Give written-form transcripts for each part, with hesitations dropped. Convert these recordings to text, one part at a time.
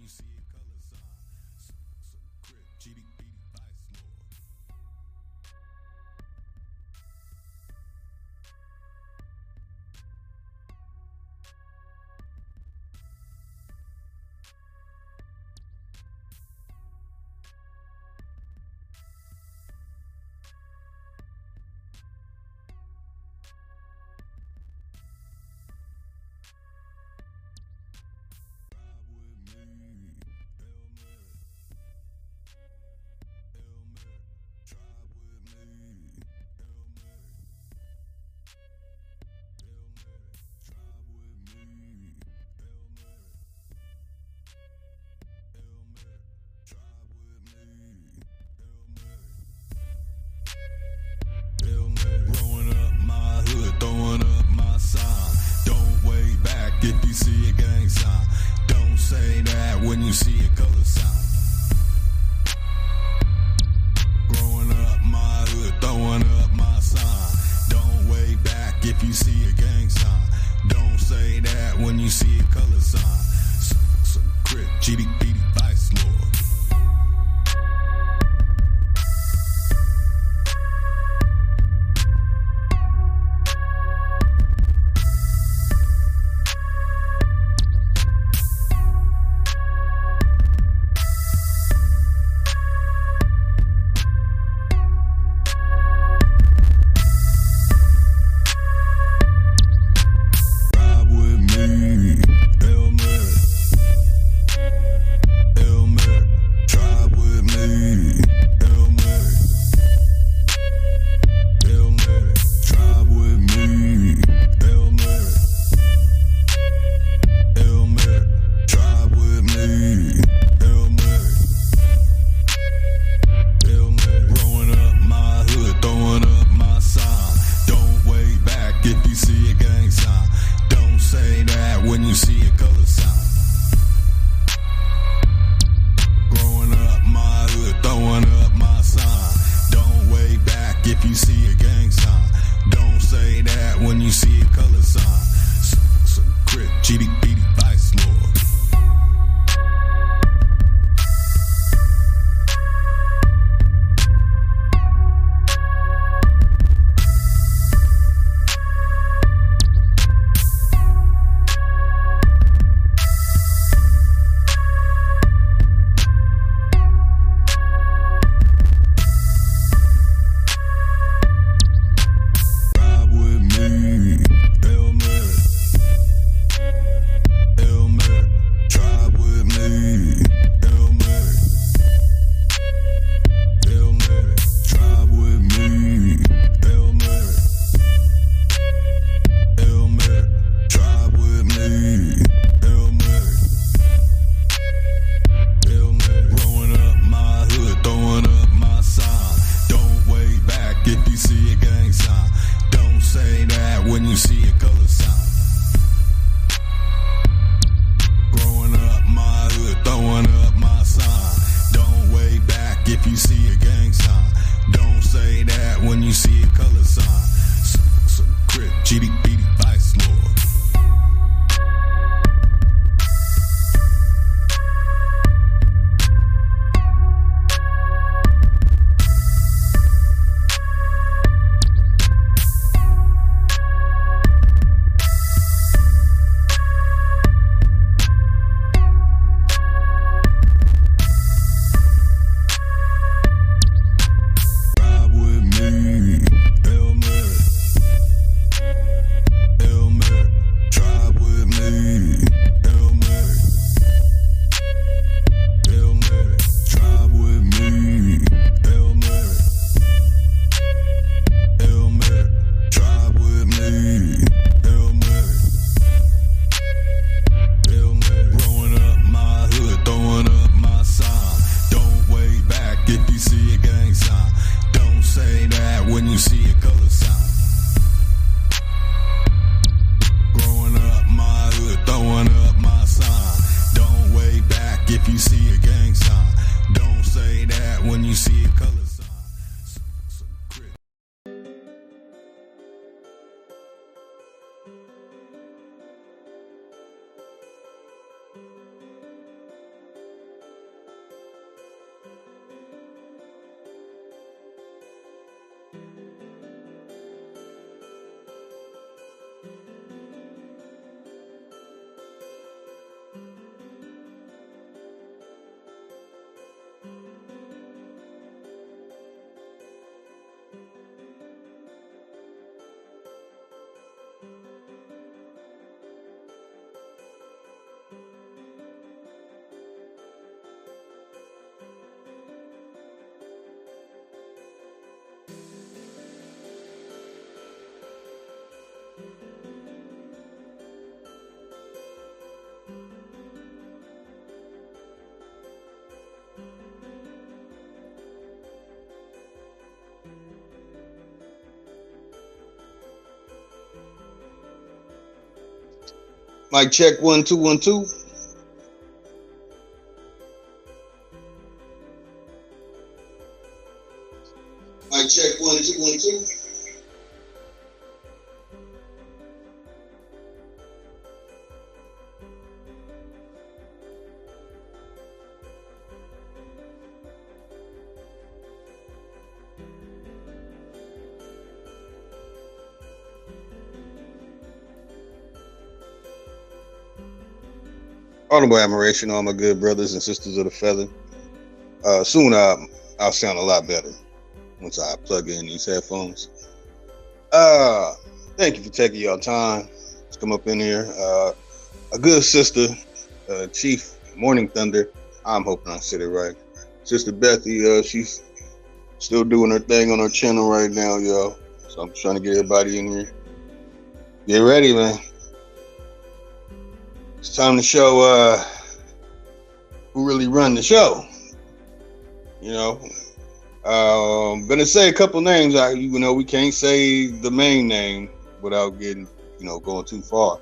you see a color sign. Some crip, GD, beady, vice lord. Growing up my hood, throwing up my sign. Don't wave back if you see a gang sign. Don't say that when you see a color sign. Growing up my hood, throwing up my sign. Don't wave back if you see a gang sign. Don't say that when you see a color sign. Some crip, GD, beady, vice lord. When you see a color sign. Growing up my hood, throwing up my sign. Don't wave back if you see a gang sign. Don't say that when you see a color sign. Some crip, GD, beady, vice lord. When you see a color sign. Growing up my hood, throwing up my sign. Don't wave back if you see a gang sign. Don't say that when you see a color sign. Some crip, GD, beady, vice lord. When you see a color sign. Growing up my hood, throwing up my sign. Don't wave back if you see a gang sign. Don't say that when you see a color sign. Some crip. Mic check 1 2 1 2. Mic check 1 2 1 2. Audible admiration, all my good brothers and sisters of the feather. Soon I'll sound a lot better once I plug in these headphones. Thank you for taking your time to come up in here. A good sister, Chief Morning Thunder. I'm hoping I said it right. Sister Bethy, she's still doing her thing on her channel right now, y'all. So I'm trying to get everybody in here. Get ready, man. It's time to show who really run the show. You know, I'm gonna say a couple names. We can't say the main name without getting, going too far.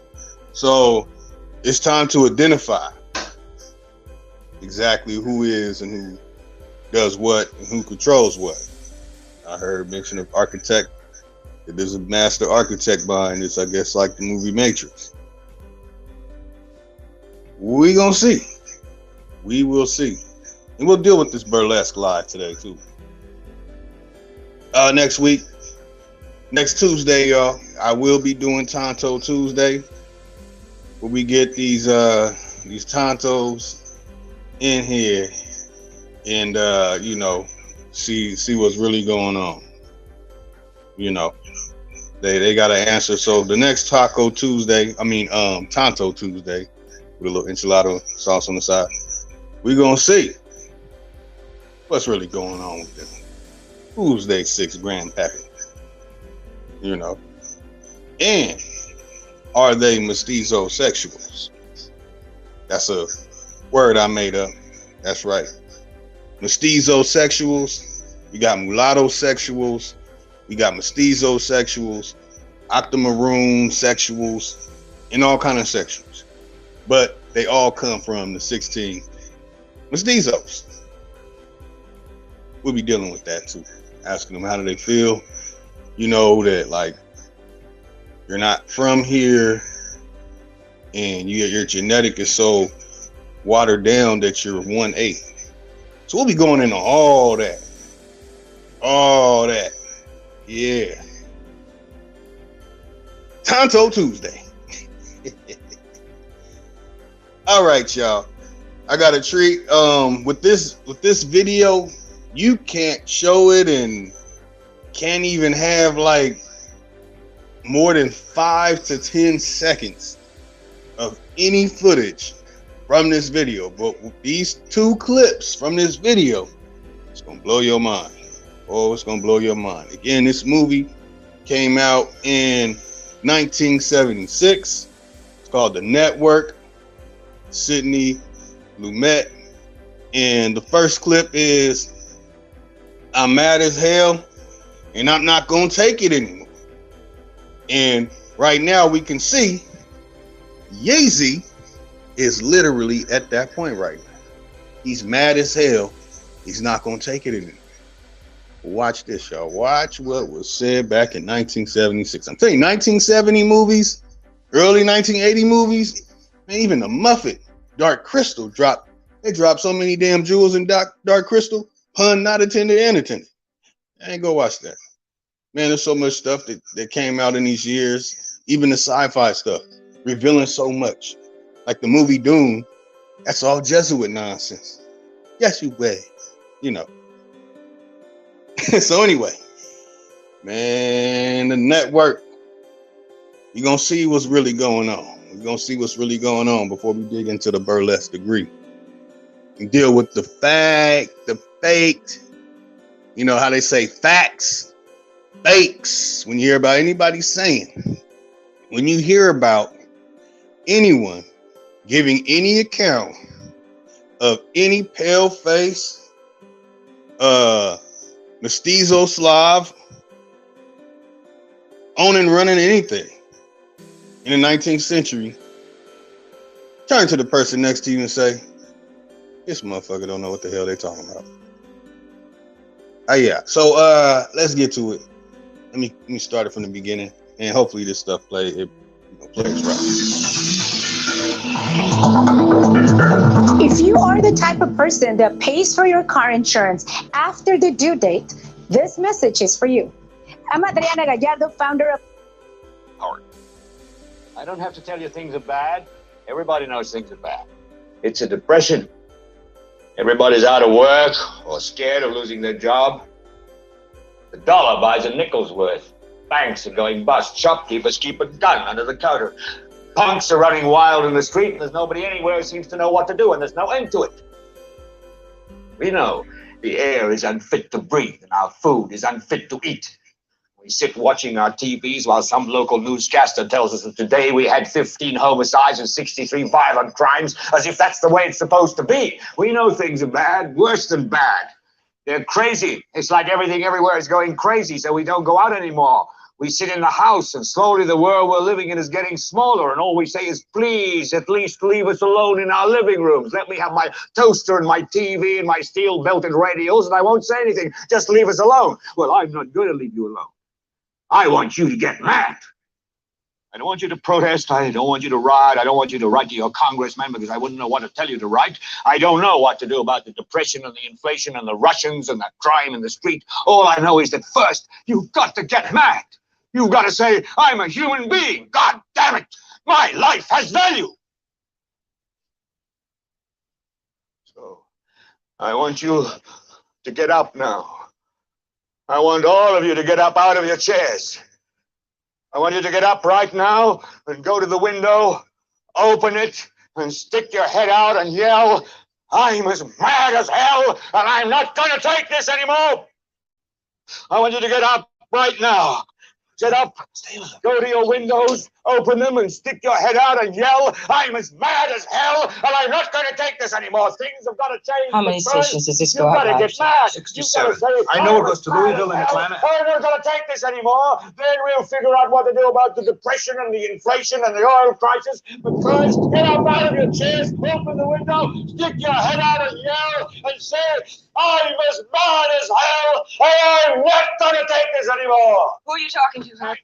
So it's time to identify exactly who is and who does what and who controls what. I heard mention of architect. That there's a master architect behind this, I guess, like the movie Matrix. We gonna see. We will see. And we'll deal with this Burlesque live today too. Next week, next Tuesday, y'all, I will be doing Tonto Tuesday, where we get these Tontos in here and see what's really going on. They got an answer. So the next Tonto Tuesday with a little enchilada sauce on the side, we're gonna see what's really going on with them. Who's they 6 grandpappy? And are they mestizo sexuals? That's a word I made up. That's right. Mestizo sexuals. We got mulatto sexuals. We got mestizo sexuals, octamaroon sexuals, and all kind of sexuals. But they all come from the 16 mestizos. We'll be dealing with that too. Asking them how do they feel. That like you're not from here and your genetic is so watered down that you're 1/8. So we'll be going into all that. All that. Yeah. Tonto Tuesday. All right, y'all. I got a treat. With this video, you can't show it and can't even have like more than 5 to 10 seconds of any footage from this video. But with these 2 clips from this video, it's gonna blow your mind. Oh, it's gonna blow your mind. Again, this movie came out in 1976. It's called The Network. Sidney Lumet. And the first clip is, I'm mad as hell and I'm not gonna take it anymore. And right now we can see Yeezy is literally at that point right now. He's mad as hell. He's not gonna take it anymore. Watch this, y'all. Watch what was said back in 1976. I'm telling you, 1970 movies, early 1980 movies, and even the Muffet, Dark Crystal dropped. They dropped so many damn jewels in Dark Crystal, pun not intended and intended. I ain't go watch that. Man, there's so much stuff that came out in these years, even the sci-fi stuff, revealing so much. Like the movie Dune, that's all Jesuit nonsense. Yes, you will. So anyway, man, the network, you're going to see what's really going on. We're going to see what's really going on before we dig into the burlesque degree. And deal with the fact, the faked, how they say facts, fakes. When you hear about anybody saying, when you hear about anyone giving any account of any pale face, mestizo Slav, owning and running anything in the 19th century, Turn to the person next to you and say, "This motherfucker don't know what the hell they talking about." Yeah. So let's get to it. Let me start it from the beginning, and hopefully this stuff plays right. If you are the type of person that pays for your car insurance after the due date, this message is for you. I'm Adriana Gallardo, founder of Howard. I don't have to tell you things are bad. Everybody knows things are bad. It's a depression. Everybody's out of work or scared of losing their job. The dollar buys a nickel's worth. Banks are going bust. Shopkeepers keep a gun under the counter. Punks are running wild in the street, and there's nobody anywhere who seems to know what to do, and there's no end to it. We know the air is unfit to breathe, and our food is unfit to eat. We sit watching our TVs while some local newscaster tells us that today we had 15 homicides and 63 violent crimes, as if that's the way it's supposed to be. We know things are bad, worse than bad. They're crazy. It's like everything everywhere is going crazy, so we don't go out anymore. We sit in the house, and slowly the world we're living in is getting smaller, and all we say is, please, at least leave us alone in our living rooms. Let me have my toaster and my TV and my steel-belted radios, and I won't say anything. Just leave us alone. Well, I'm not going to leave you alone. I want you to get mad. I don't want you to protest. I don't want you to riot. I don't want you to write to your congressman because I wouldn't know what to tell you to write. I don't know what to do about the depression and the inflation and the Russians and the crime in the street. All I know is that first, you've got to get mad. You've got to say, I'm a human being. God damn it. My life has value. So I want you to get up now. I want all of you to get up out of your chairs. I want you to get up right now and go to the window, open it, and stick your head out and yell, I'm as mad as hell, and I'm not going to take this anymore. I want you to get up right now. Get up, go to your windows, open them, and stick your head out and yell, I'm as mad as hell, and I'm not going to take this anymore. Things have got to change. How many stations does this go You've out? got to get mad. 67. Say, I know it goes to Louisville and Atlanta. I'm not going to take this anymore. Then we'll figure out what to do about the depression and the inflation and the oil crisis. But first, get up out of your chairs, open the window, stick your head out and yell, and say, I'm as mad as hell, and I'm not going to take this anymore. Who are you talking to, Herb?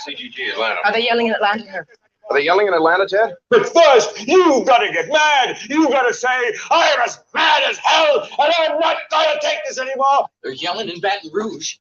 CGG Atlanta. Are they yelling in Atlanta, Herb? Are they yelling in Atlanta, Ted? But first, you've got to get mad. You've got to say, I'm as mad as hell, and I'm not going to take this anymore. They're yelling in Baton Rouge.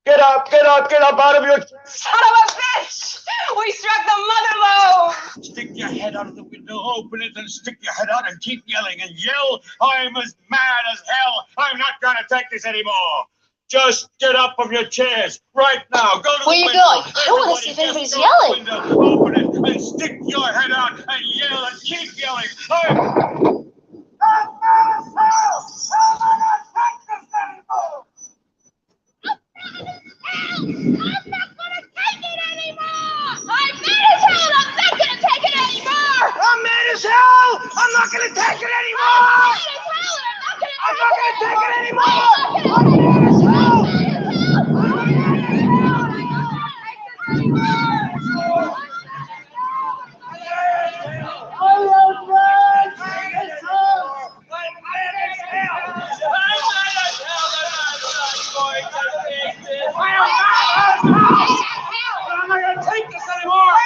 Get up out of your... Son of a bitch! We struck the mother load! Stick your head out of the window, open it, and stick your head out and keep yelling and yell, I'm as mad as hell. I'm not going to take this anymore. Just get up from your chairs right now. Go to Where the you window. going? I want to see if anybody's yelling. Open it and stick your head out and yell and keep yelling. I'm mad as hell. I'm not going to take this anymore. I'm not gonna take it anymore! I'm mad as hell! I'm not gonna take it anymore! I'm mad as hell. I'm not going to take it anymore. I'm not gonna take it anymore! I'm mad as hell! I'm not gonna take it anymore! I'm not going to take this anymore.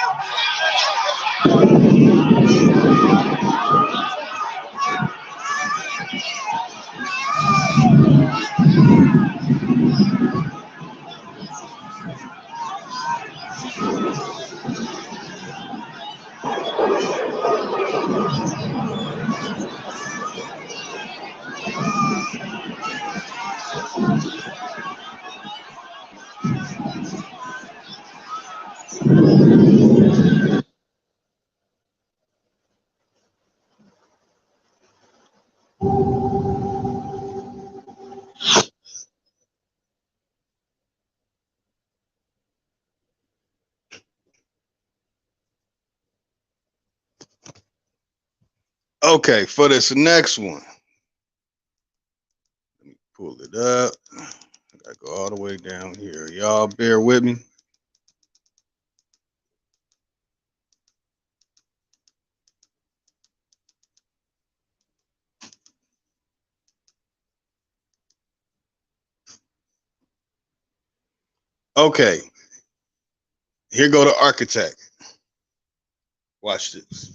Okay, for this next one, let me pull it up. I gotta go all the way down here. Y'all bear with me. Okay, here go the architect. Watch this.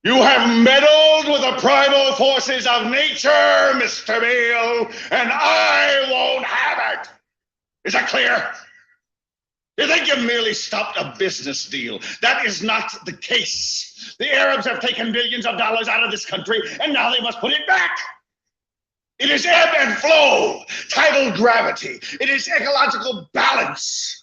You have meddled with the primal forces of nature, Mr. Beale, and I won't have it. Is that clear? You think you merely stopped a business deal? That is not the case. The Arabs have taken billions of dollars out of this country, and now they must put it back. It is ebb and flow, tidal gravity. It is ecological balance.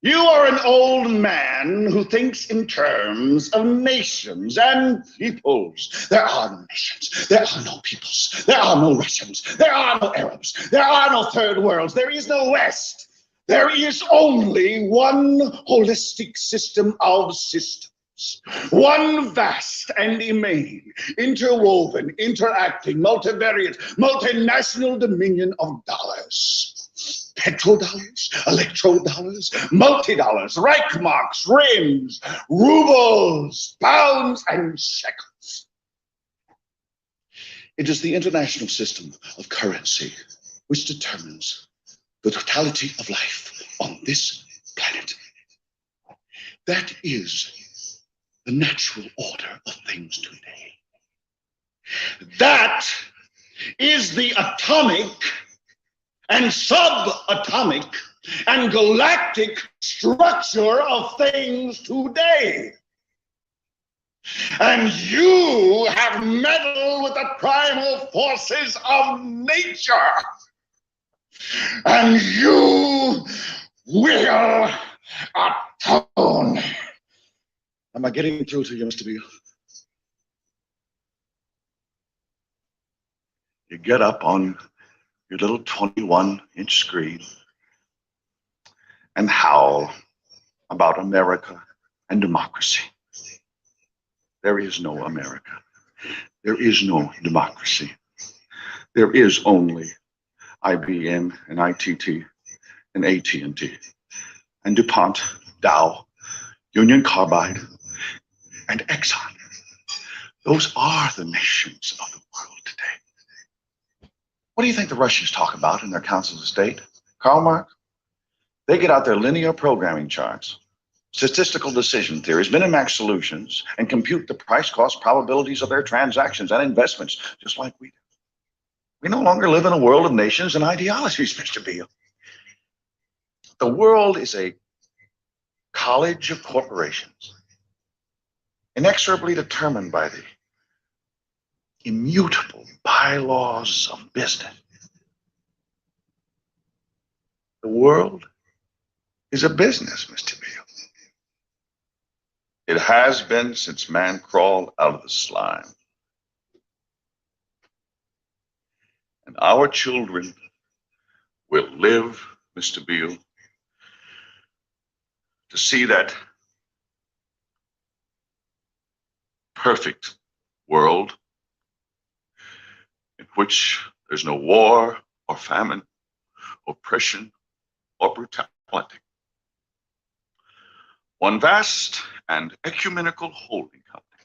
You are an old man who thinks in terms of nations and peoples. There are no nations. There are no peoples. There are no Russians. There are no Arabs. There are no third worlds. There is no West. There is only one holistic system of systems. One vast and immane, interwoven, interacting, multivariate, multinational dominion of dollars. Petrodollars, electrodollars, multi-dollars, Reichmarks, rims, rubles, pounds, and shekels. It is the international system of currency which determines the totality of life on this planet. That is the natural order of things today. That is the atomic and subatomic and galactic structure of things today. And you have meddled with the primal forces of nature. And you will atone. Am I getting through to you, Mr. Beale? You get up on your little 21-inch screen and howl about America and democracy. There is no America. There is no democracy. There is only IBM and ITT and AT&T and DuPont, Dow, Union Carbide, and Exxon. Those are the nations of the world today. What do you think the Russians talk about in their councils of state? Karl Marx? They get out their linear programming charts, statistical decision theories, Minimax solutions, and compute the price-cost probabilities of their transactions and investments, just like we do. We no longer live in a world of nations and ideologies, Mr. Beale. The world is a college of corporations, inexorably determined by the immutable bylaws of business. The world is a business, Mr. Beale. It has been since man crawled out of the slime. And our children will live, Mr. Beale, to see that perfect world in which there's no war or famine, oppression or brutality. One vast and ecumenical holding company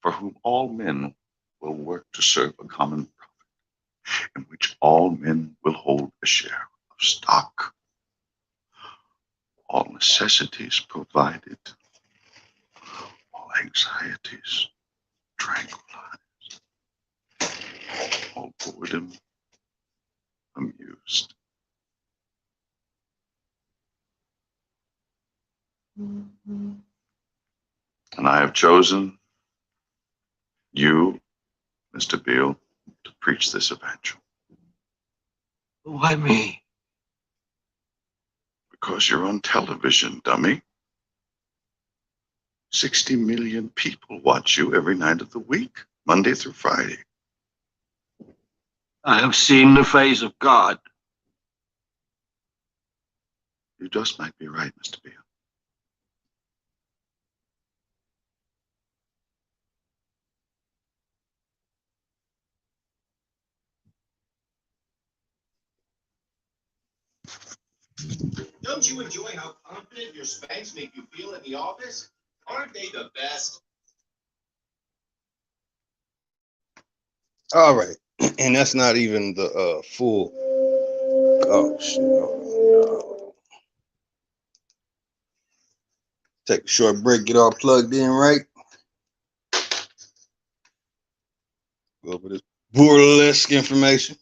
for whom all men will work to serve a common profit, in which all men will hold a share of stock, all necessities provided, all anxieties tranquilized, all boredom amused. And I have chosen you, Mr. Beale, to preach this evangel. Why me? Because you're on television, dummy. 60 million people watch you every night of the week, Monday through Friday. I have seen the face of God. You just might be right, Mr. Beale. Don't you enjoy how confident your Spanx make you feel in the office? Aren't they the best? All right, and that's not even the full. Oh shit! No. Take a short break. Get all plugged in, right? Go over this burlesque information.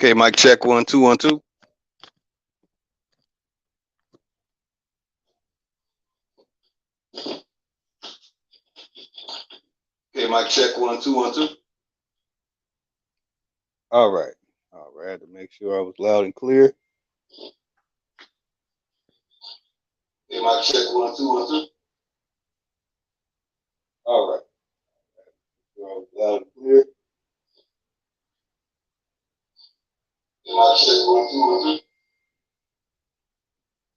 Okay, mic check 1 2 1 2. Okay, mic check 1 2 1 2. All right, I had to make sure I was loud and clear. Okay, mic check 1 2 1 2. All right, sure I was loud and clear. Okay, mic check 1 2 1 2.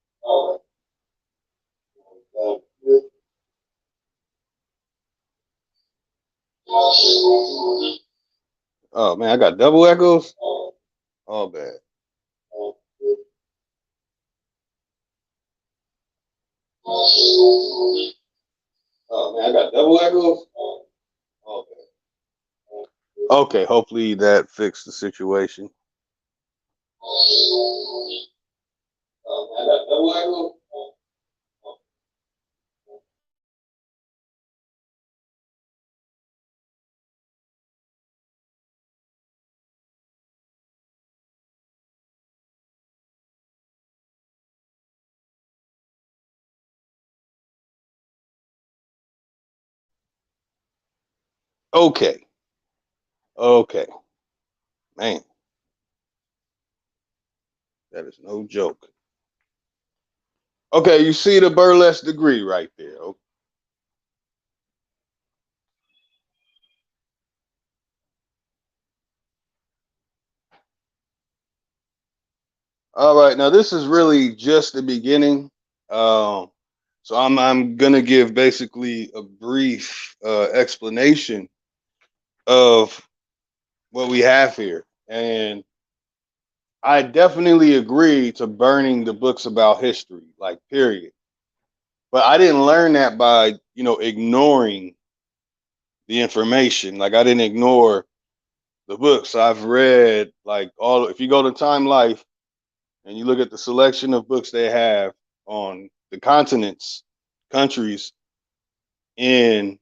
All right, loud and clear. Mic check 1 2 1 2. Oh man, I got double echoes. All bad. Oh man, I got double echoes. All bad. Okay, hopefully that fixed the situation. Oh man, I got double echoes. Okay. Okay. Man, that is no joke. Okay, you see the burlesque degree right there. Okay. All right, now this is really just the beginning. So I'm gonna give basically a brief explanation of what we have here, and I definitely agree to burning the books about history, like period. But I didn't learn that by ignoring the information. Like I didn't ignore the books. I've read like all. If you go to Time Life and you look at the selection of books they have on the continents, countries, and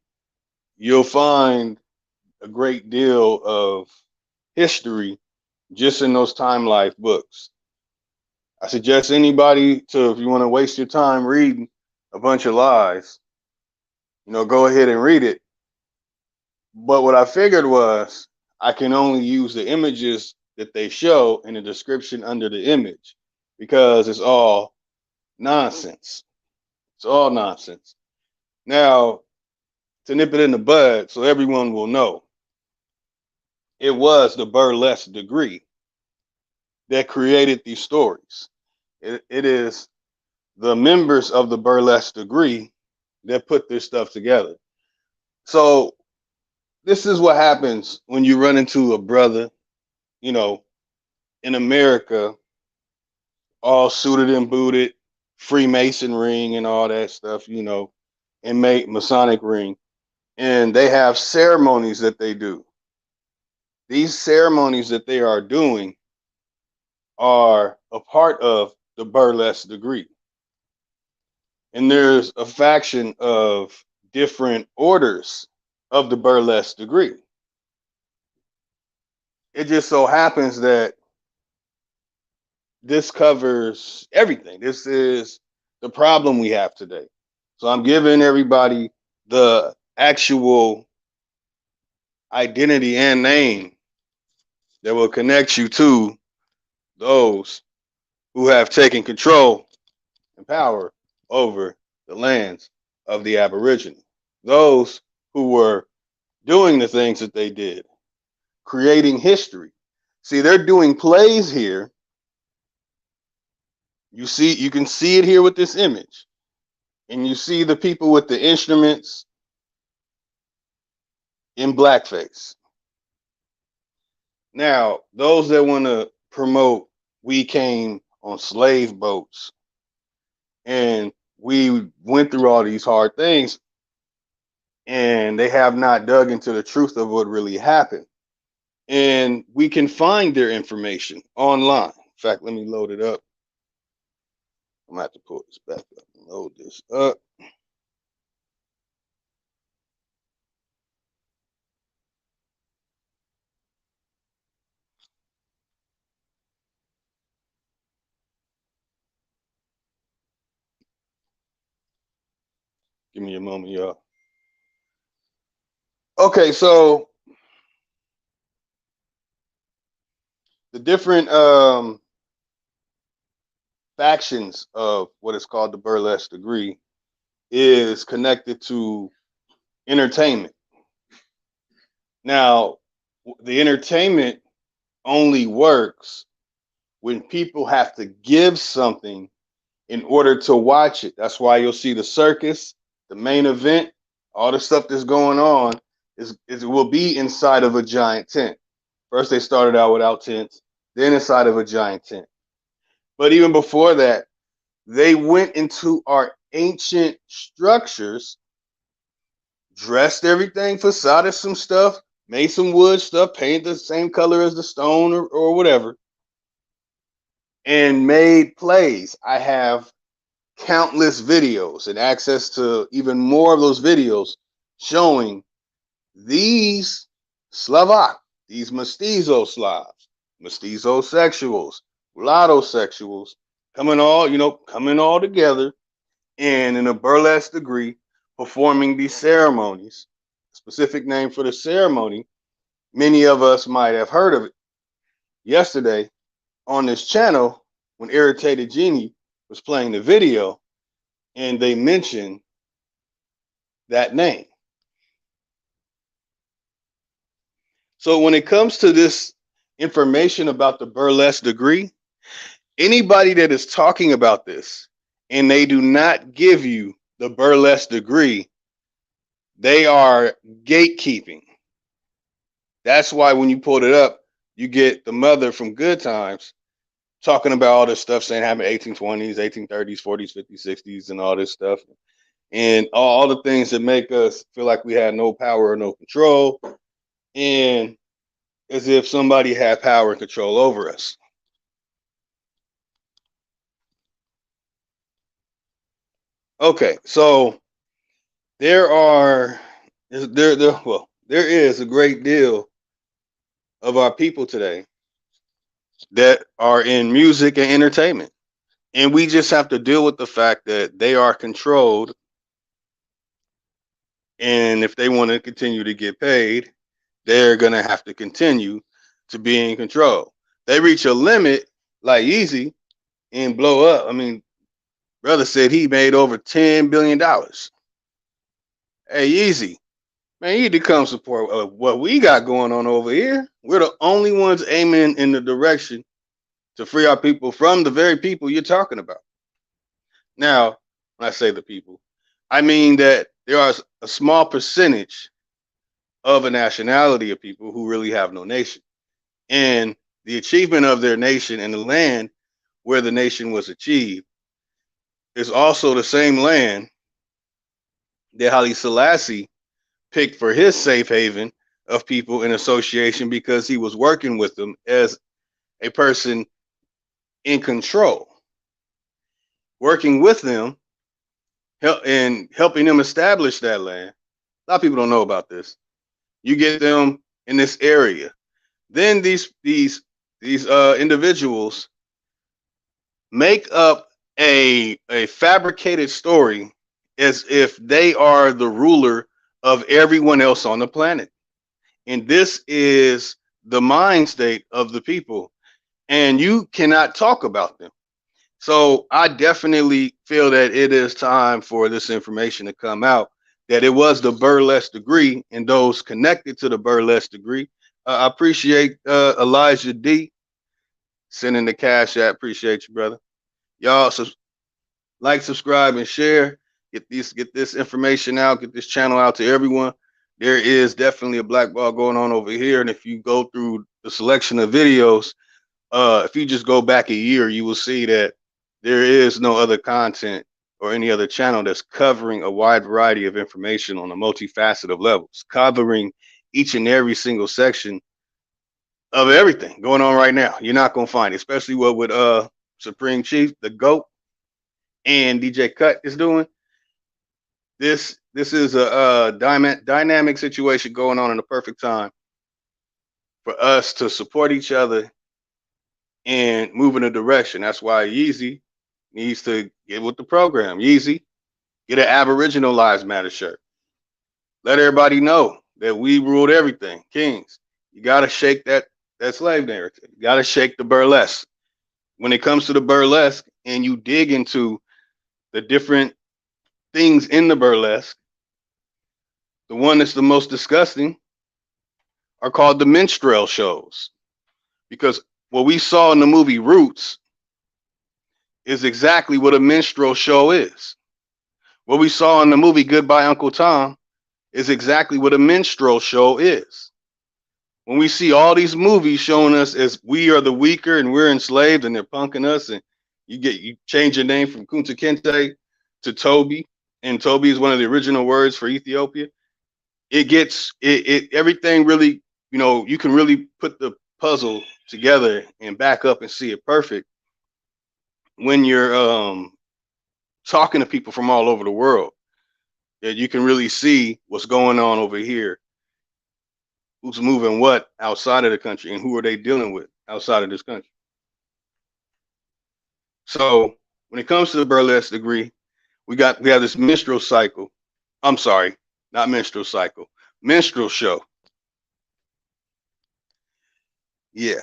you'll find a great deal of history just in those Time Life books. I suggest anybody to, if you want to waste your time reading a bunch of lies, go ahead and read it. But what I figured was I can only use the images that they show in the description under the image because it's all nonsense. It's all nonsense. Now, to nip it in the bud so everyone will know, it was the burlesque degree that created these stories. It is the members of the burlesque degree that put this stuff together. So this is what happens when you run into a brother, in America, all suited and booted, Freemason ring and all that stuff, and Masonic ring. And they have ceremonies that they do. These ceremonies that they are doing are a part of the burlesque degree. And there's a faction of different orders of the burlesque degree. It just so happens that this covers everything. This is the problem we have today. So I'm giving everybody the actual identity and name that will connect you to those who have taken control and power over the lands of the Aborigine. Those who were doing the things that they did, creating history. See, they're doing plays here. You can see it here with this image. And you see the people with the instruments in blackface. Now, those that want to promote, we came on slave boats and we went through all these hard things, and they have not dug into the truth of what really happened. And we can find their information online. In fact, let me load it up. I'm gonna have to pull this back up and load this up. Give me a moment, y'all. Okay, so the different factions of what is called the burlesque degree is connected to entertainment. Now, the entertainment only works when people have to give something in order to watch it. That's why you'll see the circus, the main event, all the stuff that's going on is it will be inside of a giant tent. First, they started out without tents, then inside of a giant tent. But even before that, they went into our ancient structures, dressed everything, facaded some stuff, made some wood stuff, painted the same color as the stone or whatever, and made plays. I have countless videos and access to even more of those videos showing these Slovak, these mestizo Slavs, mestizosexuals, mulatto-sexuals, coming all together and in a burlesque degree performing these ceremonies. Specific name for the ceremony, many of us might have heard of it. Yesterday on this channel, when Irritated Genie was playing the video, and they mentioned that name. So when it comes to this information about the burlesque degree, anybody that is talking about this and they do not give you the burlesque degree, they are gatekeeping. That's why when you pulled it up, you get the mother from Good Times talking about all this stuff, saying happened 1820s, 1830s, 40s, 50s, 60s, and all this stuff. And all the things that make us feel like we had no power or no control, and as if somebody had power and control over us. Okay, so there is a great deal of our people today that are in music and entertainment. And we just have to deal with the fact that they are controlled. And if they want to continue to get paid, they're going to have to continue to be in control. They reach a limit like Easy and blow up. I mean, brother said he made over $10 billion. Hey, Easy, man, you need to come support what we got going on over here. We're the only ones aiming in the direction to free our people from the very people you're talking about. Now, when I say the people, I mean that there are a small percentage of a nationality of people who really have no nation. And the achievement of their nation and the land where the nation was achieved is also the same land that Haile Selassie picked for his safe haven of people in association, because he was working with them as a person in control, working with them and helping them establish that land. A lot of people don't know about this. You get them in this area. Then these individuals make up a fabricated story as if they are the ruler of everyone else on the planet. And this is the mind state of the people. And you cannot talk about them. So I definitely feel that it is time for this information to come out, that it was the burlesque degree and those connected to the burlesque degree. I appreciate Elijah D sending the cash app. Appreciate you, brother. Y'all like, subscribe, and share. Get this information out. Get this channel out to everyone. There is definitely a blackball going on over here, and if you go through the selection of videos, if you just go back a year, you will see that there is no other content or any other channel that's covering a wide variety of information on a multifaceted of levels, covering each and every single section of everything going on right now. You're not gonna find it, especially what with Supreme Chief, the GOAT, and DJ Cut is doing. This is a dynamic situation going on in the perfect time for us to support each other and move in a direction. That's why Yeezy needs to get with the program. Yeezy, get an Aboriginal Lives Matter shirt. Let everybody know that we ruled everything. Kings, you got to shake that slave narrative. You got to shake the burlesque. When it comes to the burlesque and you dig into the different things in the burlesque, the one that's the most disgusting are called the minstrel shows. Because what we saw in the movie Roots is exactly what a minstrel show is. What we saw in the movie Goodbye Uncle Tom is exactly what a minstrel show is. When we see all these movies showing us as we are the weaker and we're enslaved and they're punking us, and you change your name from Kunta Kinte to Toby, and Toby is one of the original words for Ethiopia. Everything really, you can really put the puzzle together and back up and see it perfect when you're talking to people from all over the world, that you can really see what's going on over here, who's moving what outside of the country, and who are they dealing with outside of this country. So when it comes to the burlesque degree, we have this minstrel cycle. I'm sorry, not minstrel cycle, minstrel show. Yeah.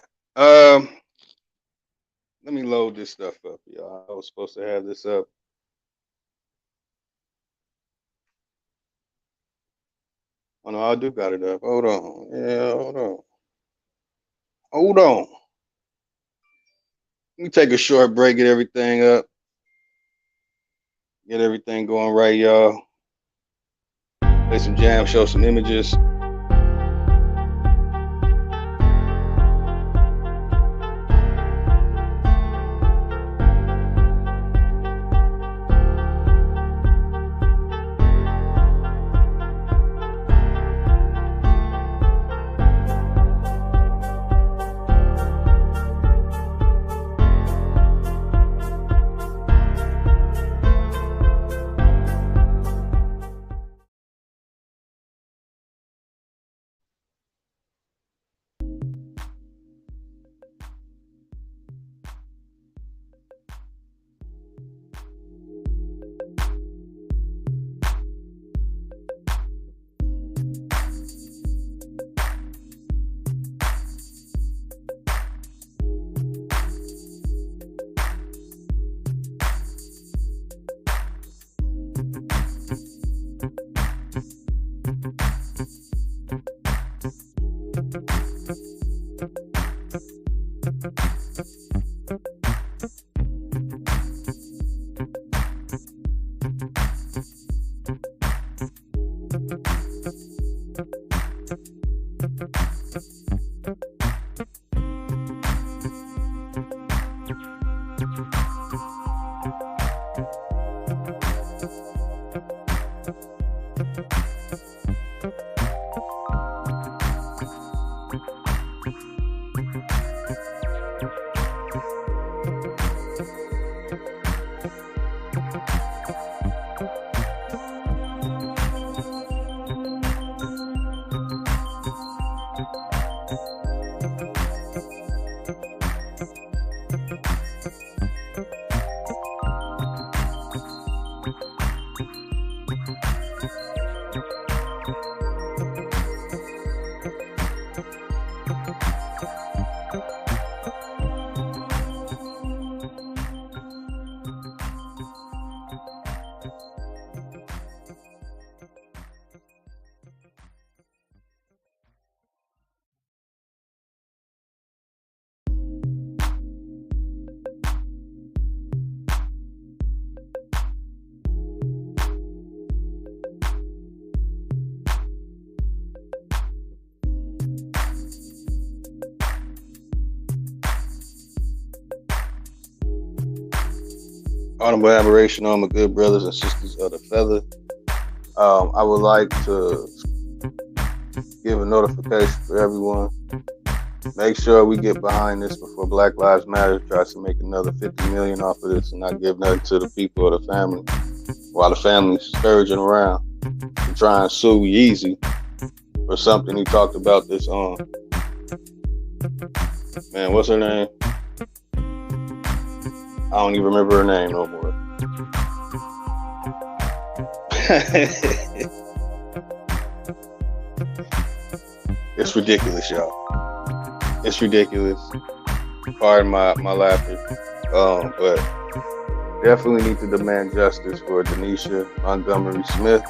Let me load this stuff up, y'all. I was supposed to have this up. Oh no, I do got it up. Hold on. Yeah, hold on. Let me take a short break, get everything up. Get everything going right, y'all. Play some jam, show some images. Honorable admiration on my good brothers and sisters of the feather. I would like to give a notification for everyone. Make sure we get behind this before Black Lives Matter tries to make another 50 million off of this and not give nothing to the people or the family, while the family's scourging around to try and sue Yeezy for something he talked about this on. Man, what's her name? I don't even remember her name no more. It's ridiculous, y'all. It's ridiculous. Pardon my laughter. But definitely need to demand justice for Denisha Montgomery Smith.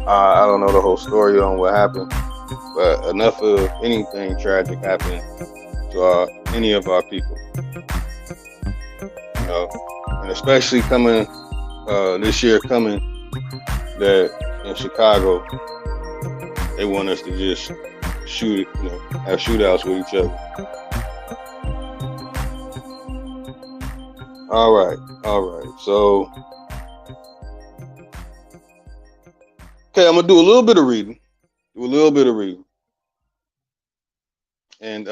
I don't know the whole story on what happened, but enough of anything tragic happening to any of our people, you know, and especially coming this year, coming that in Chicago, they want us to just shoot, you know, have shootouts with each other. All right. So, okay, I'm gonna do a little bit of reading. And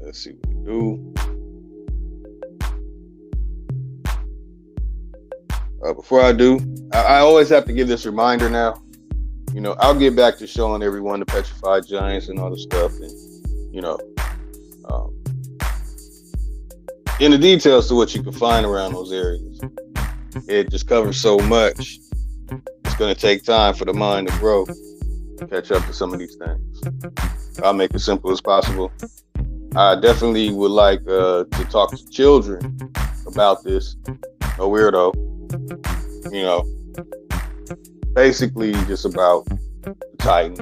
let's see what we do. Before I do, I always have to give this reminder now. You know, I'll get back to showing everyone the petrified giants and all the stuff, and you know, in the details to what you can find around those areas. It just covers so much. It's going to take time for the mind to grow, catch up to some of these things. I'll make it simple as possible. I definitely would like to talk to children about this. No weirdo. You know, basically just about the Titan,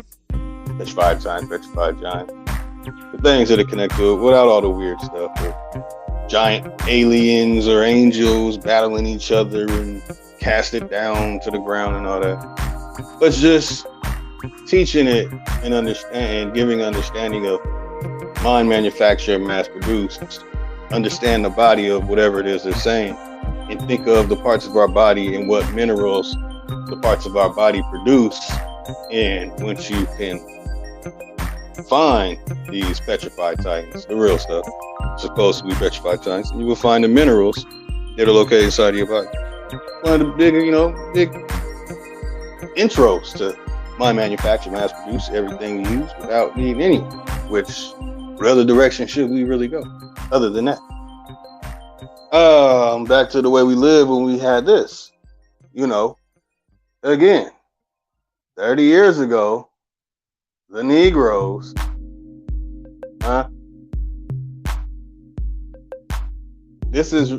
petrified giant, the things that are connected to it without all the weird stuff. Giant aliens or angels battling each other and cast it down to the ground and all that. But just teaching it and understand, giving understanding of mind manufactured, mass produced, understand the body of whatever it is they're saying, and think of the parts of our body and what minerals the parts of our body produce. And once you can find these petrified titans, the real stuff, supposed to be petrified titans, and you will find the minerals that are located inside of your body. One of the big intros to mind manufacture, mass produce, everything we use without needing any. Which, what other direction should we really go other than that? Back to the way we lived when we had this. You know, again, 30 years ago, the Negroes, this is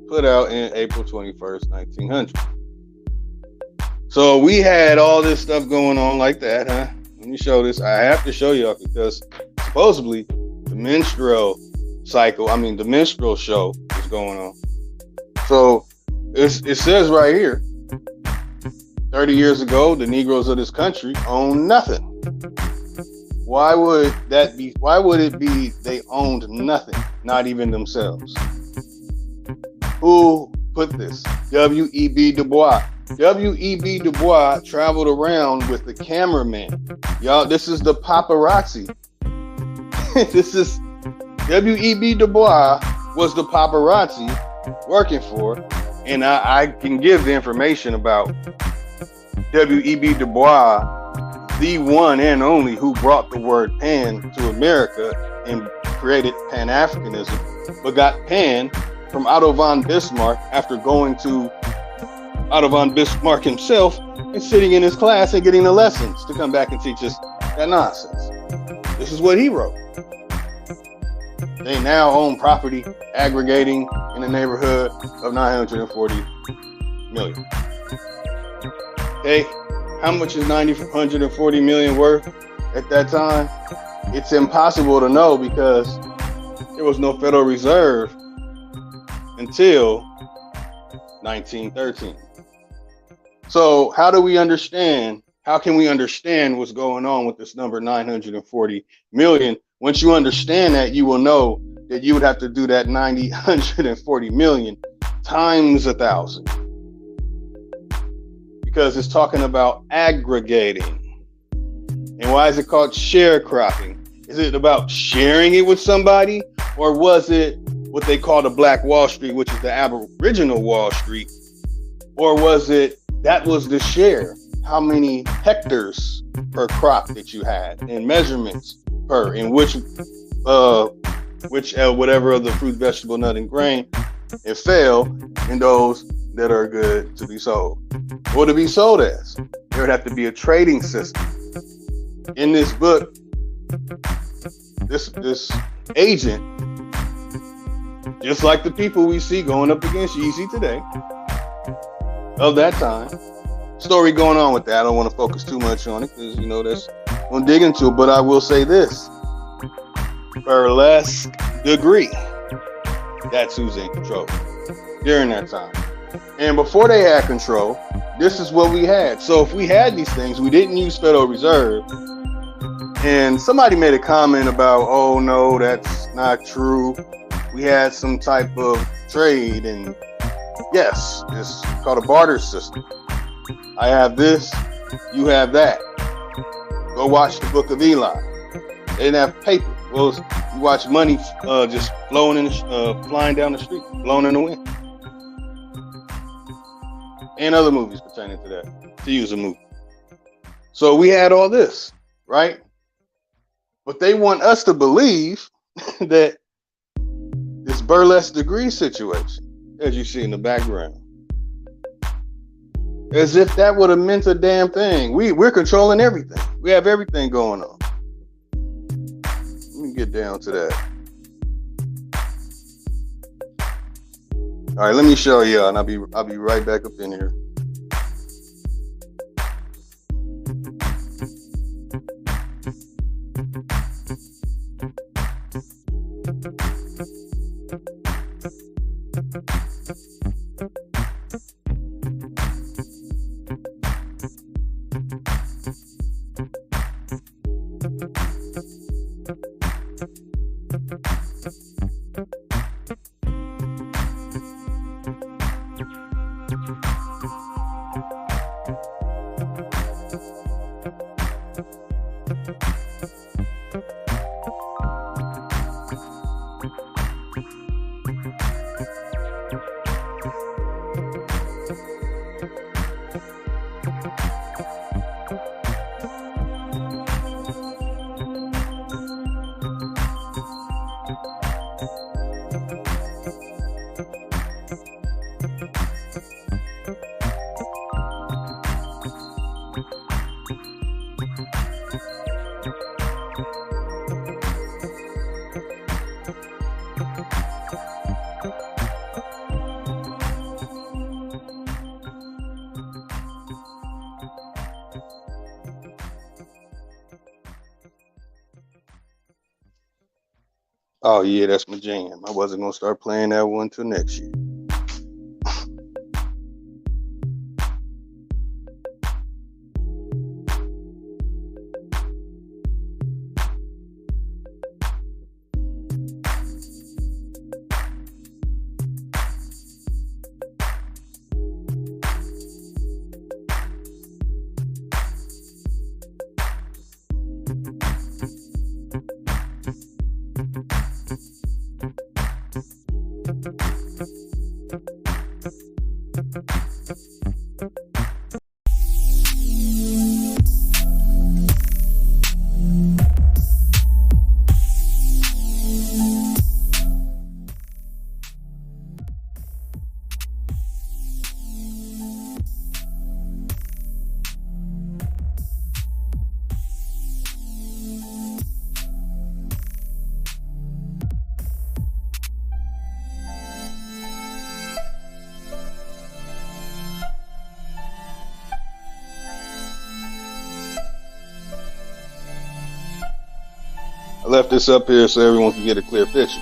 put out in April 21st, 1900. So we had all this stuff going on like that, huh? Let me show this. I have to show y'all because supposedly the minstrel show is going on. So it says right here, 30 years ago, the Negroes of this country owned nothing. Why would that be? Why would it be they owned nothing, not even themselves? Who put this? W.E.B. Du Bois. W.E.B. Du Bois traveled around with the cameraman. Y'all, this is the paparazzi. This is W.E.B. Du Bois was the paparazzi working for, And I can give the information about W.E.B. Du Bois, the one and only who brought the word pan to America and created Pan-Africanism, but got pan from Otto von Bismarck after going to Otto von Bismarck himself and sitting in his class and getting the lessons to come back and teach us that nonsense. This is what he wrote. They now own property aggregating in the neighborhood of 940 million. Okay, how much is 940 million worth at that time? It's impossible to know because there was no Federal Reserve until 1913. So how do we understand? How can we understand what's going on with this number 940 million? Once you understand that, you will know that you would have to do that 940 million times 1,000. Because it's talking about aggregating. And why is it called sharecropping? Is it about sharing it with somebody? Or was it what they call the Black Wall Street, which is the Aboriginal Wall Street? Or was it that was the share? How many hectares per crop that you had and measurements per, in which whatever of the fruit, vegetable, nut, and grain, it fell in those that are good to be sold. What to be sold as? There would have to be a trading system. In this book, this agent, just like the people we see going up against Yeezy today, of that time, story going on with that. I don't want to focus too much on it because, that's going to dig into it, but I will say this. Burlesque degree. That's who's in control during that time. And before they had control, this is what we had. So if we had these things, we didn't use Federal Reserve. And somebody made a comment about, oh no, that's not true. We had some type of trade, and yes, it's called a barter system. I have this, you have that. Go watch the Book of Eli. They didn't have paper. Well, you watch money just flying down the street, blowing in the wind. And other movies pertaining to that, to use a movie. So we had all this, right? But they want us to believe that this burlesque degree situation, as you see in the background, as if that would have meant a damn thing. We're controlling everything. We have everything going on. Let me get down to that. All right, let me show y'all, and I'll be right back up in here. Oh yeah, that's my jam. I wasn't gonna start playing that one till next year. I left this up here so everyone can get a clear picture.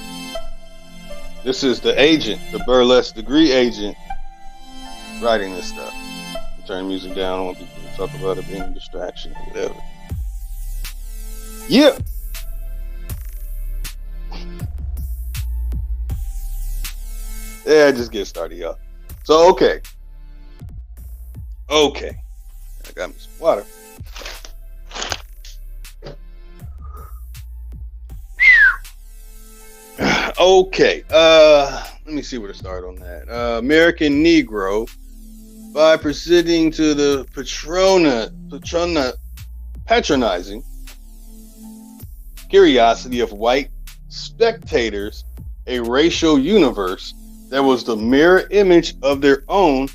This is the agent, the burlesque degree agent, writing this stuff. Turn music down. I don't want people to talk about it being a distraction or whatever. Yeah. Yeah, just get started, y'all. So, okay. I got me some water. Okay, let me see where to start on that. American Negro, by proceeding to the patronizing curiosity of white spectators, a racial universe that was the mirror image of their own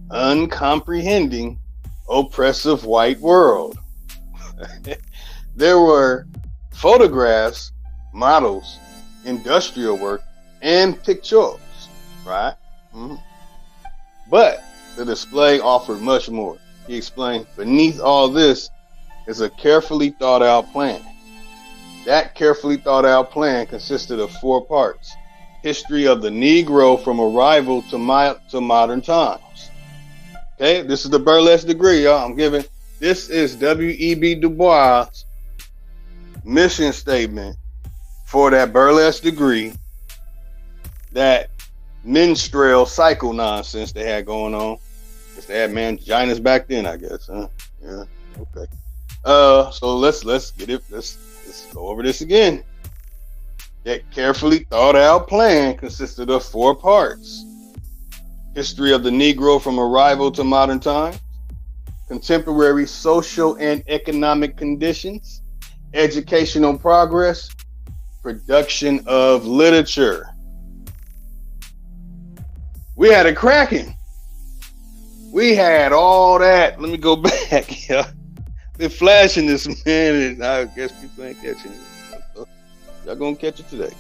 uncomprehending, oppressive white world. There were photographs, models, industrial work, and pictures, right? Mm-hmm. But the display offered much more. He explained, beneath all this is a carefully thought out plan. That carefully thought out plan consisted of 4 parts. History of the Negro from arrival to modern times. Okay, this is the burlesque degree, y'all. I'm giving, this is W.E.B. Du Bois' mission statement for that burlesque degree, that menstrual cycle nonsense they had going on. Because they had manginas back then, I guess. Huh? Yeah, okay. So let's get it. Let's go over this again. That carefully thought out plan consisted of 4 parts. History of the Negro from arrival to modern times, contemporary social and economic conditions, educational progress, production of literature. We had it cracking. We had all that. Let me go back. Yeah. Been flashing this, man, and I guess people ain't catching it. Y'all gonna catch it today.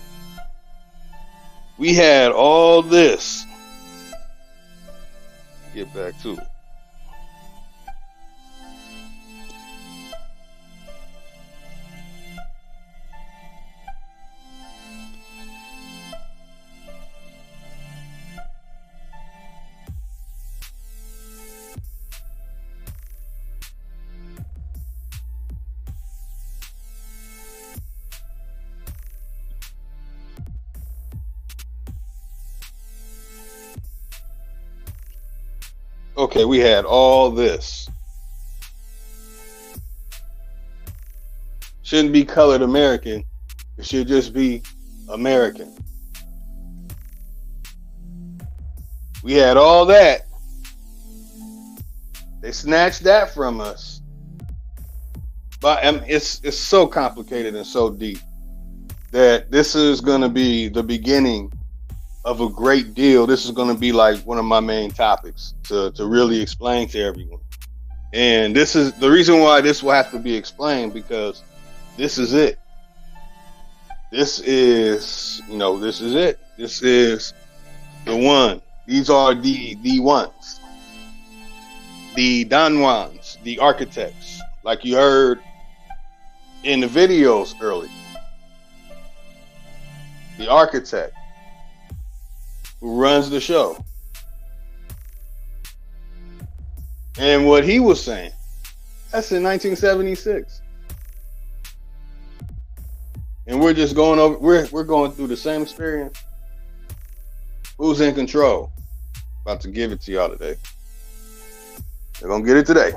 We had all this. Get back to it. Okay, we had all this. Shouldn't be colored American. It should just be American. We had all that. They snatched that from us. But it's so complicated and so deep that this is going to be the beginning of a great deal. This is going to be like one of my main topics to really explain to everyone. And this is the reason why this will have to be explained, because this is it. This is, this is it. This is the one. These are the ones. The Don Juans, the architects, like you heard in the videos earlier. The architect who runs the show. And what he was saying, that's in 1976. And we're just going over, we're going through the same experience. Who's in control? About to give it to y'all today. They're gonna get it today.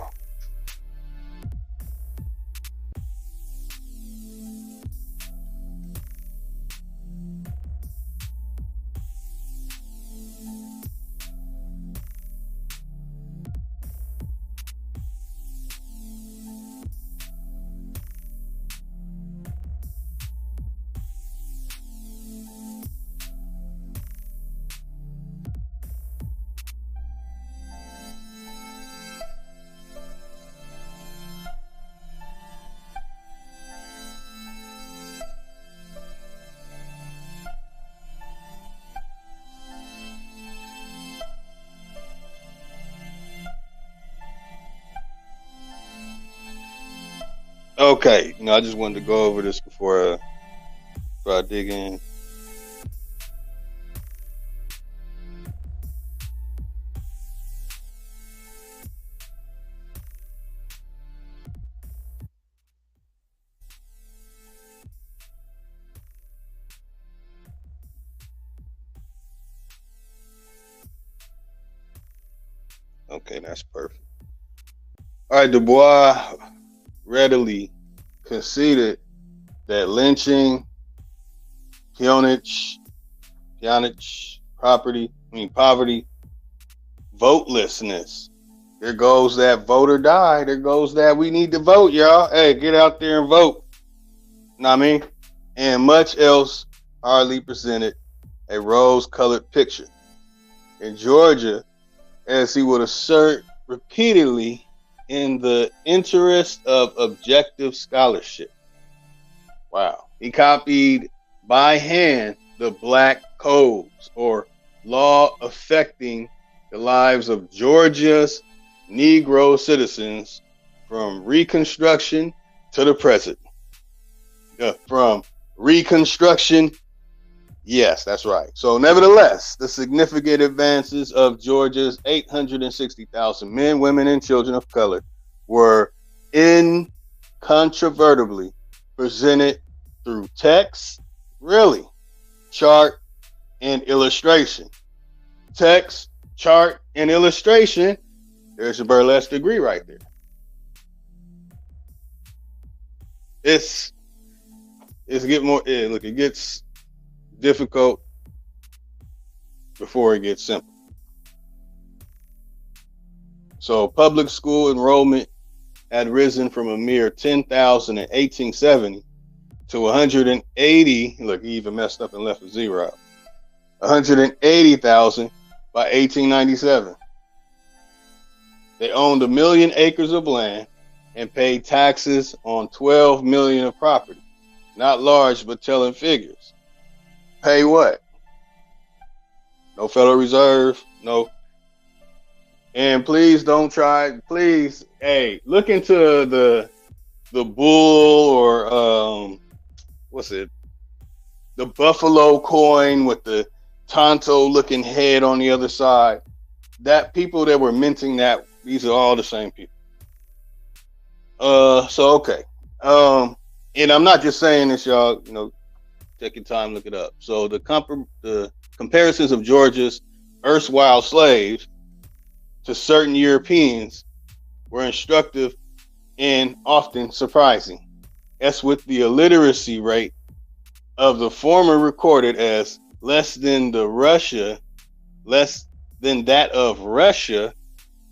Okay, I just wanted to go over this before I dig in. Okay, that's perfect. All right, Du Bois readily conceded that lynching, peonage, poverty, votelessness. There goes that vote or die. There goes that we need to vote, y'all. Hey, get out there and vote. Know what I mean? And much else hardly presented a rose-colored picture. In Georgia, as he would assert repeatedly, in the interest of objective scholarship. Wow. He copied by hand the black codes or law affecting the lives of Georgia's Negro citizens from Reconstruction to the present. From Reconstruction, yes, that's right. So nevertheless, the significant advances of Georgia's 860,000 men, women, and children of color were incontrovertibly presented through text, really, chart, and illustration. Text, chart, and illustration. There's your burlesque degree right there. It's get more. Look, it gets difficult before it gets simple. So public school enrollment had risen from a mere 10,000 in 1870 to 180. Look, he even messed up and left a zero. 180,000 by 1897. They owned 1 million acres of land and paid taxes on 12 million of property. Not large, but telling figures. Pay what? No Federal Reserve, no. And please don't try. Please, hey, look into the bull or what's it? The buffalo coin with the Tonto looking head on the other side. That people that were minting that, these are all the same people. So okay. And I'm not just saying this, y'all, take your time, look it up. So the comparisons of Georgia's erstwhile slaves to certain Europeans were instructive and often surprising, as with the illiteracy rate of the former recorded as less than that of Russia,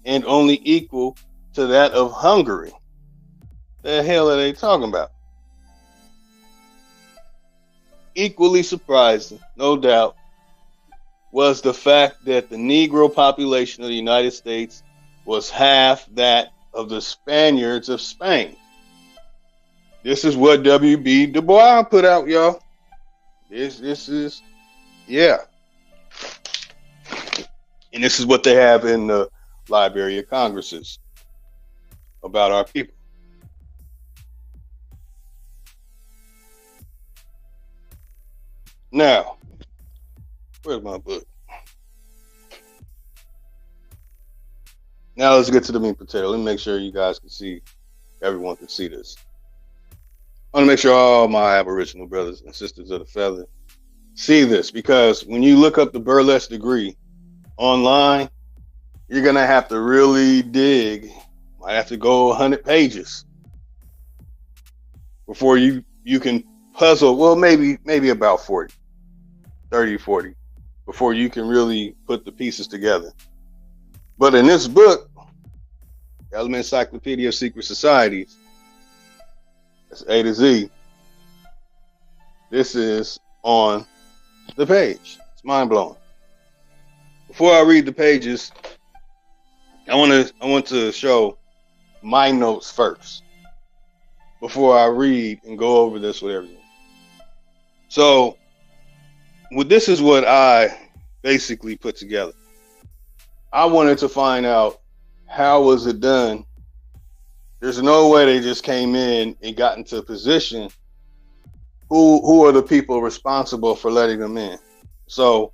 and only equal to that of Hungary. The hell are they talking about? Equally surprising, no doubt, was the fact that the Negro population of the United States was half that of the Spaniards of Spain. This is what W.B. Du Bois put out, y'all. This is, yeah. And this is what they have in the Library of Congresses about our people. Now, where's my book? Now let's get to the meat and potato. Let me make sure you guys can see, everyone can see this. I want to make sure all my Aboriginal brothers and sisters of the feather see this, because when you look up the burlesque degree online, you're going to have to really dig. Might have to go 100 pages before you can puzzle. Well, maybe about 40, 30, 40 before you can really put the pieces together. But in this book, Element Encyclopedia of Secret Societies, that's A to Z, this is on the page. It's mind blowing. Before I read the pages, I want to show my notes first before I read and go over this with everyone. So, this is what I basically put together. I wanted to find out how was it done There's no way they just came in and got into a position. Who are the people responsible for letting them in? So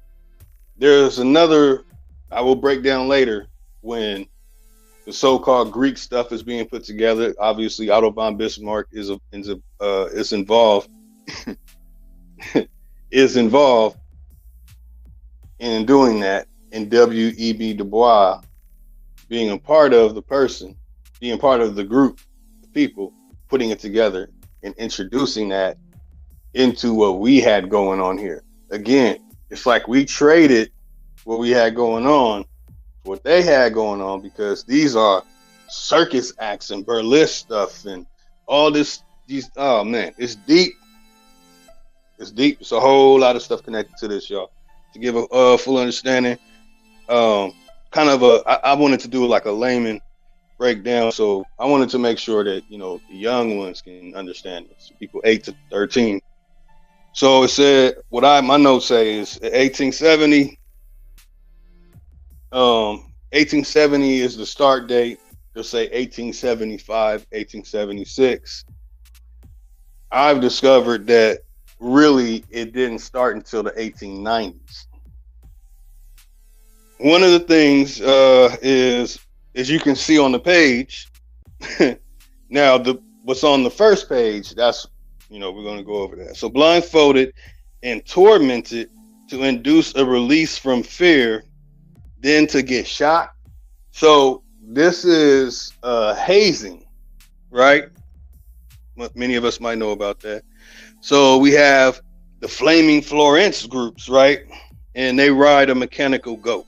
there's another I will break down later when the so-called Greek stuff is being put together. Obviously, Otto von Bismarck is involved is involved in doing that, and W.E.B. Du Bois being a part of the person, being part of the group, the people putting it together and introducing that into what we had going on here. Again, it's like we traded what we had going on for what they had going on, because these are circus acts and burlesque stuff and all this. Oh man, it's deep. It's deep. It's a whole lot of stuff connected to this, y'all. To give a full understanding, I wanted to do like a layman breakdown, so I wanted to make sure that the young ones can understand this. People 8 to 13. So it said, my notes say is 1870. 1870 is the start date. They'll say 1875, 1876. I've discovered that really it didn't start until the 1890s. One of the things is, as you can see on the page, now what's on the first page, that's, we're going to go over that. So blindfolded and tormented to induce a release from fear, then to get shot. So this is hazing, right? Many of us might know about that. So we have the Flaming Florence groups, right? And they ride a mechanical goat.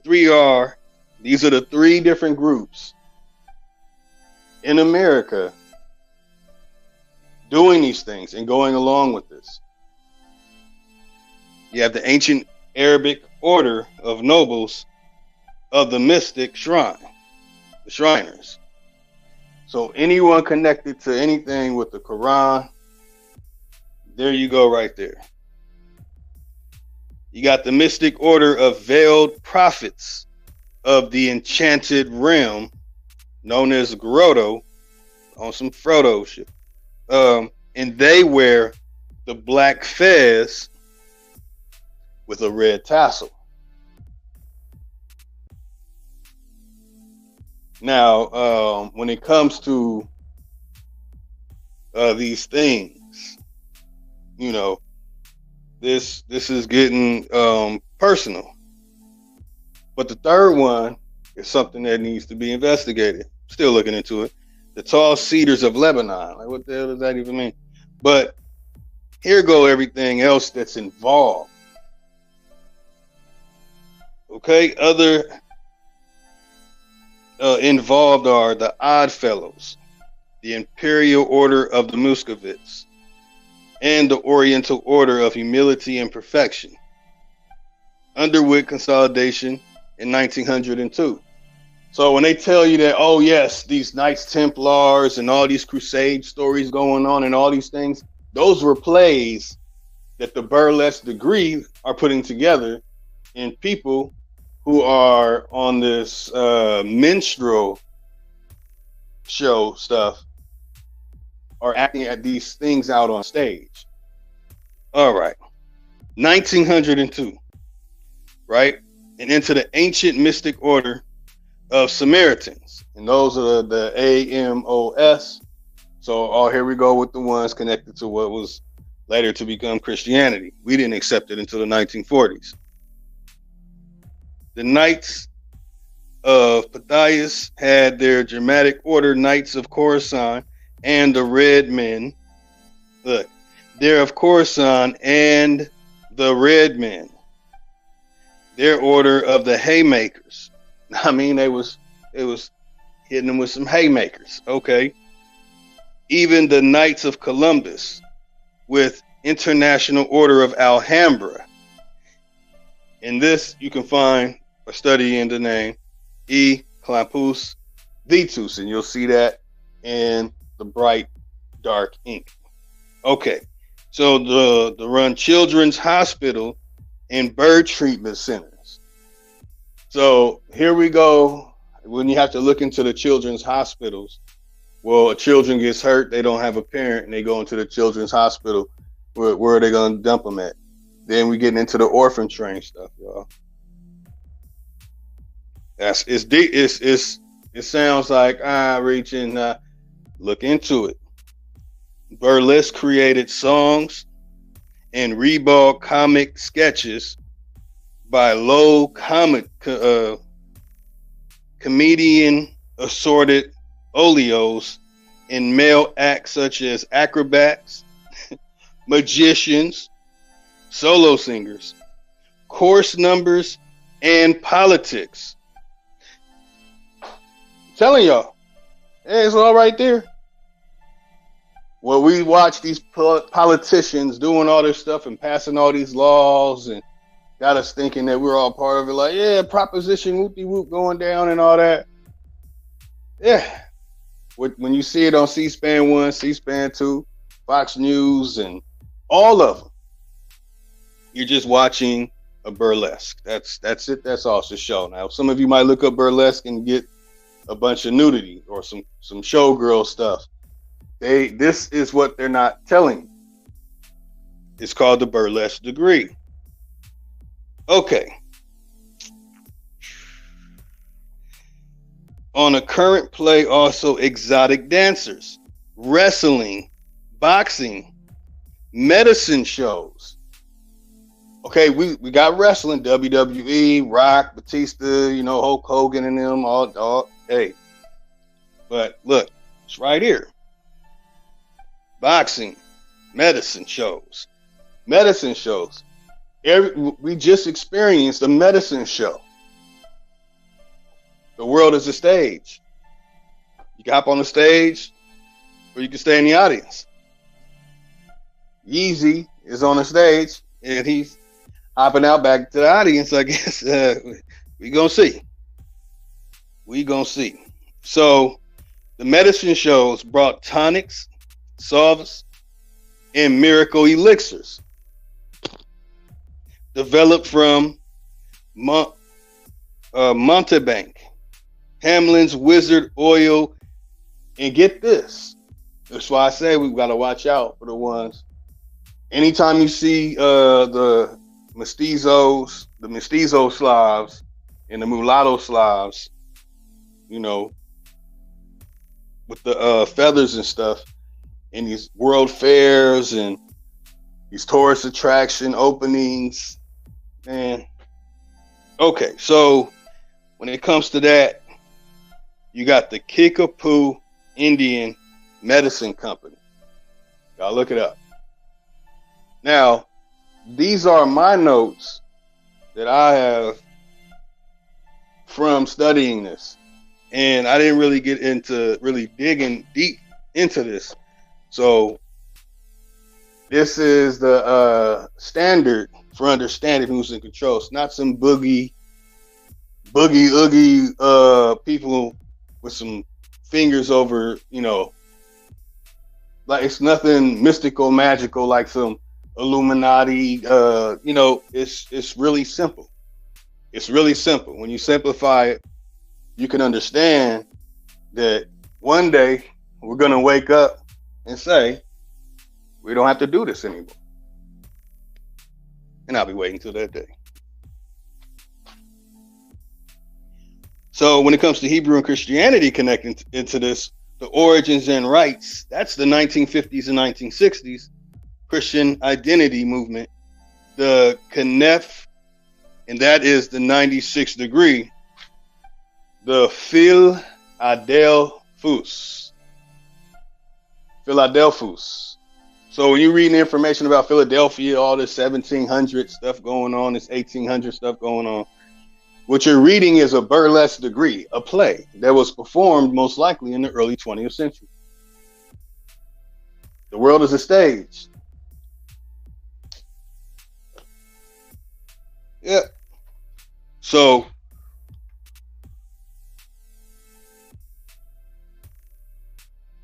These are the three different groups in America doing these things and going along with this. You have the ancient Arabic order of nobles of the mystic shrine, the Shriners. So anyone connected to anything with the Quran, there you go right there. You got the mystic order of veiled prophets of the enchanted realm, known as Grotto, on some Frodo shit. And they wear the black fez with a red tassel. Now, when it comes to these things, this is getting personal. But the third one is something that needs to be investigated. Still looking into it. The tall cedars of Lebanon. Like, what the hell does that even mean? But here go everything else that's involved. Okay, other involved are the Odd Fellows, the Imperial Order of the Muscovites, and the Oriental Order of Humility and Perfection, Underwood consolidation in 1902. So when they tell you that, oh yes, these Knights Templars and all these crusade stories going on and all these things, those were plays that the burlesque degree are putting together, and people who are on this minstrel show stuff are acting at these things out on stage. All right. 1902, right? And into the ancient mystic order of Samaritans. And those are the AMOS. So, here we go with the ones connected to what was later to become Christianity. We didn't accept it until the 1940s. The Knights of Pythias had their dramatic order, Knights of Khorasan, and the Red Men. Look, they're of Khorasan and the Red Men. Their order of the Haymakers. I mean, it was hitting them with some haymakers. Okay. Even the Knights of Columbus with International Order of Alhambra. In this, you can find a study in the name E. Clampus Vitus, and you'll see that in the bright, dark ink. Okay, so the run children's hospital and bird treatment centers. So here we go. when you have to look into the children's hospitals, well, a children gets hurt, they don't have a parent, and they go into the children's hospital. Where are they gonna dump them at? Then we getting into the orphan train stuff, y'all. It's deep. It sounds like reaching. Look into it. Burlesque created songs and Reball comic sketches by low comedian assorted oleos in male acts such as acrobats, magicians, solo singers, course numbers, and politics. I'm telling y'all, hey, it's all right there. Well, we watch these politicians doing all this stuff and passing all these laws and got us thinking that we're all part of it. Like, yeah, Proposition whoop-de-whoop going down and all that. Yeah. When you see it on C-SPAN 1, C-SPAN 2, Fox News, and all of them, you're just watching a burlesque. That's it. That's all it's a show. Now, some of you might look up burlesque and get a bunch of nudity or some showgirl stuff. This is what they're not telling you. It's called the burlesque degree. Okay. On a current play, also exotic dancers, wrestling, boxing, medicine shows. Okay, we got wrestling, WWE, Rock, Batista, Hulk Hogan and them, all hey. But look, it's right here. Boxing, medicine shows. We just experienced a medicine show. The world is a stage. You can hop on the stage, or you can stay in the audience. Yeezy is on the stage, and he's hopping out back to the audience, I guess. We gonna see. So, the medicine shows brought tonics, salves, and miracle elixirs developed from Montebank, Hamlin's Wizard Oil, and get this. That's why I say we've got to watch out for the ones. Anytime you see the mestizos, the mestizo Slavs, and the mulatto Slavs, with the feathers and stuff, in these world fairs and these tourist attraction openings. And okay, so when it comes to that, you got the Kickapoo Indian Medicine Company. Y'all look it up. Now, these are my notes that I have from studying this. And I didn't really get into really digging deep into this. So this is the standard for understanding who's in control. It's not some boogie oogie people with some fingers over, like it's nothing mystical, magical, like some Illuminati. It's really simple. It's really simple. When you simplify it, you can understand that one day we're gonna wake up and say, we don't have to do this anymore. And I'll be waiting till that day. So when it comes to Hebrew and Christianity connecting into this, the origins and rights, that's the 1950s and 1960s Christian identity movement. The Knef, and that is the 96th degree. The Philadelphus. So when you read the information about Philadelphia, all this 1700 stuff going on, this 1800 stuff going on, what you're reading is a burlesque degree, a play that was performed most likely in the early 20th century. The world is a stage. Yeah. So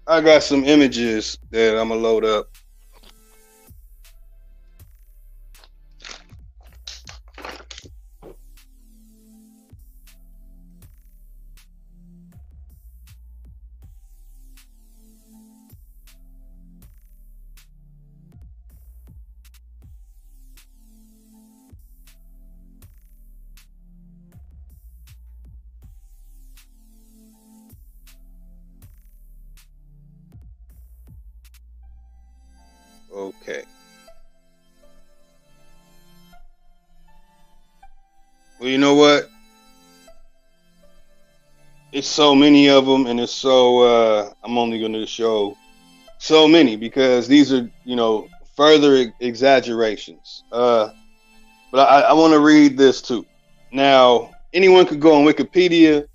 I got some images that I'm gonna load up. Okay. Well, you know what? It's so many of them, and it's so. I'm only going to show so many because these are, further exaggerations. But I want to read this too. Now, anyone could go on Wikipedia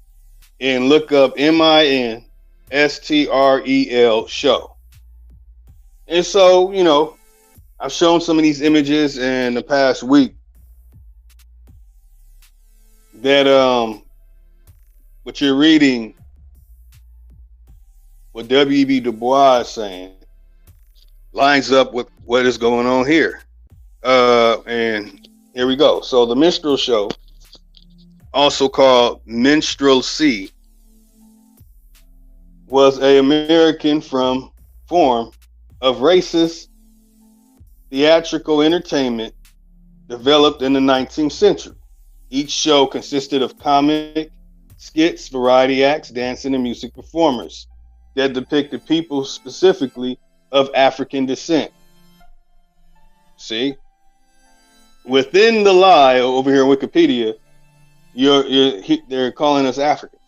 and look up MINSTREL show. And so, I've shown some of these images in the past week that what you're reading, what W.E.B. Du Bois is saying, lines up with what is going on here. And here we go. So the minstrel show, also called minstrelsy, was an American form of racist theatrical entertainment developed in the 19th century. Each show consisted of comic skits, variety acts, dancing, and music performers that depicted people specifically of African descent. See? Within the lie over here on Wikipedia, they're calling us African.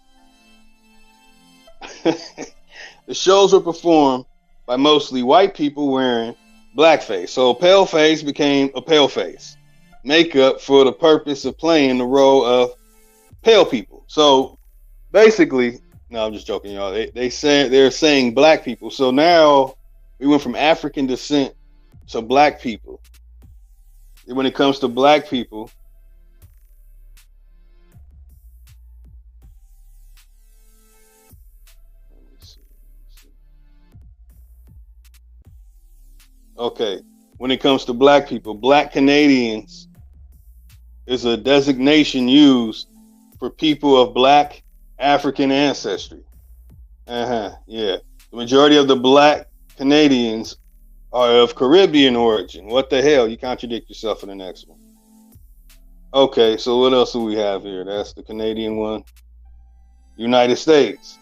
The shows were performed by mostly white people wearing blackface. So pale face became a pale face makeup for the purpose of playing the role of pale people. So basically, no, I'm just joking, y'all. They're saying black people. So now we went from African descent to black people. When it comes to black people, okay, when it comes to black people, black Canadians is a designation used for people of black African ancestry. Yeah. The majority of the black Canadians are of Caribbean origin. What the hell? You contradict yourself in the next one. Okay, so what else do we have here? That's the Canadian one. United States.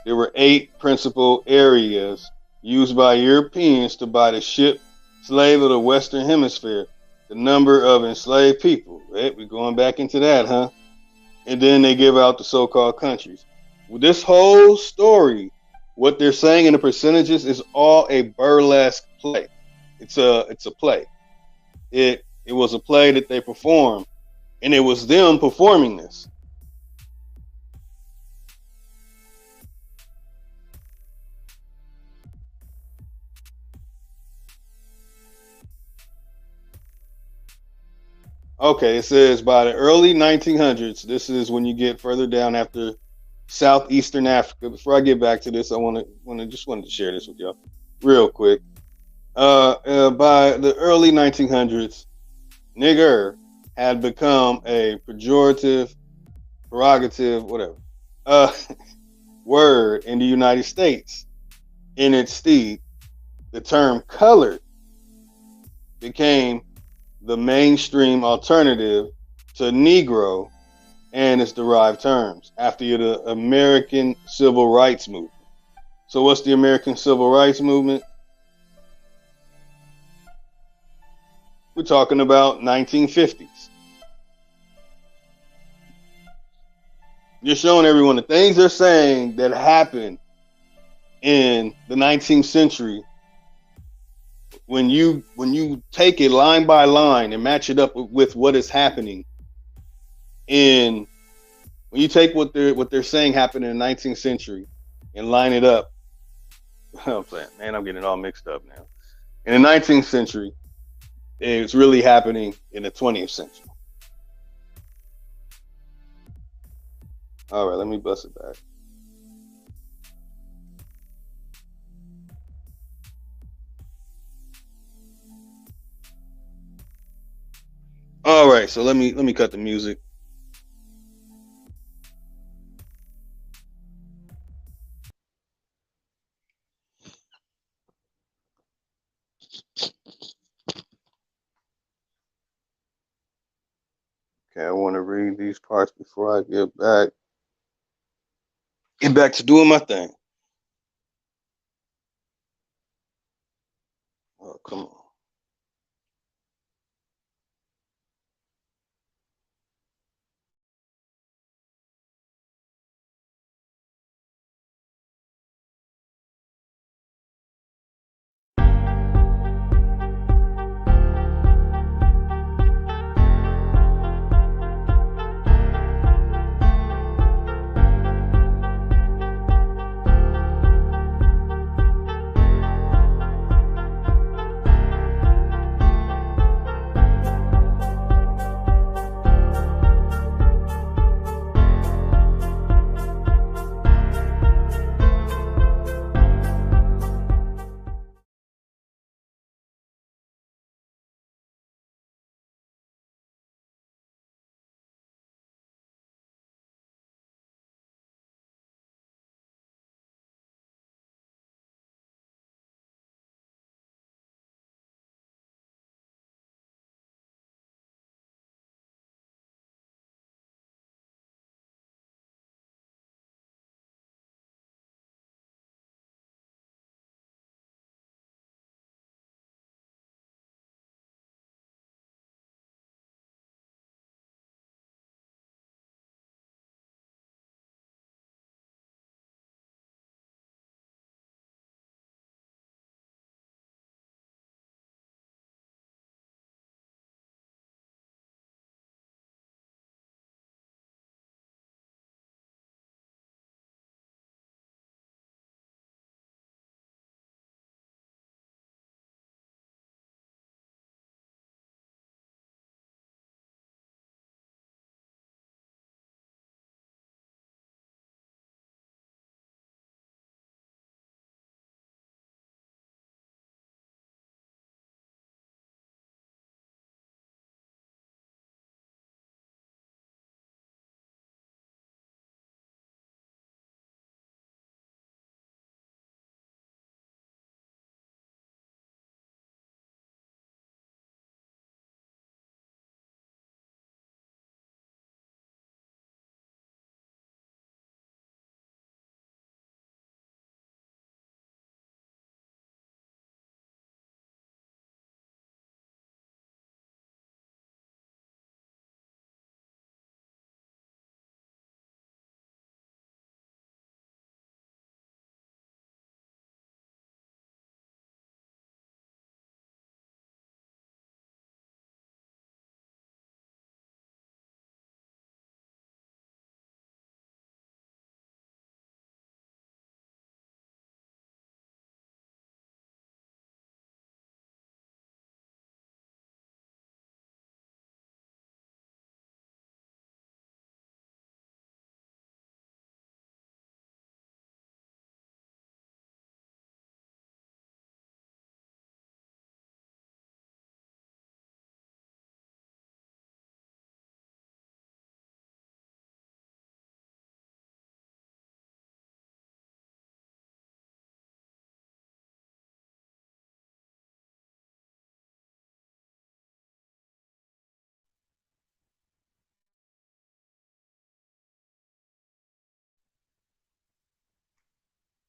There were 8 principal areas used by Europeans to buy the ship slave of the Western Hemisphere. The number of enslaved people. Right? We're going back into that, huh? And then they give out the so-called countries. Well, this whole story, what they're saying in the percentages, is all a burlesque play. It's a play. It was a play that they performed, and it was them performing this. Okay, it says by the early 1900s. This is when you get further down after southeastern Africa. Before I get back to this, I wanted to share this with y'all real quick. By the early 1900s, nigger had become a pejorative, prerogative, whatever, word in the United States. In its stead, the term colored became the mainstream alternative to Negro and its derived terms after the American Civil Rights Movement. So what's the American Civil Rights Movement? We're talking about 1950s. You're showing everyone the things they're saying that happened in the 19th century. When you take it line by line and match it up with what is happening when you take what they're saying happened in the 19th century and line it up, I'm saying, man, I'm getting it all mixed up now. In the 19th century, it's really happening in the 20th century. All right, let me bust it back. All right, so let me cut the music. Okay, I want to read these parts before I get back to doing my thing. Oh, come on.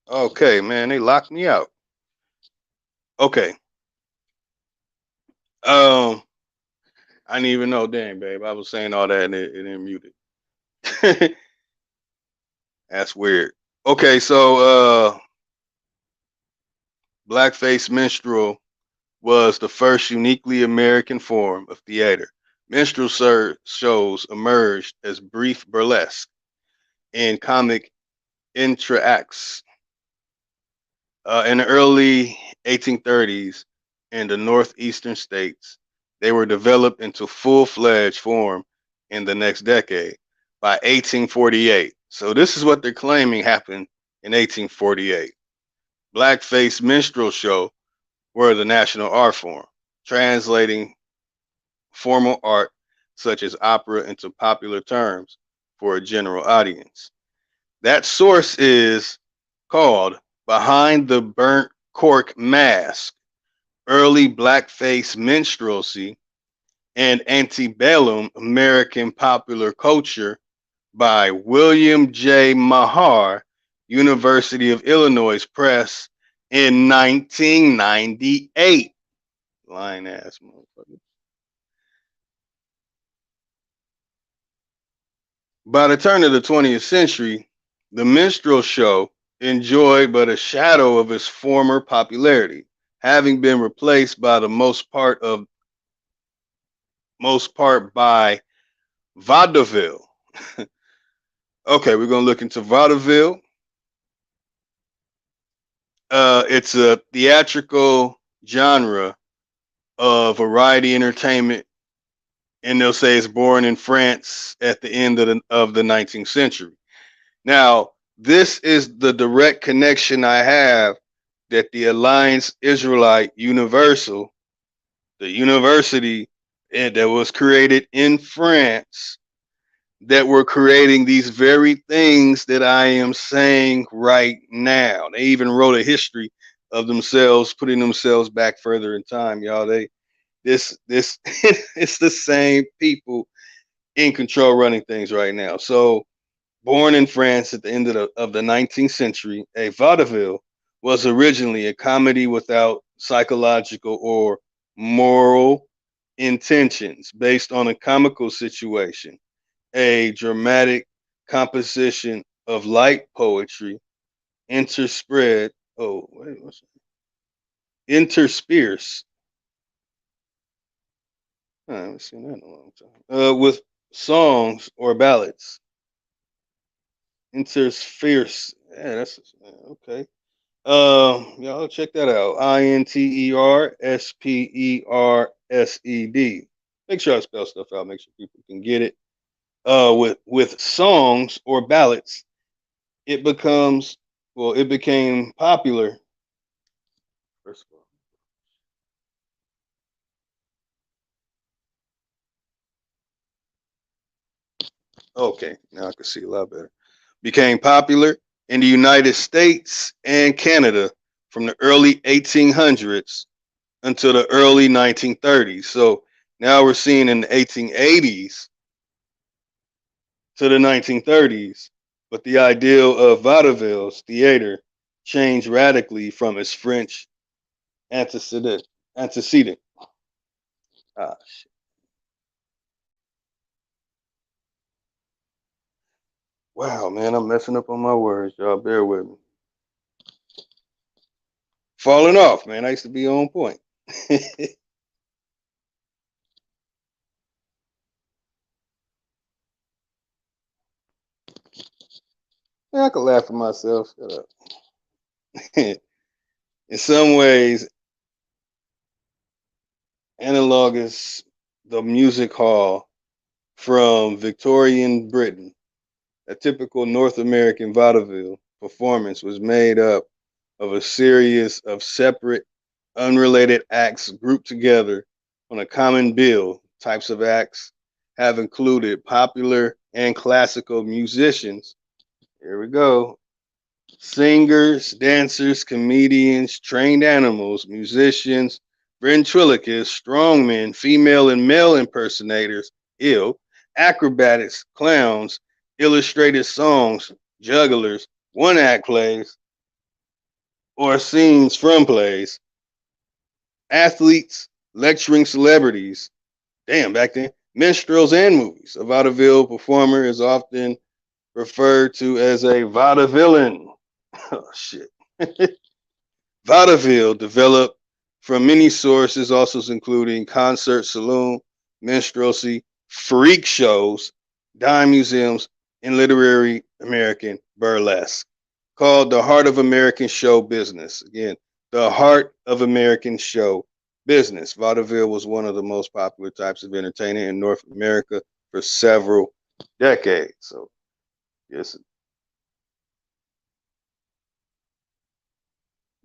Okay, man, they locked me out. Okay. Um, I didn't even know. Dang, babe, I was saying all that and it didn't mute it. That's weird. Okay, so blackface minstrel was the first uniquely American form of theater. Minstrel shows emerged as brief burlesque and comic entr'actes in the early 1830s in the northeastern states. They were developed into full-fledged form in the next decade by 1848. So this is what they're claiming happened in 1848. Blackface minstrel show were the national art form, translating formal art such as opera into popular terms for a general audience. That source is called Behind the Burnt Cork Mask, Early Blackface Minstrelsy, and Antebellum American Popular Culture by William J. Mahar, University of Illinois Press in 1998. Lying ass motherfucker. By the turn of the 20th century, the minstrel show enjoyed but a shadow of its former popularity, having been replaced by the most part by vaudeville. Okay, we're gonna look into vaudeville. It's a theatrical genre of variety entertainment, and they'll say it's born in France at the end of the 19th century. Now, this is the direct connection I have that the Alliance Israelite Universal, the university that was created in France, that were creating these very things that I am saying right now. They even wrote a history of themselves, putting themselves back further in time, y'all. This it's the same people in control running things right now. So, born in France at the end of the 19th century, a vaudeville was originally a comedy without psychological or moral intentions, based on a comical situation, a dramatic composition of light poetry, interspread. Oh, wait, what's intersperse. I haven't seen that in a long time. With songs or ballads. Intersperse. Yeah, that's okay. Y'all check that out. Interspersed. Make sure I spell stuff out. Make sure people can get it. With songs or ballads, it became popular. First of all, okay, now I can see a lot better. Became popular in the United States and Canada from the early 1800s until the early 1930s. So now we're seeing in the 1880s to the 1930s, but the ideal of vaudeville's theater changed radically from its French antecedent. Antecedent. Ah, shit. Wow, man, I'm messing up on my words. Y'all bear with me. Falling off, man. I used to be on point. Man, I could laugh at myself. Shut up. In some ways, analogous the music hall from Victorian Britain. A typical North American vaudeville performance was made up of a series of separate, unrelated acts grouped together on a common bill. Types of acts have included popular and classical musicians. Here we go. Singers, dancers, comedians, trained animals, musicians, ventriloquists, strongmen, female and male impersonators, acrobatics, clowns, illustrated songs, jugglers, one act plays, or scenes from plays, athletes lecturing celebrities, damn, back then, minstrels and movies. A vaudeville performer is often referred to as a vaudevillain. Oh, shit. Vaudeville developed from many sources, also including concert saloon, minstrelsy, freak shows, dime museums, and literary American burlesque. Called the heart of American show business. Again, the heart of American show business. Vaudeville was one of the most popular types of entertainment in North America for several decades. So, yes, you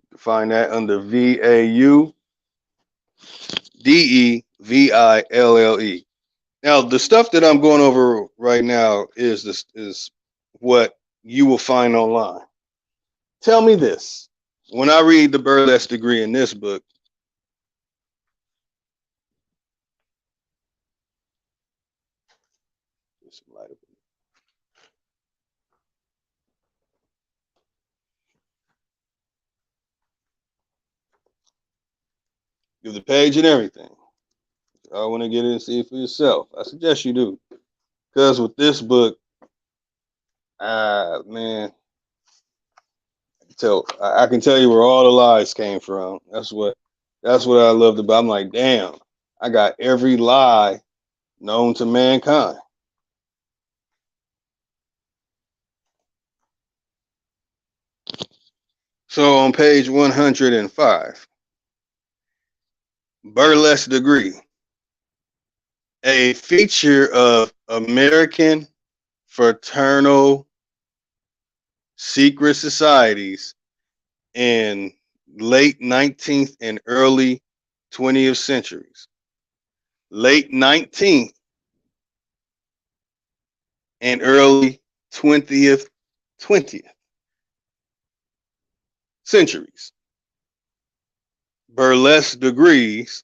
can find that under VAUDEVILLE. Now, the stuff that I'm going over right now is what you will find online. Tell me this: when I read the burlesque degree in this book, give the page and everything. I want to get in and see it for yourself. I suggest you do, because with this book, man, I can tell you where all the lies came from. That's what I loved about. I'm like, damn, I got every lie known to mankind. So on page 105, burlesque degree, a feature of American fraternal secret societies in late 19th and early 20th centuries. Late 19th and early 20th centuries. Burlesque degrees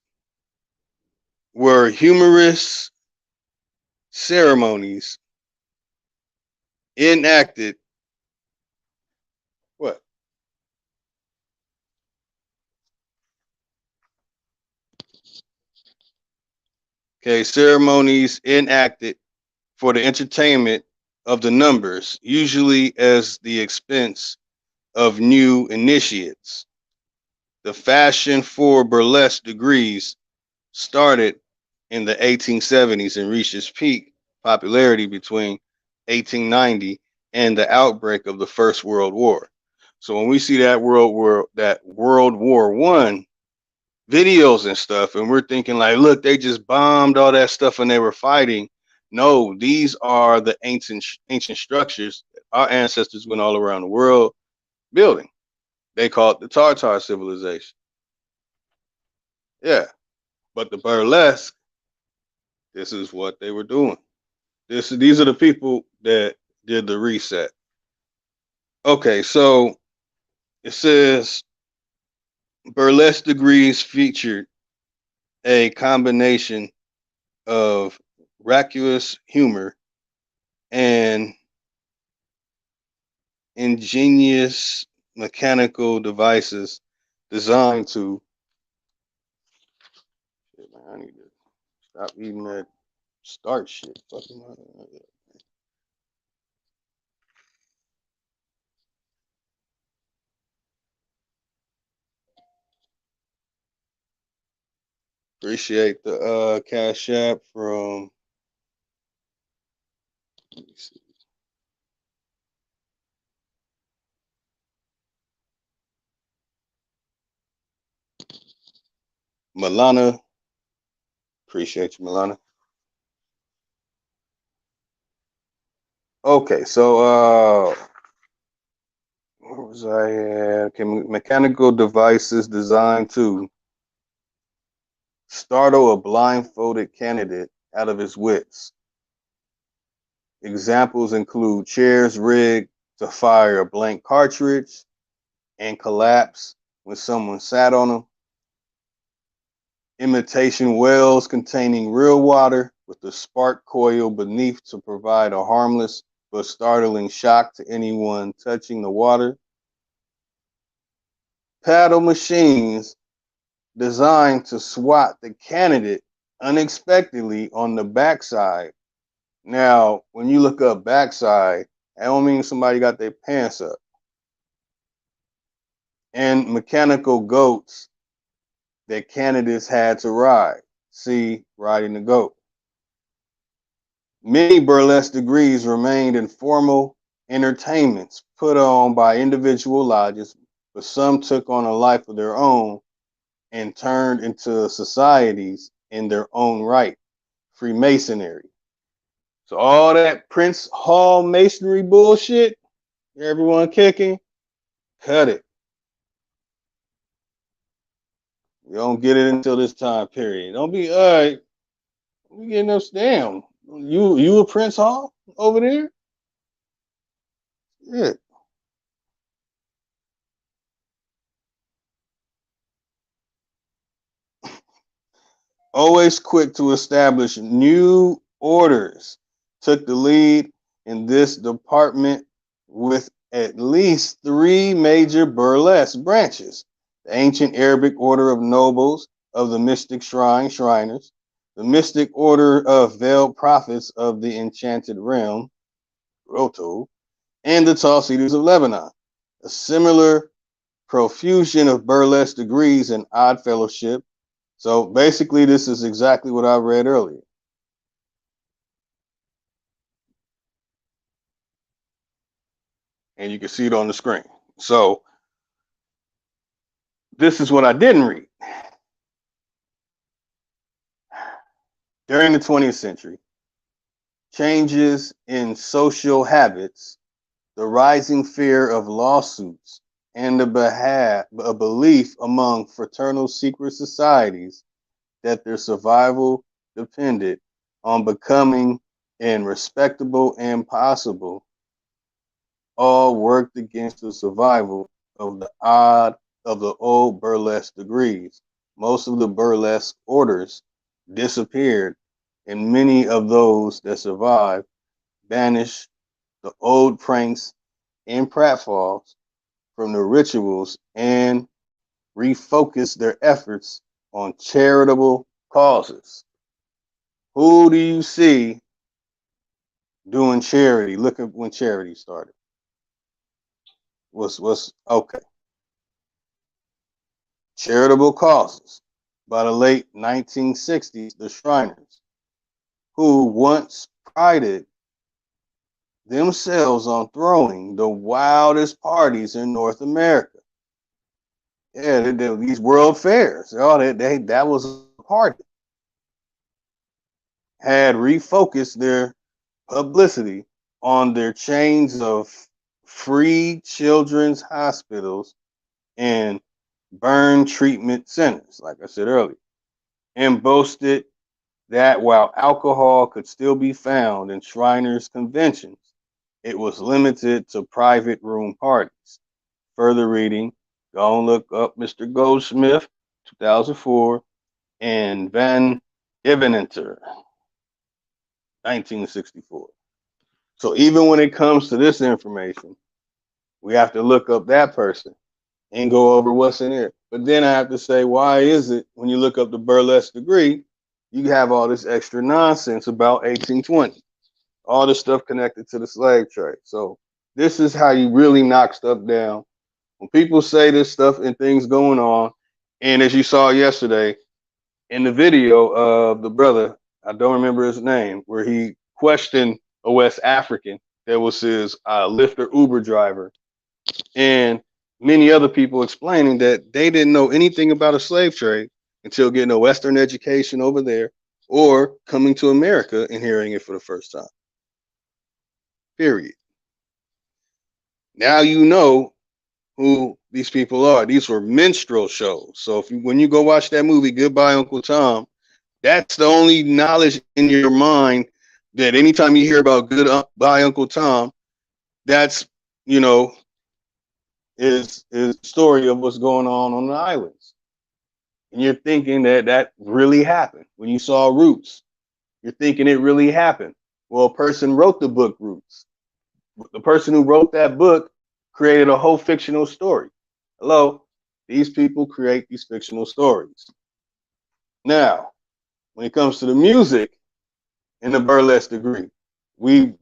were humorous ceremonies enacted. What? Okay, ceremonies enacted for the entertainment of the numbers, usually as the expense of new initiates. The fashion for burlesque degrees started in the 1870s and reached its peak popularity between 1890 and the outbreak of the First World War. So when we see that World War I videos and stuff, and we're thinking like, look, they just bombed all that stuff and they were fighting. No, these are the ancient structures that our ancestors went all around the world building. They call it the Tartar civilization. Yeah, but the burlesque, this is what they were doing. These are the people that did the reset. Okay, so it says burlesque degrees featured a combination of raucous humor and ingenious mechanical devices designed to. Shit, man, I need to stop eating that starch shit. Fucking. Appreciate the Cash App from. Let me see. Milana. Appreciate you, Milana. Okay, so where was I at? Okay, mechanical devices designed to startle a blindfolded candidate out of his wits. Examples include chairs rigged to fire a blank cartridge and collapse when someone sat on them. Imitation wells containing real water with the spark coil beneath to provide a harmless but startling shock to anyone touching the water. paddle machines designed to swat the candidate unexpectedly on the backside. Now, when you look up backside, that don't mean somebody got their pants up. And mechanical goats that candidates had to ride. See, riding the goat. Many burlesque degrees remained informal entertainments put on by individual lodges, but some took on a life of their own and turned into societies in their own right. Freemasonry. So all that Prince Hall masonry bullshit, everyone kicking, cut it. You don't get it until this time period. Don't be all right. We getting us damn. You a Prince Hall over there? Yeah. Always quick to establish new orders, took the lead in this department with at least 3 major burlesque branches: the ancient Arabic order of nobles of the mystic Shriners, the mystic order of veiled prophets of the enchanted realm, Roto, and the Tall Cedars of Lebanon. A similar profusion of burlesque degrees and odd fellowship. So basically, this is exactly what I read earlier. And you can see it on the screen. So this is what I didn't read. During the 20th century, changes in social habits, the rising fear of lawsuits, and a belief among fraternal secret societies that their survival depended on becoming and respectable and possible, all worked against the survival of the old burlesque degrees. Most of the burlesque orders disappeared, and many of those that survived banished the old pranks and pratfalls from the rituals and refocused their efforts on charitable causes. Who do you see doing charity? Look at when charity started. What's okay? Charitable causes. By the late 1960s, the Shriners, who once prided themselves on throwing the wildest parties in North America. Yeah, these world fairs, that was a party. Had refocused their publicity on their chains of free children's hospitals and burn treatment centers, like I said earlier, and boasted that while alcohol could still be found in Shriners' conventions, it was limited to private room parties. Further reading, go and look up Mr. Goldsmith, 2004, and Van Evenenter, 1964. So even when it comes to this information, we have to look up that person and go over what's in there. But then I have to say, why is it when you look up the burlesque degree, you have all this extra nonsense about 1820, all this stuff connected to the slave trade? So this is how you really knock stuff down. When people say this stuff and things going on, and as you saw yesterday in the video of the brother, I don't remember his name, where he questioned a West African that was his Lyft or Uber driver, and many other people explaining that they didn't know anything about a slave trade until getting a Western education over there or coming to America and hearing it for the first time. Period. Now you know who these people are. These were minstrel shows. So when you go watch that movie, Goodbye Uncle Tom, that's the only knowledge in your mind that anytime you hear about Goodbye Uncle Tom, that's, is the story of what's going on the islands. And you're thinking that really happened. When you saw Roots, you're thinking it really happened. Well, a person wrote the book Roots. The person who wrote that book created a whole fictional story. Hello? These people create these fictional stories. Now, when it comes to the music in the burlesque degree, we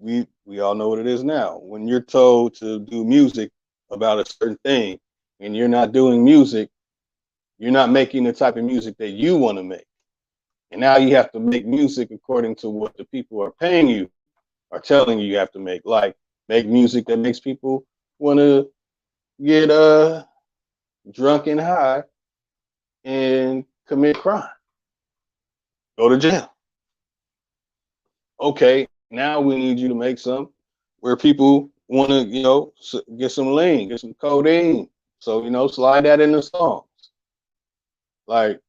all know what it is now. When you're told to do music about a certain thing and you're not doing music, you're not making the type of music that you want to make. And now you have to make music according to what the people are paying you, are telling you have to make. Like make music that makes people want to get drunk and high and commit crime, go to jail. Okay, now we need you to make some where people want to, get some lean, get some codeine. So, slide that in the songs. Like,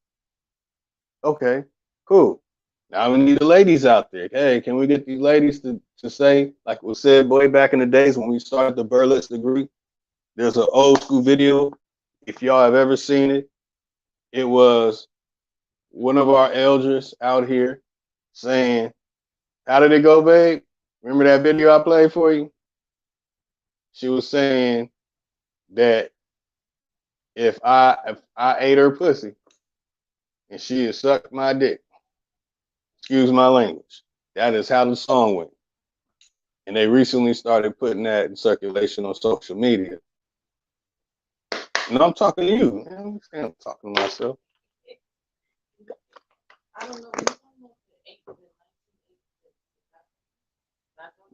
okay, cool. Now we need the ladies out there. Hey, can we get these ladies to say, like was said way back in the days when we started the burlesque degree? There's an old school video. If y'all have ever seen it, it was one of our elders out here saying, how did it go, babe? Remember that video I played for you? She was saying that if I ate her pussy and she had sucked my dick, excuse my language, that is how the song went. And they recently started putting that in circulation on social media. No, I'm talking to you. Man, I'm talking to myself. I don't know.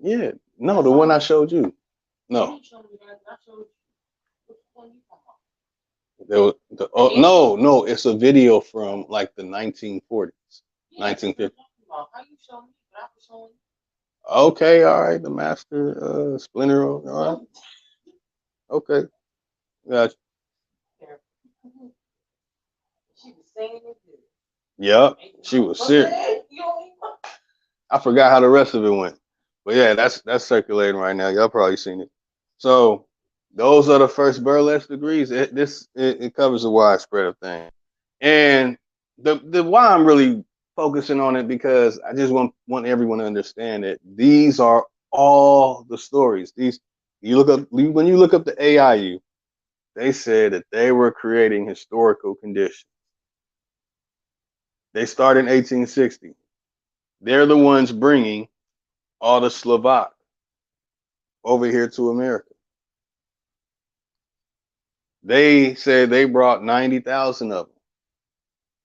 Yeah, no, the one I showed you. No. No, it's a video from like the 1940s, 1950s. Okay, all right, the Master Splinter. All right. Okay, gotcha. She was singing it. Yep, she was serious. I forgot how the rest of it went, but yeah, that's circulating right now. Y'all probably seen it. So those are the first burlesque degrees. It covers a wide spread of things, and the why I'm really focusing on it because I just want everyone to understand that these are all the stories. These when you look up the AIU, they said that they were creating historical conditions. They start in 1860. They're the ones bringing all the Slovak over here to America. They said they brought 90,000 of them.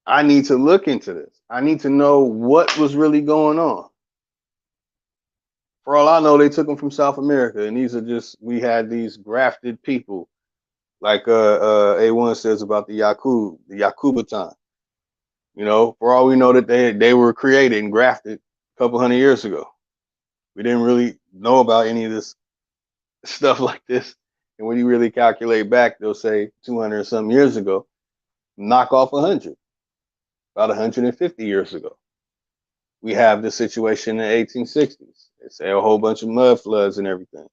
I need to look into this. I need to know what was really going on. For all I know, they took them from South America, and we had these grafted people, like A1 says about the Yakubatan. For all we know that they were created and grafted a couple hundred years ago. We didn't really know about any of this stuff like this. And when you really calculate back, they'll say 200 or some years ago, knock off 100, about 150 years ago. We have the situation in the 1860s. They say a whole bunch of mud floods and everything.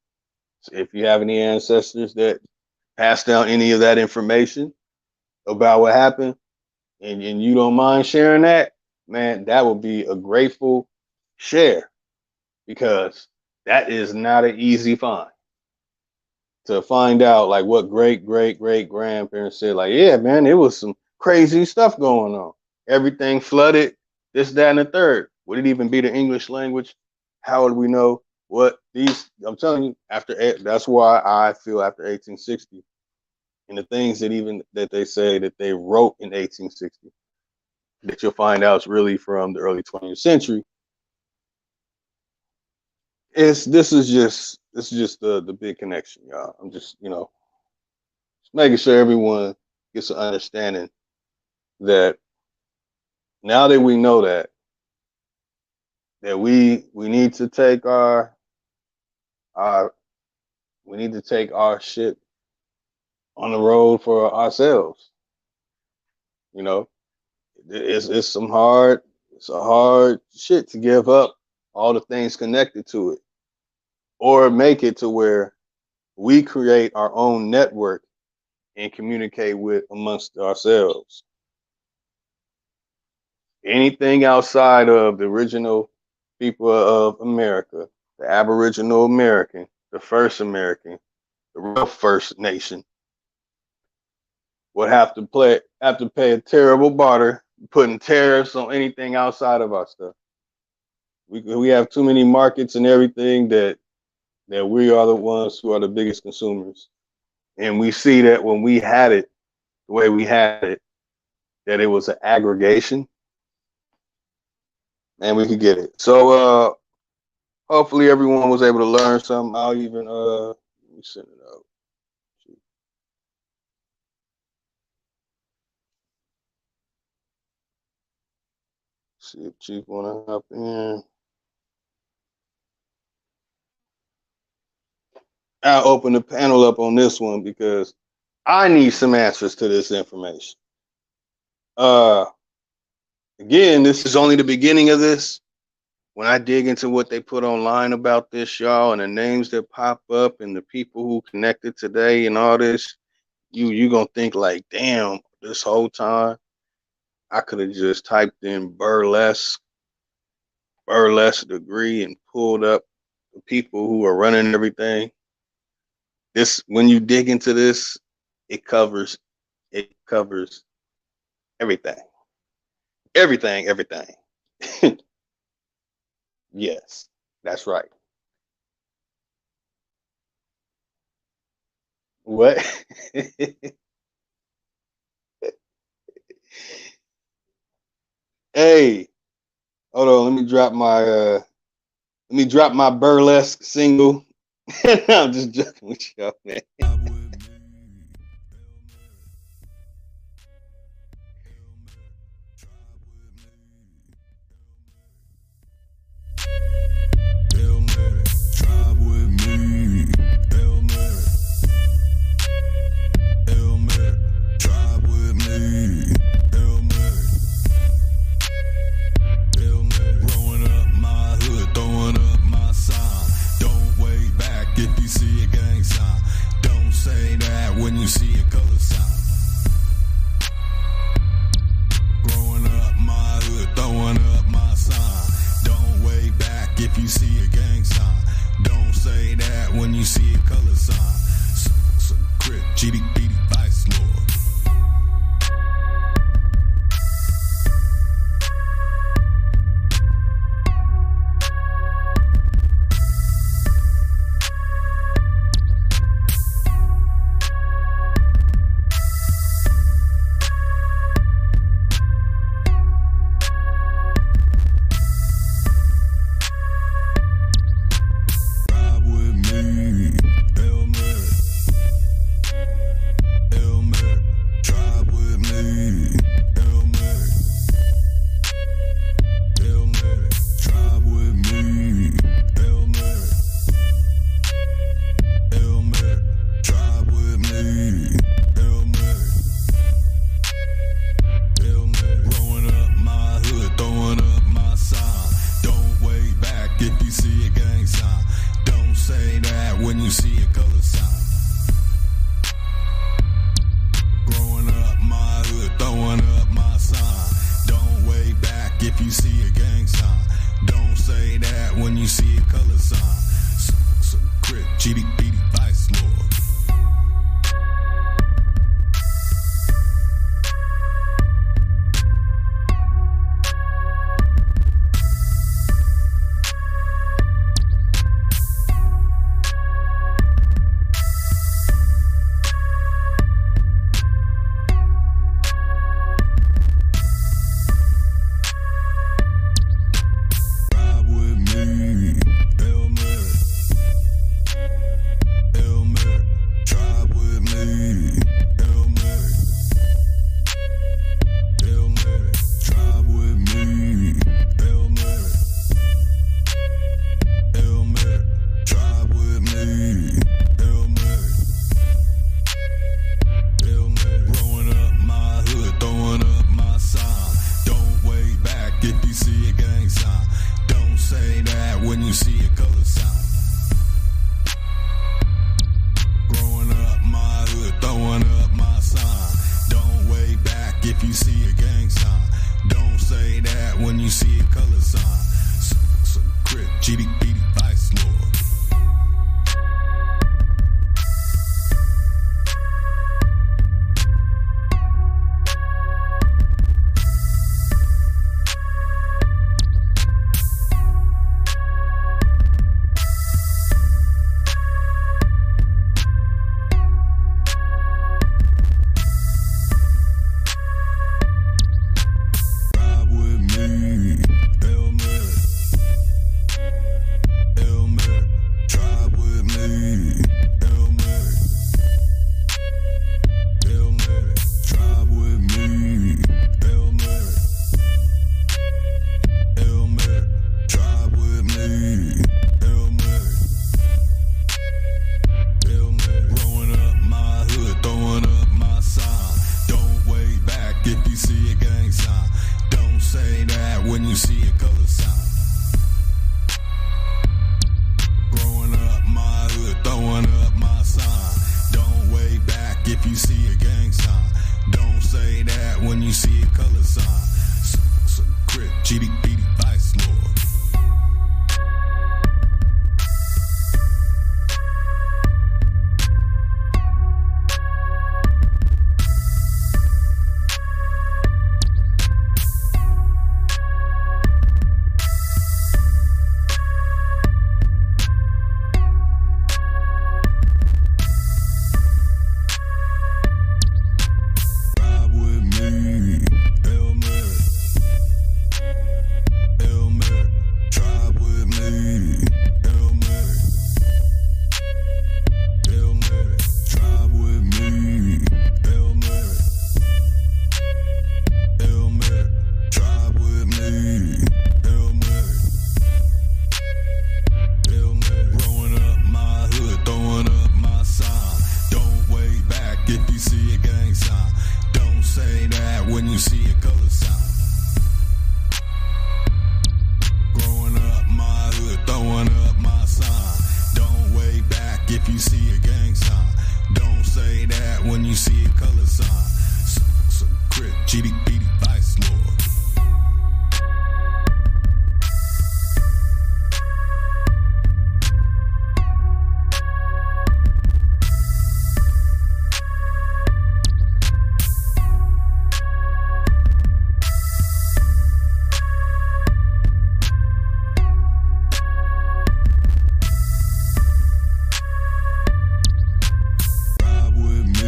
So if you have any ancestors that pass down any of that information about what happened, and you don't mind sharing that, man, that would be a grateful share, because that is not an easy find. To find out like what great grandparents said, like, yeah, man, it was some crazy stuff going on. Everything flooded, this, that, and the third. Would it even be the English language? How would we know what these? I'm telling you, that's why I feel after 1860, and the things that they say that they wrote in 1860, that you'll find out is really from the early 20th century. This is just the big connection, y'all. I'm just making sure everyone gets an understanding that now that we know that we need to take our shit on the road for ourselves. It's a hard shit to give up all the things connected to it, or make it to where we create our own network and communicate with amongst ourselves. Anything outside of the original people of America, the Aboriginal American, the first American, the real First Nation, would have to pay a terrible barter, putting tariffs on anything outside of our stuff. We have too many markets and everything that we are the ones who are the biggest consumers. And we see that when we had it the way we had it, that it was an aggregation and we could get it. So hopefully everyone was able to learn something. I'll even let me send it out. See if Chief wanna hop in. I'll open the panel up on this one because I need some answers to this information. Again, this is only the beginning of this. When I dig into what they put online about this, y'all, and the names that pop up and the people who connected today and all this, you gonna think like, damn, this whole time I could have just typed in burlesque degree and pulled up the people who are running everything. This, when you dig into this, it covers everything. Everything. Yes, that's right. What? Hey, hold on, let me drop my burlesque single. I'm just joking with y'all, man. When you see a color sign, growing up my hood, throwing up my sign. Don't wave back if you see a gang sign. Don't say that when you see a color sign. So crip, GDP, Vice Lord. Hail Mary. if you see a gang sign. Don't say that when you see a color sign. So crip, GDP, vice lord.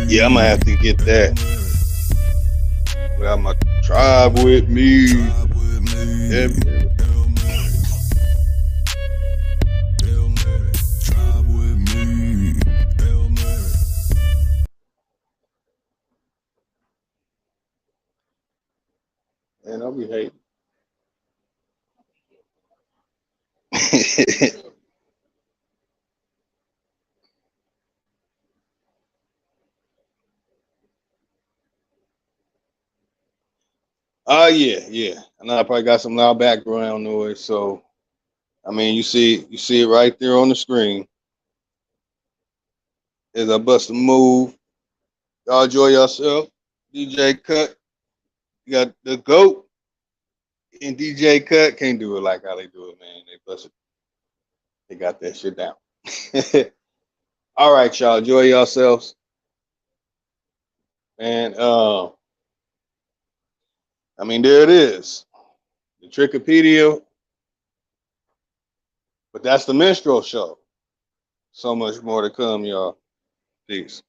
Yeah, I'm gonna have to get that. Got my tribe with me. Yeah. Man, I'll be hating. Yeah. And I probably got some loud background noise. So, I mean, you see it right there on the screen. As I bust a move, y'all enjoy yourself. DJ Cut, you got the GOAT and DJ Cut. Can't do it like how they do it, man. They bust it. They got that shit down. All right, y'all, enjoy yourselves. And I mean, there it is. The Trickopedia. But that's the minstrel show. So much more to come, y'all. Peace.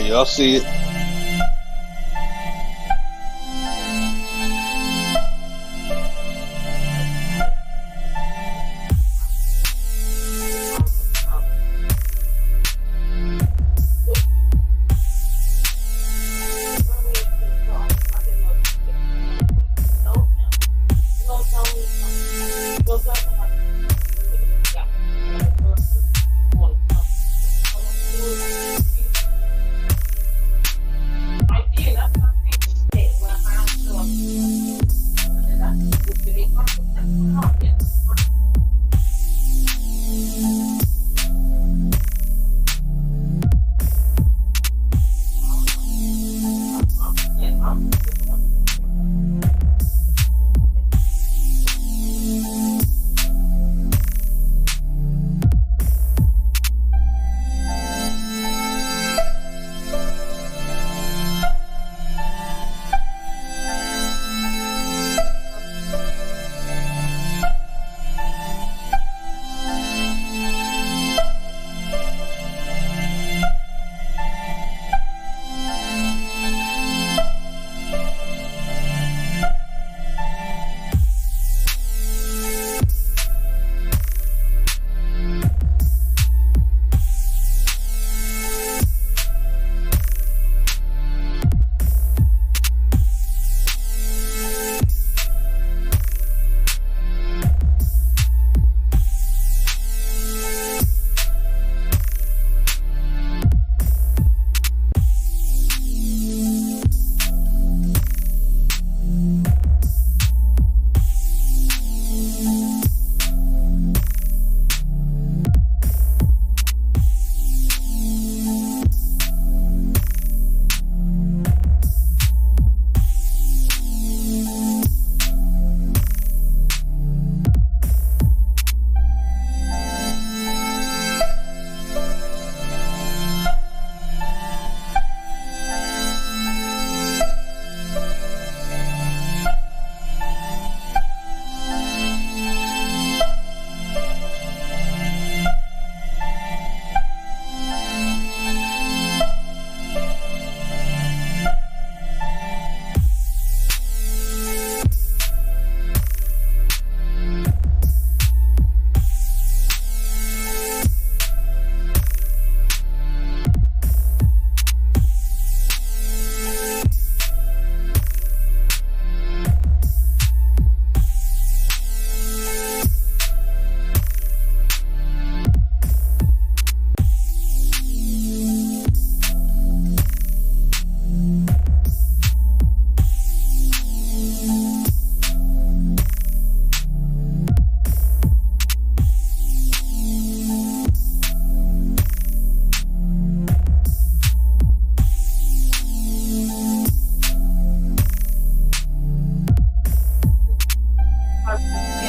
y'all see it.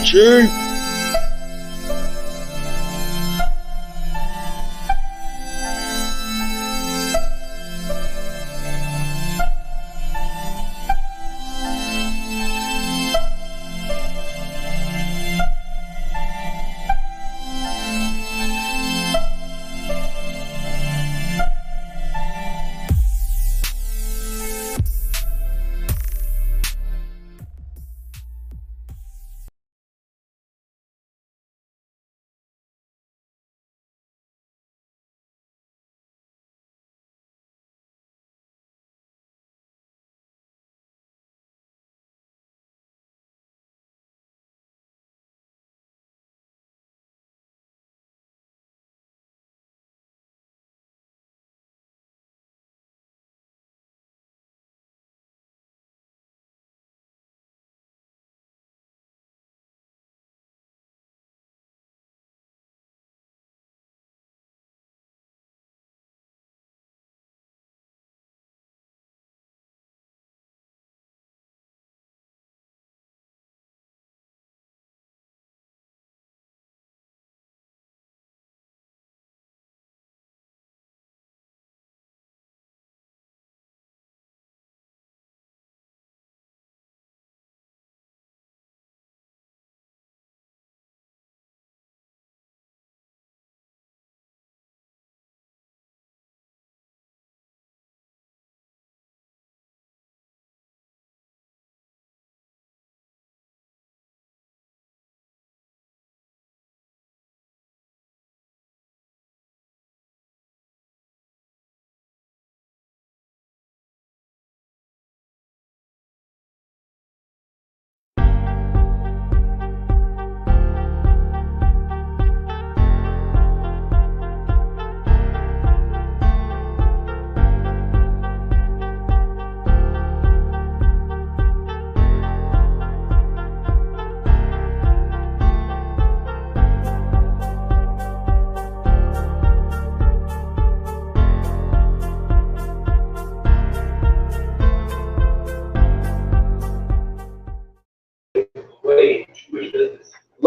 Chief.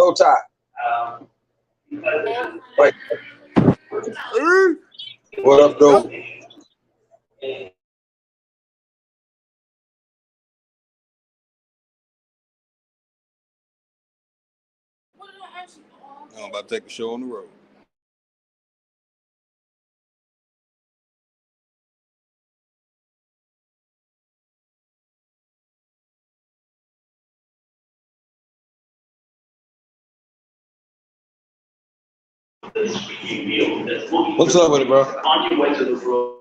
Low tie. Wait. What up, though? I'm about to take a show on the road. What's up with it, bro? On your way to the road.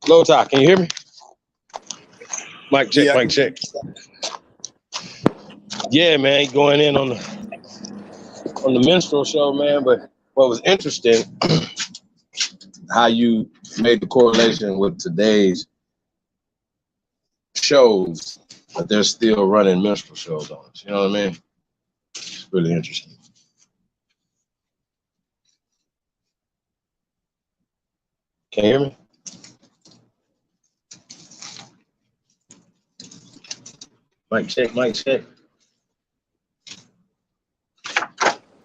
Low tie, can you hear me? Mic check, Yeah. mic check. Yeah, man, going in on the minstrel show, man. But what was interesting, how you made the correlation with today's shows, but they're still running minstrel shows on us. You know what I mean? It's really interesting. Can you hear me? Mic check, mic check.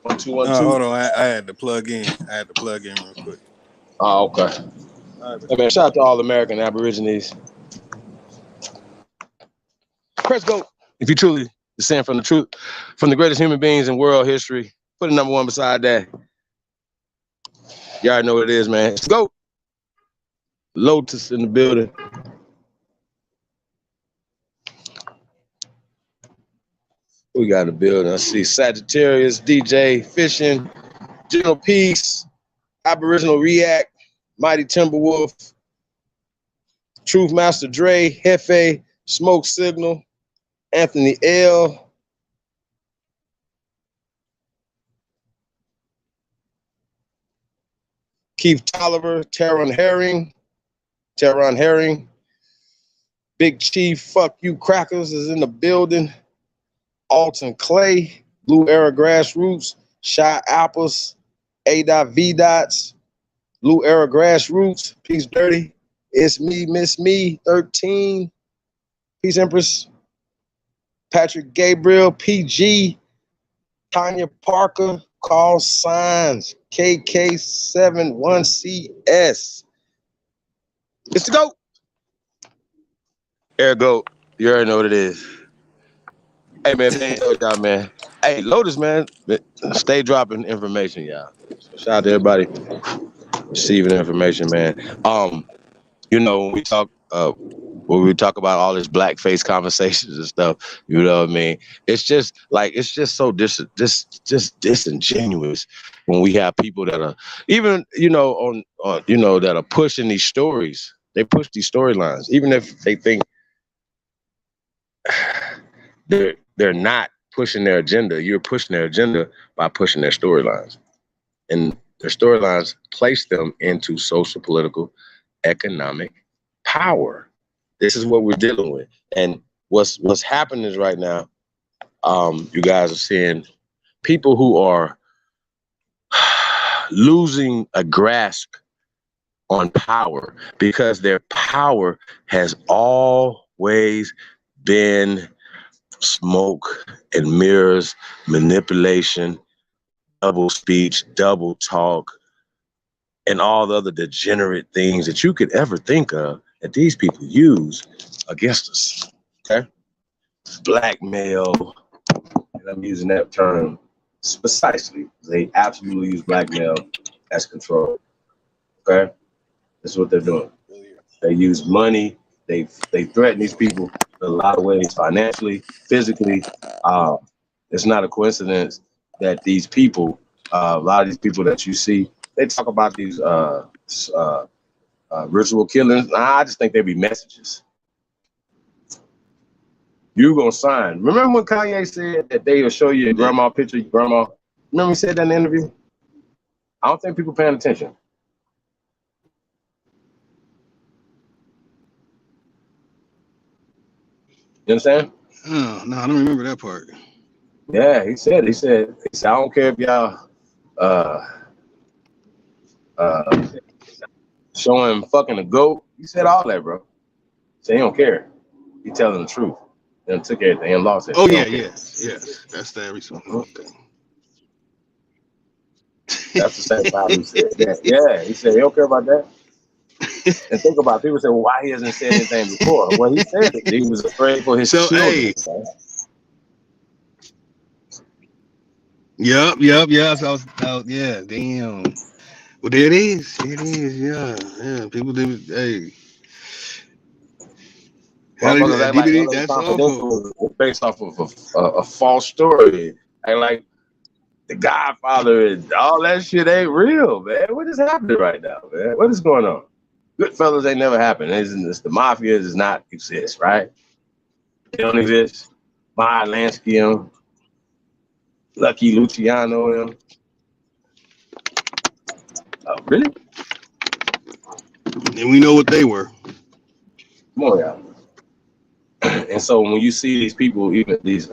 1 2 1 2. Hold on, I had to plug in. Real quick. Oh, okay. All right, Hey, man, shout out to all American Aborigines. Press go. If you truly descend from the truth, from the greatest human beings in world history, put a number one beside that. You already know what it is, man. Let's go. Lotus in the building. We got in the building. I see Sagittarius, DJ, Fishing, General Peace, Aboriginal React, Mighty Timberwolf, Truth Master Dre, Hefe, Smoke Signal, Anthony L. Keith Tolliver, Teron Herring, Big Chief, Fuck You Crackers is in the building. Alton Clay, Blue Era Grassroots, Shy Apples, A.V. Dots, Blue Era Grassroots, Peace Dirty, It's Me, Miss Me, 13, Peace Empress, Patrick Gabriel, PG, Tanya Parker, Call Signs, KK71CS. It's the GOAT. Air GOAT. You already know what it is. Hey, man, man. Hey, Lotus, man, stay dropping information, y'all. So shout out to everybody receiving information, man. You know, when we talk about all this blackface conversations and stuff, you know what I mean? It's just so disingenuous when we have people that are even, on that are pushing these stories. They push these storylines, even if they think they're not pushing their agenda. You're pushing their agenda by pushing their storylines. And their storylines place them into social, political, economic power. This is what we're dealing with. And what's happening is right now, you guys are seeing people who are losing a grasp on power because their power has always been smoke and mirrors, manipulation, double speech, double talk, and all the other degenerate things that you could ever think of that these people use against us. Okay? Blackmail, and I'm using that term precisely. They absolutely use blackmail as control. Okay? That's what they're doing. They use money. They threaten these people in a lot of ways, financially, physically. It's not a coincidence that these people, a lot of these people that you see, they talk about these ritual killings. I just think they be messages. You gonna sign. Remember when Kanye said that they will show you your grandma picture, your grandma? Remember he said that in the interview? I don't think people paying attention. You understand? Oh, no, I don't remember that part. Yeah, he said, I don't care if y'all showing fucking a goat. He said all that, bro. So he don't care. He telling the truth. And took everything and lost it. Oh, He yeah, don't care. yes. That's the every song. Okay. That's the same time he said that. Yeah, he said he don't care about that. And think about it, people say, well, why he hasn't said anything before? Well, he said it. He was afraid for his So, children. hey. Yep. So yeah, damn. Well, there it is. Yeah. People do. Hey, how they do Motherfuckers that? act like DVD, LA that's Confidential awful. was based off of a false story. And like The Godfather and all that shit ain't real, man. What is happening right now, man? What is going on? Goodfellas ain't never happened. It's the mafia does not exist, right? They don't exist. Meyer Lansky, Lucky Luciano, really? And we know what they were. Come on, y'all. And so when you see these people, even these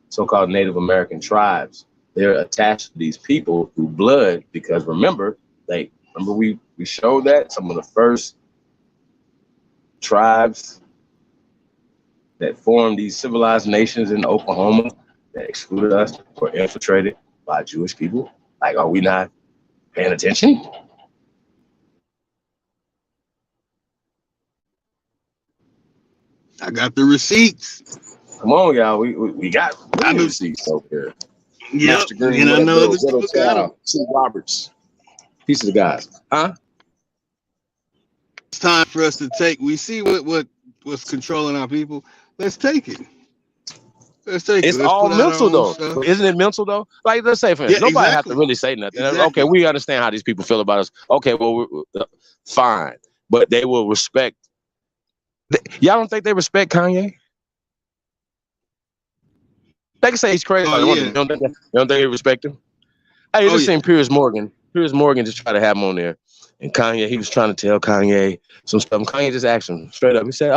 so-called Native American tribes, they're attached to these people through blood because remember we showed that some of the first tribes that formed these civilized nations in Oklahoma that excluded us were infiltrated by Jewish people. Like, are we not paying attention? I got the receipts. Come on, y'all. We got I plenty know. of receipts over here. Yep. Master Green, And I what up, know though? other What up, people got them. T. Roberts. Peace of the guys. Huh? It's time for us to take. We see what's controlling our people. Let's take it. Let's It's Let's all put out our mental own though. stuff. Isn't it mental though? Like, let's say for Yeah, instance, nobody have to exactly. really say nothing. Okay, Exactly. we understand how these people feel about us. Okay, well, fine, but they will respect. Y'all don't think they respect Kanye? They can say he's crazy. Oh You yeah. don't think they respect him? Hey, you Oh just yeah. seen Piers Morgan. Piers Morgan just tried to have him on there, and Kanye, he was trying to tell Kanye some stuff. And Kanye just asked him straight up. He said,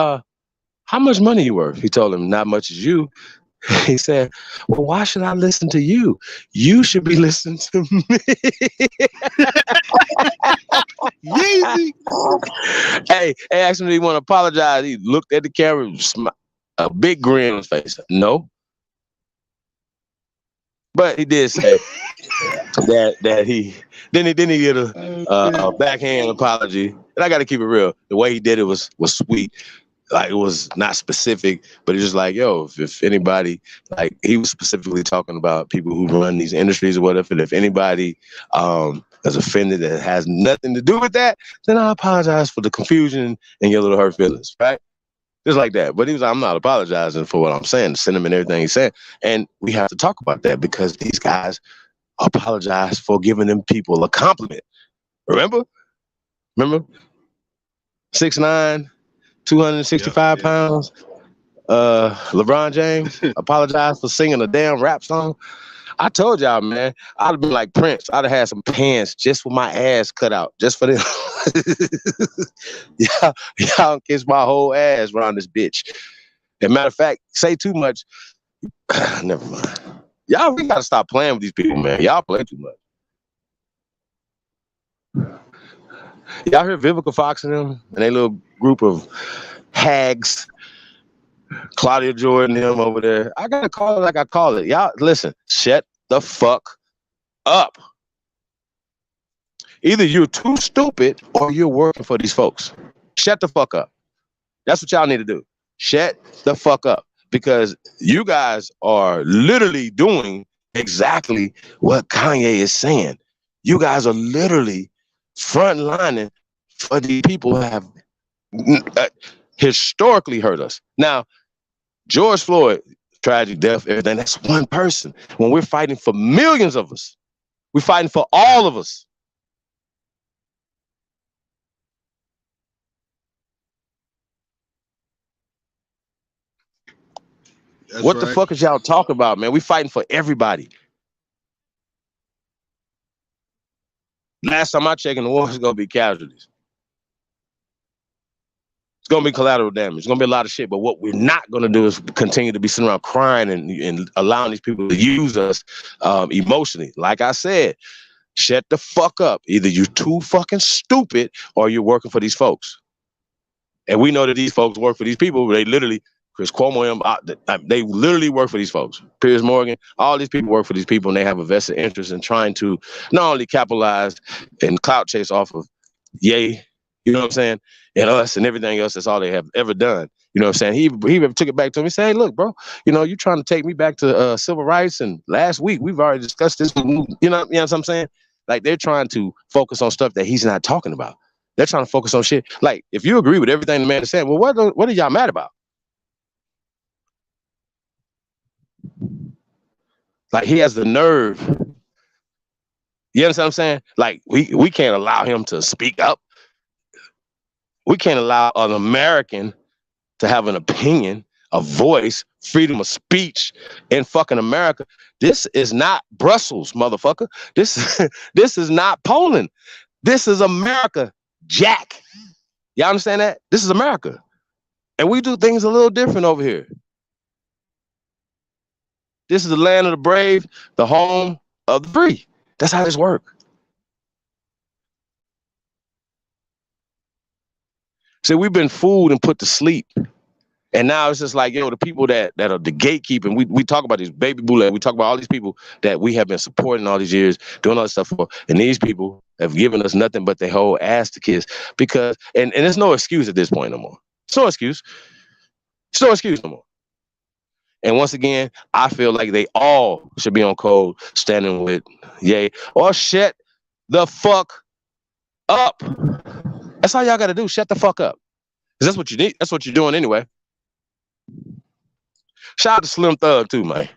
how much money you worth?" He told him, "Not much as you." He said, "Well, why should I listen to you? You should be listening to me." Yeezy. Hey, asked him if he want to apologize. He looked at the camera, a big grin on his face. No. But he did say that he did get a backhand apology. And I got to keep it real. The way he did it was sweet. Like, it was not specific, but it's just like, yo, if anybody, like, he was specifically talking about people who run these industries or whatever. And if anybody is offended that has nothing to do with that, then I apologize for the confusion and your little hurt feelings, right? Just like that. But he was like, I'm not apologizing for what I'm saying, the sentiment, everything he's saying. And we have to talk about that because these guys apologize for giving them people a compliment. Remember? 6'9", 265 pounds. LeBron James apologized for singing a damn rap song. I told y'all, man, I'd have been like Prince. I'd have had some pants just with my ass cut out, just for them. Y'all kiss my whole ass around this bitch. As a matter of fact, say too much. Never mind. Y'all, we gotta stop playing with these people, man. Y'all play too much. Y'all hear Vivica Fox and them and they little group of hags, Claudia Jordan, them over there. I gotta call it like I call it. Y'all, listen, shut the fuck up. Either you're too stupid or you're working for these folks. Shut the fuck up. That's what y'all need to do. Shut the fuck up. Because you guys are literally doing exactly what Kanye is saying. You guys are literally frontlining for the people who have historically hurt us. Now, George Floyd, tragic death, everything, that's one person. When we're fighting for millions of us, we're fighting for all of us. What the fuck is y'all talking about, man? We fighting for everybody. Last time I checked, in the war is gonna be casualties. gonna be collateral damage. It's gonna be a lot of shit. But what we're not gonna do is continue to be sitting around crying and allowing these people to use us emotionally. Like I said, shut the fuck up. Either you're too fucking stupid or you're working for these folks. And we know that these folks work for these people. They literally, Chris Cuomo, they literally work for these folks. Piers Morgan, all these people work for these people, and they have a vested interest in trying to not only capitalize and clout chase off of Ye, you know what I'm saying, and us and everything else. That's all they have ever done. You know what I'm saying? He even took it back to me and said, hey, look, bro, you know, you're trying to take me back to civil rights, and last week we've already discussed this. You know what I'm saying? Like, they're trying to focus on stuff that he's not talking about. They're trying to focus on shit. Like, if you agree with everything the man is saying, well, what are y'all mad about? Like, he has the nerve. You understand what I'm saying? Like, we can't allow him to speak up. We can't allow an American to have an opinion, a voice, freedom of speech in fucking America. This is not Brussels, motherfucker. This is not Poland. This is America, Jack. Y'all understand that? This is America. And we do things a little different over here. This is the land of the brave, the home of the free. That's how this works. See, we've been fooled and put to sleep. And now it's just like, yo, the people that are the gatekeeping, we talk about these baby bootleg, we talk about all these people that we have been supporting all these years, doing all this stuff for, and these people have given us nothing but their whole ass to kiss. Because, and there's no excuse at this point no more. It's no excuse. It's no excuse no more. And once again, I feel like they all should be on code standing with Ye, or shut the fuck up. That's all y'all got to do. Shut the fuck up. Because that's what you need. That's what you're doing anyway. Shout out to Slim Thug too, man.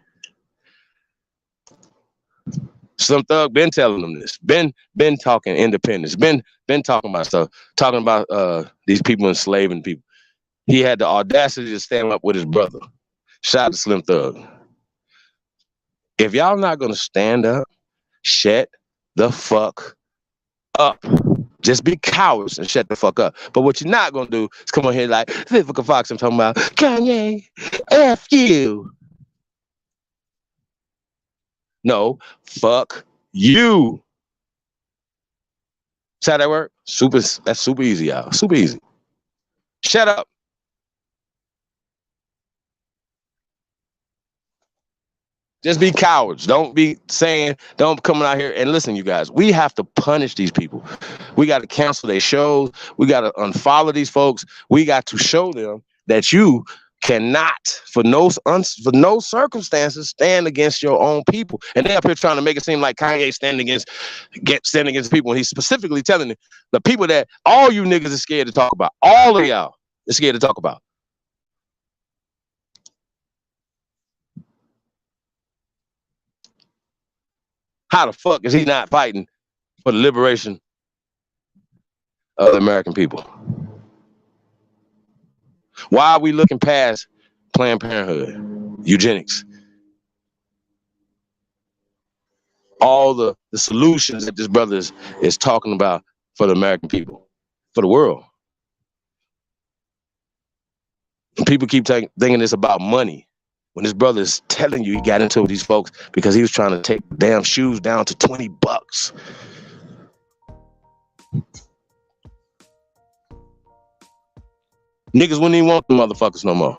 Slim Thug been telling them this. Been talking independence. Been talking about stuff. Talking about these people enslaving people. He had the audacity to stand up with his brother. Shout out to Slim Thug. If y'all not gonna stand up, shut the fuck up. Just be cowards and shut the fuck up. But what you're not gonna do is come on here like Vivica Fox. I'm talking about Kanye. F you. No, fuck you. See how that work? That's super easy, y'all. Super easy. Shut up. Just be cowards. Don't be saying, don't come out here and listen, you guys. We have to punish these people. We got to cancel their shows. We got to unfollow these folks. We got to show them that you cannot, for no circumstances, stand against your own people. And they up here trying to make it seem like Kanye standing against people. And he's specifically telling the people that all you niggas are scared to talk about. All of y'all are scared to talk about. How the fuck is he not fighting for the liberation of the American people? Why are we looking past Planned Parenthood, eugenics, all the solutions that this brother is talking about for the American people, for the world? And people keep thinking it's about money. When this brother is telling you he got into these folks because he was trying to take damn shoes down to $20. Niggas wouldn't even want the motherfuckers no more.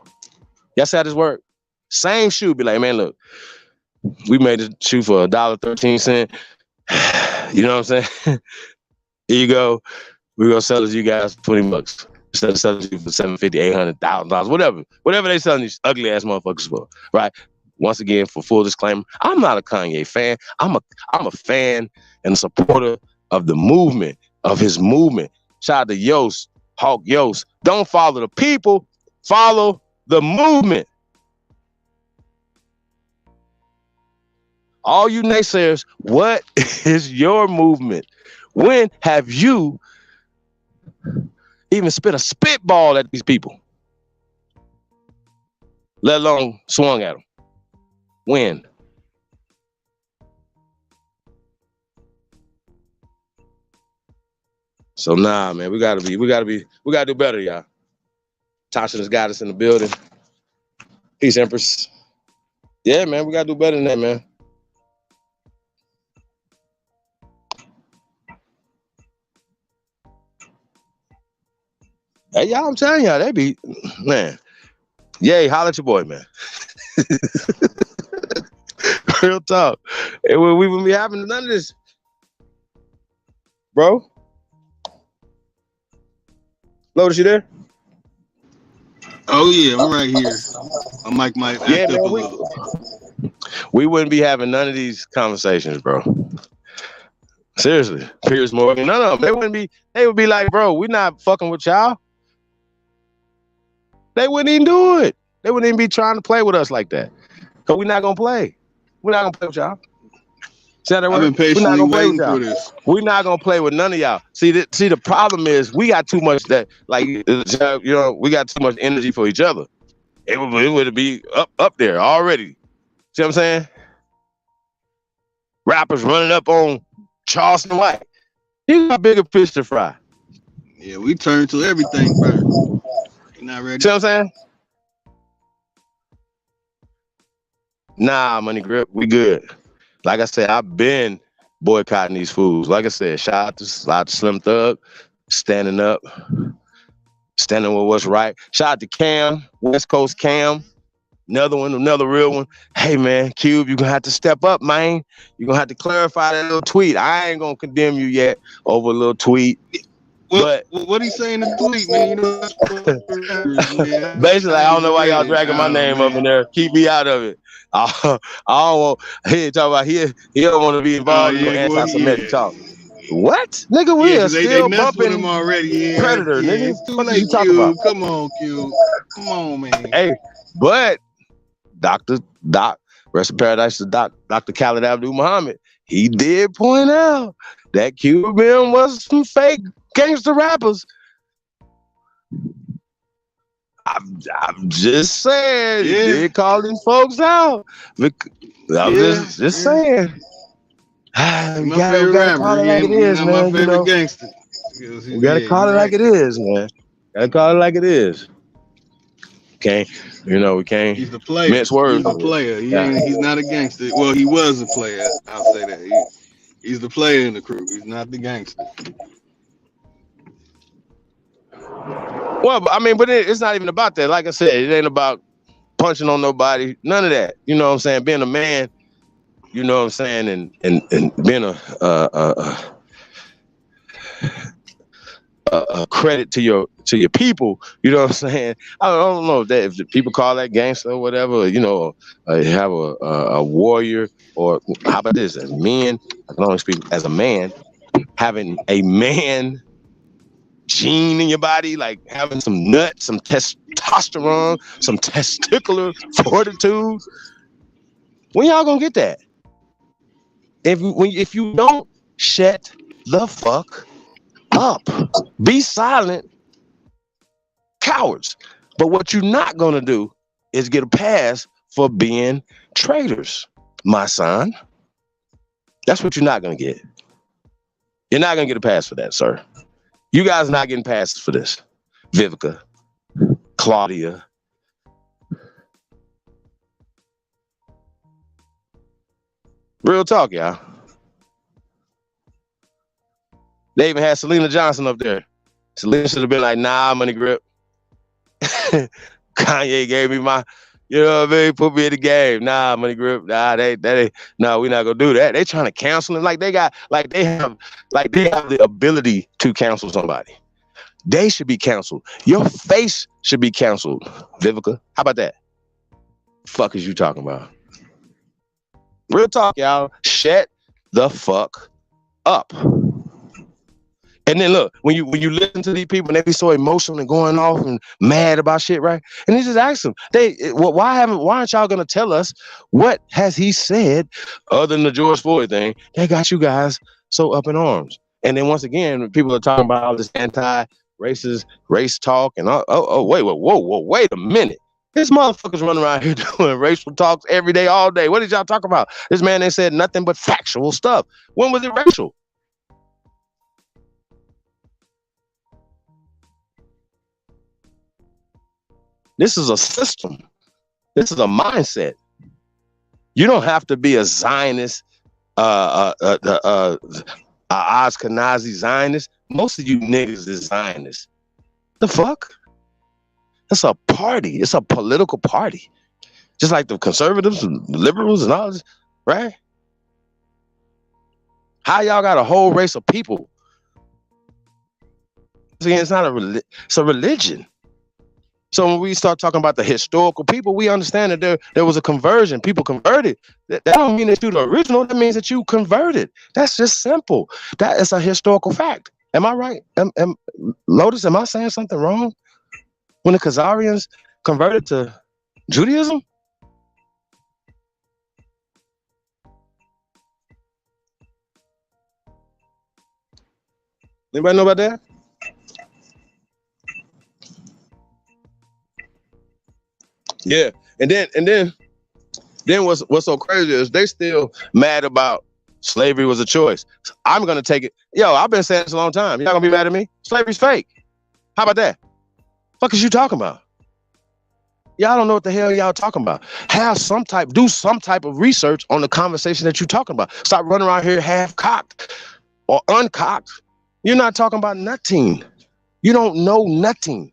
Y'all see how this work? Same shoe, be like, man, look, we made a shoe for $1.13. You know what I'm saying? Here you go. We're gonna sell it to you guys $20. Instead of selling you for $750, $800,000, whatever they selling these ugly ass motherfuckers for, right? Once again, for full disclaimer, I'm not a Kanye fan. I'm a fan and a supporter of the movement, of his movement. Shout out to Yost, Hawk Yost. Don't follow the people, follow the movement. All you naysayers, what is your movement? When have you even spit a spitball at these people, let alone swung at them? When? So nah, man, we gotta do better, y'all. Tasha has got us in the building. Peace, Empress. Yeah, man, we gotta do better than that, man. Hey, y'all, I'm telling y'all, they be, man. Yay, holla at your boy, man. Real talk. We wouldn't be having none of this. Bro? Lotus, you there? Oh yeah, I'm right here. My mic might act up a little. We wouldn't be having none of these conversations, bro. Seriously. Piers Morgan, none of them. They would be like, bro, we're not fucking with y'all. They wouldn't even do it. They wouldn't even be trying to play with us like that. Because we're not gonna play. We're not gonna play with y'all. I've been patiently waiting for this. We're not gonna play with none of y'all. See, the problem is we got too much that, like, you know, we got too much energy for each other. It would be up there already. See what I'm saying? Rappers running up on Charleston White. You got bigger fish to fry. Yeah, we turn to everything first. You not ready? See what I'm saying? Nah, Money Grip, we good. Like I said, I've been boycotting these fools. Like I said, shout out to Slim Thug, standing up, standing with what's right. Shout out to Cam, West Coast Cam, another real one. Hey, man, Cube, you're going to have to step up, man. You're going to have to clarify that little tweet. I ain't going to condemn you yet over a little tweet. What he saying in the tweet, man? You know, basically, I don't know why y'all dragging my name up in there. Keep me out of it. I don't want. He talk about he don't want to be involved in anti-Semitic talk. What, nigga? We are still bumping him already. Predator, nigga. It's too what late, you talking about? Come on, Q. Come on, man. Hey, but Doc, rest in paradise to Dr. Khaled Abdul Muhammad. He did point out that Cuban was some fake gangster rappers. I'm just saying, he did call these folks out. I'm just saying. We gotta call it like it is, man. My favorite gangster. We gotta call it like it is, man. Gotta call it like it is. We can't. He's the player. Mince words. He's the player. He's not a gangster. Well, he was a player. I'll say that. He's the player in the crew. He's not the gangster. Well, I mean, but it's not even about that. Like I said, it ain't about punching on nobody. None of that. You know what I'm saying? Being a man, you know what I'm saying, and being a credit to your people. You know what I'm saying? I don't know if the people call that gangster or whatever. You know, have a warrior, or how about this? As men, I can only speak as a man, having a man gene in your body, like having some nuts, some testosterone, some testicular fortitude. When y'all gonna get that? If you don't, shut the fuck up. Be silent, cowards. But what you're not gonna do is get a pass for being traitors, my son. That's what you're not gonna get. You're not gonna get a pass for that, sir. You guys are not getting passes for this. Vivica, Claudia. Real talk, y'all. They even had Selena Johnson up there. Selena should have been like, nah, Money Grip. Kanye gave me my, you know what I mean? Put me in the game. Nah, Money Grip. Nah, we're not gonna do that. They trying to cancel him like they have the ability to cancel somebody. They should be canceled. Your face should be canceled, Vivica. How about that? Fuck is you talking about? Real talk, y'all. Shut the fuck up. And then look, when you listen to these people and they be so emotional and going off and mad about shit, right? And you just ask them, why aren't y'all gonna tell us what has he said other than the George Floyd thing that got you guys so up in arms? And then once again, people are talking about all this anti-racist race talk and wait a minute. This motherfucker's running around here doing racial talks every day, all day. What did y'all talk about? This man ain't said nothing but factual stuff. When was it racial? This is a system. This is a mindset. You don't have to be a Zionist, Ashkenazi Zionist. Most of you niggas is Zionists. The fuck? It's a party. It's a political party. Just like the conservatives and liberals and all this, right? How y'all got a whole race of people? It's not a it's a religion. So when we start talking about the historical people, we understand that there was a conversion. People converted. That don't mean that you're the original. That means that you converted. That's just simple. That is a historical fact. Am I right? Lotus, am I saying something wrong? When the Khazarians converted to Judaism? Anybody know about that? Yeah, and then what's so crazy is they still mad about slavery was a choice. I'm gonna take it. Yo, I've been saying this a long time. Y'all gonna be mad at me? Slavery's fake. How about that? Fuck is you talking about? Y'all don't know what the hell y'all talking about. Do some type of research on the conversation that you're talking about. Stop running around here half cocked or uncocked. You're not talking about nothing. You don't know nothing.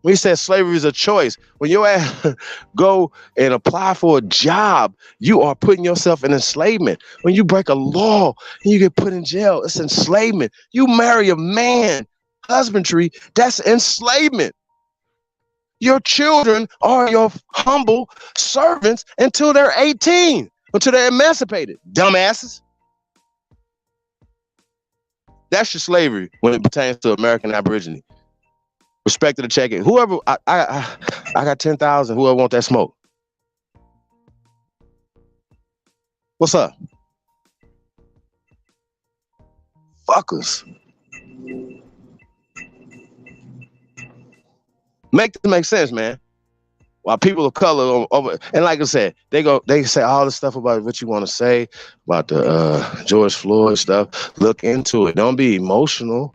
When he said slavery is a choice, when your ass go and apply for a job, you are putting yourself in enslavement. When you break a law and you get put in jail, it's enslavement. You marry a man, husbandry, that's enslavement. Your children are your humble servants until they're 18, until they're emancipated. Dumbasses. That's your slavery when it pertains to American Aborigine. Respect to the check-in. Whoever, I got 10,000. Whoever want that smoke. What's up? Fuckers. Make sense, man. While people of color over, and like I said, they say all the stuff about what you want to say about the George Floyd stuff. Look into it. Don't be emotional.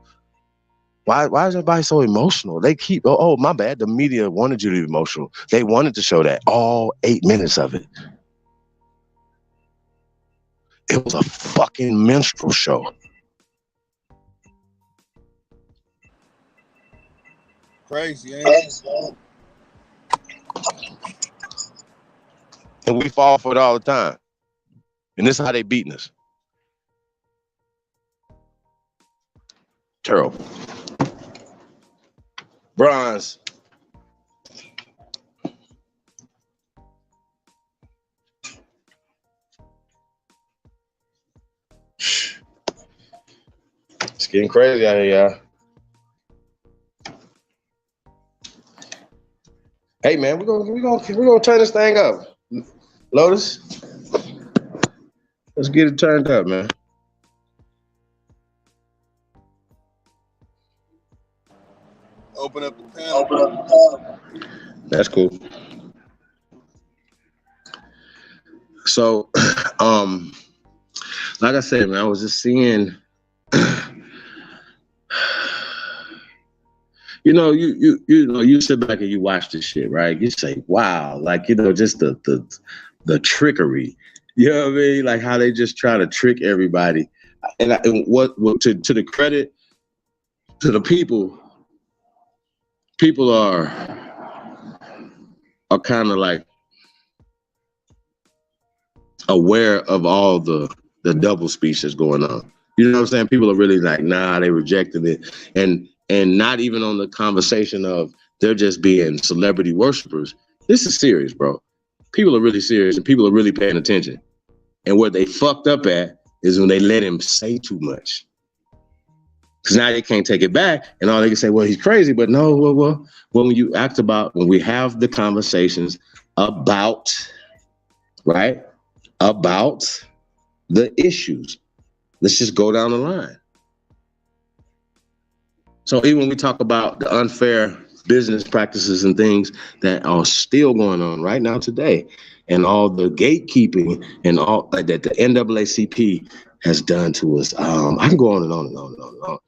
Why is everybody so emotional? They keep, oh, my bad. The media wanted you to be emotional. They wanted to show that all 8 minutes of it. It was a fucking minstrel show. Crazy, ain't it? And we fall for it all the time. And this is how they beating us. Terrible. Bronze. It's getting crazy out here, y'all. Hey man, we're gonna turn this thing up. Lotus, let's get it turned up, man. Open up the panel. That's cool. So, like I said, man, I was just seeing. You know, you sit back and you watch this shit, right? You say, wow, like, just the trickery. You know what I mean? Like how they just try to trick everybody. And what to the credit to the people are kind of like aware of all the double speech that's going on. You know what I'm saying? People are really like, nah, they rejected it. And not even on the conversation of they're just being celebrity worshipers. This is serious, bro. People are really serious and people are really paying attention. And what they fucked up at is when they let him say too much. Because now they can't take it back and all they can say, well, he's crazy. But no, well, when you act about, when we have the conversations about, right, about the issues, let's just go down the line. So even when we talk about the unfair business practices and things that are still going on right now today, and all the gatekeeping and all that the NAACP has done to us, I can go on and on and on and on and on.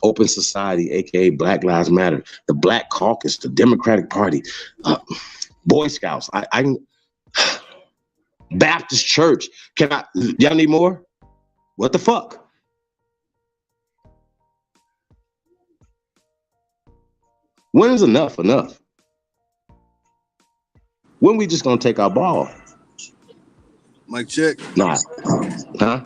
Open Society, aka Black Lives Matter, the Black Caucus, the Democratic Party, Boy Scouts. I Baptist Church. Y'all need more? What the fuck? When is enough enough? When we just gonna take our ball? Mic check. Nah. Huh?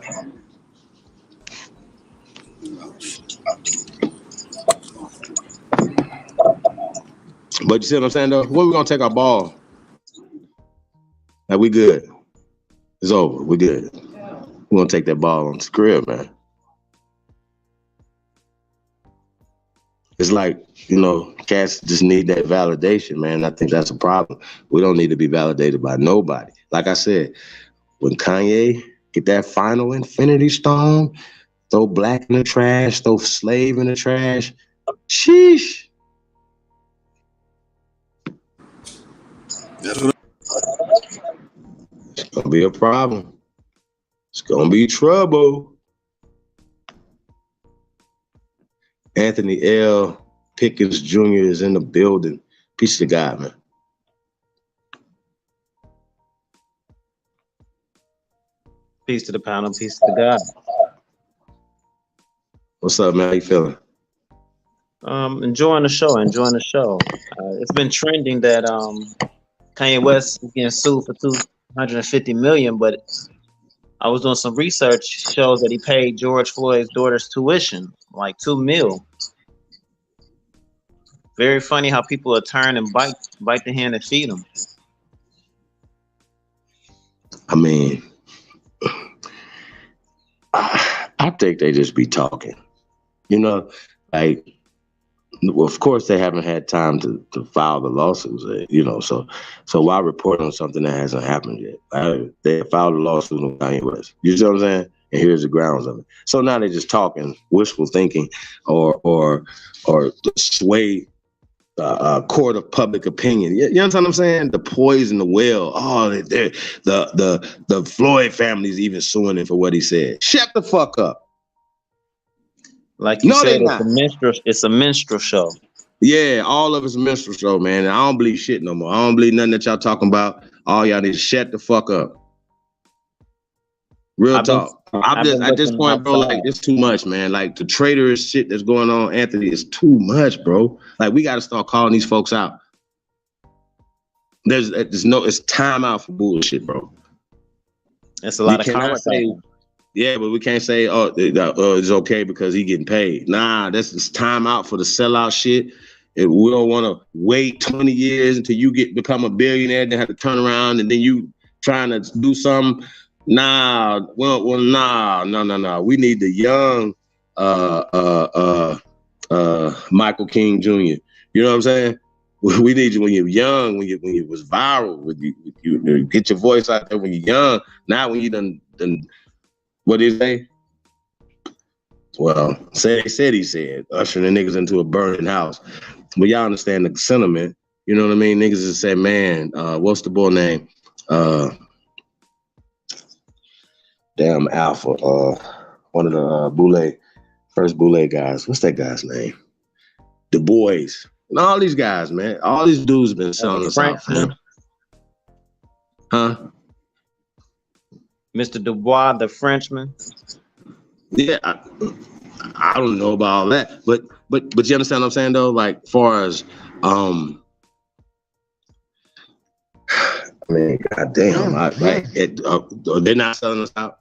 But you see what I'm saying though? When we gonna take our ball? Like we good. It's over. We good. We're gonna take that ball on the crib, man. It's like, cats just need that validation, man. I think that's a problem. We don't need to be validated by nobody. Like I said, when Kanye get that final Infinity Stone, throw Black in the trash, throw Slave in the trash, sheesh. It's gonna be a problem. It's gonna be trouble. Anthony L. Pickens Jr. is in the building. Peace to God, man. Peace to the panel. Peace to God. What's up, man? How you feeling? Enjoying the show. It's been trending that Kanye West is getting sued for $250 million, but I was doing some research, shows that he paid George Floyd's daughter's tuition, like $2 million. Very funny how people are turn and bite the hand that feed them. I mean, I think they just be talking. Like, well, of course they haven't had time to file the lawsuits, so why report on something that hasn't happened yet? They filed a lawsuit on Kanye West. You see what I'm saying? And here's the grounds of it. So now they're just talking, wishful thinking, or sway court of public opinion. You understand what I'm saying? The poison the well. Oh, the Floyd family's even suing him for what he said. Shut the fuck up. Like you said, it's a minstrel show. Yeah, all of it's a minstrel show, man. And I don't believe shit no more. I don't believe nothing that y'all talking about. All y'all need to shut the fuck up. Real talk. I'm just at this point, bro, like it's too much, man. Like the traitorous shit that's going on, Anthony, is too much, bro. Like we got to start calling these folks out. It's time out for bullshit, bro. It's a lot of content. Yeah, but we can't say, it's okay because he getting paid. Nah, it's time out for the sellout shit. And we don't want to wait 20 years until you become a billionaire, then have to turn around and then you trying to do something. Nah, no. We need the young Michael King Jr. You know what I'm saying? We need you when you're young, when you was viral, when you get your voice out there when you're young. Now when you done what did he say? Well, he said, ushering the niggas into a burning house. But y'all understand the sentiment. You know what I mean? Niggas just say, man, what's the boy name? Damn Alpha. One of the first Boule guys. What's that guy's name? The Boys. And all these guys, man. All these dudes been selling us out, man. Huh? Mr. Dubois, the Frenchman. Yeah, I don't know about all that, but you understand what I'm saying though? Like, far as I mean, goddamn, they're not selling us out.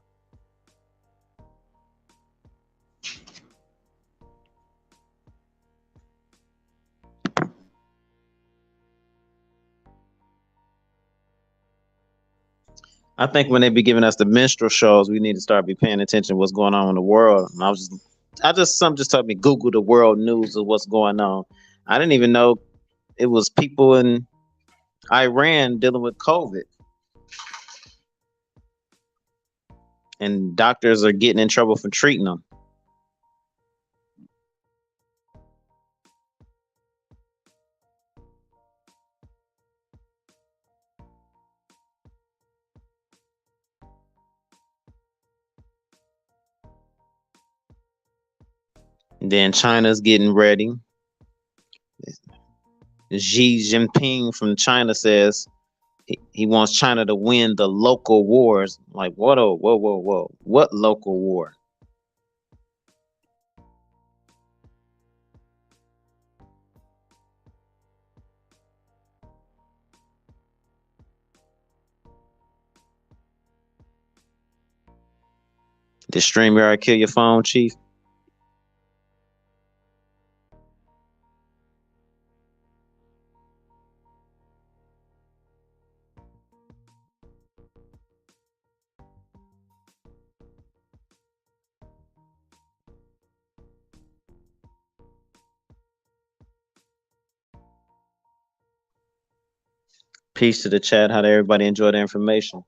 I think when they be giving us the minstrel shows, we need to start be paying attention to what's going on in the world. And something just told me Google the world news of what's going on. I didn't even know it was people in Iran dealing with COVID. And doctors are getting in trouble for treating them. Then China's getting ready. Xi Jinping from China says he wants China to win the local wars. Like, what? Whoa. What local war? Did StreamYard kill your phone, Chief? Peace to the chat. How did everybody enjoy the information?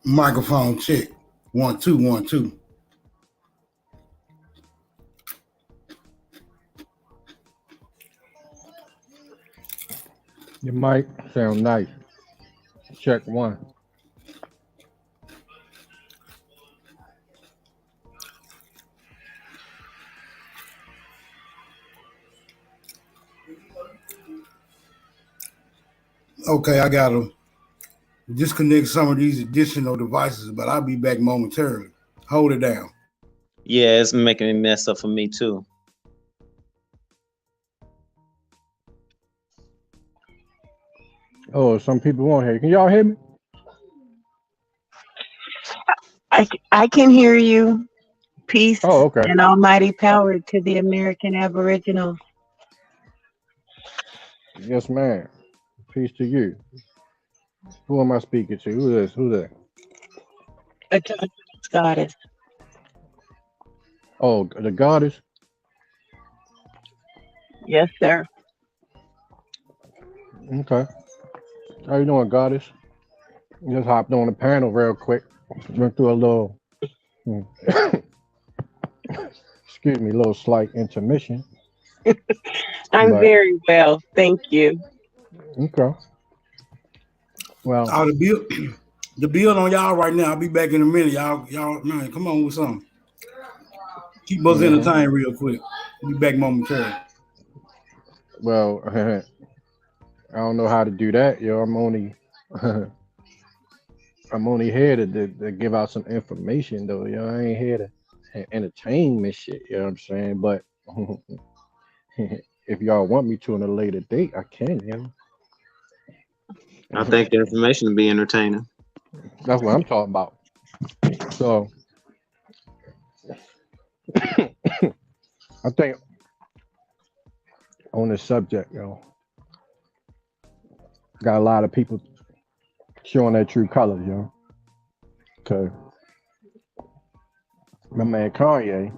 Microphone check. 1 2 1 2. Your mic sound nice. Check 1. Okay, I gotta disconnect some of these additional devices, but I'll be back momentarily. Hold it down. Yeah, it's making me mess up for me too. Oh, some people won't hear. Can y'all hear me? I can hear you. Peace Oh, okay. and almighty power to the American Aboriginals. Yes, ma'am. Peace to you. Who am I speaking to? Who this? Who that? Autonomous goddess. Oh, the goddess. Yes, sir. Okay. How you doing, goddess? Just hopped on the panel real quick. Went through a little, excuse me, a little slight intermission. I'm But very well, thank you. okay. Well, the bill, the bill on y'all right now. I'll be back in a minute. Y'all, man, come on with something. Keep us entertained real quick. I'll be back momentarily. well, I don't know how to do that, yo. I'm only, I'm only here to give out some information, though. Yo, I ain't here to entertain this shit. You know what I'm saying? But if y'all want me to on a later date, I can. You know. I think the information will be entertaining. That's what I'm talking about. So I think on this subject, yo, got a lot of people showing their true colors, yo. Okay. My man Kanye,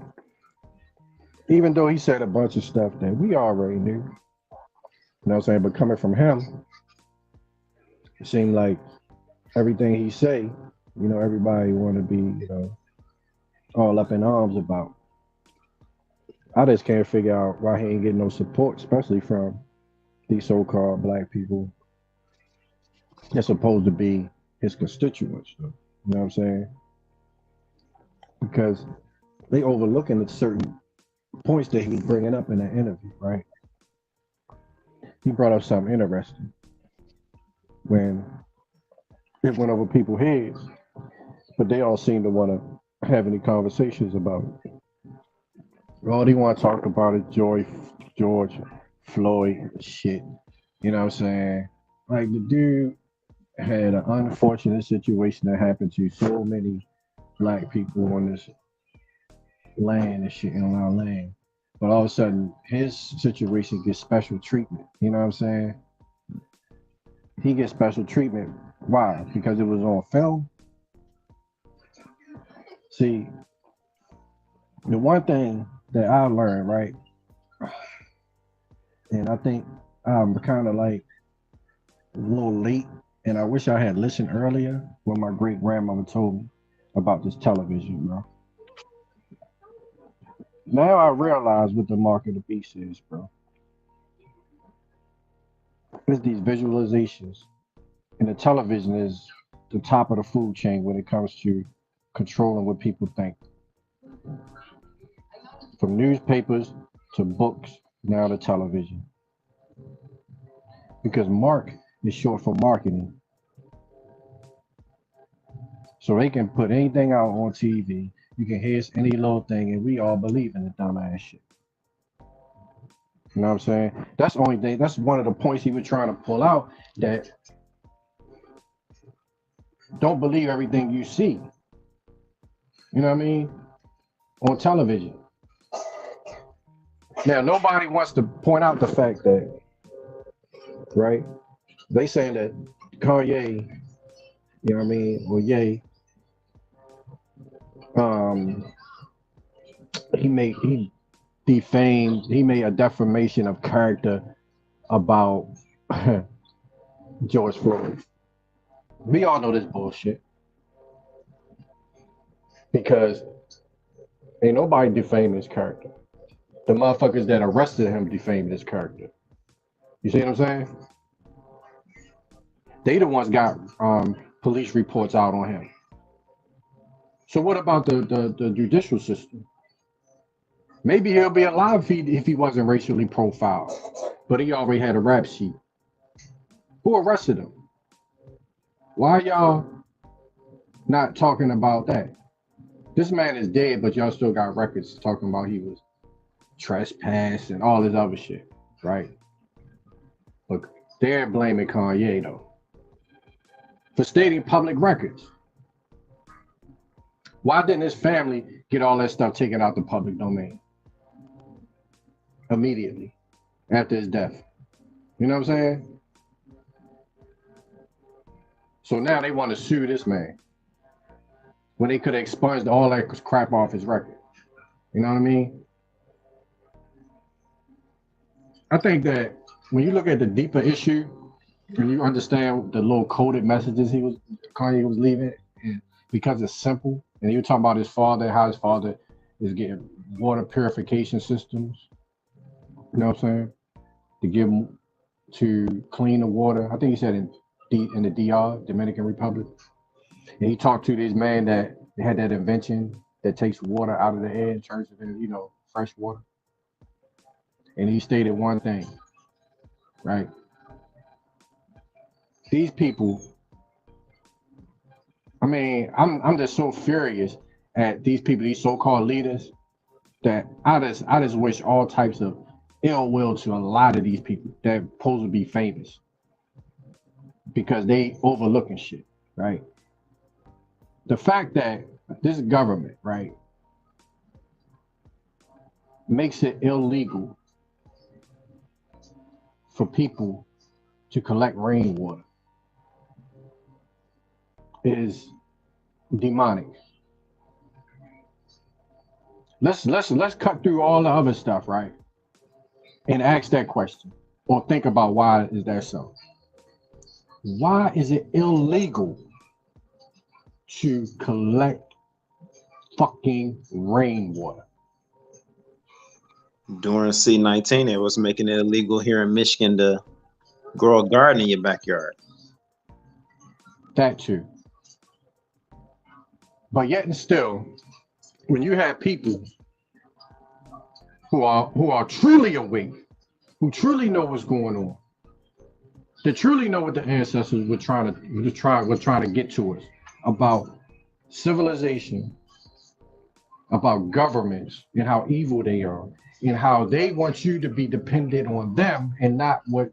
even though he said a bunch of stuff that we already knew, you know what I'm saying? But coming from him, it seemed like everything he say, you know, everybody want to be, you know, all up in arms about. I just can't figure out why he ain't getting no support, especially from these so-called black people that's supposed to be his constituents. You know what I'm saying? Because they overlooking at certain points that he was bringing up in that interview, right? He brought up something interesting when it went over people's heads, but they all seem to want to have any conversations about it. All they want to talk about is George Floyd shit. You know what I'm saying? Like the dude had an unfortunate situation that happened to so many black people on this land and shit in our land. But all of a sudden, his situation gets special treatment. You know what I'm saying? He gets special treatment. Why? Because it was on film. See, the one thing that I learned, right, and I think I'm kind of like a little late, and I wish I had listened earlier when my great grandmother told me about this television, bro. Now I realize what the mark of the beast is, bro. It's these visualizations, and the television is the top of the food chain when it comes to controlling what people think. From newspapers to books, now to television. Because mark is short for marketing. So they can put anything out on TV. You can hear any little thing, and we all believe in the dumbass shit. You know what I'm saying? That's the only thing. That's one of the points he was trying to pull out. That don't believe everything you see. You know what I mean? On television. Now nobody wants to point out the fact that, right? They saying that Kanye, you know what I mean, or Ye, he defamed, he made a defamation of character about George Floyd. We all know this bullshit because ain't nobody defamed his character. The motherfuckers that arrested him defamed his character. You see what I'm saying? They the ones got police reports out on him. So what about the judicial system? Maybe he'll be alive if he wasn't racially profiled, but he already had a rap sheet. Who arrested him? Why y'all not talking about that? This man is dead, but y'all still got records talking about he was trespassed and all this other shit, right? Look, they're blaming Kanye though for stating public records. Why didn't his family get all that stuff taken out the public domain immediately after his death? You know what I'm saying? So now they want to sue this man when they could have expunged all that crap off his record. You know what I mean? I think that when you look at the deeper issue, and you understand the little coded messages Kanye was leaving, and because it's simple, and you're talking about his father, how his father is getting water purification systems, you know what I'm saying? To give them to clean the water. I think he said in the DR, Dominican Republic. And he talked to this man that had that invention that takes water out of the air and turns it into, fresh water. And he stated one thing, right? These people, I mean, I'm just so furious at these people, these so-called leaders, that I just wish all types of ill will to a lot of these people that are supposed to be famous because they overlooking shit, right? The fact that this government, right, makes it illegal for people to collect rainwater is demonic. Let's cut through all the other stuff, right? And ask that question or think about why is that so? Why is it illegal to collect fucking rainwater? During C-19, it was making it illegal here in Michigan to grow a garden in your backyard. That too. But yet and still, when you have people who are truly awake, who truly know what's going on, that truly know what the ancestors were trying to get to us about civilization, about governments and how evil they are, and how they want you to be dependent on them and not what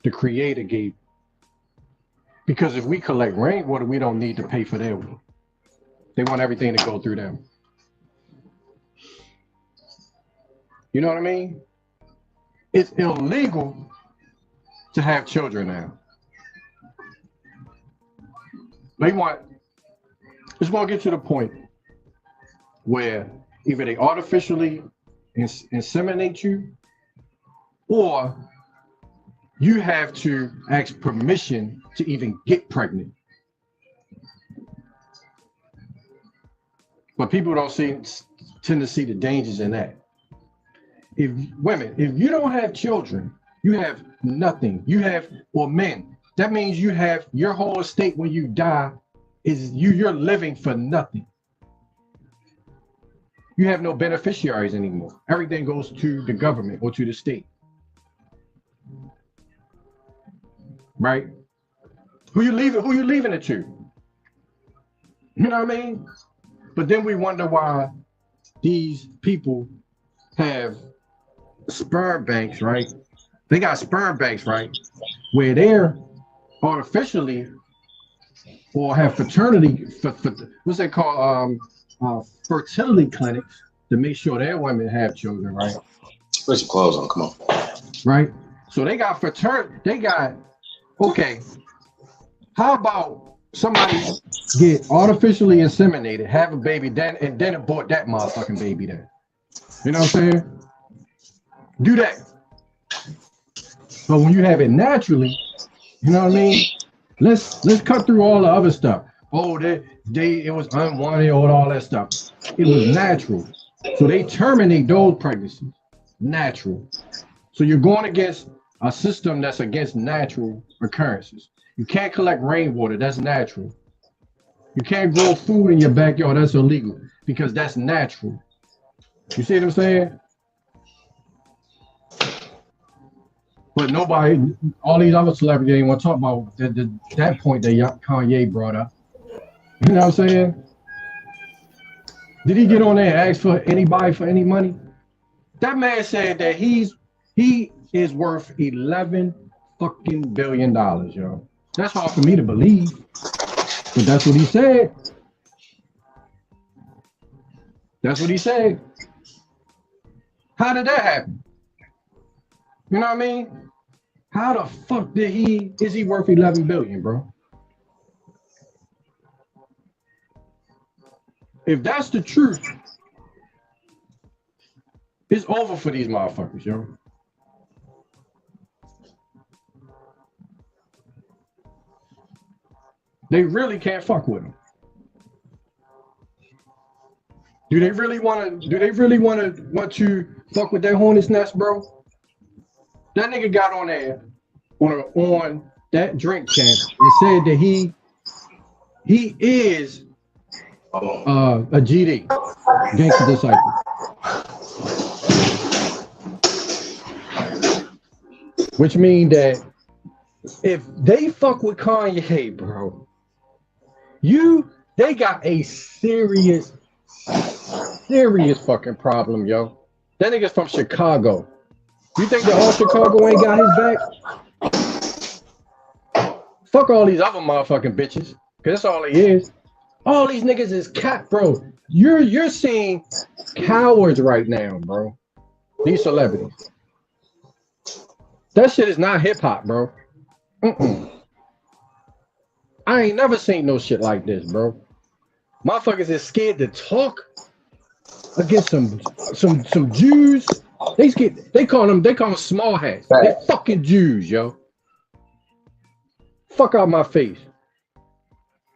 the Creator gave. Because if we collect rainwater, we don't need to pay for their water. They want everything to go through them. You know what I mean? It's illegal to have children now. It's going to get to the point where either they artificially inseminate you, or you have to ask permission to even get pregnant. But people tend to see the dangers in that. If you don't have children, you have nothing. Or men, that means you have your whole estate when you die is you're living for nothing. You have no beneficiaries anymore. Everything goes to the government or to the state. Right? Who you leaving it to? You know what I mean? But then we wonder why these people have sperm banks, right? They got sperm banks, right? Where they're artificially or have fraternity, what's they call fertility clinics to make sure their women have children, right? Put some clothes on, come on. Right? So they got okay, how about somebody get artificially inseminated, have a baby, and then abort that motherfucking baby then? You know what I'm saying? Do that. But when you have it naturally, you know what I mean? Let's cut through all the other stuff. Oh, it was unwanted or all that stuff. It was natural. So they terminate those pregnancies. Natural. So you're going against a system that's against natural occurrences. You can't collect rainwater, that's natural. You can't grow food in your backyard, that's illegal, because that's natural. You see what I'm saying? But nobody, all these other celebrities ain't want to talk about that point that Kanye brought up. You know what I'm saying? Did he get on there and ask for anybody for any money? That man said that he is worth $11 fucking billion, yo. That's hard for me to believe, but that's what he said. That's what he said. How did that happen? You know what I mean? How the fuck is he worth 11 billion, bro? If that's the truth, it's over for these motherfuckers, yo. They really can't fuck with him. Do they really want to fuck with that hornet's nest, bro? That nigga got on there on that drink champ and said that he is a GD, gangster disciple. Which means that if they fuck with Kanye, bro, they got a serious fucking problem, yo. That nigga's from Chicago. You think that all Chicago ain't got his back? Fuck all these other motherfucking bitches, cause that's all he is. All these niggas is cat, bro. You're seeing cowards right now, bro. These celebrities. That shit is not hip hop, bro. I ain't never seen no shit like this, bro. Motherfuckers is scared to talk against some Jews. They call them small hats. They fucking Jews, yo. Fuck out my face.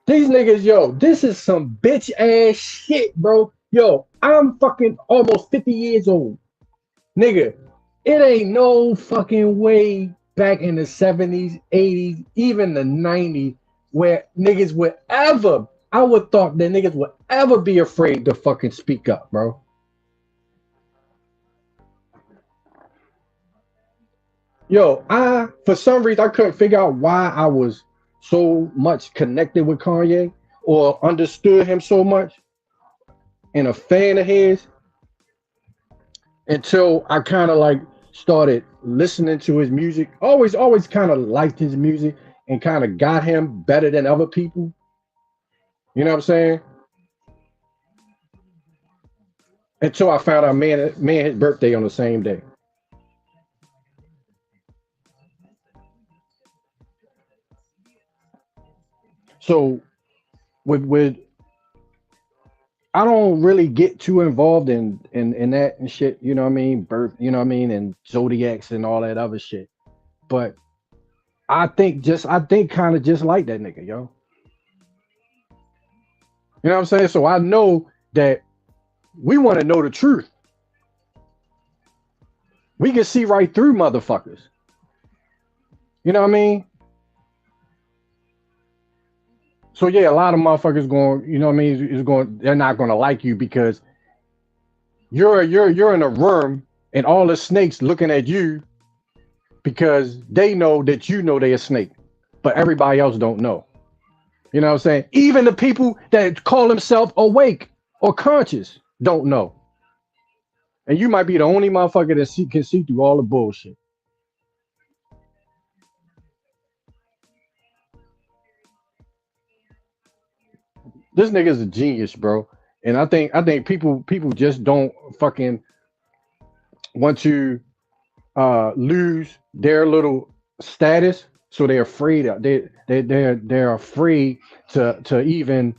These niggas, yo, this is some bitch ass shit, bro. Yo, I'm fucking almost 50 years old. Nigga, it ain't no fucking way back in the 70s, 80s, even the 90s where niggas would ever, I would thought that niggas would ever be afraid to fucking speak up, bro. Yo, for some reason, I couldn't figure out why I was so much connected with Kanye or understood him so much and a fan of his until I kind of like started listening to his music. Always kind of liked his music and kind of got him better than other people. You know what I'm saying? Until I found out man his birthday on the same day. So with I don't really get too involved in that and shit, you know what I mean? Birth, you know what I mean, and zodiacs and all that other shit. But I think kind of just like that nigga, yo. You know what I'm saying? So I know that we want to know the truth. We can see right through motherfuckers. You know what I mean? So yeah, a lot of motherfuckers going, you know what I mean, they're not gonna like you because you're in a room and all the snakes looking at you because they know that you know they're a snake, but everybody else don't know. You know what I'm saying? Even the people that call themselves awake or conscious don't know. And you might be the only motherfucker that can see through all the bullshit. This nigga's a genius, bro. And I think people just don't fucking want to lose their little status, so they're afraid they're afraid to even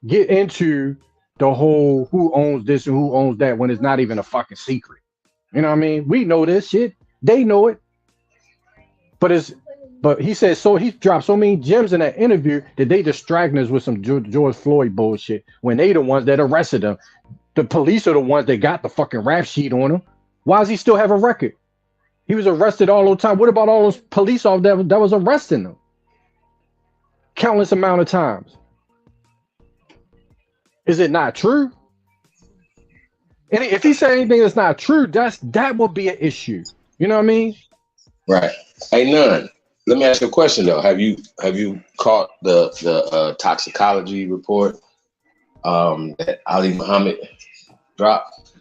get into the whole who owns this and who owns that when it's not even a fucking secret. You know what I mean? We know this shit. They know it. But he said so he dropped so many gems in that interview that they distracting us with some George Floyd bullshit when they the ones that arrested him. The police are the ones that got the fucking rap sheet on him. Why does he still have a record? He was arrested all the time. What about all those police officers that was arresting him? Countless amount of times. Is it not true? And if he said anything that's not true, that would be an issue. You know what I mean? Right. Hey, none. Let me ask you a question though. Have you caught the toxicology report that Ali Muhammad dropped?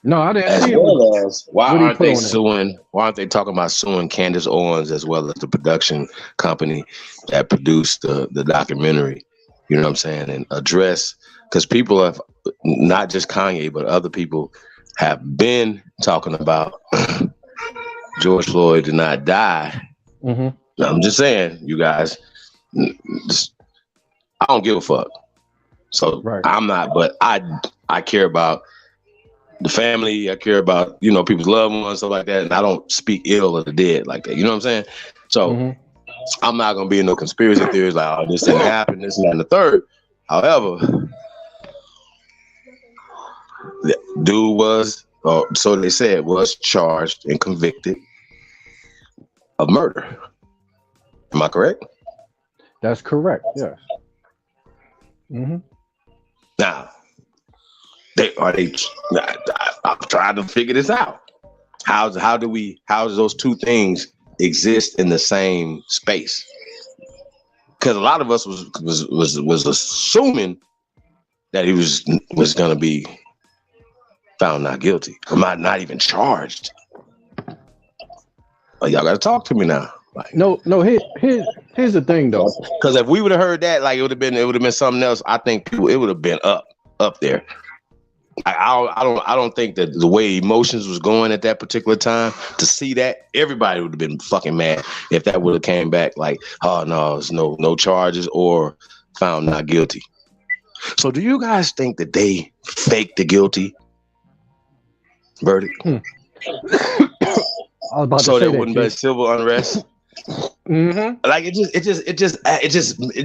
No, I didn't As see it. well as why What he aren't put they on it? suing? Why aren't they talking about suing Candace Owens as well as the production company that produced the documentary? You know what I'm saying? And address, because people have, not just Kanye, but other people have been talking about George Floyd did not die. Mm-hmm. I'm just saying, you guys, I don't give a fuck. So right. I'm not, but I care about the family. I care about, you know, people's loved ones, stuff like that. And I don't speak ill of the dead like that. You know what I'm saying? So I'm not gonna be in no conspiracy theories like, oh, this didn't happen, this and that and the third. However, the dude was, so they said, was charged and convicted of murder. Am I correct? That's correct. Yes. Mm-hmm. Now, I'm trying to figure this out. How does those two things exist in the same space? Because a lot of us was assuming that he was going to be found not guilty, or not even charged. But y'all got to talk to me now. Like, no. Here's the thing though. Because if we would have heard that, like it would have been something else. I think it would have been up there. I don't think that the way emotions was going at that particular time, to see that, everybody would have been fucking mad if that would have came back like, oh no, there's no charges or found not guilty. So do you guys think that they faked the guilty verdict? So there wouldn't be civil unrest? Mm-hmm. Like it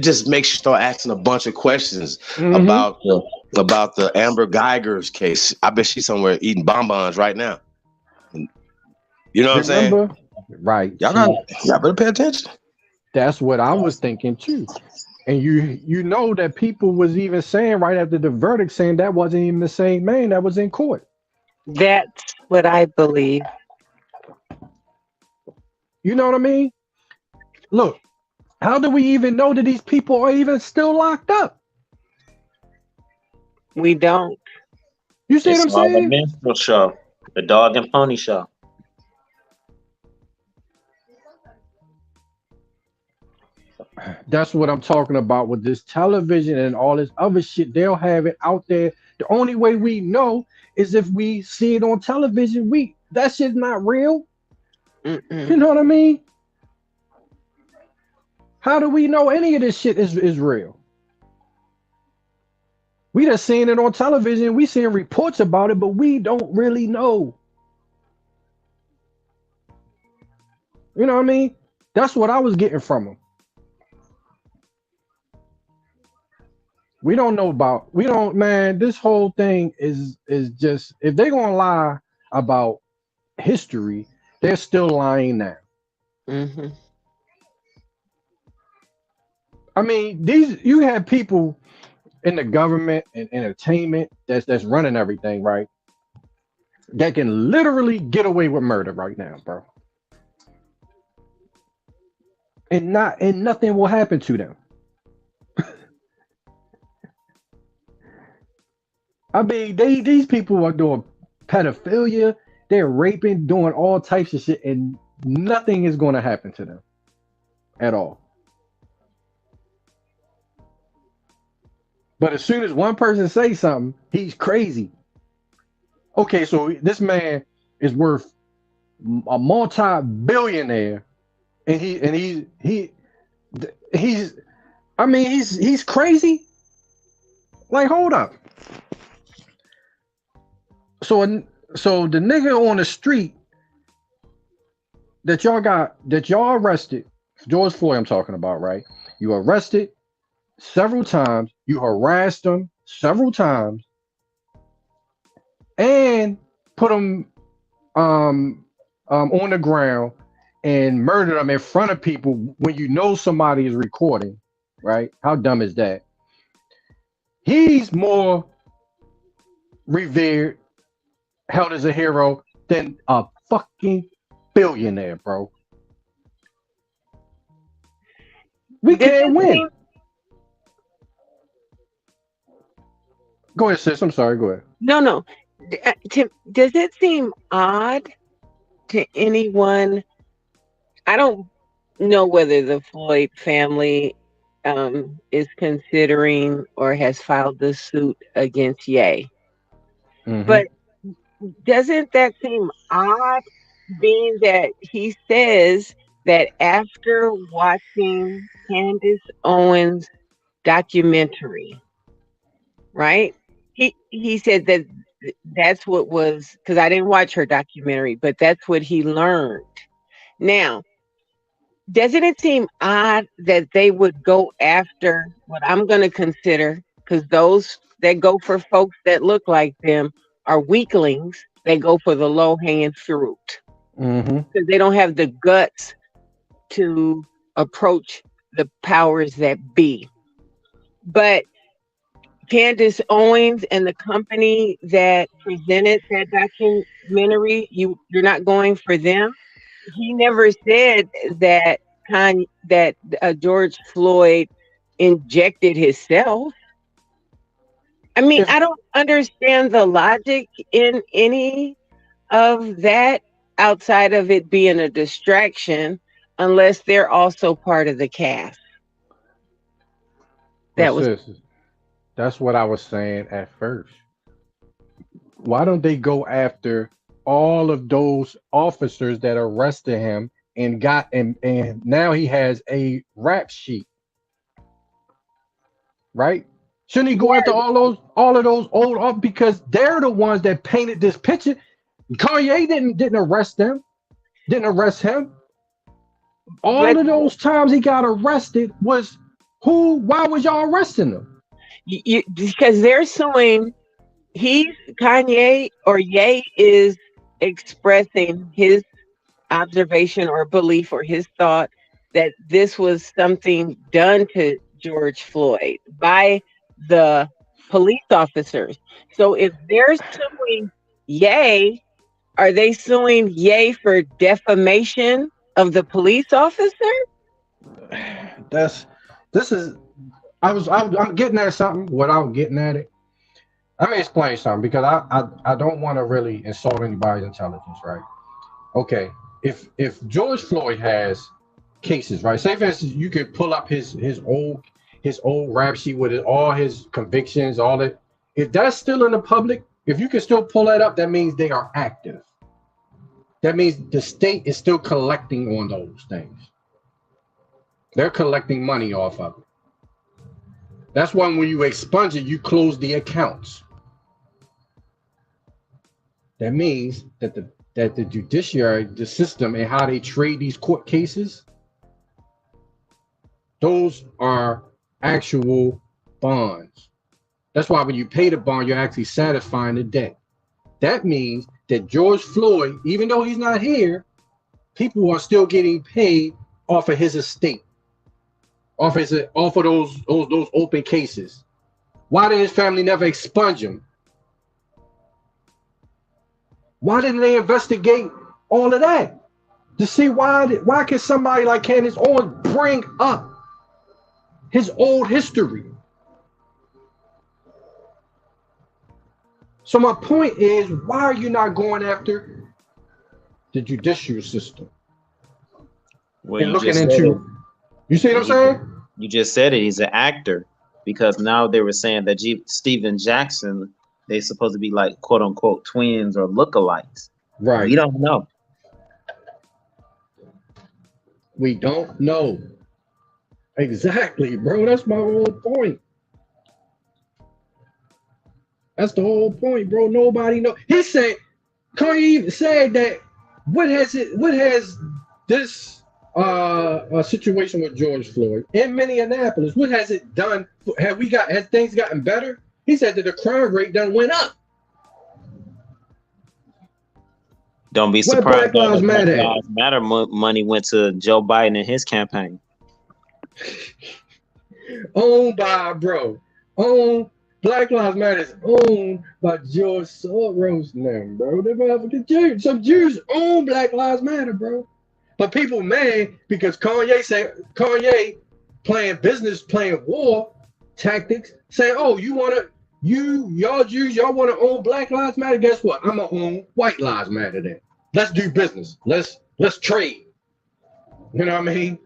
just makes you start asking a bunch of questions about the Amber Geiger's case. I bet she's somewhere eating bonbons right now. You know what I'm saying? Right. Y'all better pay attention. That's what I was thinking too. And you know that people was even saying right after the verdict, saying that wasn't even the same man that was in court. That's what I believe. You know what I mean? Look, how do we even know that these people are even still locked up? We don't. You see what I'm saying? The minstrel show, the dog and pony show. That's what I'm talking about with this television and all this other shit. They'll have it out there. The only way we know is if we see it on television. That shit's not real. You know what I mean? How do we know any of this shit is real? We just seeing it on television. We seeing reports about it, but we don't really know. You know what I mean? That's what I was getting from them. Man, this whole thing is just, if they're gonna lie about history, they're still lying now. Mm-hmm. I mean, you have people in the government and entertainment that's running everything, right? That can literally get away with murder right now, bro. And nothing will happen to them. I mean, these people are doing pedophilia, they're raping, doing all types of shit, and nothing is going to happen to them at all. But as soon as one person says something, he's crazy. Okay, so this man is worth a multi-billionaire, and he's crazy. Like, hold up. So the nigga on the street that y'all arrested, George Floyd I'm talking about, right? You arrested several times, you harassed him several times, and put him on the ground and murdered him in front of people when you know somebody is recording, right? How dumb is that? He's more revered, held as a hero than a fucking billionaire, bro. We Does can't it win. seem Go ahead, sis. I'm sorry. Go ahead. no. Does it seem odd to anyone? I don't know whether the Floyd family is considering or has filed the suit against Ye. Mm-hmm. But doesn't that seem odd, being that he says that after watching Candace Owens' documentary, right? He said that that's what was, because I didn't watch her documentary, but that's what he learned. Now, doesn't it seem odd that they would go after what I'm going to consider, because those that go for folks that look like them are weaklings, they go for the low hanging fruit Mm-hmm. because they don't have the guts to approach the powers that be. But Candace Owens and the company that presented that documentary, you're not going for them. He never said that George Floyd injected himself. I mean, I don't understand the logic in any of that outside of it being a distraction, unless they're also part of the cast. But sis, that's what I was saying at first. Why don't they go after all of those officers that arrested him and got and now he has a rap sheet, right? Shouldn't he go after all of those old because they're the ones that painted this picture? Kanye didn't arrest them, didn't arrest him. All of those times he got arrested was who? Why was y'all arresting him? Because they're suing. Kanye or Ye is expressing his observation or belief or his thought that this was something done to George Floyd by the police officers. So if they're suing Ye, are they suing Ye for defamation of the police officer? I'm getting at something without getting at it. Let me explain something because I don't want to really insult anybody's intelligence, right? Okay, if George Floyd has cases, right? Say for instance, you could pull up his old rap sheet with all his convictions, all that. If that's still in the public, if you can still pull that up, that means they are active. That means the state is still collecting on those things. They're collecting money off of it. That's why when you expunge it, you close the accounts. That means that the judiciary, the system, and how they trade these court cases, those are actual bonds. That's why when you pay the bond, you're actually satisfying the debt. That means that George Floyd, even though he's not here, people are still getting paid off of his estate, off of those open cases. Why did his family never expunge him? Why didn't they investigate all of that to see why can somebody like Candace Owens bring up his old history? So my point is, why are you not going after the judicial system? Well, and looking into, you see what I'm saying? You just said it. He's an actor, because now they were saying that Steven Jackson, they're supposed to be like quote unquote twins or lookalikes. Right. We don't know. We don't know. Exactly, bro. That's my whole point. That's the whole point, bro. Nobody knows. He said, Kanye even said that what has this situation with George Floyd in Minneapolis, what has it done? Has things gotten better? He said that the crime rate done went up. Don't be surprised. Black Lives Matter money went to Joe Biden and his campaign. Owned by, bro. Owned Black Lives Matter is owned by George Soros now, bro. They motherfucking Jews. Some Jews own Black Lives Matter, bro. But people mad because Kanye playing business, playing war tactics, saying, "Oh, y'all Jews, y'all want to own Black Lives Matter? Guess what? I'm gonna own White Lives Matter then. Let's do business. Let's trade." You know what I mean?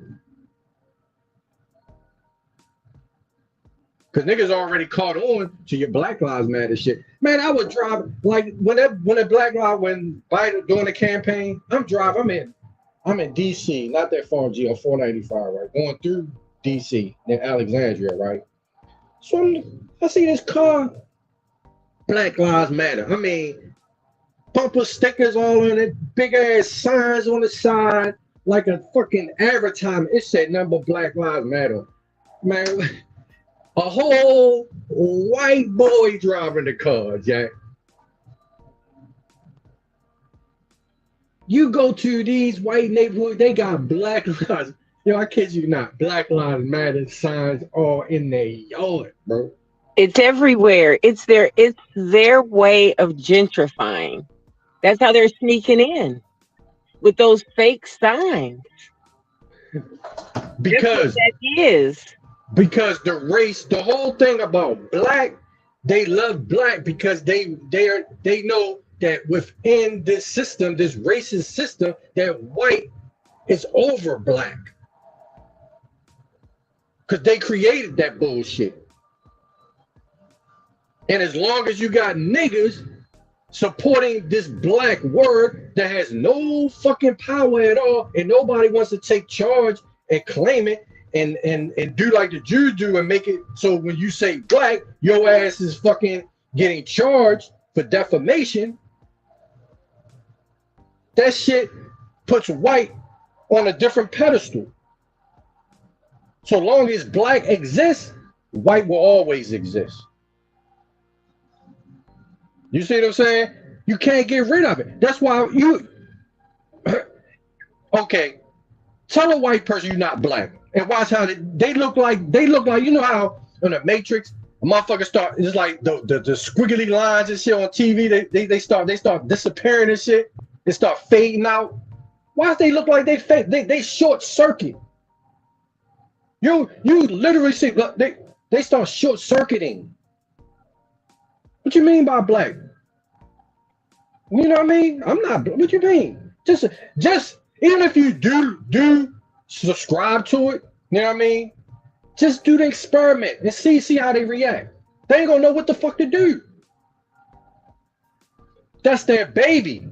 Because niggas already caught on to your Black Lives Matter shit. Man, I would drive like when Biden doing the campaign, I'm in DC, not that far, on 495, right? Going through DC in Alexandria, right? So I see this car, Black Lives Matter. I mean, bumper stickers all on it, big ass signs on the side, like a fucking advertisement. It said number Black Lives Matter. Man, a whole white boy driving the car, Jack. You go to these white neighborhoods, they got Black Lives. Yo, I kid you not, Black Lives Matter signs all in their yard, bro. It's everywhere. It's their way of gentrifying. That's how they're sneaking in with those fake signs. Because that is. Because the race, the whole thing about black, they love black because they know that within this system, this racist system, that white is over black. Because they created that bullshit. And as long as you got niggas supporting this black word that has no fucking power at all, and nobody wants to take charge and claim it, and do like the Jews do and make it so when you say black, your ass is fucking getting charged for defamation. That shit puts white on a different pedestal. So long as black exists, white will always exist. You see what I'm saying? You can't get rid of it. That's why okay, tell a white person you're not black. And watch how they look like, you know how in the Matrix, a motherfucker start, it's like the squiggly lines and shit on TV, they start disappearing and shit. They start fading out. Why do they look like they short circuit? You literally see, look, they start short circuiting. What you mean by black? You know what I mean? I'm not, what you mean? Just even if you do subscribe to it, you know what I mean? Just do the experiment and see how they react. They ain't gonna know what the fuck to do. That's their baby.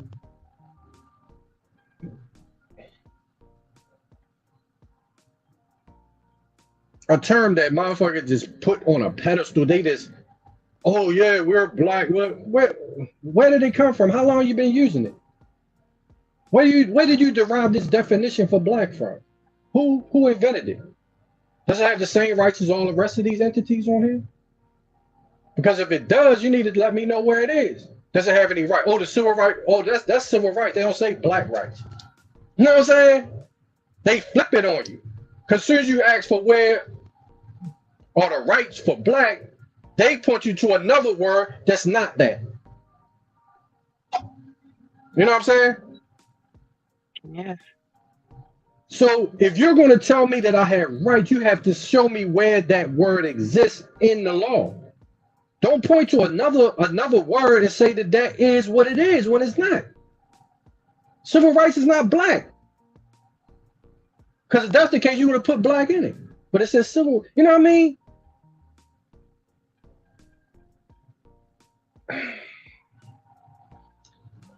A term that motherfuckers just put on a pedestal. They just, oh yeah, we're black. Where did it come from? How long you been using it? Where did you derive this definition for black from? Who invented it? Does it have the same rights as all the rest of these entities on here? Because if it does, you need to let me know where it is. Does it have any right? Oh, the civil right. Oh, that's civil rights. They don't say black rights. You know what I'm saying? They flip it on you. Because as soon as you ask for where are the rights for black, they point you to another word that's not that. You know what I'm saying? Yes. So if you're going to tell me that I have rights, you have to show me where that word exists in the law. Don't point to another word and say that is what it is when it's not. Civil rights is not black. Because if that's the case, you would have put black in it. But it says civil, you know what I mean?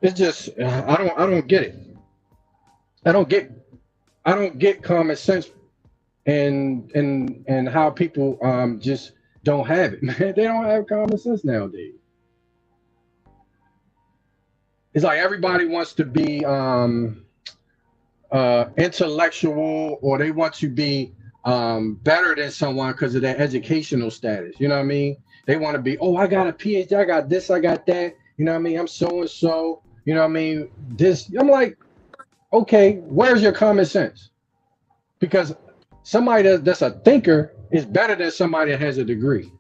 It's just, I don't get it. I don't get common sense and how people just don't have it, man. They don't have common sense nowadays. It's like everybody wants to be intellectual, or they want to be better than someone because of their educational status. You know what I mean? They want to be, oh, I got a PhD, I got this, I got that. You know what I mean? I'm so and so. You know what I mean? This, I'm like, okay, where's your common sense? Because somebody that's a thinker is better than somebody that has a degree.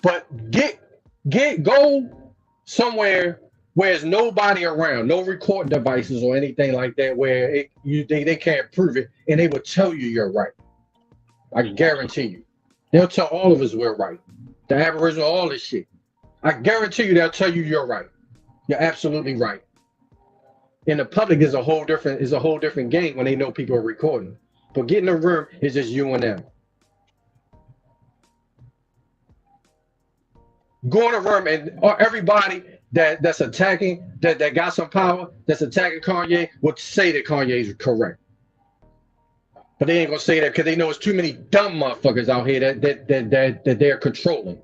But go somewhere where there's nobody around, no recording devices or anything like that, where they can't prove it, and they will tell you you're right. I guarantee you. They'll tell all of us we're right. The Aboriginal, all this shit. I guarantee you they'll tell you you're right. You're absolutely right. In the public is a whole different game when they know people are recording. But get in the room is just you and them. Go in the room and everybody that's attacking, that got some power, that's attacking Kanye, would say that Kanye is correct. But they ain't gonna say that because they know it's too many dumb motherfuckers out here that they're controlling.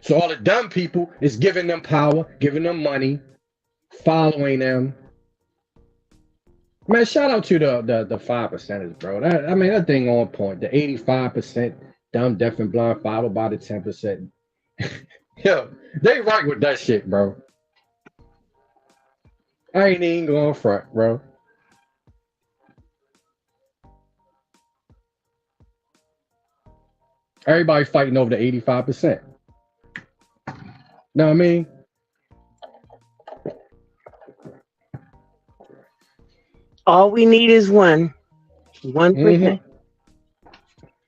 So all the dumb people is giving them power, giving them money, following them. Man, shout out to the 5%ers, bro. That thing on point. The 85% dumb, deaf, and blind, followed by the 10%. Yo, they right with that shit, bro. I ain't even going front, bro. Everybody fighting over the 85%. Know what I mean? All we need is 1%.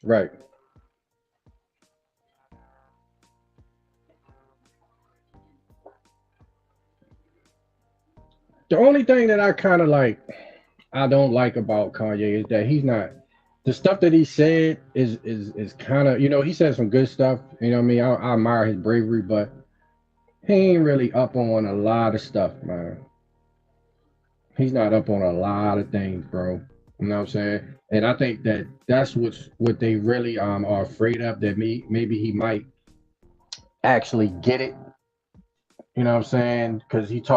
Right. The only thing that I don't like about Kanye is that he's not, the stuff that he said is kind of, he said some good stuff, you know what I mean? I admire his bravery, but he ain't really up on a lot of stuff, man. He's not up on a lot of things, bro. You know what I'm saying? And I think that's what they really are afraid of, that maybe he might actually get it. You know what I'm saying? Because he's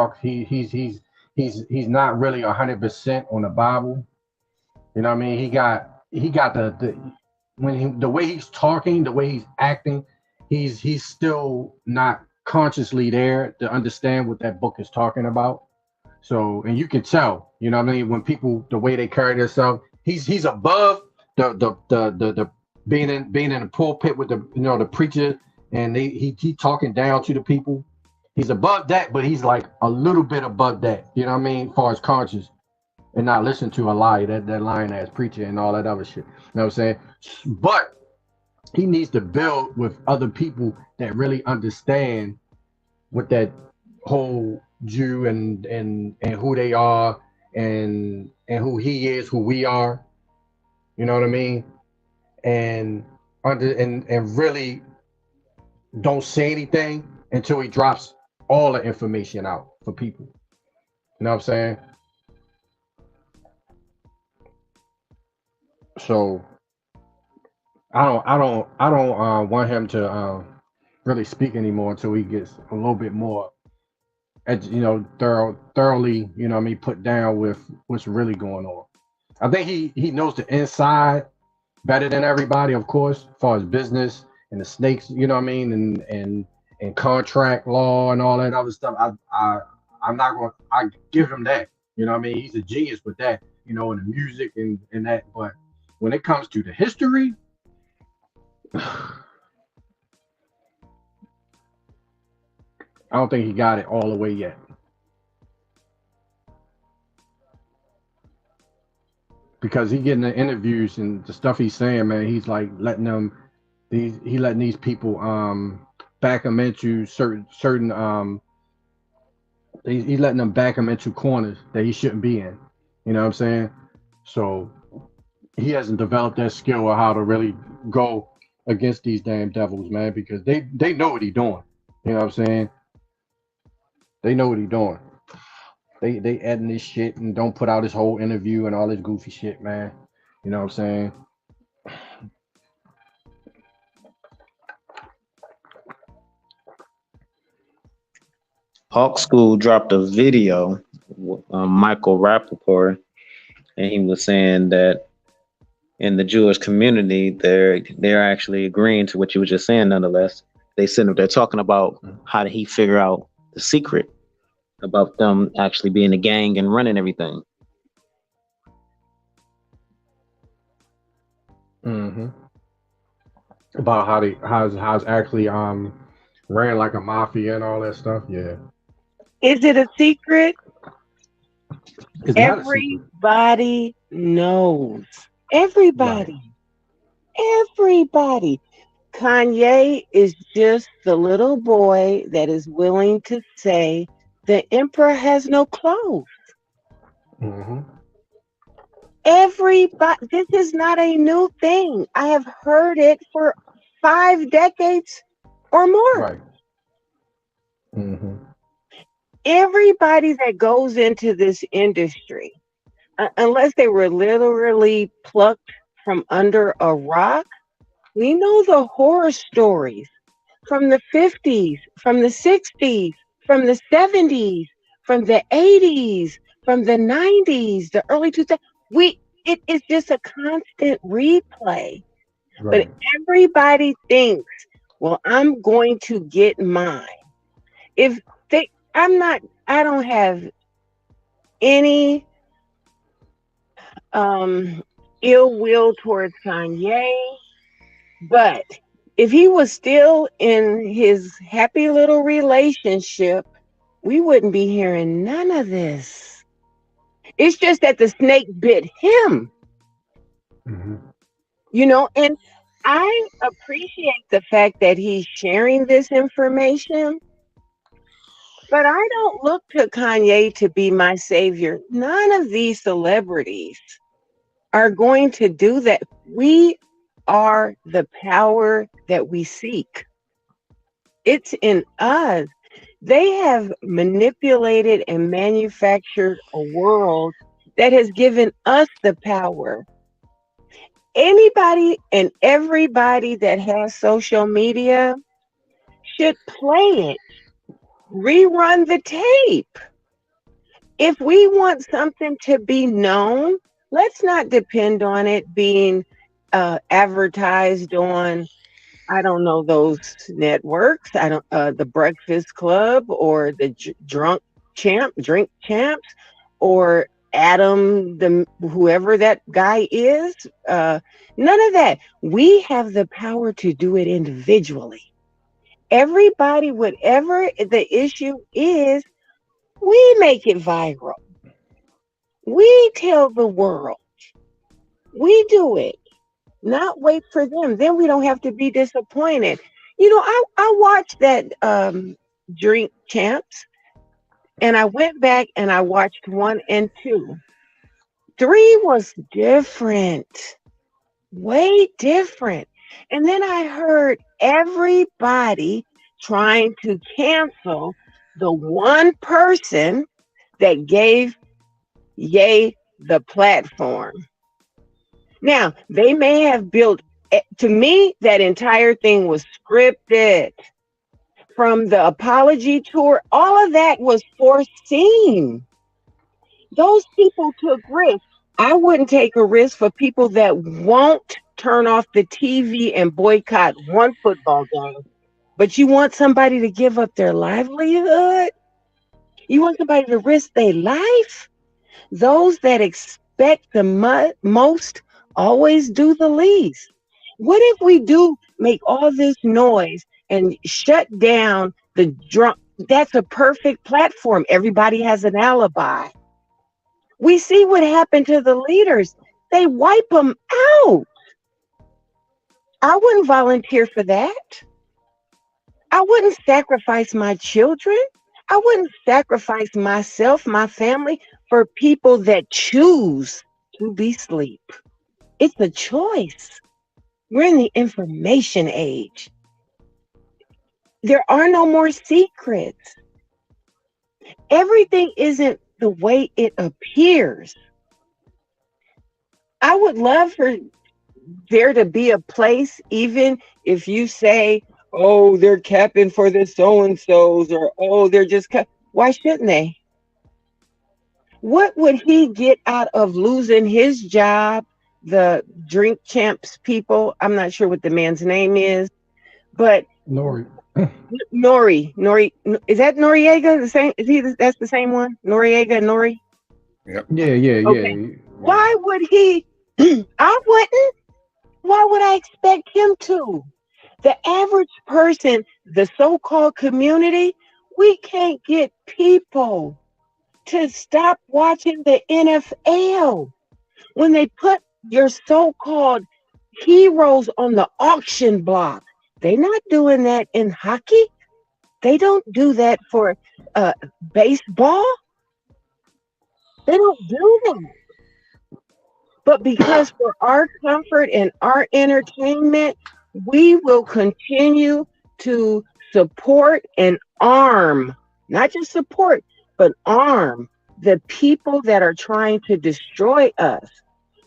not really 100% on the Bible. You know what I mean? He got the way he's talking, the way he's acting, he's still not consciously there to understand what that book is talking about. So, and you can tell, you know what I mean, when people, the way they carry themselves, he's above the being in the pulpit with the preacher, and he talking down to the people. He's above that, but he's like a little bit above that, you know what I mean, as far as conscious, and not listen to a lie, that lying ass preacher and all that other shit. You know what I'm saying? But he needs to build with other people that really understand what that whole Jew and who they are and who he is, who we are. You know what I mean? And really don't say anything until he drops all the information out for people. You know what I'm saying? So I don't want him to really speak anymore until he gets a little bit more, thoroughly, you know what I mean, put down with what's really going on. I think he knows the inside better than everybody, of course, as far as business and the snakes, you know what I mean, and contract law and all that other stuff. I give him that. You know what I mean? He's a genius with that, and the music and that. But when it comes to the history, I don't think he got it all the way yet. Because he getting the interviews and the stuff he's saying, man, he's like letting these people back him into certain he's letting them back him into corners that he shouldn't be in. You know what I'm saying? So he hasn't developed that skill of how to really go against these damn devils, man, because they know what he's doing. You know what I'm saying? They know what he's doing. They adding this shit and don't put out his whole interview and all this goofy shit, man. You know what I'm saying? Hawk School dropped a video, Michael Rappaport, and he was saying that in the Jewish community, they're actually agreeing to what you were just saying. Nonetheless, they're talking about how did he figure out the secret about them actually being a gang and running everything. Mm-hmm. about how's actually ran like a mafia and all that stuff. Yeah, Is it a secret? it's not a secret. Everybody knows. Right. Everybody. Everybody. Kanye is just the little boy that is willing to say the emperor has no clothes. Mm-hmm. Everybody, this is not a new thing. I have heard it for 5 decades or more. Right. Mm-hmm. Everybody that goes into this industry, unless they were literally plucked from under a rock, we know the horror stories from the 50s, from the 60s, from the 70s, from the 80s, from the 90s, the early 2000s. It is just a constant replay. But Right. everybody thinks, well, I'm going to get mine. If they I don't have any ill will towards Kanye, but if he was still in his happy little relationship, we wouldn't be hearing none of this. It's just that the snake bit him, Mm-hmm. and I appreciate the fact that he's sharing this information, but I don't look to Kanye to be my savior. None of these celebrities are going to do that. We are the power that we seek. It's in us. They have manipulated and manufactured a world that has given us the power. Anybody and everybody that has social media should play it, rerun the tape. If we want something to be known, let's not depend on it being advertised on, I don't know, those networks. I don't the Breakfast Club or the Drink Champs, or Adam, the whoever that guy is. None of that. We have the power to do it individually. Everybody, whatever the issue is, we make it viral. We tell the world. We do it. Not wait for them. Then we don't have to be disappointed. I watched that Drink Champs, and I went back and I watched 1 and 2. 3 was different, way different. And then I heard everybody trying to cancel the one person that gave Ye the platform. Now, they may have built, to me, that entire thing was scripted. From the apology tour, all of that was foreseen. Those people took risks. I wouldn't take a risk for people that won't turn off the TV and boycott one football game. But you want somebody to give up their livelihood? You want somebody to risk their life? Those that expect the most always do the least. What if we do make all this noise and shut down the drunk? That's a perfect platform. Everybody has an alibi. We see what happened to the leaders. They wipe them out. I wouldn't volunteer for that. I wouldn't sacrifice my children. I wouldn't sacrifice myself, my family, for people that choose to be asleep. It's a choice. We're in the information age. There are no more secrets. Everything isn't the way it appears. I would love for there to be a place, even if you say, oh, they're capping for the so-and-sos, or, oh, they're just why shouldn't they? What would he get out of losing his job? The Drink Champs people, I'm not sure what the man's name is, but Nori. Nori, is that Noriega? The same? Is he? That's the same one? Noriega, Nori. Yep. Yeah. Okay. Why would he? I wouldn't. Why would I expect him to? The average person, the so-called community, we can't get people to stop watching the NFL. When they put your so-called heroes on the auction block, they're not doing that in hockey. They don't do that for baseball. They don't do that. But because for our comfort and our entertainment, we will continue to support and arm, not just support, but arm the people that are trying to destroy us.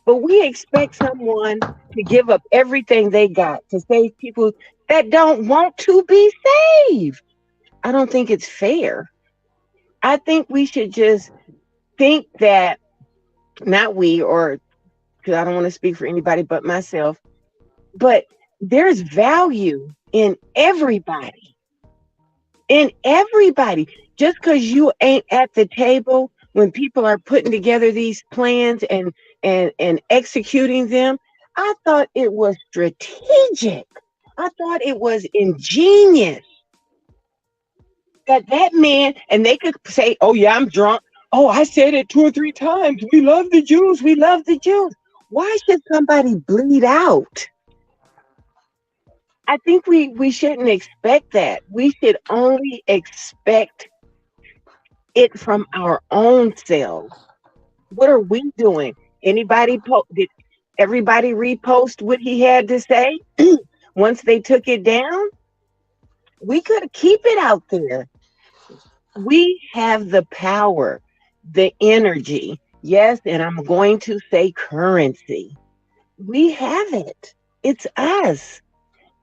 But we expect someone to give up everything they got to save people that don't want to be saved. I don't think it's fair. I think we should just think that, not we, or because I don't want to speak for anybody but myself, but there's value in everybody. In everybody. Just because you ain't at the table when people are putting together these plans and executing them, I thought it was strategic. I thought it was ingenious that man, and they could say, oh yeah, I'm drunk. Oh, I said it 2 or 3 times. We love the Jews. We love the Jews. Why should somebody bleed out? I think we shouldn't expect that. We should only expect it from our own selves. What are we doing? Did everybody repost what he had to say? Once they took it down, we could keep it out there. We have the power, the energy. Yes, and I'm going to say currency. We have it. It's us.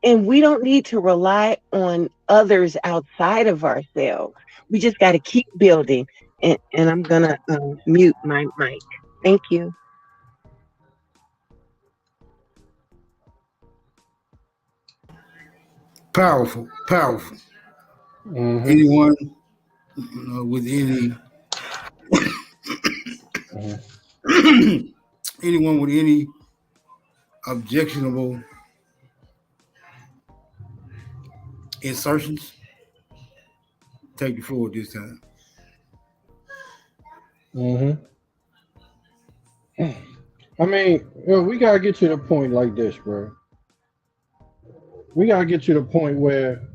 And we don't need to rely on others outside of ourselves. We just got to keep building. And I'm going to mute my mic. Thank you. Powerful, powerful. Anyone with any anyone with any objectionable insertions, take the floor this time. I mean, we gotta get to the point like this, bro. We gotta get to the point where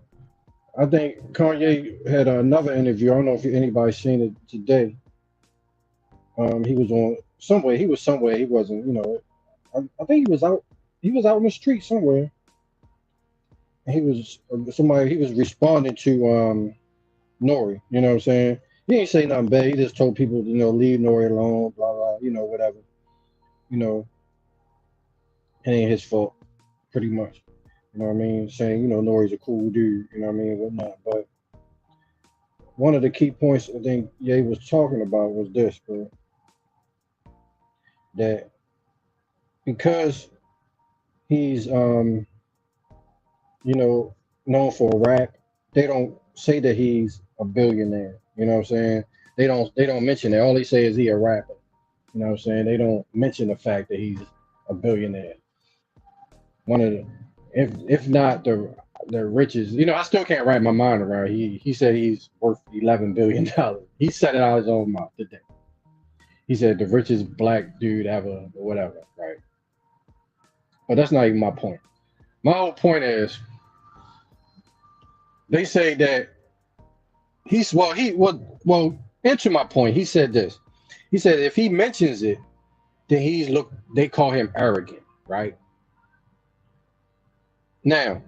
I think Kanye had another interview. I don't know if anybody's seen it today. He was on somewhere. He was somewhere. He wasn't. I think he was out. He was out in the street somewhere. And he was somebody. He was responding to Nori. You know what I'm saying? He didn't say nothing bad. He just told people, leave Nori alone. Blah blah. Whatever. It ain't his fault, pretty much. You know what I mean? Saying, Nori's a cool dude, you know what I mean, whatnot. But one of the key points I think Ye was talking about was this, bro. That because he's known for rap, they don't say that he's a billionaire. You know what I'm saying? They don't mention it. All they say is he a rapper. You know what I'm saying? They don't mention the fact that he's a billionaire. One of the, if not the richest, I still can't wrap my mind around. He said he's worth $11 billion. He said it out of his own mouth today. He said the richest black dude ever, or whatever, right? But that's not even my point. My whole point is they say that answer my point. He said this. He said if he mentions it, then they call him arrogant, right? Now,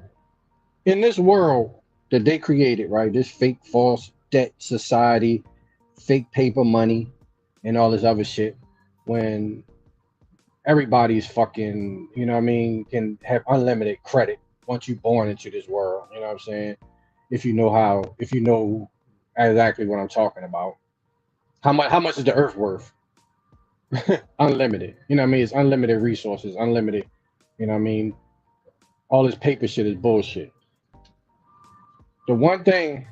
in this world that they created, right, this fake false debt society, fake paper money, and all this other shit, when everybody's fucking, can have unlimited credit once you're born into this world, you know what I'm saying? If you know exactly what I'm talking about. How much is the earth worth? Unlimited. You know what I mean? It's unlimited resources, unlimited, you know what I mean? All this paper shit is bullshit. The one thing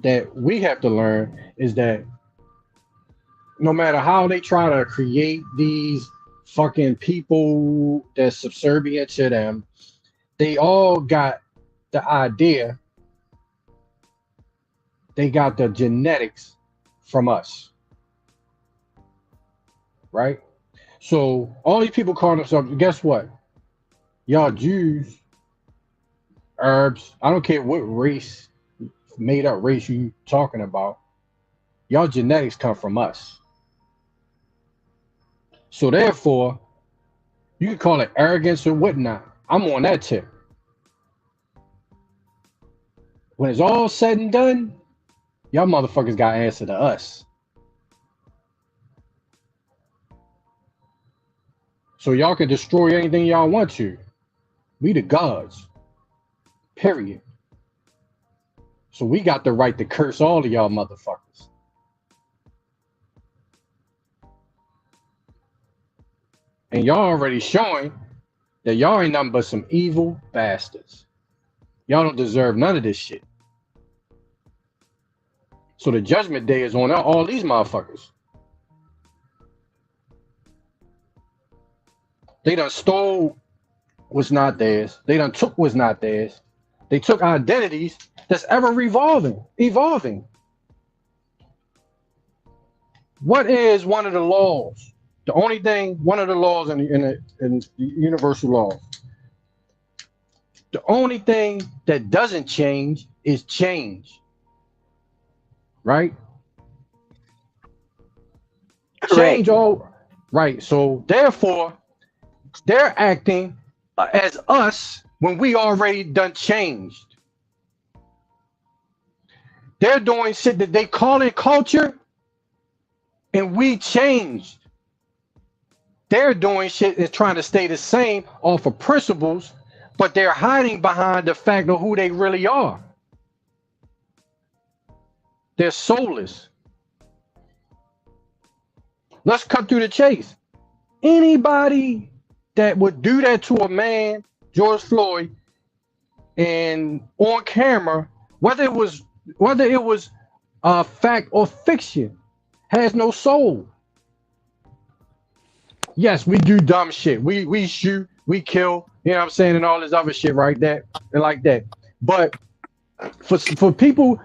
that we have to learn is that no matter how they try to create these fucking people that's subservient to them, they all got the idea, they got the genetics from us, right? So all these people calling themselves, guess what? Y'all Jews, Arabs, I don't care what race, made up race you talking about, y'all genetics come from us. So therefore, you can call it arrogance or whatnot. I'm on that tip. When it's all said and done, y'all motherfuckers got to answer to us. So y'all can destroy anything y'all want to. We the gods. Period. So we got the right to curse all of y'all motherfuckers. And y'all already showing that y'all ain't nothing but some evil bastards. Y'all don't deserve none of this shit. So the judgment day is on all these motherfuckers. They done stole what's not theirs. They done took what's not theirs. They took identities that's ever evolving. What is one of the laws? The only thing, one of the laws in the universal laws. The only thing that doesn't change is change. Right? Correct. Change all right. So therefore, they're acting as us when we already done changed. They're doing shit that they call it culture, and we changed. They're doing shit and trying to stay the same off of principles, but they're hiding behind the fact of who they really are. They're soulless. Let's cut through the chase. Anybody that would do that to a man, George Floyd, and on camera, whether it was fact or fiction, has no soul. Yes, we do dumb shit. We shoot, we kill, you know what I'm saying, and all this other shit right there and like that. But for people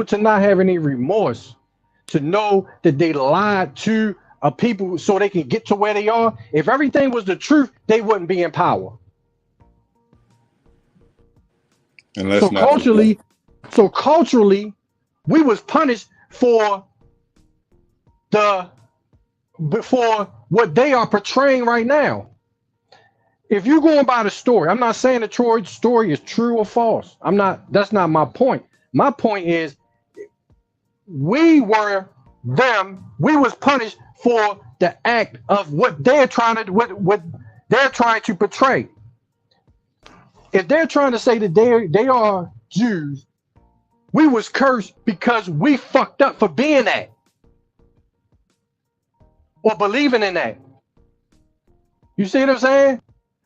to not have any remorse, to know that they lied to people so they can get to where they are. If everything was the truth, they wouldn't be in power. So culturally, we was punished for what they are portraying right now. If you're going by the story, I'm not saying the Troy story is true or false. That's not my point. My point is we was punished for the act of what they're trying to portray. If they're trying to say that they are Jews, we was cursed because we fucked up for being that or believing in that. You see what I'm saying?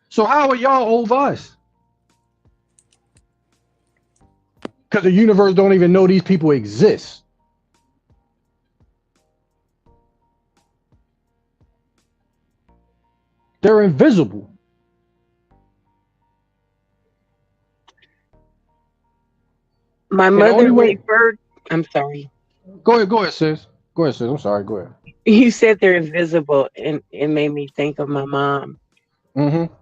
So how are y'all over us? Because the universe don't even know these people exist. They're invisible. My mother referred. I'm sorry. Go ahead, sis. I'm sorry. Go ahead. You said they're invisible, and it made me think of my mom. Mm-hmm.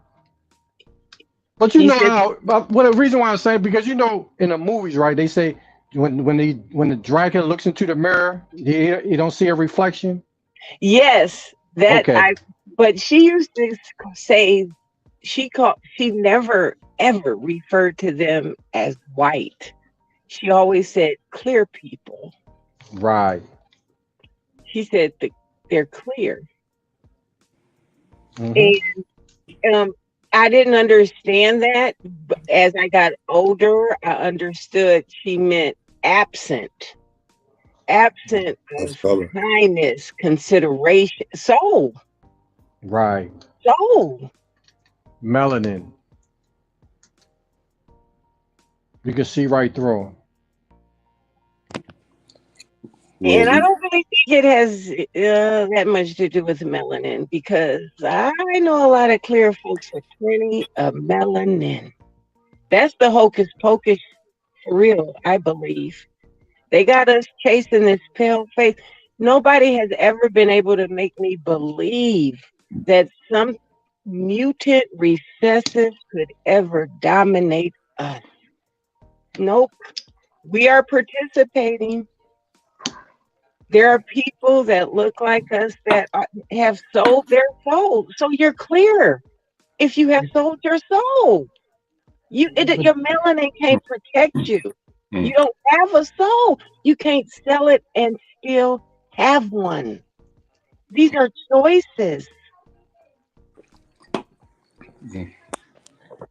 But you know how? Well, the reason why I'm saying, because you know in the movies, right? They say when the Dracula looks into the mirror, you don't see a reflection. Yes, that okay. But she used to say she never ever referred to them as white. She always said clear people. Right. She said they're clear. Mm-hmm. And I didn't understand that. But as I got older, I understood she meant absent of kindness, consideration, soul. Right. Soul. Melanin. You can see right through them. And I don't really think it has that much to do with melanin, because I know a lot of clear folks with plenty of melanin. That's the hocus pocus for real, I believe. They got us chasing this pale face. Nobody has ever been able to make me believe that some mutant recessive could ever dominate us. Nope. We are participating. There are people that look like us that have sold their soul. So you're clear if you have sold your soul. Your melanin can't protect you. You don't have a soul. You can't sell it and still have one. These are choices.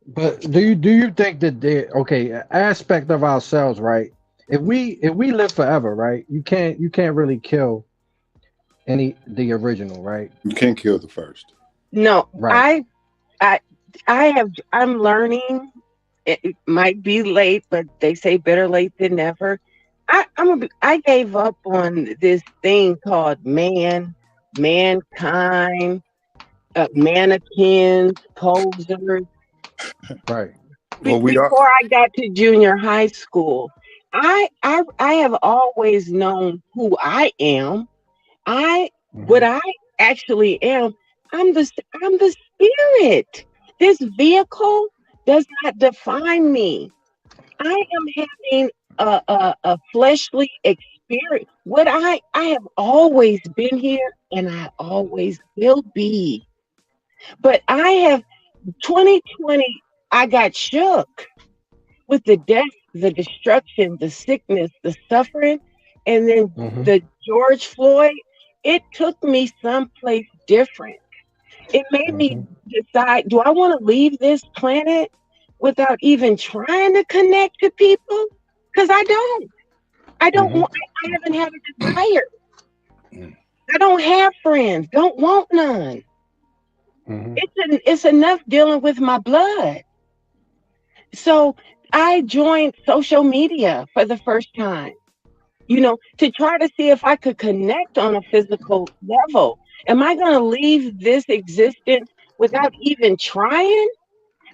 But do you think that aspect of ourselves, right? If we live forever, right? You can't really kill the original, right? You can't kill the first. No, Right. I'm learning. It might be late, but they say better late than never. I gave up on this thing called mankind, mannequins, posers. Right. Well, we are. Before I got to junior high school, I have always known who I am. What I actually am. I'm the spirit. This vehicle does not define me. I am having a fleshly experience. What I have always been here, and I always will be. But I have 2020. I got shook with the death, the destruction, the sickness, the suffering, and then the George Floyd. It took me someplace different. It made me decide, do I want to leave this planet without even trying to connect to people? Because I don't. I haven't had a desire. I don't have friends. Don't want none. It's enough dealing with my blood. So I joined social media for the first time, to try to see if I could connect on a physical level. Am I going to leave this existence without even trying?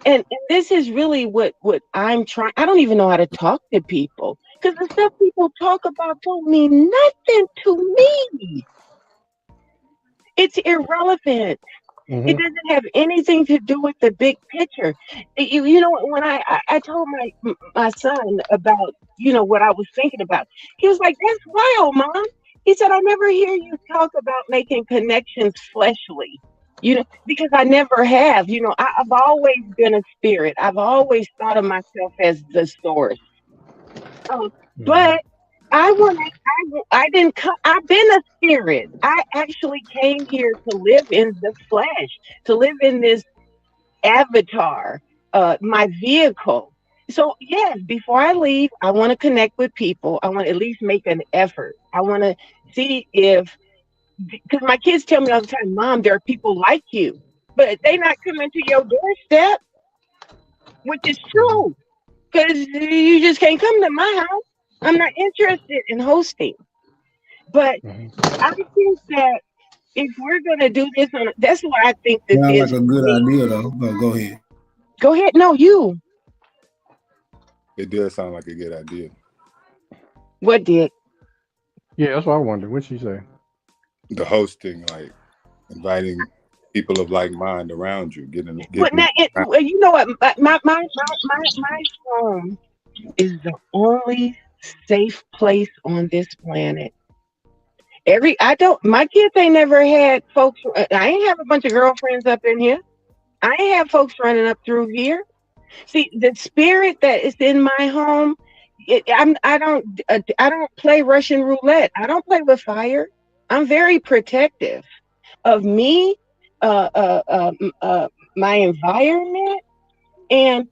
And this is really what I'm trying. I don't even know how to talk to people because the stuff people talk about don't mean nothing to me. It's irrelevant. It doesn't have anything to do with the big picture. You know, when I told my son about, what I was thinking about, he was like, "That's wild, Mom." He said, "I never hear you talk about making connections fleshly." Because I never have. I've always been a spirit. I've always thought of myself as the source. But I didn't come. I've been a spirit. I actually came here to live in the flesh, to live in this avatar, my vehicle. So yes, before I leave, I want to connect with people. I want to at least make an effort. I want to see because my kids tell me all the time, "Mom, there are people like you, but they not coming to your doorstep," which is true. Because you just can't come to my house. I'm not interested in hosting. But I think that if we're going to do this, that's what I think this Sounds is. like a good idea, though. But go ahead. Go ahead. No, you. It does sound like a good idea. What did? Yeah, that's what I wondered. What'd she say? The hosting, like inviting people of like mind around you, getting. But now, you know what? My home is the only safe place on this planet. My kids ain't never had folks. I ain't have a bunch of girlfriends up in here. I ain't have folks running up through here. See, the spirit that is in my home, I don't play Russian roulette. I don't play with fire. I'm very protective of me, my environment, and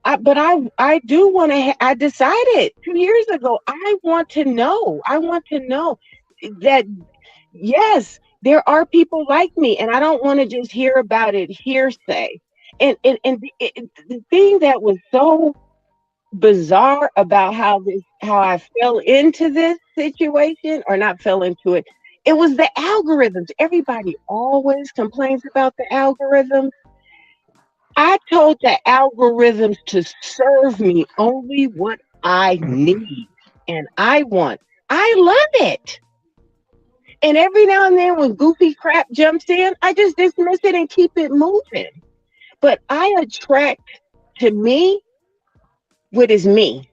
I do want to. I decided 2 years ago. I want to know. I want to know that yes, there are people like me, and I don't want to just hear about it hearsay. And the thing that was so bizarre about how I fell into this situation, or not fell into it, it was the algorithms. Everybody always complains about the algorithms. I told the algorithms to serve me only what I need and I want. I love it. And every now and then when goofy crap jumps in, I just dismiss it and keep it moving. But I attract to me what is me.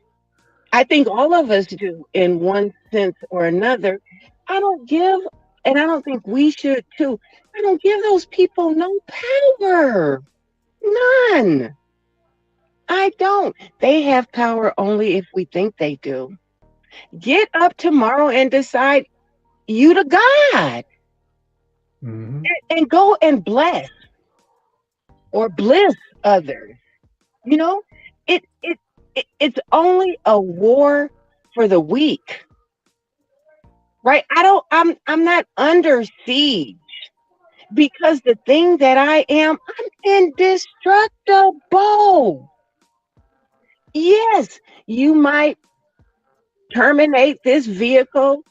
I think all of us do in one sense or another. I don't give, and I don't think we should too. I don't give those people no power. None. I don't. They have power only if we think they do. Get up tomorrow and decide you to God and go and bless or bliss others. You know, it's only a war for the weak, right? I'm not under siege because the thing that I am, I'm indestructible. Yes, you might terminate this vehicle,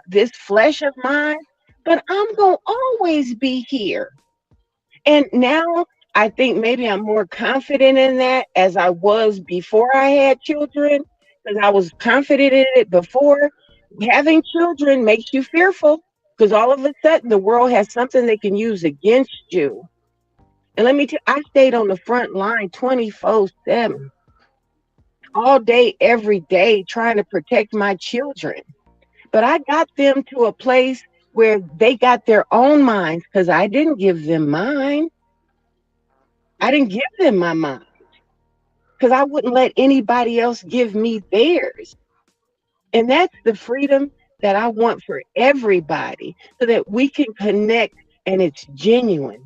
this flesh of mine, but I'm gonna always be here. And now I think maybe I'm more confident in that as I was before I had children, because I was confident in it before. Having children makes you fearful because all of a sudden the world has something they can use against you. And let me tell you, I stayed on the front line 24/7, all day, every day, trying to protect my children. But I got them to a place where they got their own minds because I didn't give them mine. I didn't give them my mind because I wouldn't let anybody else give me theirs. And that's the freedom that I want for everybody so that we can connect and it's genuine,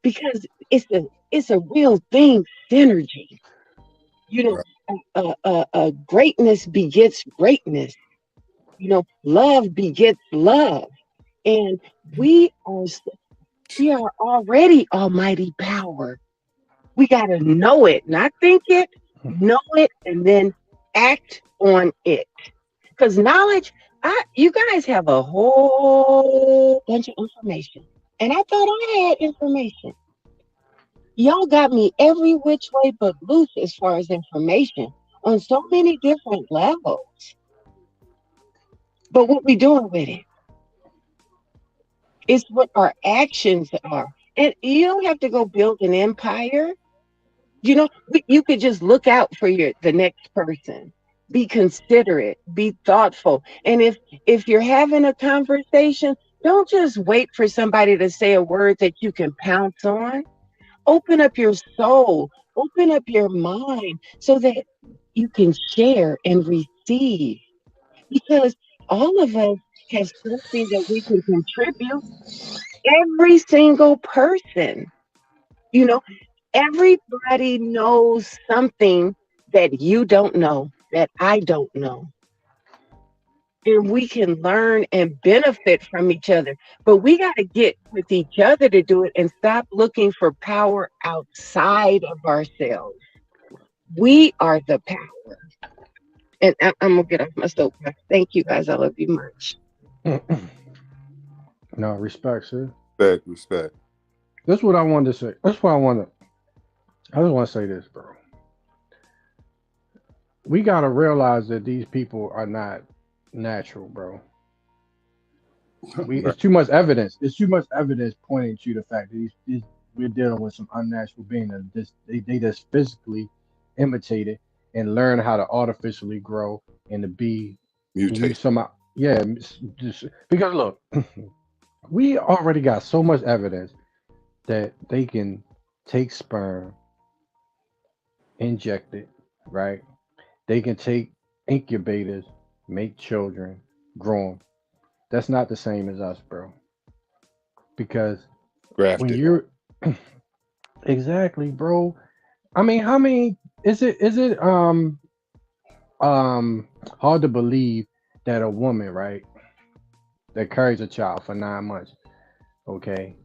because it's a real thing, synergy. Greatness begets greatness. Love begets love. And we are already almighty power. We got to know it, not think it, know it, and then act on it. Because knowledge, you guys have a whole bunch of information. And I thought I had information. Y'all got me every which way but loose as far as information on so many different levels. But what we doing with it? It's what our actions are. And you don't have to go build an empire. You could just look out for the next person. Be considerate, be thoughtful. And if you're having a conversation, don't just wait for somebody to say a word that you can pounce on. Open up your soul, open up your mind so that you can share and receive. Because all of us have something that we can contribute. Every single person, everybody knows something that you don't know, that I don't know. And we can learn and benefit from each other. But we got to get with each other to do it and stop looking for power outside of ourselves. We are the power. And I'm going to get off my soapbox. Thank you, guys. I love you much. No, respect, sir. Respect. That's what I wanted to say. I just want to say this, bro. We got to realize that these people are not natural, bro. It's too much evidence. There's too much evidence pointing to the fact that we're dealing with some unnatural beings that they just physically imitated and learn how to artificially grow and to be mutate. Just because look, we already got so much evidence that they can take sperm, inject it, right? They can take incubators, make children, grow them. That's not the same as us, bro. Because when you're exactly, bro. I mean, how many is it hard to believe that a woman, right, that carries a child for 9 months, okay,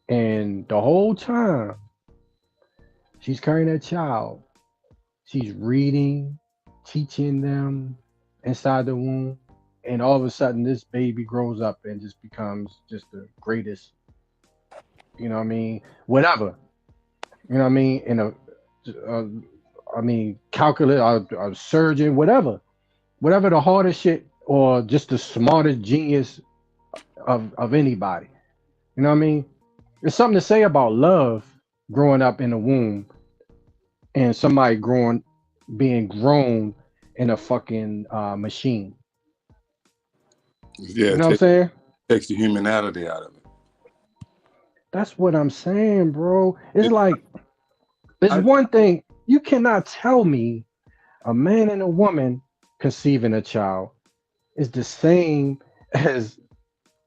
and the whole time she's carrying that child, she's reading, teaching them inside the womb, and all of a sudden this baby grows up and just becomes just the greatest you know what I mean, whatever, you know what I mean, in a I mean, calculus, a surgeon, whatever the hardest shit or just the smartest genius of anybody. You know what I mean? There's something to say about love growing up in the womb and somebody being grown in a fucking machine. Yeah, You know what I'm saying? takes the humanality out of it. That's what I'm saying, bro. It's like, it's one thing. You cannot tell me a man and a woman conceiving a child is the same as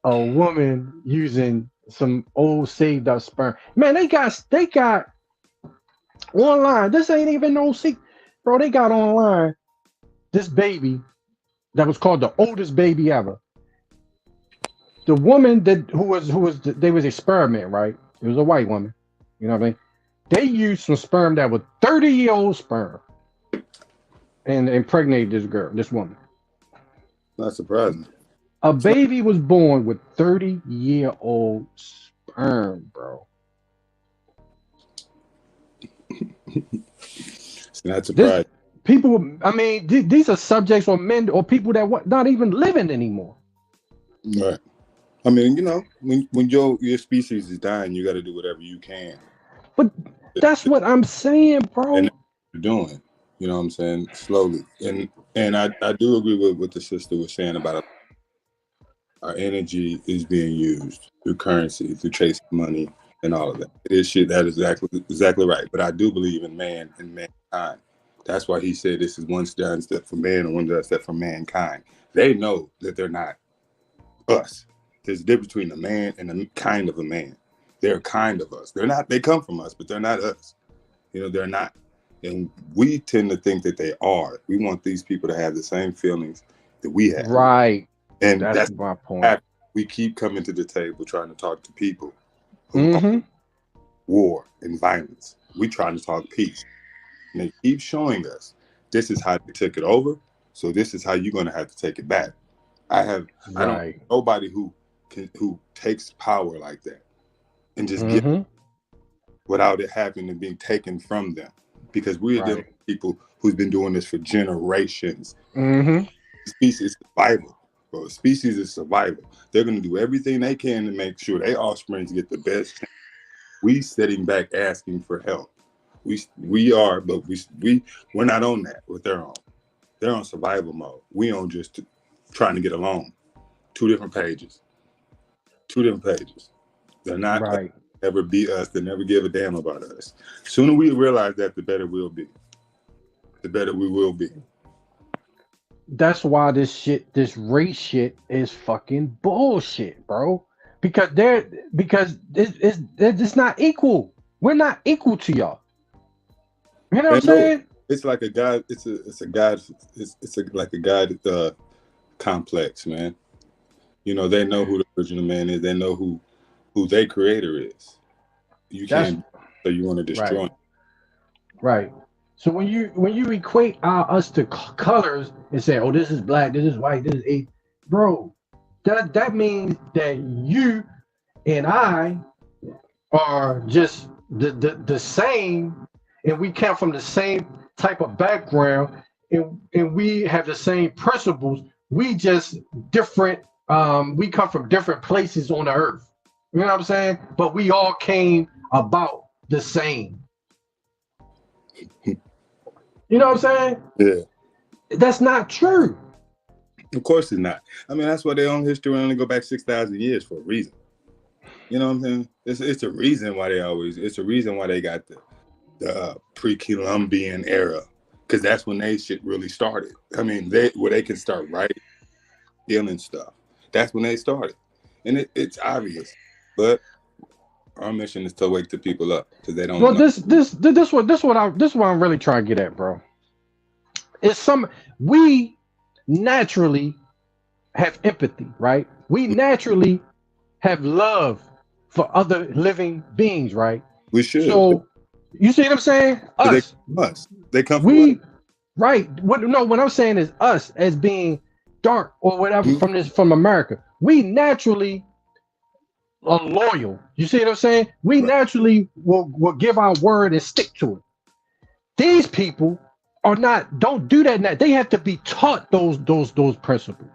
a woman using some old saved up sperm. Man, they got online. This ain't even no secret, bro. They got online this baby that was called the oldest baby ever. The woman they was experimenting, right? It was a white woman. You know what I mean? They used some sperm that was 30-year-old sperm and impregnated this woman. Not surprising. A baby was born with 30-year-old sperm, bro. It's not surprising. People, I mean, these are subjects or men or people that not even living anymore. Right. I mean, you know, when your species is dying, you got to do whatever you can. But that's what I'm saying, bro. And you're doing, you know what I'm saying, slowly. And I do agree with what the sister was saying about our energy is being used through currency, through chasing money, and all of that. It is shit. That is exactly right. But I do believe in man and mankind. That's why he said this is one giant step for man and one giant step for mankind. They know that they're not us. There's a difference between a man and a kind of a man. They're kind of us. They're not. They come from us, but they're not us. You know, they're not. And we tend to think that they are. We want these people to have the same feelings that we have. Right. And that's my point. We keep coming to the table trying to talk to people who are war and violence. We trying to talk peace. And they keep showing us this is how they took it over, so this is how you're going to have to take it back. I don't know nobody who takes power like that and just give it without it happening and being taken from them, because we're the people who's been doing this for generations. Species is survival, bro. Species is survival. They're going to do everything they can to make sure their offspring get the best. We sitting back asking for help. We are, but we're not on that with their own. They're on survival mode. We on just trying to get along. Two different pages. They're not ever be us. They never give a damn about us. Sooner we realize that, the better we'll be. The better we will be. That's why this race shit is fucking bullshit, bro. Because it's not equal. We're not equal to y'all. You know what I'm saying? It's like a God. It's like a God complex, man. You know, they know who the original man is. They know who their creator is. You can't. So you want to destroy him. Right. So when you equate us to colors and say, oh, this is black, this is white, this is a, bro, that means that you and I are just the same, and we come from the same type of background, and we have the same principles. We just different. We come from different places on the earth. You know what I'm saying? But we all came about the same. You know what I'm saying? Yeah. That's not true. Of course it's not. I mean, that's why their own history only go back 6,000 years for a reason. You know what I'm saying? It's a reason why it's a reason why they got the pre-Columbian era, because that's when they shit really started. I mean, where they can start writing, stealing stuff. That's when they started, and it's obvious. But our mission is to wake the people up, because they don't. Well, know. this what I'm really trying to get at, bro. We naturally have empathy, right? We naturally have love for other living beings, right? We should. So you see what I'm saying? They come from us. Right. What I'm saying is us as being dark or whatever from America. We naturally loyal. You see what I'm saying? We naturally will give our word and stick to it. These people are not. Don't do that now. They have to be taught those principles.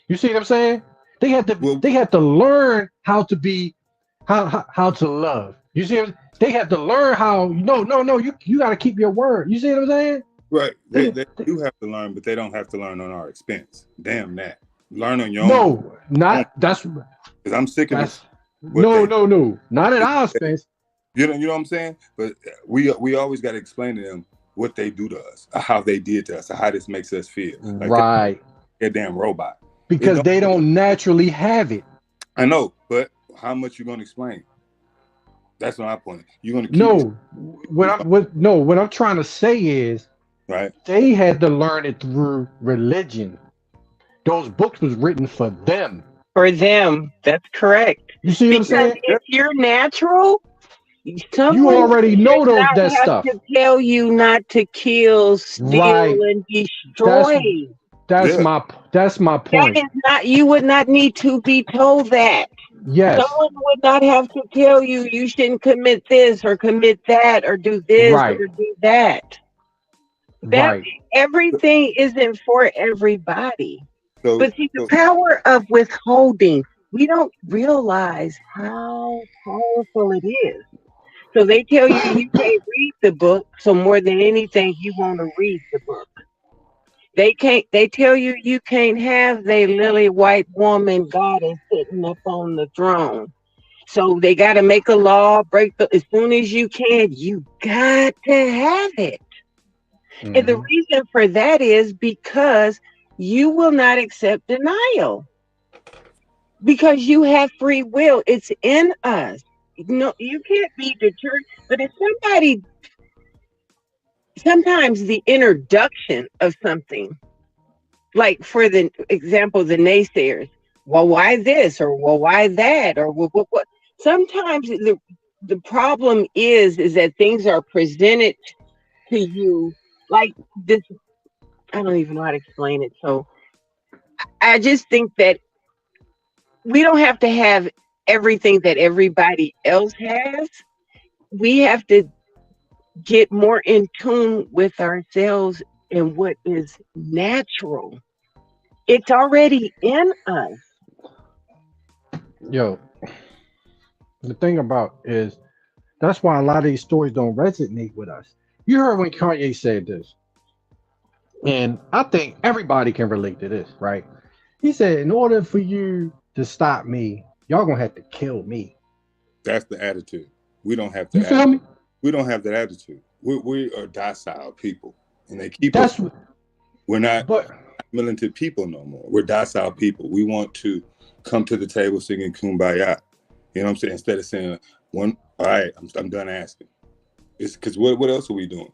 You see what I'm saying? They have to learn how to be how to love. You see what I'm, they have to learn how no you got to keep your word. You see what I'm saying? Right. They do have to learn, but they don't have to learn on our expense. Damn that. Learn on your own. No, not that's because I'm sick of it. No, not at our expense. You know what I'm saying? But we always got to explain to them what they do to us, or how they did to us, or how this makes us feel. Like right. They're a damn robot. Because they don't naturally have it. I know, but how much you gonna explain? That's my point. You're gonna keep what I'm trying to say is right. They had to learn it through religion. Those books was written for them. For them, that's correct. You see what I'm saying? If you're natural, you already know that stuff. To tell you not to kill, steal, and destroy. That's my point. That is not. You would not need to be told that. Yes. Someone would not have to tell you you shouldn't commit this or commit that or do this or do that. Everything isn't for everybody. But see, the power of withholding, we don't realize how powerful it is. So they tell you you can't read the book, so more than anything, you want to read the book. They tell you you can't have the lily white woman goddess sitting up on the throne. So they got to make a law, as soon as you can, you got to have it. Mm-hmm. And the reason for that is because you will not accept denial. Because you have free will. It's in us. No, you can't be deterred. But if sometimes the introduction of something, like for the example, the naysayers, well, why this? Or well, why that? Or what? Sometimes the problem is that things are presented to you like this. I don't even know how to explain it. So I just think that we don't have to have everything that everybody else has. We have to get more in tune with ourselves and what is natural. It's already in us. Yo, the thing about is that's why a lot of these stories don't resonate with us. You heard when Kanye said this, and I think everybody can relate to this, right? He said, in order for you to stop me, y'all gonna have to kill me. That's the attitude. We don't have that. You feel me? We don't have that attitude. We are docile people, and they keep us. We're not militant people no more. We're docile people. We want to come to the table singing Kumbaya. You know what I'm saying? Instead of saying, all right, I'm done asking. It's because what else are we doing?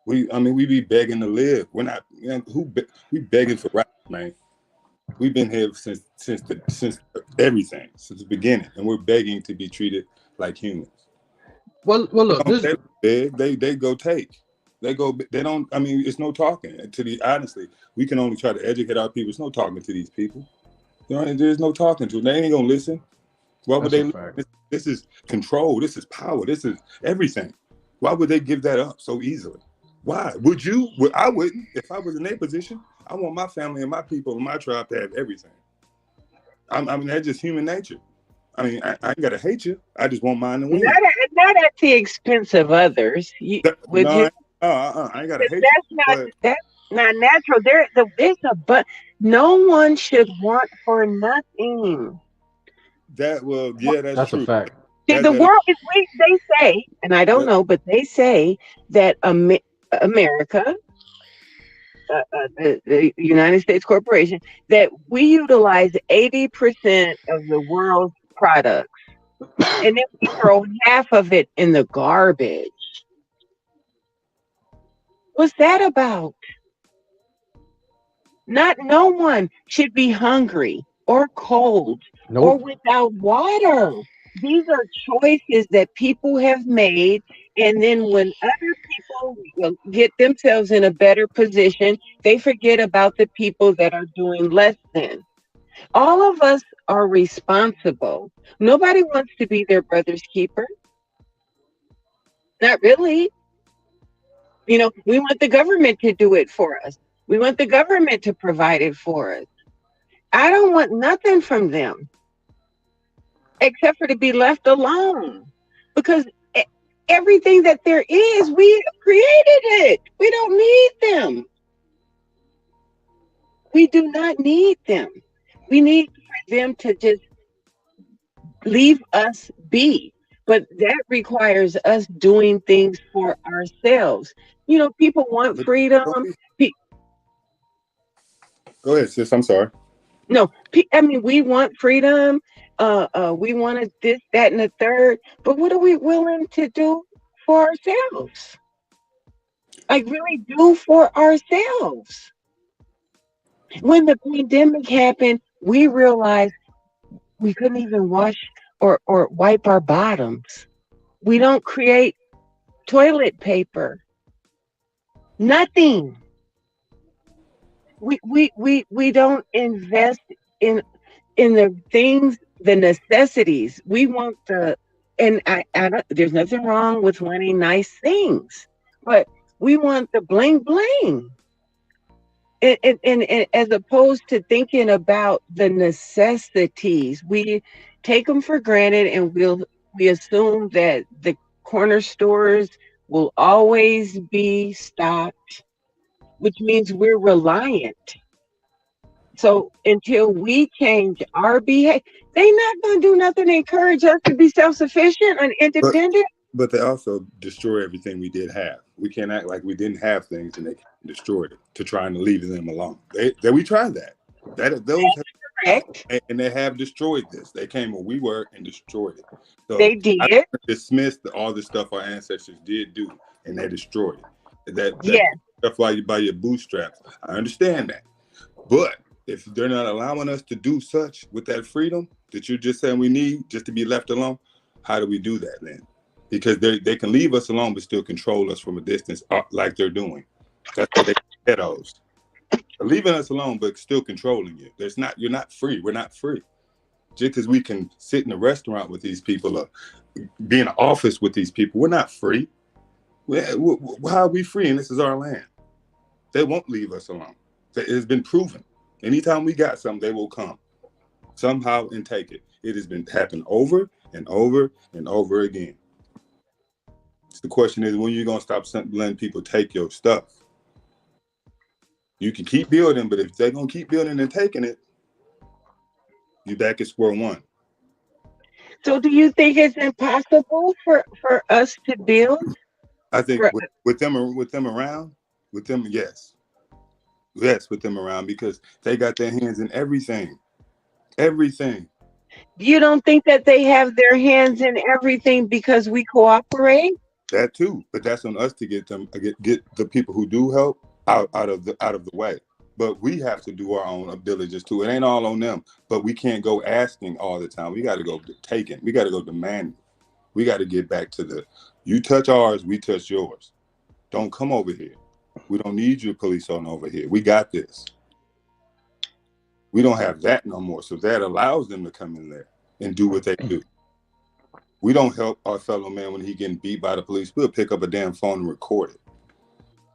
We be begging to live. We're not. We begging for rights, man. We've been here since everything, since the beginning, and we're begging to be treated like humans. Well, look, they go take. They don't. I mean, it's no talking. Honestly, we can only try to educate our people. It's no talking to these people. You know, there's no talking to them. They ain't gonna listen. Why would they? This is control. This is power. This is everything. Why would they give that up so easily? Why would you? I wouldn't. If I was in their position, I want my family and my people and my tribe to have everything. I mean, that's just human nature. I mean, I ain't gotta hate you. I just want mine to win. Not at the expense of others. I ain't gotta hate you. That's not natural. No one should want for nothing. That's true. A fact. The world is they say, and I don't know, but they say that America, the United States Corporation, that we utilize 80% of the world's products, and then we throw half of it in the garbage. What's that about? No one should be hungry or cold or without water. These are choices that people have made, and then when other people get themselves in a better position, they forget about the people that are doing less than. All of us are responsible. Nobody wants to be their brother's keeper. Not really. We want the government to do it for us. We want the government to provide it for us. I don't want nothing from them except for to be left alone. Because everything that there is, we created it. We don't need them. We do not need them. We need for them to just leave us be. But that requires us doing things for ourselves. People want But freedom. don't we, Pe- go ahead, sis. I'm sorry. No, I mean, we want freedom. We wanted this, that, and the third. But what are we willing to do for ourselves? Like, really do for ourselves. When the pandemic happened, we realized we couldn't even wash or wipe our bottoms. We don't create toilet paper. Nothing. We don't invest in the things, the necessities. We want and I don't, there's nothing wrong with wanting nice things, but we want the bling bling. And as opposed to thinking about the necessities, we take them for granted, and we assume that the corner stores will always be stocked, which means we're reliant. So until we change our behavior, they're not going to do nothing to encourage us to be self-sufficient and But independent. but they also destroy everything we did have. We can't act like we didn't have things and they destroyed it to try and leave them alone. We tried that. Those have, Correct. and they have destroyed this. They came where we were and destroyed it. So They did. I don't dismiss all the stuff our ancestors did do and they destroyed it. That Yes. stuff while you by your bootstraps. I understand that. But if they're not allowing us to do such with that freedom that you're just saying we need just to be left alone, how do we do that then? Because they can leave us alone but still control us from a distance like they're doing. That's what they pedos. They're leaving us alone but still controlling you. You're not free. We're not free. Just because we can sit in a restaurant with these people or be in an office with these people, we're not free. How are we free? And this is our land. They won't leave us alone. It has been proven. Anytime we got something, they will come somehow and take it. It has been happening over and over and over again. So the question is, when are you going to stop letting people take your stuff? You can keep building, but if they're going to keep building and taking it, you're back at square one. So do you think it's impossible for us to build? I think with them around, yes. Yes, with them around, because they got their hands in everything. Everything. You don't think that they have their hands in everything because we cooperate? That too, but that's on us to get the people who do help out of the way. But we have to do our own diligence too. It ain't all on them, but we can't go asking all the time. We got to go taking. We got to go demanding. We got to get back to you touch ours, we touch yours. Don't come over here. We don't need your police on over here. We got this. We don't have that no more. So that allows them to come in there and do what they do. We don't help our fellow man when he getting beat by the police. We'll pick up a damn phone and record it.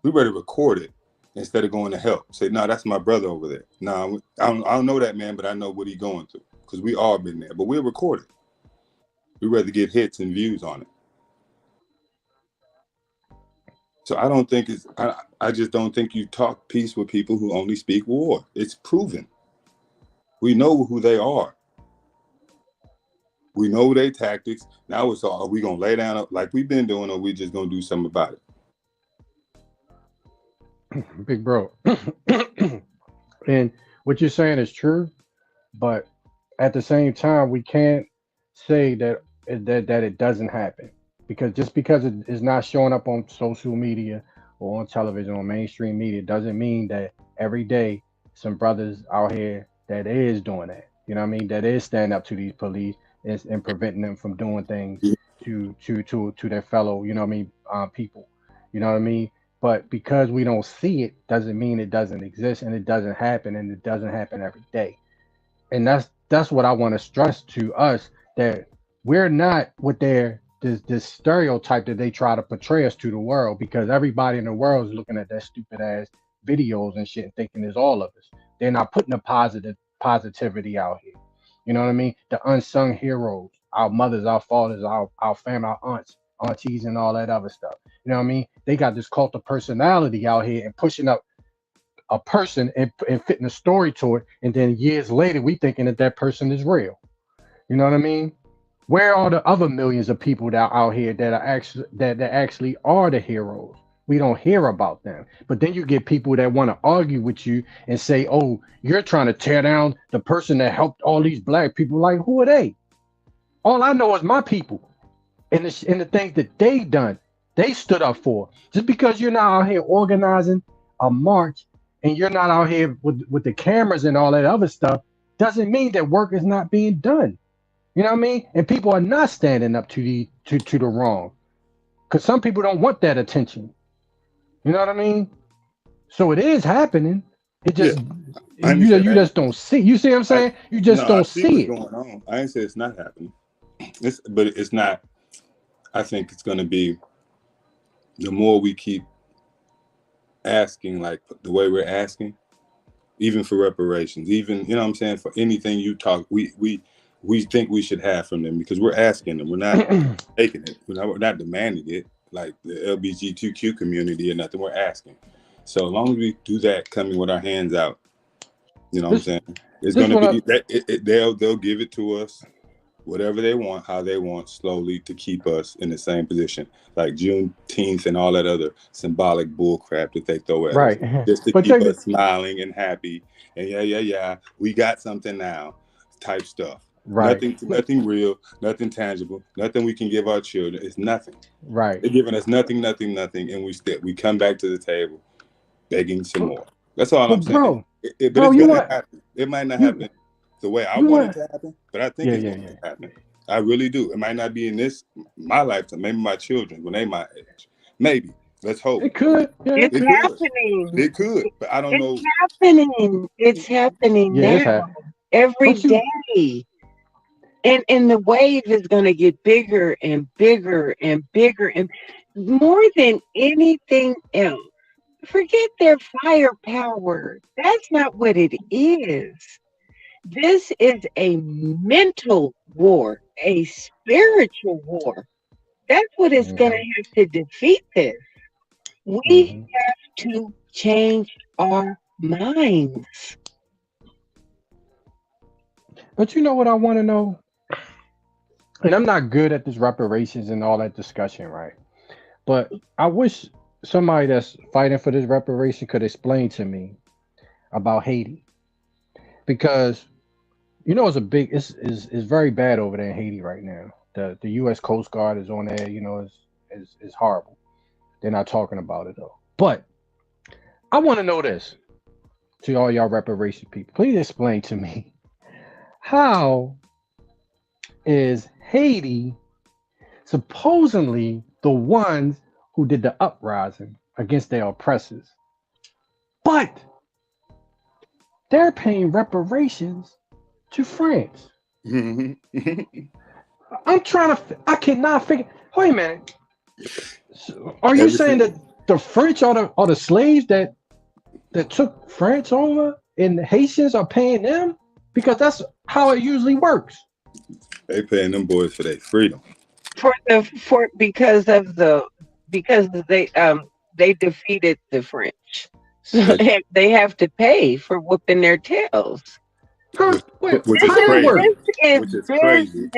We better record it instead of going to help. Say, no, that's my brother over there. No, I don't know that man, but I know what he's going through because we all been there. But we'll record it. We'd rather get hits and views on it. So I don't think I just don't think you talk peace with people who only speak war. It's proven. We know who they are. We know their tactics. Now it's all, are we going to lay down like we've been doing, or we just going to do something about it? Big bro. And what you're saying is true, but at the same time, we can't say that it doesn't happen. Because just because it is not showing up on social media or on television or mainstream media doesn't mean that every day some brothers out here that is doing that. You know what I mean? That is standing up to these police and preventing them from doing things to their fellow, you know what I mean, people. You know what I mean? But because we don't see it doesn't mean it doesn't exist, and it doesn't happen, and it doesn't happen every day. And that's what I want to stress to us, that we're not what they're this stereotype that they try to portray us to the world, because everybody in the world is looking at that stupid ass videos and shit and thinking it's all of us. They're not putting the positivity out here. You know what I mean? The unsung heroes, our mothers, our fathers, our family, our aunties, and all that other stuff. You know what I mean? They got this cult of personality out here and pushing up a person and fitting a story to it, and then years later we thinking that that person is real. You know what I mean? Where are the other millions of people that are out here that are actually are the heroes? We don't hear about them. But then you get people that want to argue with you and say, "Oh, you're trying to tear down the person that helped all these black people." Like, who are they? All I know is my people and the things that they done, they stood up for. Just because you're not out here organizing a march and you're not out here with the cameras and all that other stuff, doesn't mean that work is not being done. You know what I mean? And people are not standing up to the wrong, because some people don't want that attention. You know what I mean? So it is happening. It just you just don't see. You see what I'm saying? You just don't see it. What's going on. I ain't say it's not happening. But it's not. I think it's going to be, the more we keep asking, like the way we're asking, even for reparations, even, you know what I'm saying, for anything you talk, we think we should have from them, because we're asking them. We're not taking it. We're not demanding it like the LGBTQ community or nothing. We're asking. So as long as we do that, coming with our hands out, you know what I'm saying, it's going to be that they'll give it to us, whatever they want, how they want, slowly, to keep us in the same position, like Juneteenth and all that other symbolic bull crap that they throw at us, just to keep us smiling and happy. And yeah, we got something now, type stuff. Right. Nothing real, nothing tangible, nothing we can give our children. It's nothing. Right. They're giving us nothing, and we come back to the table begging some more. That's all I'm saying. Bro, but it's gonna happen. It might not happen the way I want it to happen, but I think it's going to happen. I really do. It might not be in my lifetime, maybe my children when they my age. Maybe. Let's hope. It could. Yeah, it's happening. It could, but I don't know. It's happening now. Every day. And the wave is going to get bigger and bigger and bigger, and more than anything else. Forget their firepower. That's not what it is. This is a mental war, a spiritual war. That's what it's going to have to defeat this. We have to change our minds. But you know what I want to know? And I'm not good at this reparations and all that discussion, right? But I wish somebody that's fighting for this reparation could explain to me about Haiti. Because it's very bad over there in Haiti right now. The U.S. Coast Guard is on there, is horrible. They're not talking about it though. But I want to know this, to all y'all reparation people. Please explain to me, how is Haiti supposedly the ones who did the uprising against their oppressors, but they're paying reparations to France? I cannot figure. Wait a minute. Are you saying that the French are the slaves that took France over, and the Haitians are paying them? Because that's how it usually works. They paying them boys for their freedom. Because they defeated the French. So they have to pay for whooping their tails. Which is crazy.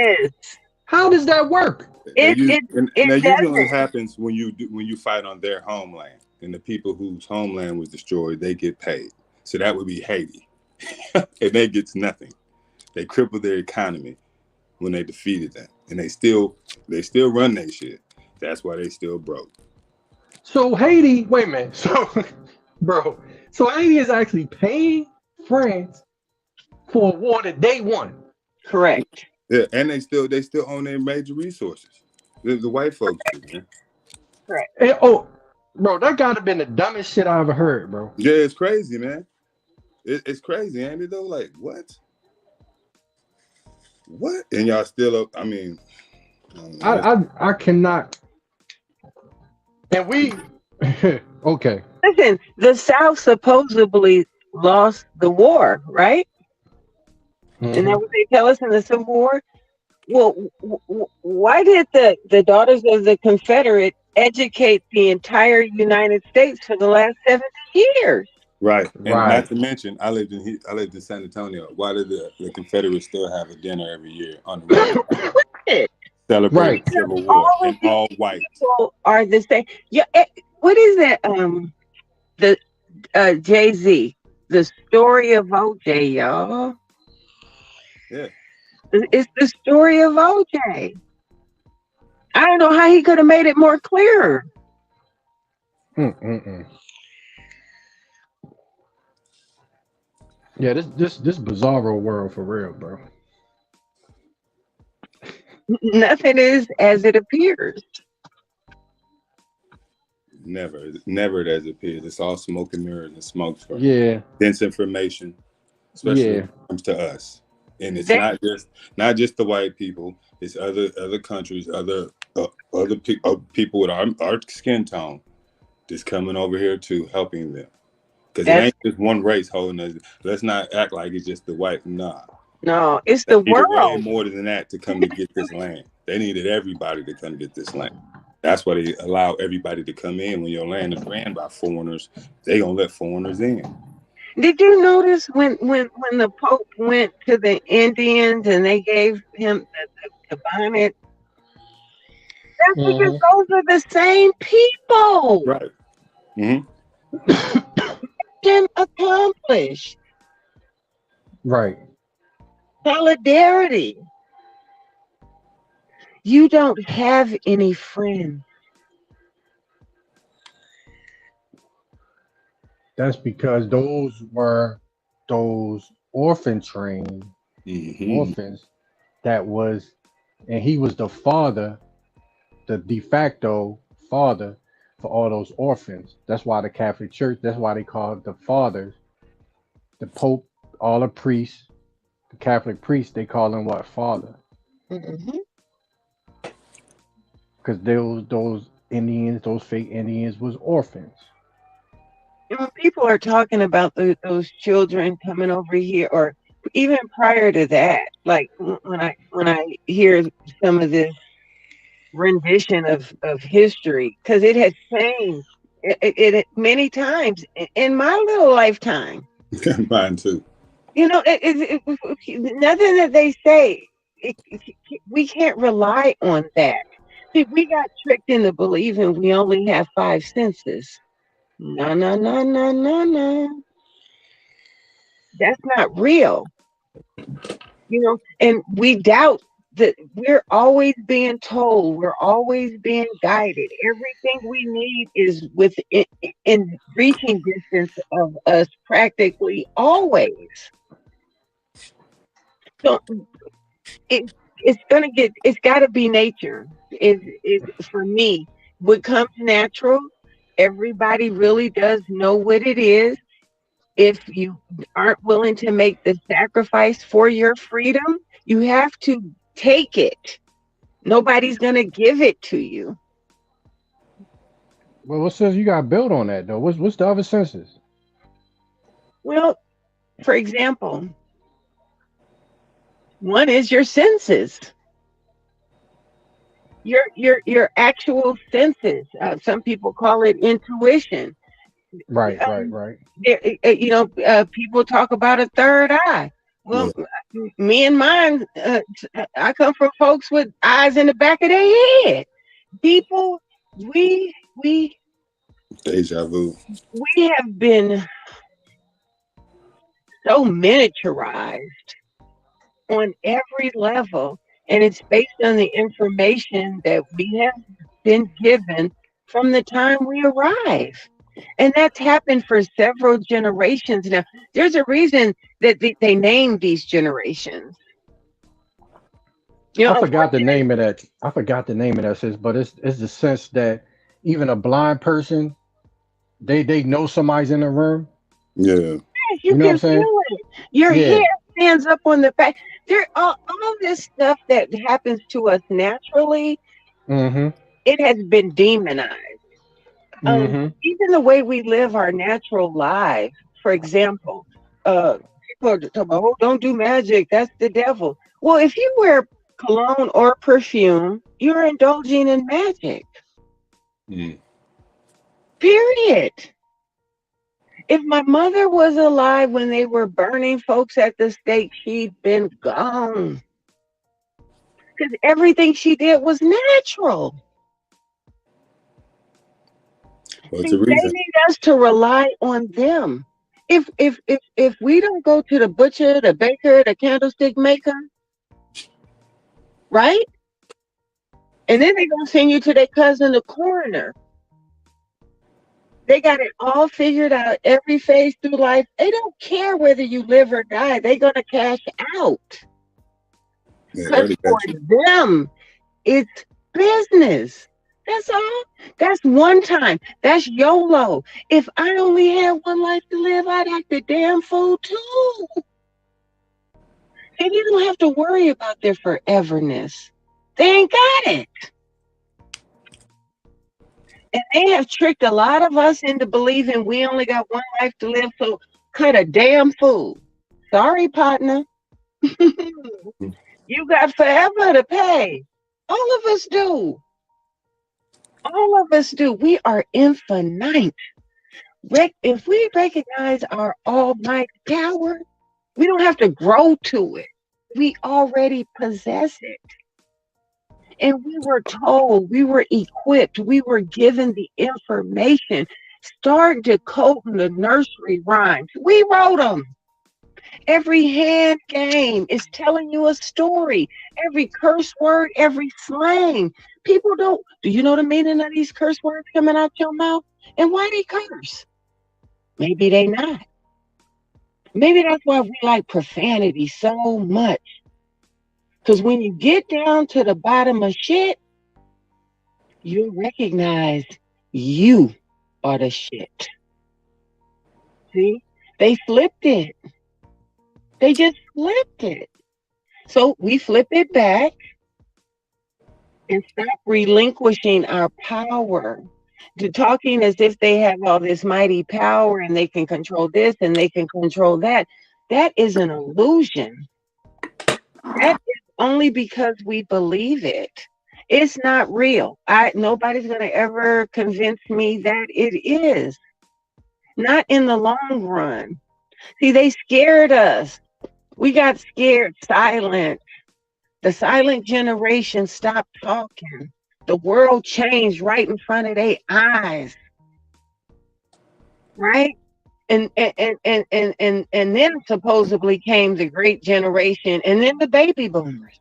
How does that work? That usually happens when you fight on their homeland, and the people whose homeland was destroyed, they get paid. So that would be Haiti, and they gets nothing. They crippled their economy when they defeated them, and they still run their shit. That's why they still broke. So Haiti, wait a minute. So Haiti is actually paying France for a war that they won. Correct. Yeah, and they still own their major resources. The white folks do, man. Correct. And, bro, that gotta have been the dumbest shit I ever heard, bro. Yeah, it's crazy, man. It's crazy, ain't it though? Like, what? What? And y'all still up? I mean, I cannot. And we okay. Listen, the South supposedly lost the war, right? Isn't that what they tell us in the Civil War? Well, why did the Daughters of the Confederate educate the entire United States for the last 70 years? Right. And not to mention, I lived in San Antonio. Why did the Confederates still have a dinner every year on the road? Celebrating the Civil War and all white. People are the same. Yeah. What is that? The Jay-Z, the story of OJ, y'all. Yeah. It's the story of OJ. I don't know how he could have made it more clear. Yeah, this bizarro world for real, bro. Nothing is as it appears. Never as it appears. It's all smoke and mirrors and smoke screens. Yeah. Dense information, especially when it comes to us. And it's not just the white people. It's other countries, other people with our skin tone, just coming over here too, helping them. Because it ain't just one race holding us. Let's not act like it's just the white. Nah. No, it's the world. Way more than that to come to get this land. They needed everybody to come get this land. That's why they allow everybody to come in. When your land is ran by foreigners, they gonna let foreigners in. Did you notice when the Pope went to the Indians and they gave him the bonnet? That's because those are the same people. Right. Mission accomplished. Right. Solidarity. You don't have any friends. That's because those were those orphan trained orphans that was, and he was the father, the de facto father for all those orphans. That's why the Catholic Church, that's why they call it the fathers, the Pope, all the priests, the Catholic priests, they call them what? Father. Because those Indians, those fake Indians was orphans. And when people are talking about those children coming over here, or even prior to that, like when I hear some of this rendition of history, because it has changed it many times in my little lifetime. Mine too. You know, nothing that they say, we can't rely on that. See, we got tricked into believing we only have 5 senses. No. That's not real. You know, and we doubt that we're always being told, we're always being guided. Everything we need is in reaching distance of us practically always. So it's got to be nature. Is for me, what comes natural. Everybody really does know what it is. If you aren't willing to make the sacrifice for your freedom, you have to take it. Nobody's going to give it to you. Well, what sense you got to build on that, though? What's the other senses? Well, for example, one is your senses. Your actual senses. Some people call it intuition. Right. You know, people talk about a third eye. Well, me and mine, I come from folks with eyes in the back of their head. People, we deja vu. We have been so miniaturized on every level, and it's based on the information that we have been given from the time we arrive. And that's happened for several generations now. There's a reason that they named these generations. You know, I forgot the name of that. Sense, but it's the sense that even a blind person, they know somebody's in the room. Yeah. You know what I'm saying? You're here. stands up on the back. There all this stuff that happens to us naturally, Mm-hmm. it has been demonized. Mm-hmm. Even the way we live our natural lives. For example, people are talking about, oh, don't do magic, that's the devil. Well, if you wear cologne or perfume, you're indulging in magic. Mm. Period. If my mother was alive when they were burning folks at the stake, she'd been gone. Because everything she did was natural. Well, it's See, a they reason. need us to rely on them. If we don't go to the butcher, the baker, the candlestick maker, right? And then they're gonna send you to their cousin, the coroner. They got it all figured out every phase through life. They don't care whether you live or die. They're gonna cash out. Yeah, Because early for got you. them, it's business. That's all. That's one time. That's YOLO. If I only had one life to live, I'd act a damn fool too. And you don't have to worry about their foreverness. They ain't got it. And they have tricked a lot of us into believing we only got one life to live, so cut a damn fool. Sorry, partner. You got forever to pay. All of us do. All of us do. We are infinite. If we recognize our almighty power, we don't have to grow to it. We already possess it. And we were told, we were equipped, we were given the information. Start decoding the nursery rhymes. We wrote them. Every hand game is telling you a story. Every curse word, every slang. People don't. Do you know the meaning of these curse words coming out your mouth? And why they curse? Maybe they not. Maybe that's why we like profanity so much. Because when you get down to the bottom of shit, you'll recognize you are the shit. See? They flipped it. They just flipped it. So we flip it back and stop relinquishing our power to talking as if they have all this mighty power and they can control this and they can control that. That is an illusion. That is only because we believe it. It's not real. Nobody's going to ever convince me that it is. Not in the long run. See, they scared us. We got scared, silent. The silent generation stopped talking. The world changed right in front of their eyes. Right? And then supposedly came the great generation and then the baby boomers.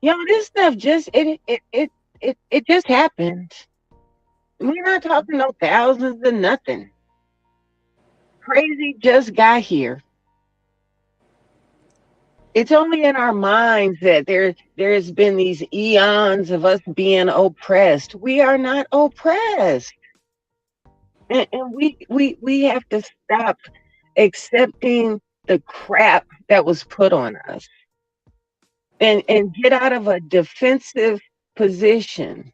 This stuff just it just happened. We're not talking no thousands of nothing. Crazy just got here. It's only in our minds that there's been these eons of us being oppressed. We are not oppressed. And we have to stop accepting the crap that was put on us and get out of a defensive position,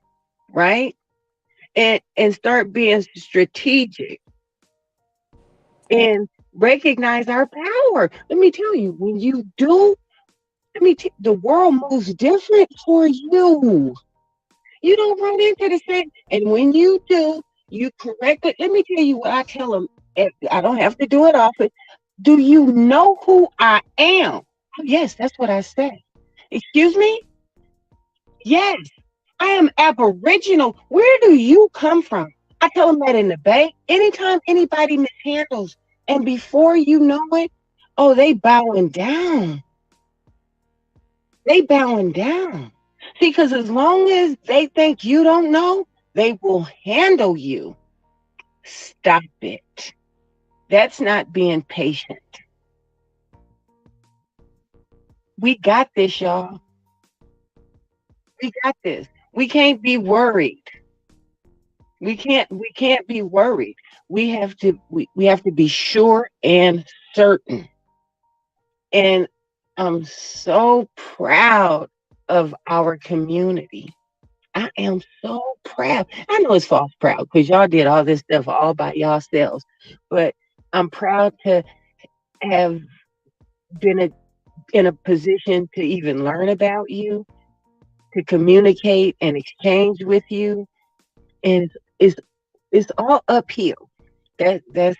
right? And start being strategic and recognize our power. Let me tell you, when you do, the world moves different for you. You don't run into the same, and when you do, you correct it. Let me tell you what I tell them. I don't have to do it often. Do you know who I am? Oh, yes, that's what I say. Excuse me? Yes, I am Aboriginal. Where do you come from? I tell them that in the bank. Anytime anybody mishandles, and before you know it, oh, they bowing down. They bowing down. See, because as long as they think you don't know, they will handle you. Stop it. That's not being patient. We got this, y'all. We got this. We can't be worried. We can't be worried. We have to be sure and certain. And I'm so proud of our community. I am so proud. I know it's false proud because y'all did all this stuff all by yourselves, but I'm proud to have been in a position to even learn about you, to communicate and exchange with you, and it's all uphill. That's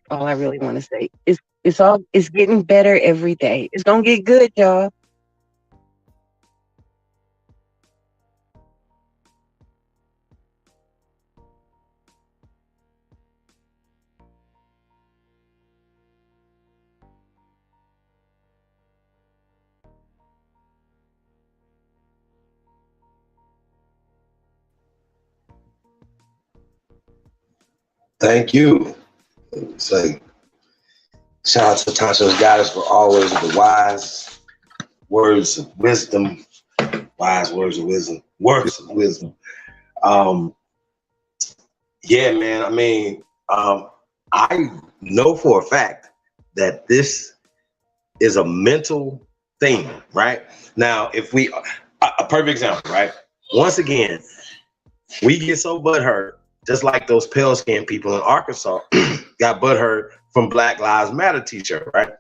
all I really want to say. It's getting better every day. It's gonna get good, y'all. Thank you. It's like, shout out to Tasha's Goddess for always the wise words of wisdom. Wise words of wisdom. Words of wisdom. Yeah, man. I mean, I know for a fact that this is a mental thing, right? Now, if we, a perfect example, right? Once again, we get so butthurt, just like those pale skinned people in Arkansas got butthurt from Black Lives Matter t-shirt, right?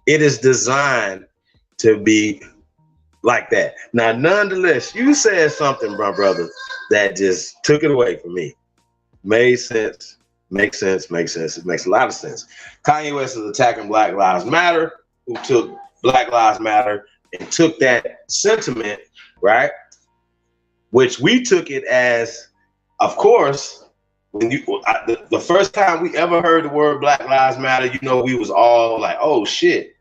It is designed to be like that. Now, nonetheless, you said something, my brother, that just took it away from me. Made sense. Makes sense. Makes sense. It makes a lot of sense. Kanye West is attacking Black Lives Matter, who took Black Lives Matter and took that sentiment, right? Which we took it as, of course, when the first time we ever heard the word Black Lives Matter, you know, we was all like, oh shit.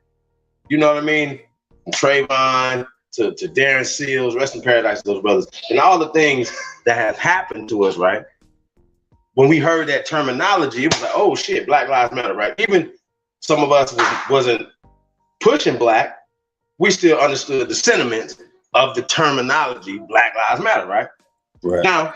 You know what I mean? Trayvon to Darren Seals, rest in paradise, those brothers, and all the things that have happened to us, right? When we heard that terminology, it was like, oh shit, Black Lives Matter, right? Even some of us wasn't pushing black, we still understood the sentiment of the terminology Black Lives Matter, right? Right. Now,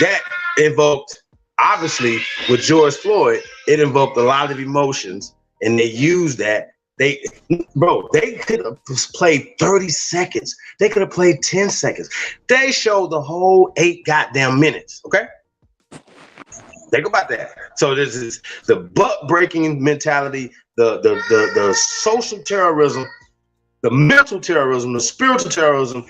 that invoked, obviously, with George Floyd, it invoked a lot of emotions, and they used that. They could have played 30 seconds. They could have played 10 seconds. They showed the whole 8 goddamn minutes, okay? Think about that. So this is the butt-breaking mentality, the social terrorism, the mental terrorism, the spiritual terrorism.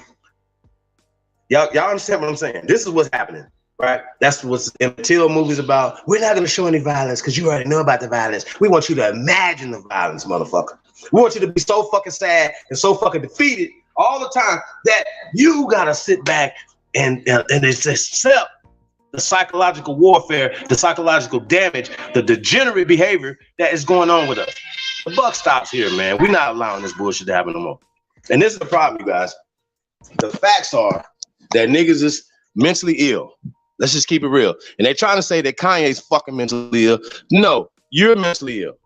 Y'all understand what I'm saying? This is what's happening, right? That's what's in Till movies about. We're not going to show any violence because you already know about the violence. We want you to imagine the violence, motherfucker. We want you to be so fucking sad and so fucking defeated all the time that you got to sit back and accept the psychological warfare, the psychological damage, the degenerate behavior that is going on with us. The buck stops here, man. We're not allowing this bullshit to happen no more. And this is the problem, you guys. The facts are that niggas is mentally ill. Let's just keep it real. And they're trying to say that Kanye's fucking mentally ill. No, you're mentally ill.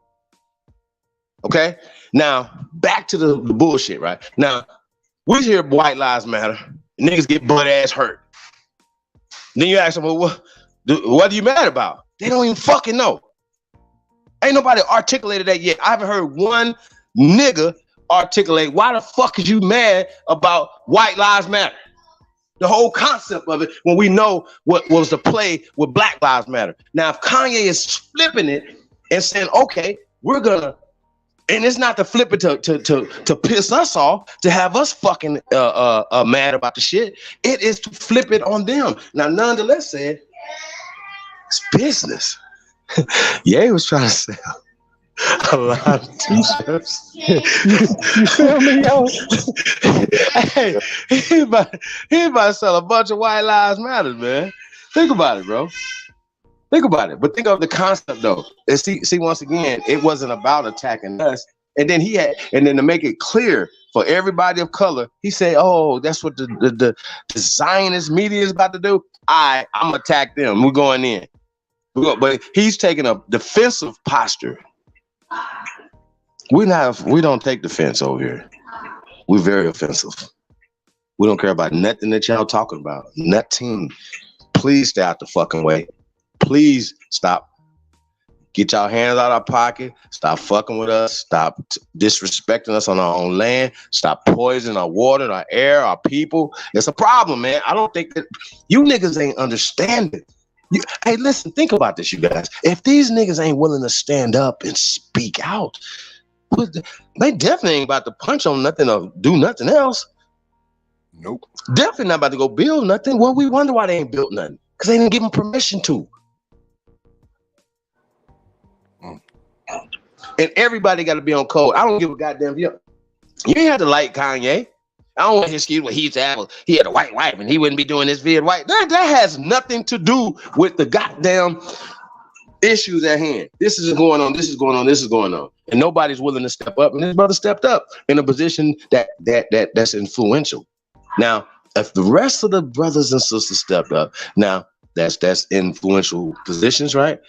Okay? Now, back to the bullshit, right? Now, we hear White Lives Matter. Niggas get butt ass hurt. Then you ask them, well, what are you mad about? They don't even fucking know. Ain't nobody articulated that yet. I haven't heard one nigga articulate why the fuck is you mad about White Lives Matter? The whole concept of it when we know what was the play with Black Lives Matter. Now, if Kanye is flipping it and saying, okay, we're gonna, and it's not to flip it to piss us off, to have us fucking mad about the shit. It is to flip it on them. Now, nonetheless said, it's business. Yeah, he was trying to sell a lot of t-shirts. you feel me, yo? Hey, he about to sell a bunch of White Lives Matter, man. Think about it, bro. Think about it. But think of the concept, though. And see, once again, it wasn't about attacking us. And then to make it clear for everybody of color, he said, oh, that's what the Zionist media is about to do. I'm going to attack them. We're going in. But he's taking a defensive posture. We don't take defense over here. We're very offensive. We don't care about nothing that y'all talking about. Nothing. Please stay out the fucking way. Please stop Get y'all hands out of our pocket. Stop fucking with us. Stop disrespecting us on our own land. Stop poisoning our water, our air, our people. It's a problem, man. I don't think that you niggas ain't understanding. Hey, listen, think about this, you guys. If these niggas ain't willing to stand up and speak out, they definitely ain't about to punch on nothing or do nothing else. Nope. Definitely not about to go build nothing. Well, we wonder why they ain't built nothing. Because they didn't give them permission to. And everybody got to be on code. I don't give a goddamn you ain't have to like Kanye. I don't want his excuse when he had a white wife and he wouldn't be doing this vid white. That has nothing to do with the goddamn issues at hand. This is going on. This is going on. This is going on. And nobody's willing to step up. And his brother stepped up in a position that's influential. Now, if the rest of the brothers and sisters stepped up, now that's influential positions, right?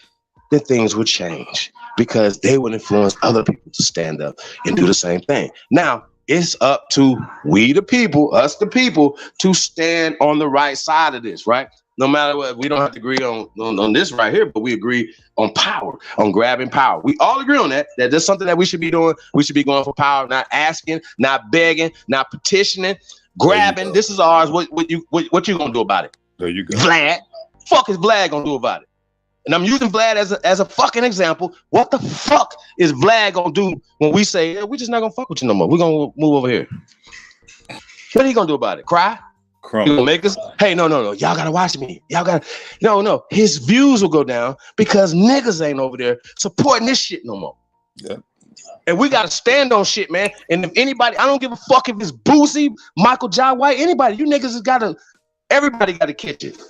Then things would change because they would influence other people to stand up and do the same thing. Now, it's up to we the people, us the people, to stand on the right side of this, right? No matter what, we don't have to agree on this right here, but we agree on power, on grabbing power. We all agree on that there's something that we should be doing. We should be going for power, not asking, not begging, not petitioning, grabbing. This is ours. What you gonna do about it? There you go. Vlad. Fuck is Vlad gonna do about it? And I'm using Vlad as a fucking example. What the fuck is Vlad gonna do when we say, yeah, we're just not gonna fuck with you no more? We're gonna move over here. What are he gonna do about it? Cry? He gonna make us? Hey, no. Y'all gotta watch me. Y'all gotta. No. His views will go down because niggas ain't over there supporting this shit no more. Yeah. And we gotta stand on shit, man. And if anybody, I don't give a fuck if it's Boosie, Michael Jai White, anybody. You niggas has gotta. Everybody gotta catch it.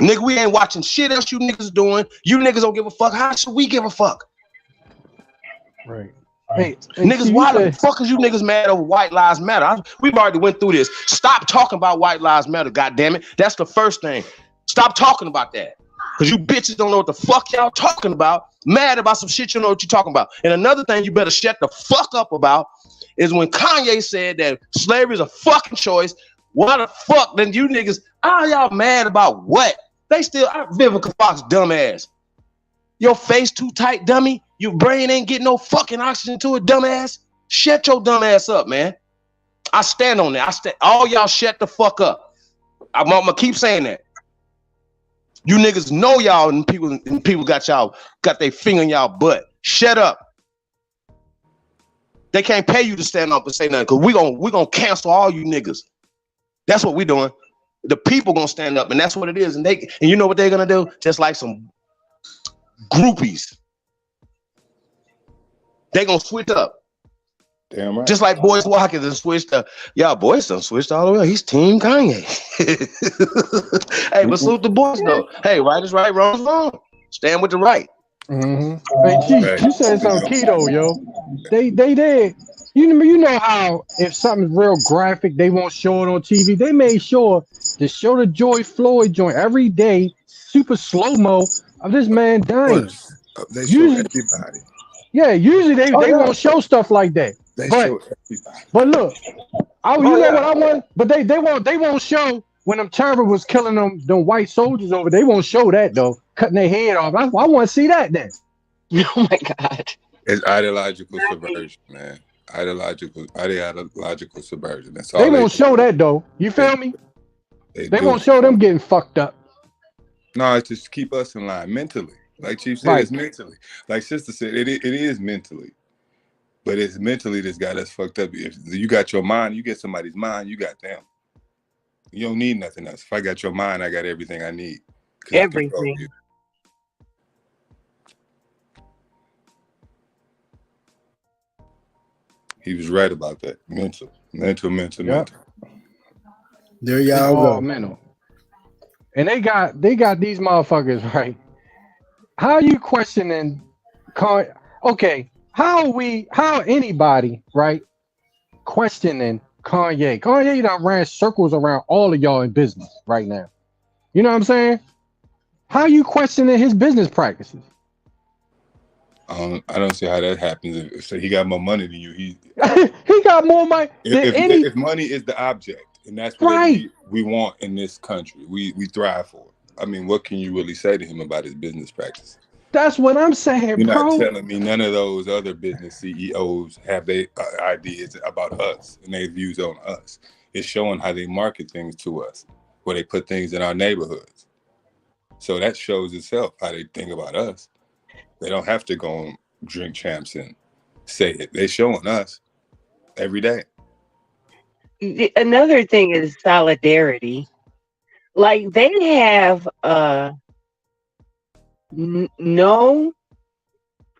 Nigga, we ain't watching shit else you niggas doing. You niggas don't give a fuck. How should we give a fuck? Right. Hey, niggas, why the fuck is you niggas mad over White Lives Matter? We've already went through this. Stop talking about White Lives Matter, goddammit. That's the first thing. Stop talking about that. Because you bitches don't know what the fuck y'all talking about. Mad about some shit you know what you're talking about. And another thing you better shut the fuck up about is when Kanye said that slavery is a fucking choice. Why the fuck then you niggas, y'all mad about what? They still, Vivica Fox, dumbass. Your face too tight, dummy. Your brain ain't getting no fucking oxygen to it, dumbass. Shut your dumb ass up, man. I stand on that. All y'all shut the fuck up. I'm gonna keep saying that. You niggas know y'all and people got their finger in y'all butt. Shut up. They can't pay you to stand up and say nothing because we gonna cancel all you niggas. That's what we doing. The people gonna stand up, and that's what it is. And you know what they're gonna do? Just like some groupies, they gonna switch up. Damn right. Just like Boyce Watkins and switched up. Y'all, Boyce done switched all the way. He's Team Kanye. Hey, but salute the boys though. Hey, right is right, wrong is wrong. Stand with the right. Mm-hmm. Hey, Chief, you said something key though, yo. They did. You know how if something's real graphic, they won't show it on TV. They made sure to show the George Floyd joint every day, super slow-mo of this man dying. They show everybody. Yeah, usually they won't show stuff like that. They show everybody. But look, you know what I want? But they won't show when them terrorists was killing them white soldiers over. They won't show that though, cutting their head off. I want to see that then. Oh my God. It's ideological subversion, man. Ideological subversion. That's all they won't show that though. You feel me? They won't show them getting fucked up. No, it's just keep us in line mentally. Like Chief said, it's mentally. Like Sister said, it is mentally. But it's mentally that's got us fucked up. If you got your mind, you get somebody's mind, you got them. You don't need nothing else. If I got your mind, I got everything I need. Everything. He was right about that. Mental. There y'all go. Mental. And they got these motherfuckers right. How are you questioning? Okay, how anybody right questioning Kanye? Kanye done ran circles around all of y'all in business right now. You know what I'm saying? How are you questioning his business practices? I don't see how that happens. If he got more money than you, he got more money if money is the object, and that's what we want in this country. We thrive for it. I mean, what can you really say to him about his business practice? That's what I'm saying, You're not bro. telling me none of those other business CEOs have their ideas about us and their views on us. It's showing how they market things to us, where they put things in our neighborhoods. So that shows itself how they think about us. They don't have to go on Drink Champs and say it. They're showing us every day. Another thing is solidarity. Like they have no,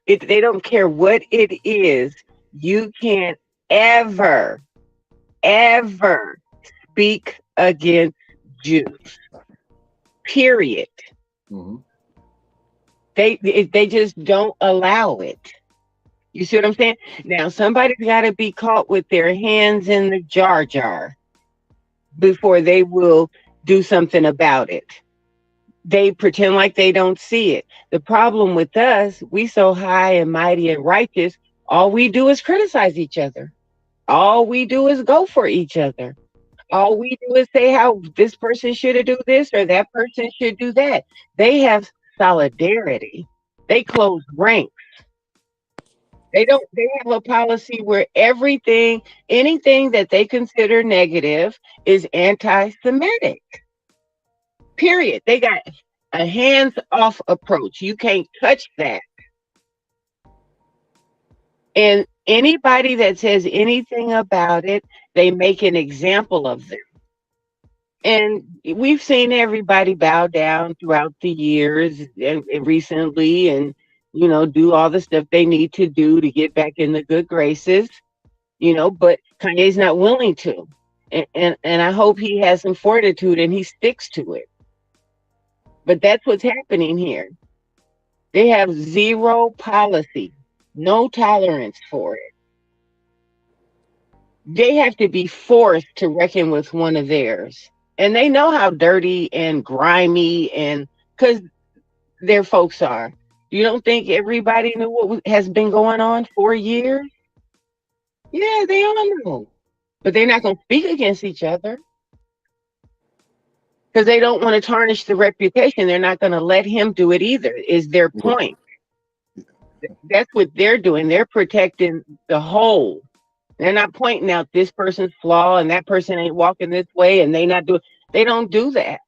they don't care what it is. You can't ever speak against Jews. Period. Mm-hmm. They just don't allow it. You see what I'm saying? Now somebody's got to be caught with their hands in the jar before they will do something about it. They pretend like they don't see it. The problem with us, we so high and mighty and righteous, all we do is criticize each other. All we do is go for each other. All we do is say how this person should do this or that person should do that. They have solidarity. They close ranks. They have a policy where anything that they consider negative is anti-Semitic. Period. They got a hands-off approach. You can't touch that. And anybody that says anything about it, they make an example of them. And we've seen everybody bow down throughout the years and recently and, do all the stuff they need to do to get back in the good graces, but Kanye's not willing to. And I hope he has some fortitude and he sticks to it. But that's what's happening here. They have zero policy, no tolerance for it. They have to be forced to reckon with one of theirs. And they know how dirty and grimy and because their folks are. You don't think everybody knew what has been going on for years? Yeah, they all know. But they're not going to speak against each other. Because they don't want to tarnish the reputation. They're not going to let him do it either, is their point. That's what they're doing. They're protecting the whole. They're not pointing out this person's flaw and that person ain't walking this way and they don't do that.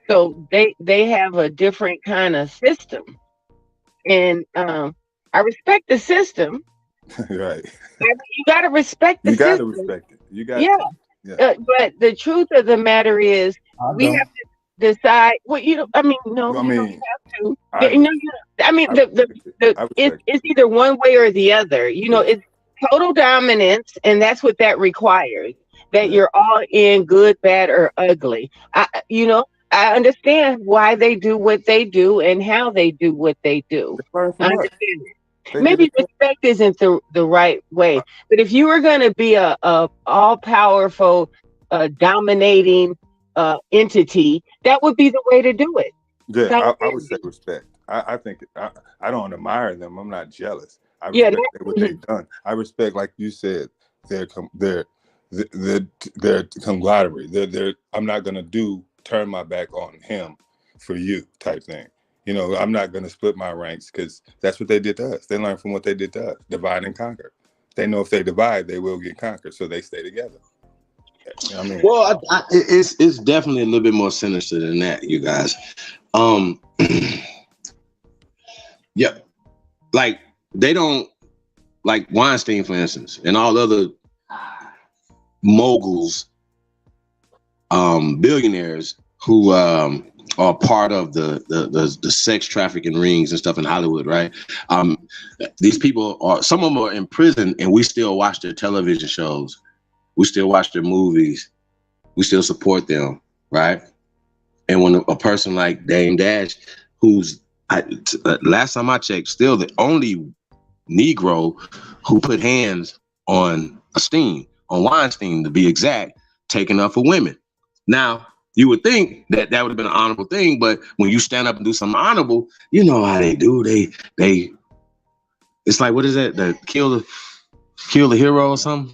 So they have a different kind of system. And I respect the system. Right. You got to respect the system. You got to respect it. You got yeah. to. Yeah. But the truth of the matter is, we have to decide. Well, you don't have to. It's either one way or the other. It's total dominance, and that's what that requires. That you're all in, good, bad, or ugly. I understand why they do what they do and how they do what they do. I understand it. Maybe respect isn't the right way, but if you were going to be a all-powerful, dominating entity, that would be the way to do it. Yeah, I would say respect. I think I don't admire them. I'm not jealous. I respect what they've done. I respect, like you said, their conglomerate. I'm not going to turn my back on him for you type thing. I'm not going to split my ranks because that's what they did to us. They learned from what they did to us, divide and conquer. They know if they divide, they will get conquered, so they stay together. Well, it's definitely a little bit more sinister than that, you guys. Yeah, like they don't like Weinstein, for instance, and all other moguls, billionaires who are part of the sex trafficking rings and stuff in Hollywood, right? These people some of them are in prison, and we still watch their television shows, we still watch their movies, we still support them, right? And when a person like Dame Dash, who's last time I checked, still the only Negro who put hands on Weinstein, to be exact, taking up for women. Now, you would think that would have been an honorable thing, but when you stand up and do something honorable, you know how they do. They it's like, what is that? The kill the hero or something.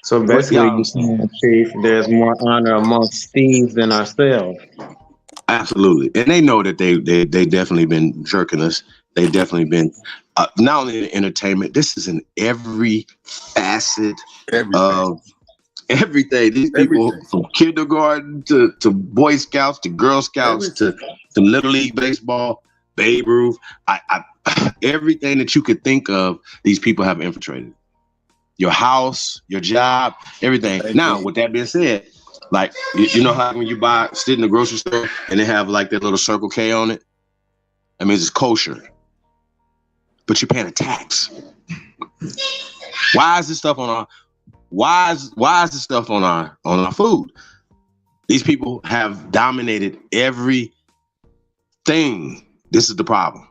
So basically, you're saying, Chief, there's more honor amongst thieves than ourselves. Absolutely, and they know that they definitely been jerking us. They definitely been not only in entertainment. This is in every facet of everything. These people from kindergarten to Boy Scouts to Girl Scouts to Little League baseball, Babe Ruth. I everything that you could think of, these people have infiltrated. Your house, your job, everything. Now, with that being said, like you know how when you sit in the grocery store and they have like that little Circle K on it? That means it's kosher. But you're paying a tax. Why is this stuff on our why is this stuff on our food? These people have dominated everything. This is the problem.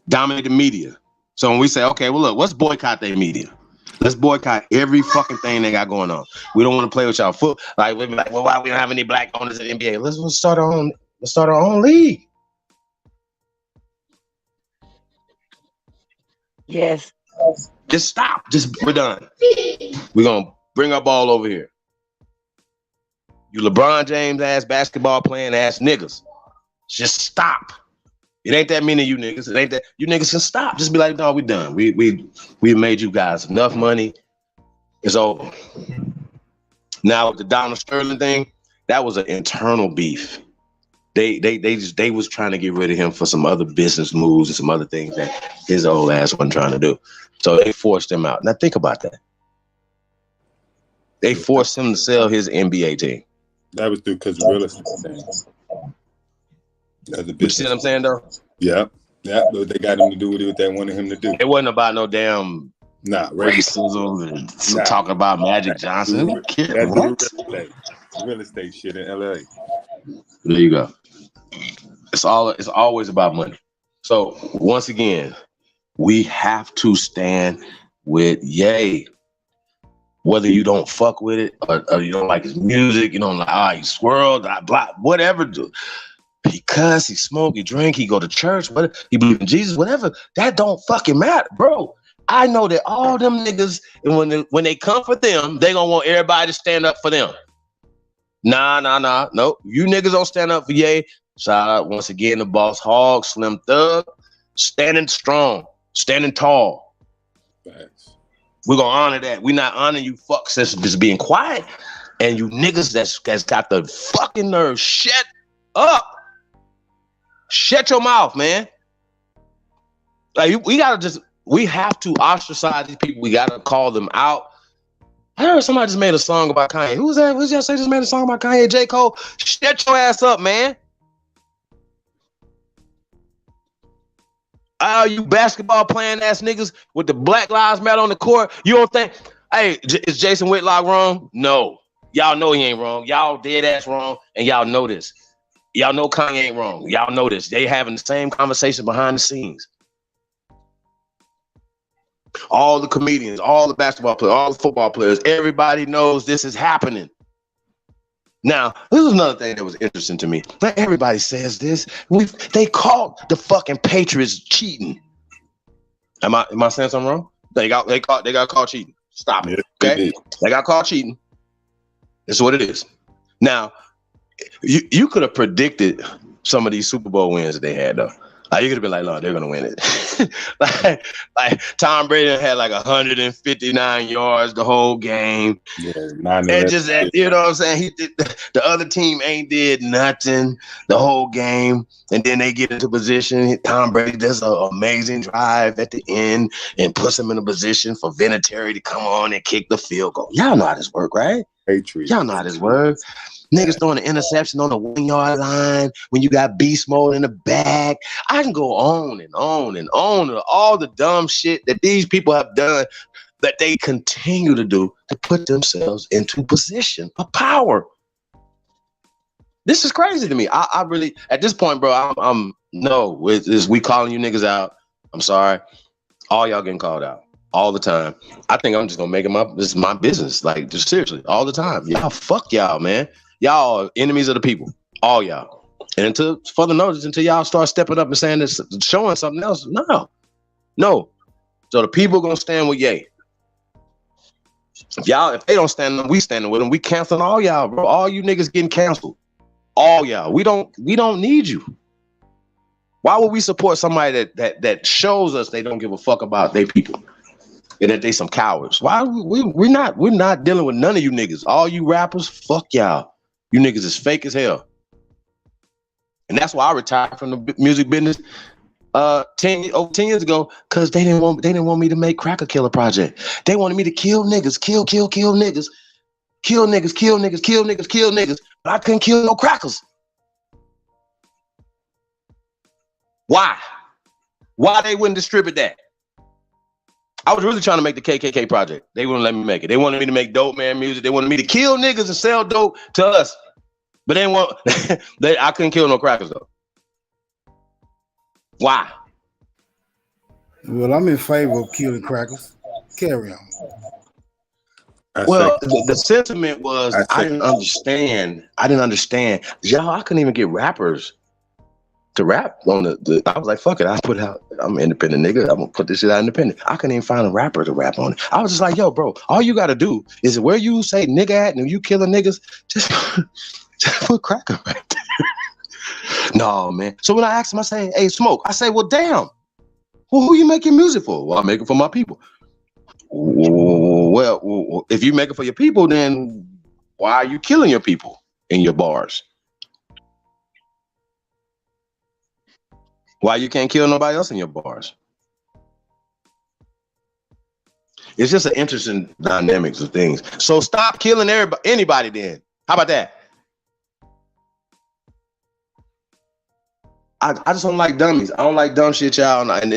Dominate the media. So when we say, okay, well look, let's boycott their media. Let's boycott every fucking thing they got going on. We don't want to play with y'all foot. Like, we're like, well, why we don't have any black owners in the NBA? Let's start our own league. Yes. Just stop. We're done. We're gonna bring our ball over here. You LeBron James ass basketball playing ass niggas. Just stop. It ain't that many of you niggas. It ain't that you niggas can stop. Just be like, no, we done. We made you guys enough money. It's over. Now with the Donald Sterling thing, that was an internal beef. They was trying to get rid of him for some other business moves and some other things that his old ass wasn't trying to do. So they forced him out. Now think about that. They forced him to sell his NBA team. That was because of real estate thing. You see what I'm saying, though? Yeah. But they got him to do what they wanted him to do. It wasn't about no damn racism and talking about Magic Johnson. That's real estate shit in LA. There you go. It's always about money. So once again, we have to stand with Ye. Whether you don't fuck with it or you don't like his music, you don't like he swirled, blah, whatever. He cuss, he smoke, he drink, he go to church, whatever, he believe in Jesus, whatever. That don't fucking matter, bro. I know that all them niggas, and when they come for them, they gonna want everybody to stand up for them. Nah. No, you niggas don't stand up for Ye. Shout out once again to Boss Hog, Slim Thug, standing strong, standing tall. Thanks. We're gonna honor that. We're not honoring you fucks that's just being quiet, and you niggas that's got the fucking nerve. Shut up. Shut your mouth, man. Like we have to ostracize these people. We gotta call them out. I heard somebody just made a song about Kanye. Who's that? Who's y'all say just made a song about Kanye? J. Cole? Shut your ass up, man. Oh, you basketball playing ass niggas with the Black Lives Matter on the court. You don't think, hey, is Jason Whitlock wrong? No. Y'all know he ain't wrong. Y'all dead ass wrong, and y'all know this. Y'all know Kanye ain't wrong. Y'all know this. They having the same conversation behind the scenes. All the comedians, all the basketball players, all the football players, everybody knows this is happening. Now, this is another thing that was interesting to me. Not everybody says this. They called the fucking Patriots cheating. Am I saying something wrong? They got caught cheating. Stop it. Okay? They got caught cheating. That's what it is. Now, you could have predicted some of these Super Bowl wins that they had, though. Like, you could have been like, no, they're gonna win it. like Tom Brady had like 159 yards the whole game. Yeah, and just you know what I'm saying? He did, the other team ain't did nothing the whole game, and then they get into position. Tom Brady does an amazing drive at the end and puts him in a position for Vinatieri to come on and kick the field goal. Y'all know how this work, right? Patriots. Y'all know how this work. Niggas throwing an interception on the 1 yard line when you got beast mode in the back. I can go on and on and on to all the dumb shit that these people have done that they continue to do to put themselves into position of power. This is crazy to me. I really, at this point, bro, we calling you niggas out. I'm sorry. All y'all getting called out all the time. I think I'm just gonna make this is my business. Like, just seriously, all the time. Y'all, fuck y'all, man. Y'all are enemies of the people, all y'all. And until further notice, until y'all start stepping up and saying this, showing something else, no. So the people gonna stand with Ye. If they don't stand, we standing with them. We canceling all y'all, bro. All you niggas getting canceled. All y'all. We don't need you. Why would we support somebody that shows us they don't give a fuck about their people and that they some cowards? Why we're not dealing with none of you niggas. All you rappers, fuck y'all. You niggas is fake as hell. And that's why I retired from the music business 10 years ago, because they didn't want me to make Cracker Killer Project. They wanted me to kill niggas, kill niggas, kill niggas, but I couldn't kill no crackers. Why? Why they wouldn't distribute that? I was really trying to make the KKK Project. They wouldn't let me make it. They wanted me to make dope man music. They wanted me to kill niggas and sell dope to us. But they want I couldn't kill no crackers though. Why? Well, I'm in favor of killing crackers. Carry on. Well, the sentiment was I didn't understand. Y'all, I couldn't even get rappers to rap on the I was like, fuck it, I put out, I'm an independent nigga, I'm gonna put this shit out independent. I couldn't even find a rapper to rap on it. I was just like, yo, bro, all you gotta do is where you say nigga at and you killing niggas, just put cracker right there. No, man. So when I asked him, I say, hey, Smoke, I say, well, damn, well, who you making music for? Well, I make it for my people. Well, if you make it for your people, then why are you killing your people in your bars? Why you can't kill nobody else in your bars? It's just an interesting dynamics of things. So stop killing anybody then. How about that? I just don't like dummies. I don't like dumb shit, y'all. And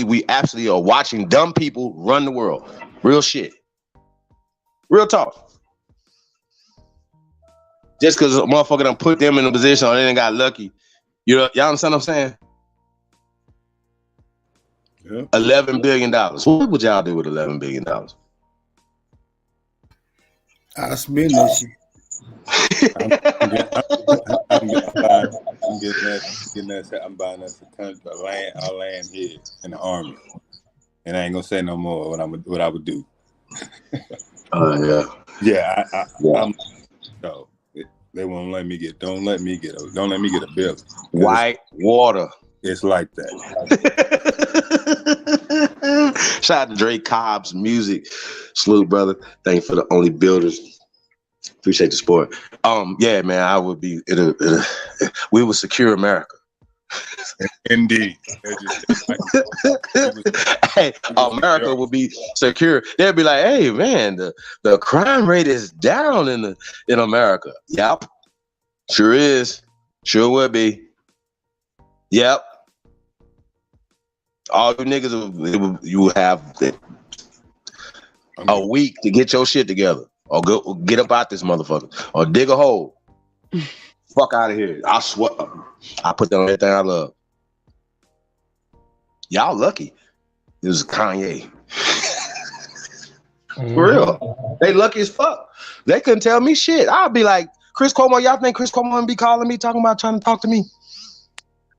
we actually are watching dumb people run the world. Real shit. Real talk. Just because a motherfucker done put them in a position or they done got lucky. Y'all understand what I'm saying? Yeah. $11 billion. What would y'all do with $11 billion? I spend that shit. I'm buying us our land here in the army, and I ain't gonna say no more what I would do. I'm so they won't let me get. Don't let me get a bill. White water. It's like that. Shout out to Drake Cobb's music. Salute, brother. Thank you for the only builders. Appreciate the support. Yeah, man, I would be. We would secure America. Indeed. Hey, America would be secure. They'd be like, hey, man, the crime rate is down in America. Yep, sure is. Sure would be. Yep. All you niggas, you will have a week to get your shit together, or get up out this motherfucker, or dig a hole. Fuck out of here. I swear. I put that on everything I love. Y'all lucky. It was Kanye. For real. They lucky as fuck. They couldn't tell me shit. I'd be like, Chris Cuomo, y'all think Chris Cuomo would be calling me, talking about trying to talk to me?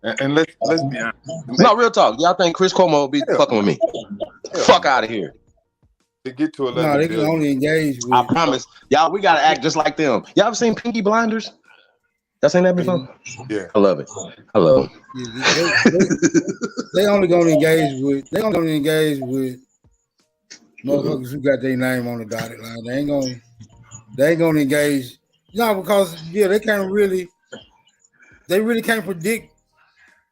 And let's be honest. No, real talk. Y'all think Chris Cuomo will be fucking with me? Fuck out of here. To get to 11 no, they can only engage with. I promise. Y'all, we gotta act just like them. Y'all ever seen Pinky Blinders? Y'all seen that before? Yeah. I love it. I love them. They only gonna engage with. They only gonna engage with motherfuckers who got their name on the dotted line. They ain't gonna engage. No, because they can't really. They really can't predict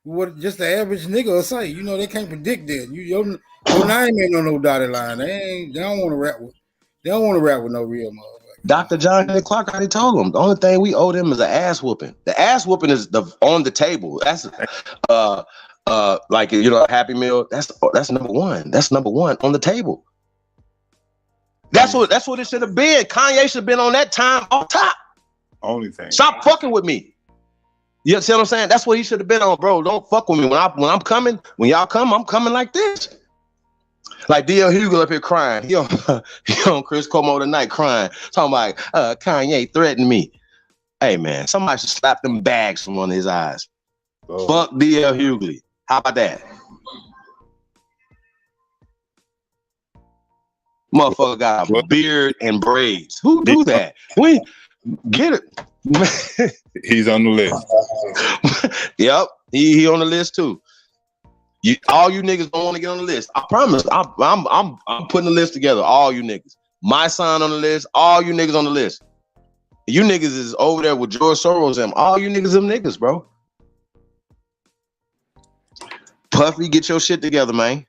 what just the average nigga will say. You know, they can't predict that. Your name ain't on no dotted line. They don't want to rap with. They don't want to rap with no real motherfucker. Dr. John Clark already told them the only thing we owe them is an ass whooping. The ass whooping is on the table. That's like Happy Meal. That's number one. That's number one on the table. That's what it should have been. Kanye should have been on that time off top. Only thing. Stop fucking with me. You see what I'm saying? That's what he should have been on, bro. Don't fuck with me when I'm coming. When y'all come, I'm coming like this. Like D.L. Hugel up here crying. He on Chris Cuomo tonight crying. Talking about Kanye threatened me. Hey man, somebody should slap them bags from under his eyes. Oh. Fuck D.L. Hughley. How about that? Motherfucker got a beard and braids. Who do that? We get it. He's on the list. Yep, he on the list too. All you niggas don't want to get on the list. I promise. I'm putting the list together. All you niggas. My son on the list. All you niggas on the list. You niggas is over there with George Soros and all you niggas them niggas, bro. Puffy, get your shit together, man.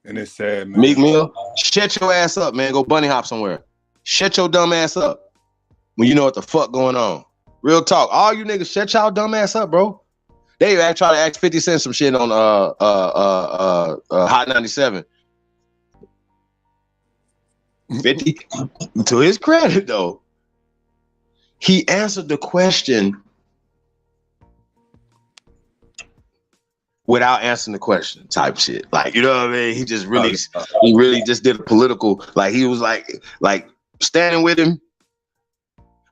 And it's sad, man. Meek Mill, shut your ass up, man. Go bunny hop somewhere. Shut your dumb ass up when you know what the fuck going on. Real talk. All you niggas, shut y'all dumb ass up, bro. They try to ask 50 Cent some shit on Hot 97. 50, to his credit though, he answered the question without answering the question type shit. Like, you know what I mean? He really just did a political, like he was like standing with him,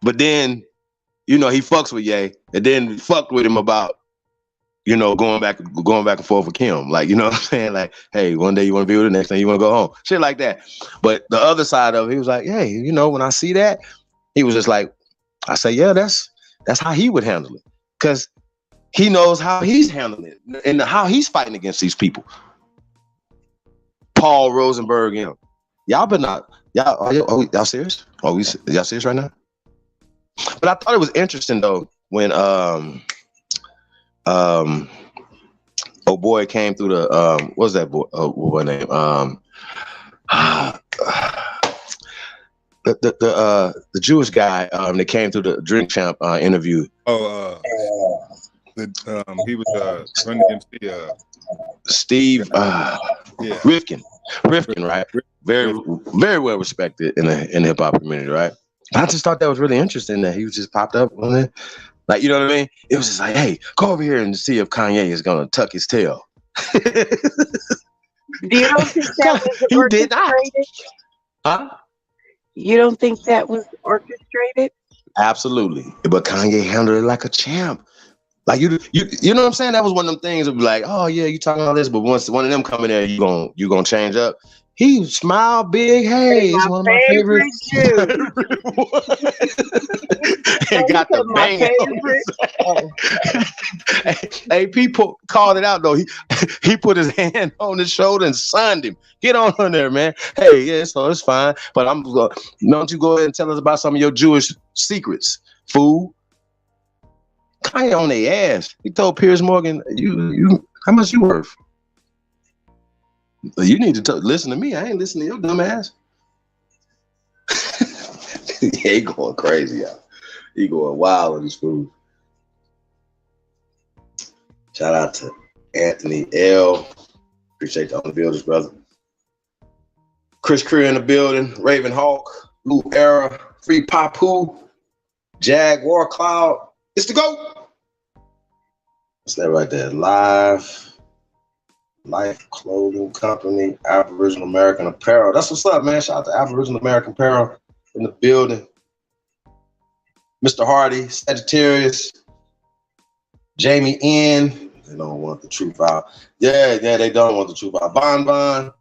but then, you know, he fucks with Ye and then fucked with him about, you know, going back and forth with Kim. Like, you know what I'm saying? Like, hey, one day you want to be with her, next thing you want to go home. Shit like that. But the other side of it, he was like, hey, you know, when I see that, he was just like, I say, yeah, that's how he would handle it. Because he knows how he's handling it and how he's fighting against these people. Paul Rosenberg, you know. Y'all better not. Y'all serious? Y'all serious right now? But I thought it was interesting though when oh boy came through the what's that boy name? The Jewish guy that came through the Drink Champ interview. He was running MC Steve Rifkin, right? Very well respected in the hip hop community, right? I just thought that was really interesting that he was just popped up on it. Like, you know what I mean? It was just like, hey, go over here and see if Kanye is gonna tuck his tail. Do you don't think that was orchestrated? Huh? You don't think that was orchestrated? Absolutely. But Kanye handled it like a champ. Like you know what I'm saying? That was one of them things that be like, oh yeah, you talking all this, but once one of them come in there, you gonna change up. He smiled big. Hey, it's one of my favorite. He got the bang. Hey, people called it out though. He put his hand on his shoulder and signed him. Get on there, man. Hey, yeah, so it's fine. But don't you go ahead and tell us about some of your Jewish secrets, fool. Kanye on their ass. He told Piers Morgan, you how much you worth? You need to listen to me. I ain't listening to your dumb ass. He going crazy, y'all. He going wild on this food. Shout out to Anthony L. Appreciate the builders, brother. Chris Creer in the building. Raven Hawk. Lou Era. Free Papu. Jaguar Cloud. It's the GOAT. What's that right there? Life Clothing Company, Aboriginal American Apparel. That's what's up, man. Shout out to Aboriginal American Apparel in the building. Mr. Hardy, Sagittarius, Jamie N. They don't want the truth out. Yeah, they don't want the truth out. Bon.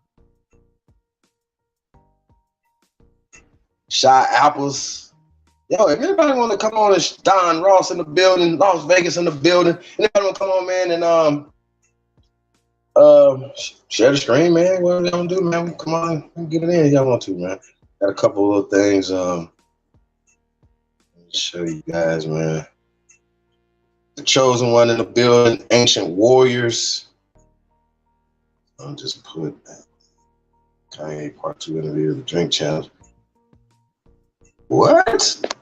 Shy Apples. Yo, if anybody want to come on, it's Don Ross in the building, Las Vegas in the building. Anybody want to come on, man, and share the screen, man. What are we gonna do, man? Come on, get it in if y'all want to, man. Got a couple of things. Let me show you guys, man. The Chosen One in the building, Ancient Warriors. I'll just put Kanye Part 2 interview, the Drink Champ. What?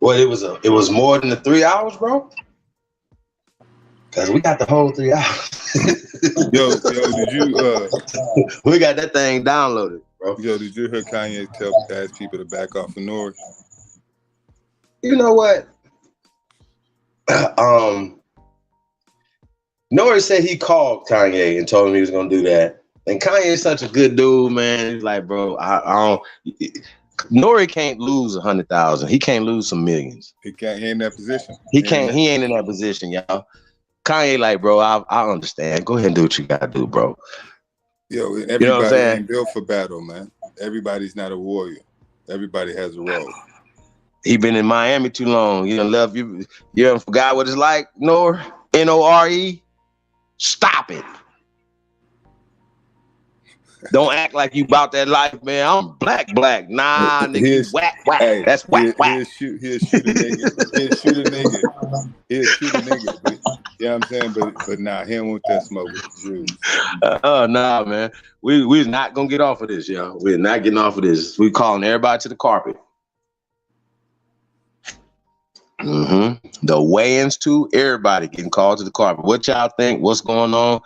Well, it was more than the 3 hours, bro. Cause we got the whole 3 hours. Yo, did you? We got that thing downloaded, bro. Yo, did you hear Kanye ask people to back off of Nori? You know what? Nori said he called Kanye and told him he was gonna do that. And Kanye is such a good dude, man. He's like, bro, I don't. Nori can't lose 100,000. He can't lose some millions. He can't. He ain't in that position. He ain't in that position, y'all. Kanye, like, bro, I understand. Go ahead and do what you gotta do, bro. Yo, You know what I'm everybody saying? ain't built for battle, man. Everybody's not a warrior. Everybody has a role. He been in Miami too long. You done left you. You done forgot what it's like. Nore. Nore. Stop it. Don't act like you about that life, man. I'm black. Nah, nigga, you whack. Hey, That's whack. he'll shoot a nigga. He'll shoot a nigga. But, you know what I'm saying? But nah, he don't want that smoke with the Jews. Nah, man. We're not gonna get off of this, y'all. We're not getting off of this. We calling everybody to the carpet. The weigh-ins too. Everybody getting called to the carpet. What y'all think? What's going on?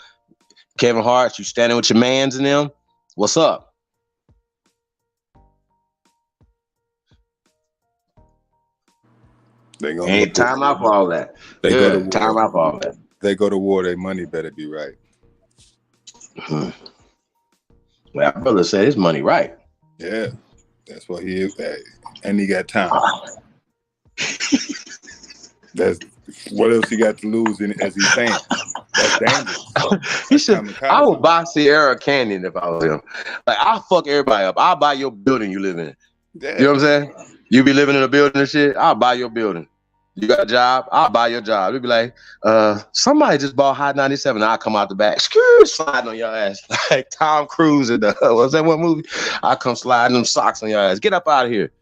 Kevin Hart, you standing with your mans and them? What's up? They gonna Ain't time out for all that. They go to war. Time out for all that. They go to war. Their money better be right. Well, our brother said his money right. Yeah, that's what he is. And he got time. That's what else he got to lose as he's saying. That's dangerous. He should. I would buy Sierra Canyon if I was him. Like, I'll fuck everybody up. I'll buy your building you live in. Yeah. You know what I'm saying? You be living in a building and shit. I'll buy your building. You got a job? I'll buy your job. You'll be like, somebody just bought Hot 97. I'll come out the back, sliding on your ass like Tom Cruise in the what's that one movie? I'll come sliding them socks on your ass. Get up out of here.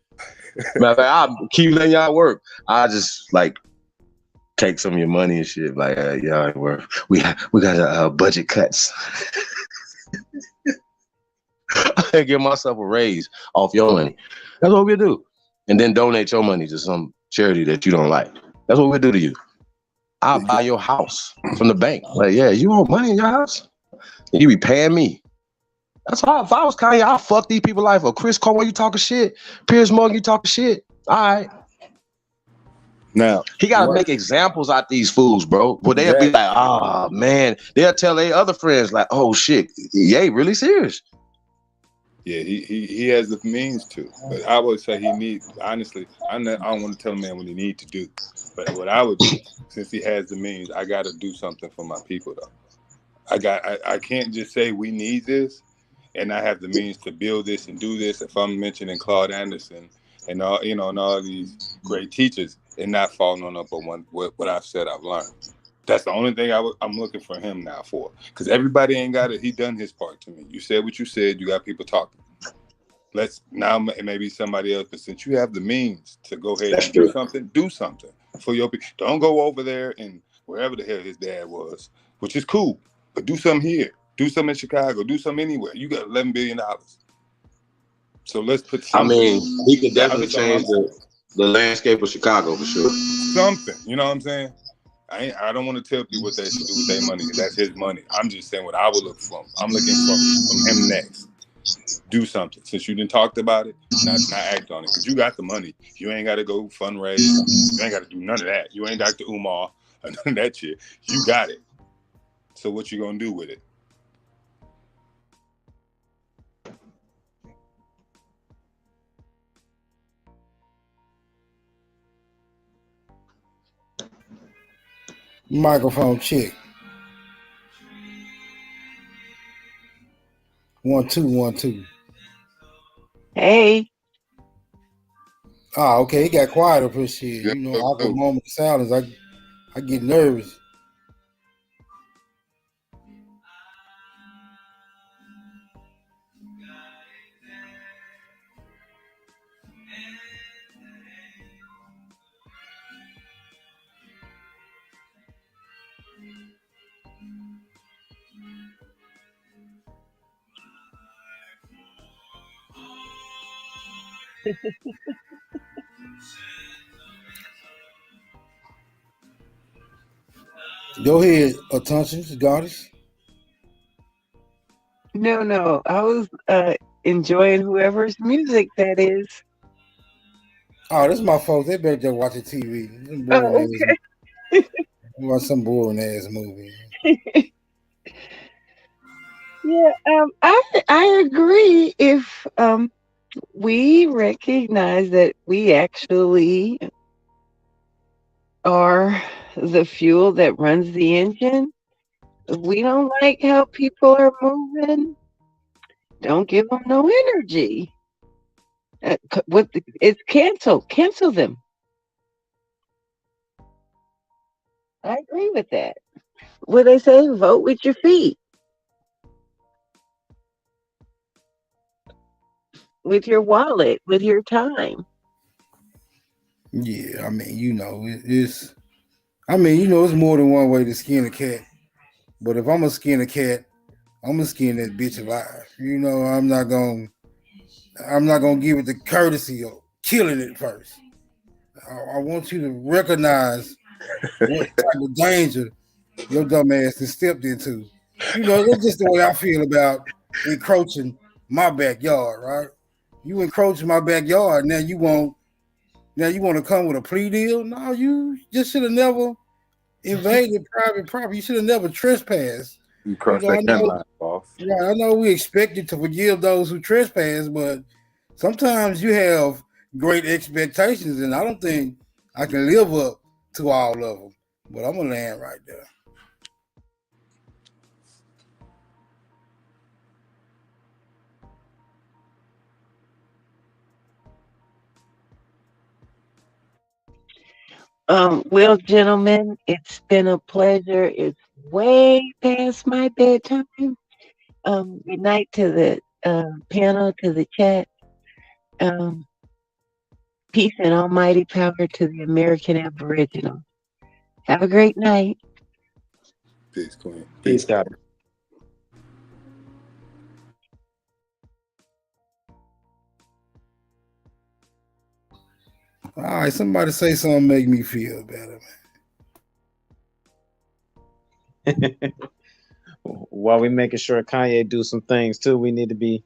Matter of fact, I'll keep letting y'all work. I just like take some of your money and shit. Like, y'all ain't worth. We got budget cuts. I give myself a raise off your money. That's what we do. And then donate your money to some charity that you don't like. That's what we do to you. I'll buy your house from the bank. Like, yeah, you want money in your house? You be paying me. That's how. If I was Kanye, I'll fuck these people life up. Chris Cole, you talking shit? Piers Morgan, you talking shit? All right. Now he gotta make examples out these fools, bro. But they'll be like, oh man. They'll tell their other friends like, oh shit, Ye really serious. Yeah, he has the means to. But I would say he needs, honestly, I don't want to tell a man what he needs to do. But what I would do, since he has the means, I got to do something for my people, though. I can't just say we need this, and I have the means to build this and do this. If I'm mentioning Claude Anderson and all, and all these great teachers, and not following up on what I've said I've learned. That's the only thing I'm looking for him now for. Because everybody ain't got it. He done his part to me. You said what you said. You got people talking. Let's now maybe somebody else. But since you have the means to go ahead and do something for your people. Don't go over there and wherever the hell his dad was, which is cool. But do something here. Do something in Chicago. Do something anywhere. You got $11 billion. So let's put something. I mean, he could definitely change the landscape of Chicago for sure. Something. You know what I'm saying? I don't want to tell people what they should do with their money. That's his money. I'm just saying what I would look for. I'm looking from him next. Do something. Since you didn't talked about it, not act on it. Because you got the money. You ain't got to go fundraise. You ain't got to do none of that. You ain't Dr. Umar or none of that shit. You got it. So what you gonna do with it? Microphone check. 1 2 1 2. Hey. Ah, okay. He got quiet up his shit. You know, awkward moment of silence. I get nervous. Go ahead, attention, goddess. No. I was enjoying whoever's music that is. Oh, this is my folks. They better just watch the TV. Oh, okay. Watch some boring ass movie. Yeah, I agree. If we recognize that we actually are the fuel that runs the engine, if we don't like how people are moving, Don't give them no energy. It's cancel. Cancel them. I agree with that. What they say, vote with your feet, with your wallet, with your time. Yeah, I mean, it's. I mean, it's more than one way to skin a cat. But if I'm gonna skin a cat, I'm gonna skin that bitch alive. I'm not gonna give it the courtesy of killing it first. I want you to recognize what type of danger your dumb ass has stepped into. That's just the way I feel about encroaching my backyard, right? You encroach my backyard, now you want to come with a plea deal? No, you just should have never invaded private property. You should have never trespassed. You cross that gun line, boss. Yeah, I know we expect you to forgive those who trespass, but sometimes you have great expectations, and I don't think I can live up to all of them. But I'm gonna land right there. Well, gentlemen, it's been a pleasure. It's way past my bedtime. Good night to the panel, to the chat. Um, peace and almighty power to the American Aboriginal. Have a great night. Peace, Queen. Peace, God. All right, somebody say something make me feel better, man. While we making sure Kanye do some things too, we need to be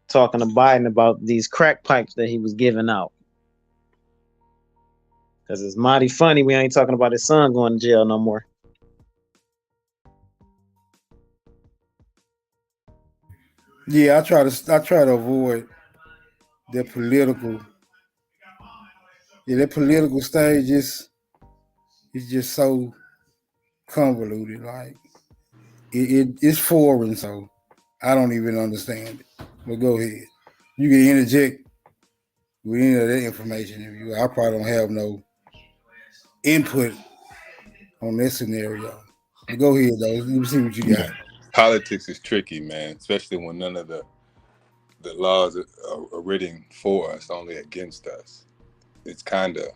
talking to Biden about these crack pipes that he was giving out. Because it's mighty funny we ain't talking about his son going to jail no more. Yeah, I try to avoid that political. Yeah, that political stage is just so convoluted. Like it's foreign, so I don't even understand it. But go ahead. You can interject with any of that information if you. I probably don't have no input on this scenario. But go ahead, though. Let me see what you got. Politics is tricky, man, especially when none of the laws are written for us, only against us. It's kind of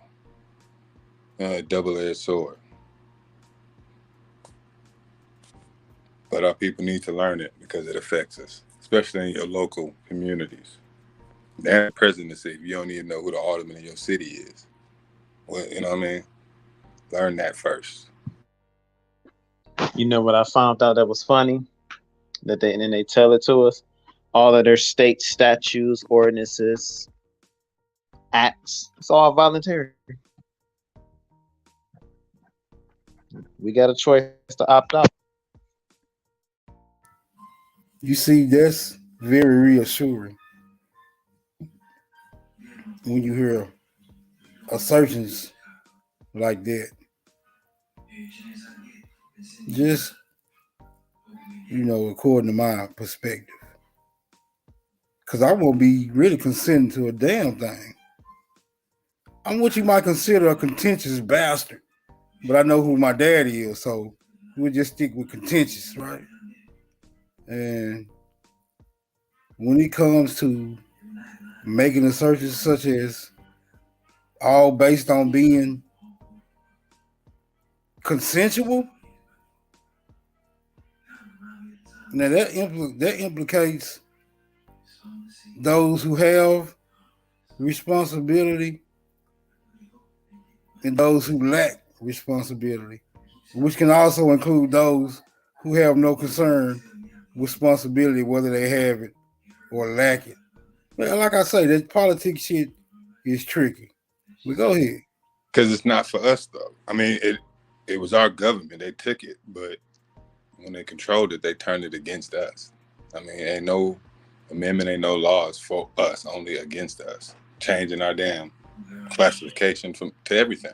a double-edged sword. But our people need to learn it because it affects us, especially in your local communities. And the presidency, if you don't even know who the alderman in your city is. Well, you know what I mean? Learn that first. You know what I found out that was funny? And then they tell it to us. All of their state statutes, ordinances, acts, it's all voluntary. We got a choice to opt out. You see, that's very reassuring when you hear assertions like that. Just, according to my perspective. Because I won't be really consenting to a damn thing. I'm what you might consider a contentious bastard, but I know who my daddy is, so we'll just stick with contentious, right? And when it comes to making assertions such as all based on being consensual, now that implicates those who have responsibility and those who lack responsibility, which can also include those who have no concern with responsibility, whether they have it or lack it. But like I say, that politics shit is tricky. But go ahead. Because it's not for us, though. I mean, it was our government. They took it, but when they controlled it, they turned it against us. I mean, ain't no amendment, ain't no laws for us, only against us. Changing our damn classification to everything.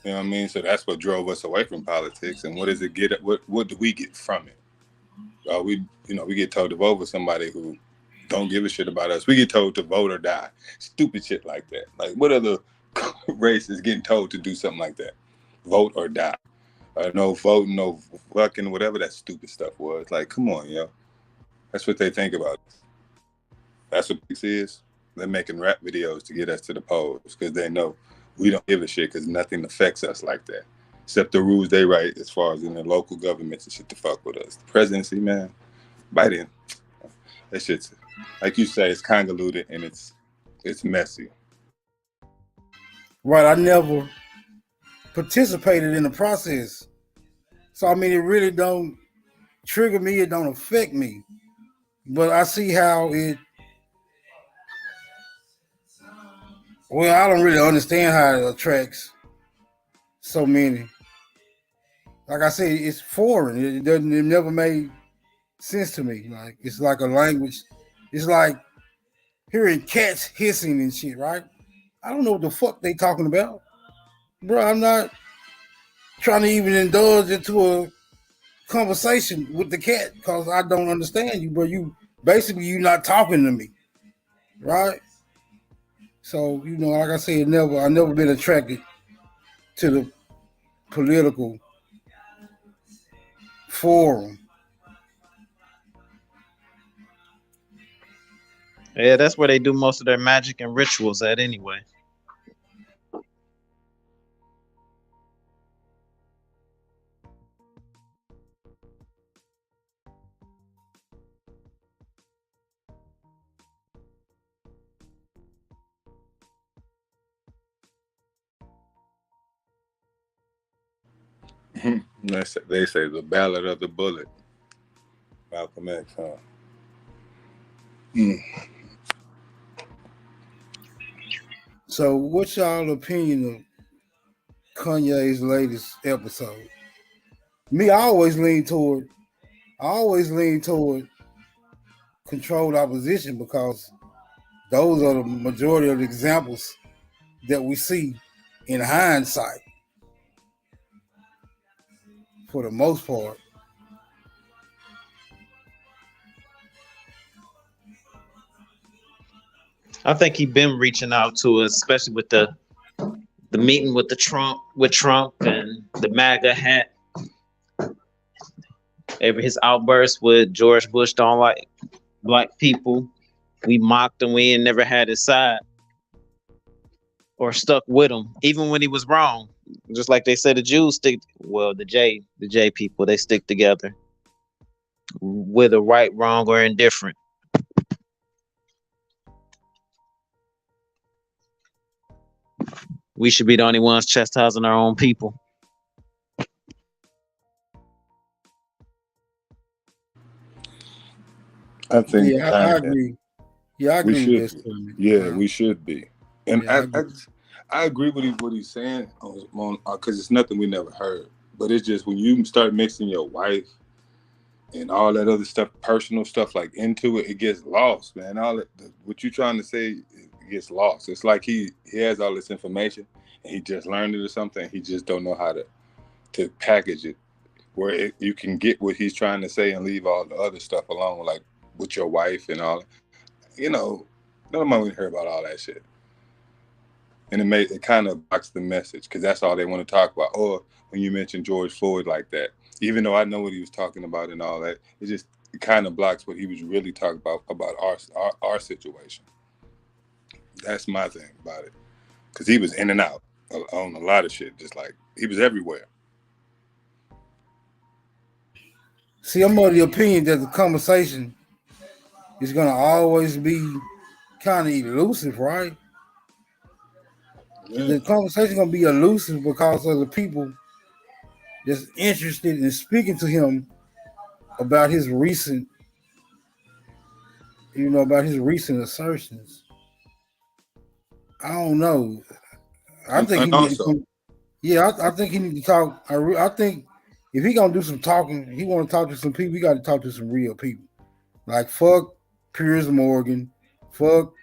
You know what I mean? So that's what drove us away from politics. And what does it get? What do we get from it? we get told to vote for somebody who don't give a shit about us. We get told to vote or die. Stupid shit like that. Like, what other race is getting told to do something like that? Vote or die. No voting, no fucking whatever that stupid stuff was. Like, come on, yo. That's what they think about us. That's what this is. They're making rap videos to get us to the polls because they know we don't give a shit because nothing affects us like that. Except the rules they write as far as in the local governments and shit to fuck with us. The presidency, man, Biden, that shit's, like you say, it's convoluted and it's messy. Right, I never participated in the process. So, I mean, it really don't trigger me. It don't affect me. But I see how it, well, I don't really understand how it attracts so many. Like I said, it's foreign. It never made sense to me. Like, it's like a language. It's like hearing cats hissing and shit, right? I don't know what the fuck they talking about. Bro, I'm not trying to even indulge into a conversation with the cat because I don't understand you, bro. You basically, you're not talking to me, right? So, like I said, I never been attracted to the political forum. Yeah, that's where they do most of their magic and rituals at anyway. They say the ballad of the bullet. Malcolm X, huh? So, what's y'all opinion of Kanye's latest episode? Me, I always lean toward controlled opposition because those are the majority of the examples that we see in hindsight for the most part. I think he been reaching out to us, especially with the meeting with Trump and the MAGA hat. Every his outburst with George Bush don't like black people. We mocked him. We ain't never had his side or stuck with him, even when he was wrong. Just like they said, the Jews the J people, they stick together, whether right, wrong, or indifferent. We should be the only ones chastising our own people. I think. Yeah, I agree. Yeah, I agree with this. Yeah, we should be. And I agree with what he's saying because it's nothing we never heard. But it's just when you start mixing your wife and all that other stuff, personal stuff, like into it, it gets lost, man. What you're trying to say gets lost. It's like he has all this information and he just learned it or something. He just don't know how to package it where you can get what he's trying to say and leave all the other stuff alone, like with your wife and all. Nobody want to hear about all that shit. And it kind of blocks the message because that's all they want to talk about. Or when you mention George Floyd like that, even though I know what he was talking about and all that, it kind of blocks what he was really talking about our situation. That's my thing about it. Because he was in and out on a lot of shit, just like he was everywhere. See, I'm of the opinion that the conversation is going to always be kind of elusive, right? Yeah. The conversation is going to be elusive because of the people that's interested in speaking to him about his recent, assertions. I don't know. I think he needs to. Yeah, I think he needs to talk. I think if he gonna do some talking, he want to talk to some people. He got to talk to some real people. Like fuck Piers Morgan, fuck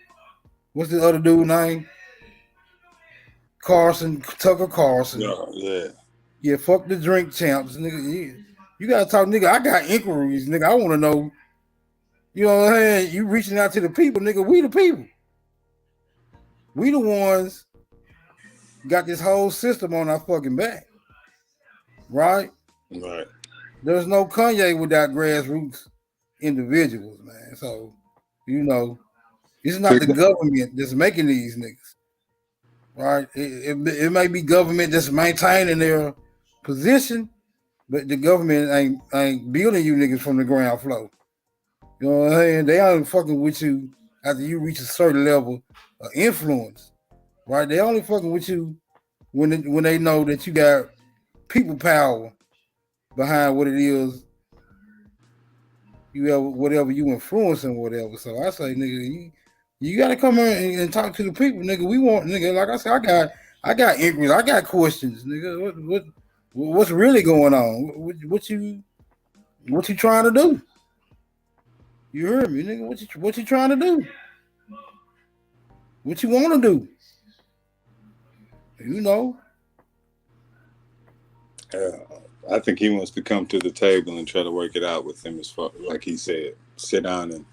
what's the other dude name? Tucker Carlson. Yeah. Yeah, fuck the drink champs, nigga. Yeah. You gotta talk, nigga. I got inquiries, nigga. I want to know. You know what I'm saying? You reaching out to the people, nigga. We the people. We the ones got this whole system on our fucking back, right? Right. There's no Kanye without grassroots individuals, man. So, you know, it's not the government that's making these niggas, right? It may be government that's maintaining their position, but the government ain't building you niggas from the ground floor. You know what I'm saying? They ain't fucking with you after you reach a certain level of influence, right? They only fucking with you when they know that you got people power behind what it is you ever whatever you influencing, whatever. So I say, nigga, you gotta come in and talk to the people, nigga. We want, nigga, like I said, I got inquiries, I got questions, nigga. What's really going on? What you trying to do? You heard me, nigga. What you trying to do? What you want to do? You know. I think he wants to come to the table and try to work it out with him, as far like he said, sit down and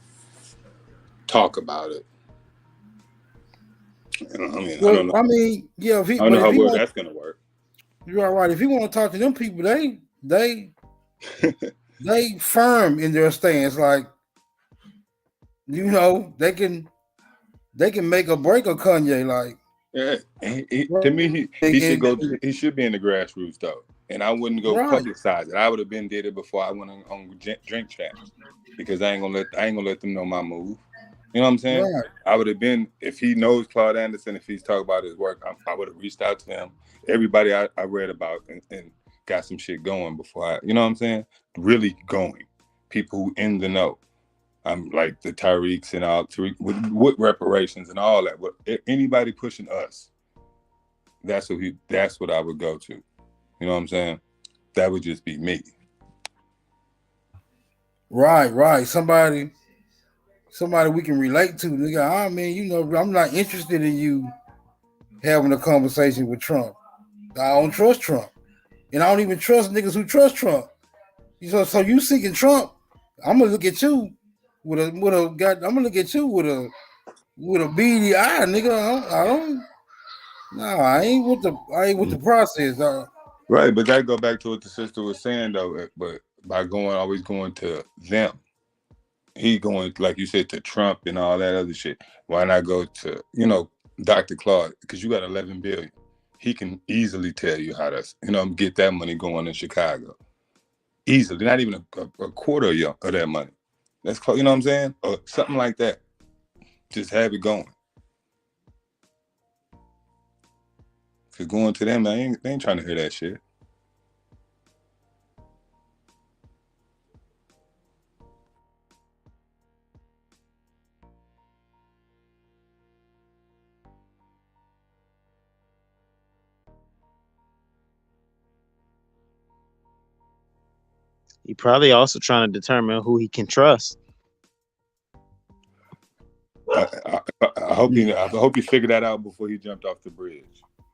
talk about it. I don't know. I mean, yeah. I don't know how well that's gonna work. You're all right. If you want to talk to them people, they firm in their stance. Like, you know, they can make a break of Kanye. Like, yeah, to me, he should go. He should be in the grassroots though, and I wouldn't go publicize it. I would have been did it before I went on drink champs, because I ain't gonna let them know my move. You know what I'm saying? Right. I would have been, if he knows Claude Anderson, if he's talking about his work, I would have reached out to him. Everybody I read about and got some shit going before you know what I'm saying? Really going. People who in the know. I'm like the Tyreeks and all, with reparations and all that. But anybody pushing us, that's what I would go to. You know what I'm saying? That would just be me. Right. Somebody we can relate to, nigga. I mean, you know, I'm not interested in you having a conversation with Trump. I don't trust Trump, and I don't even trust niggas who trust Trump. So you seeking Trump? I'm gonna look at you with a I'm gonna look at you with a beady eye, nigga. I ain't with the process. Right, but that go back to what the sister was saying though. But by always going to them, he going, like you said, to Trump and all that other shit. Why not go to, you know, Dr. Claude? Because you got 11 billion. He can easily tell you how to, you know, get that money going in Chicago. Easily, not even a quarter of that money. That's close, you know what I'm saying? Or something like that. Just have it going. Because going to them, they ain't trying to hear that shit. He probably also trying to determine who he can trust. I hope he figured that out before he jumped off the bridge.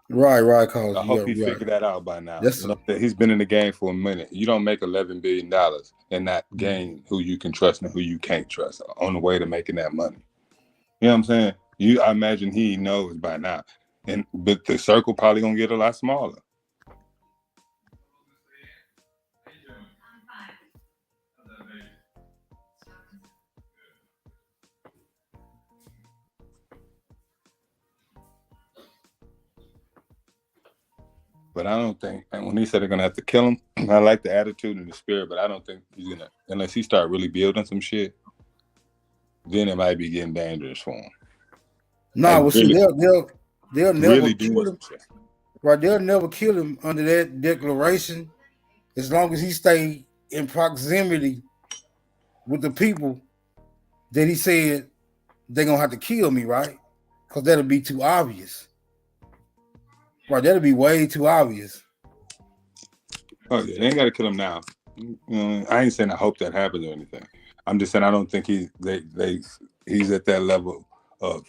Right. I hope he figured that out by now. He's been in the game for a minute. You don't make $11 billion and not gain who you can trust and who you can't trust on the way to making that money. You know what I'm saying? I imagine he knows by now. But the circle probably gonna get a lot smaller. But I don't think, and when he said they're gonna have to kill him, I like the attitude and the spirit, but I don't think he's gonna, unless he start really building some shit, then it might be getting dangerous for him. No, well, see, they'll never really kill him. Right, they'll never kill him under that declaration, as long as he stay in proximity with the people that he said they're gonna have to kill me, right? Because that'll be too obvious. Right, that'll be way too obvious. Oh yeah, they ain't gotta kill him now. I ain't saying I hope that happens or anything. I'm just saying I don't think he's at that level of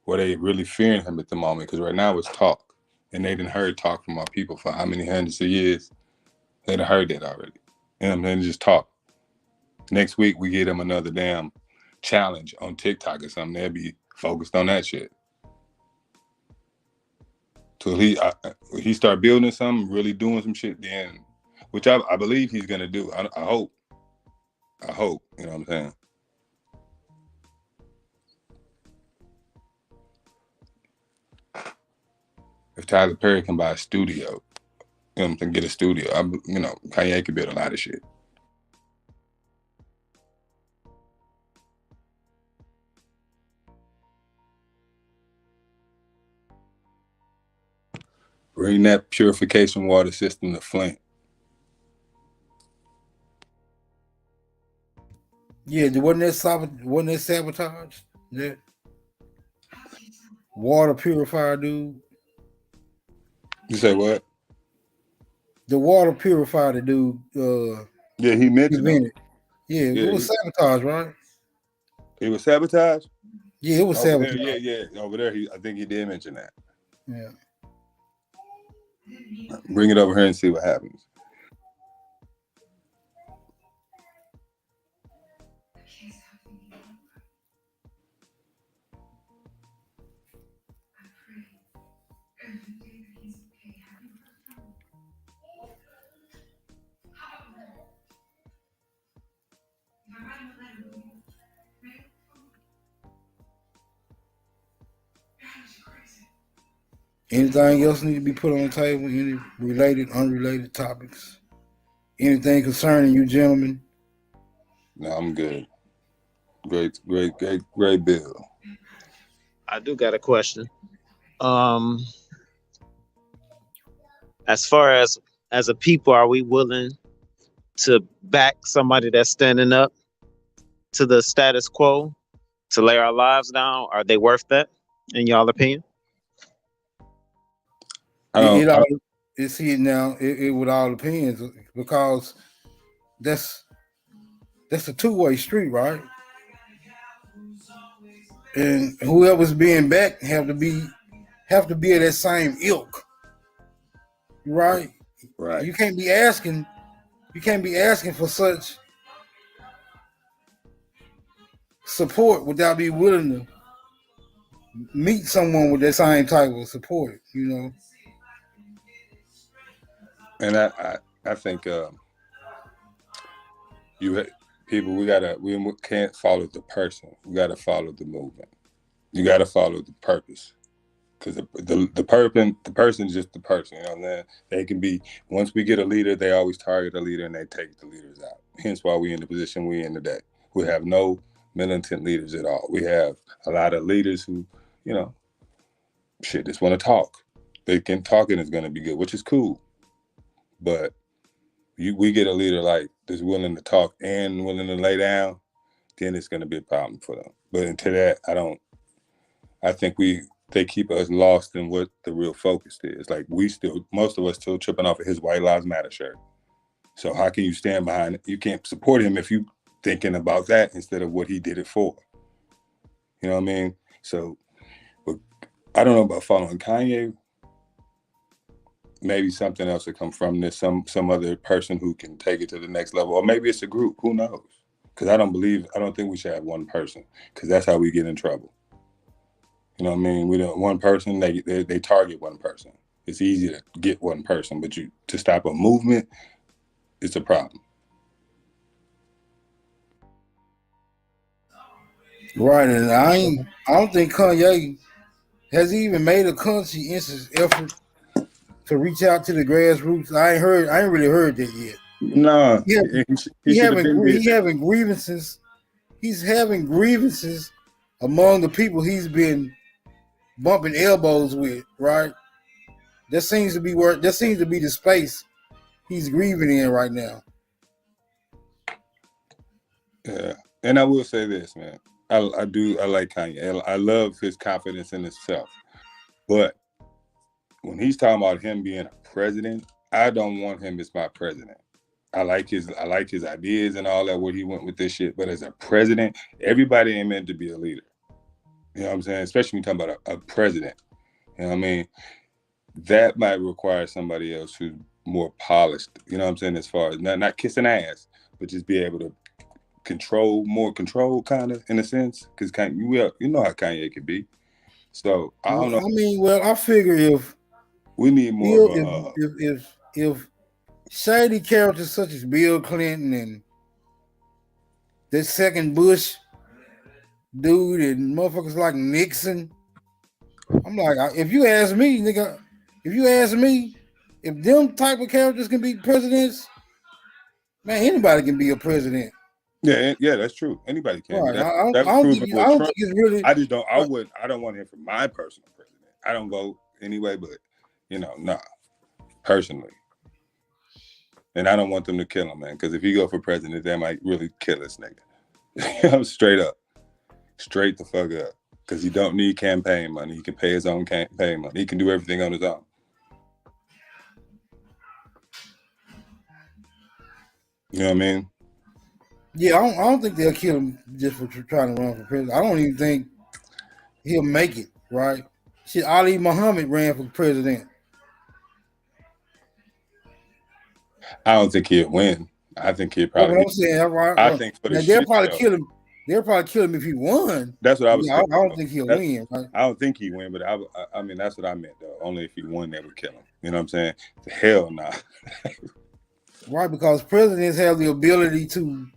where they really fearing him at the moment. Because right now it's talk, and they didn't heard talk from our people for how many hundreds of years. They done heard that already. And then just talk. Next week we get him another damn challenge on TikTok or something. They'll be focused on that shit. Till he start building something, really doing some shit, then, which I believe he's gonna do. I hope. You know what I'm saying? If Tyler Perry can buy a studio, you know, and get a studio, Kanye could build a lot of shit. Bring that purification water system to Flint. Yeah, wasn't that sabotage? That water purifier dude. You say what? The water purifier dude. Yeah, he mentioned it. Yeah, it was sabotage, right? It was sabotage? Yeah, it was over sabotage. There, yeah. Over there, I think he did mention that. Yeah. Bring it over here and see what happens. Anything else need to be put on the table? Any related, unrelated topics? Anything concerning you, gentlemen? No, I'm good. Great bill. I do got a question. As far as a people, are we willing to back somebody that's standing up to the status quo, to lay our lives down? Are they worth that, in y'all opinion? It would all depends, because that's a two-way street, right? And whoever's being backed have to be of that same ilk, right? Right. You can't be asking for such support without being willing to meet someone with that same type of support, you know. And I think we can't follow the person. We gotta follow the movement. You gotta follow the purpose, because the person is just the person. You know what I'm saying? They can be, once we get a leader, they always target a leader and they take the leaders out. Hence why we in the position we in today. We have no militant leaders at all. We have a lot of leaders who, just want to talk. They can talk and it's gonna be good, which is cool. But we get a leader like that's willing to talk and willing to lay down, then it's going to be a problem for them. But until that, I think they keep us lost in what the real focus is. Like most of us still tripping off of his White Lives Matter shirt. So how can you stand behind it? You can't support him if you thinking about that instead of what he did it for. You know what I mean? So, but I don't know about following Kanye. Maybe something else will come from this, some other person who can take it to the next level, or maybe it's a group. Who knows? Because I don't think we should have one person, because that's how we get in trouble. You know what I mean? We don't one person. They target one person. It's easy to get one person, but to stop a movement, it's a problem. Right, and I don't think Kanye has even made a conscientious effort to reach out to the grassroots. I ain't really heard that yet. No, he having grievances. He's having grievances among the people he's been bumping elbows with, right? That seems to be the space he's grieving in right now. Yeah, and I will say this, man. I like Kanye. I love his confidence in himself, but when he's talking about him being a president, I don't want him as my president. I like his ideas and all that, where he went with this shit. But as a president, everybody ain't meant to be a leader. You know what I'm saying? Especially when you're talking about a president. You know what I mean? That might require somebody else who's more polished. You know what I'm saying? As far as not kissing ass, but just be able to more control, kind of in a sense. Because you know how Kanye could be. So I don't know. I mean, well, I figure if we need more of a if shady characters such as Bill Clinton and this second Bush dude and motherfuckers like Nixon, I'm like, if you ask me, nigga, if them type of characters can be presidents, man, anybody can be a president. Yeah, that's true. Anybody can. Right. That I was don't proven think with Trump. it's really. I don't want him for my personal president. I don't vote anyway, but nah, personally. And I don't want them to kill him, man. Because if you go for president, they might really kill this nigga. I'm straight up, straight the fuck up. Because he don't need campaign money. He can pay his own campaign money. He can do everything on his own. You know what I mean? Yeah, I don't think they'll kill him just for trying to run for president. I don't even think he'll make it, right? Shit, Ali Muhammad ran for president. I don't think he'll win. I think he'll probably. What I'm saying, right? I think for the they'll probably kill him. They'll probably kill him if he won. That's what I was. I don't think he'll win. Right? I don't think he win, but I mean that's what I meant though. Only if he won, they would kill him. You know what I'm saying? Hell nah. Right, because presidents have the ability to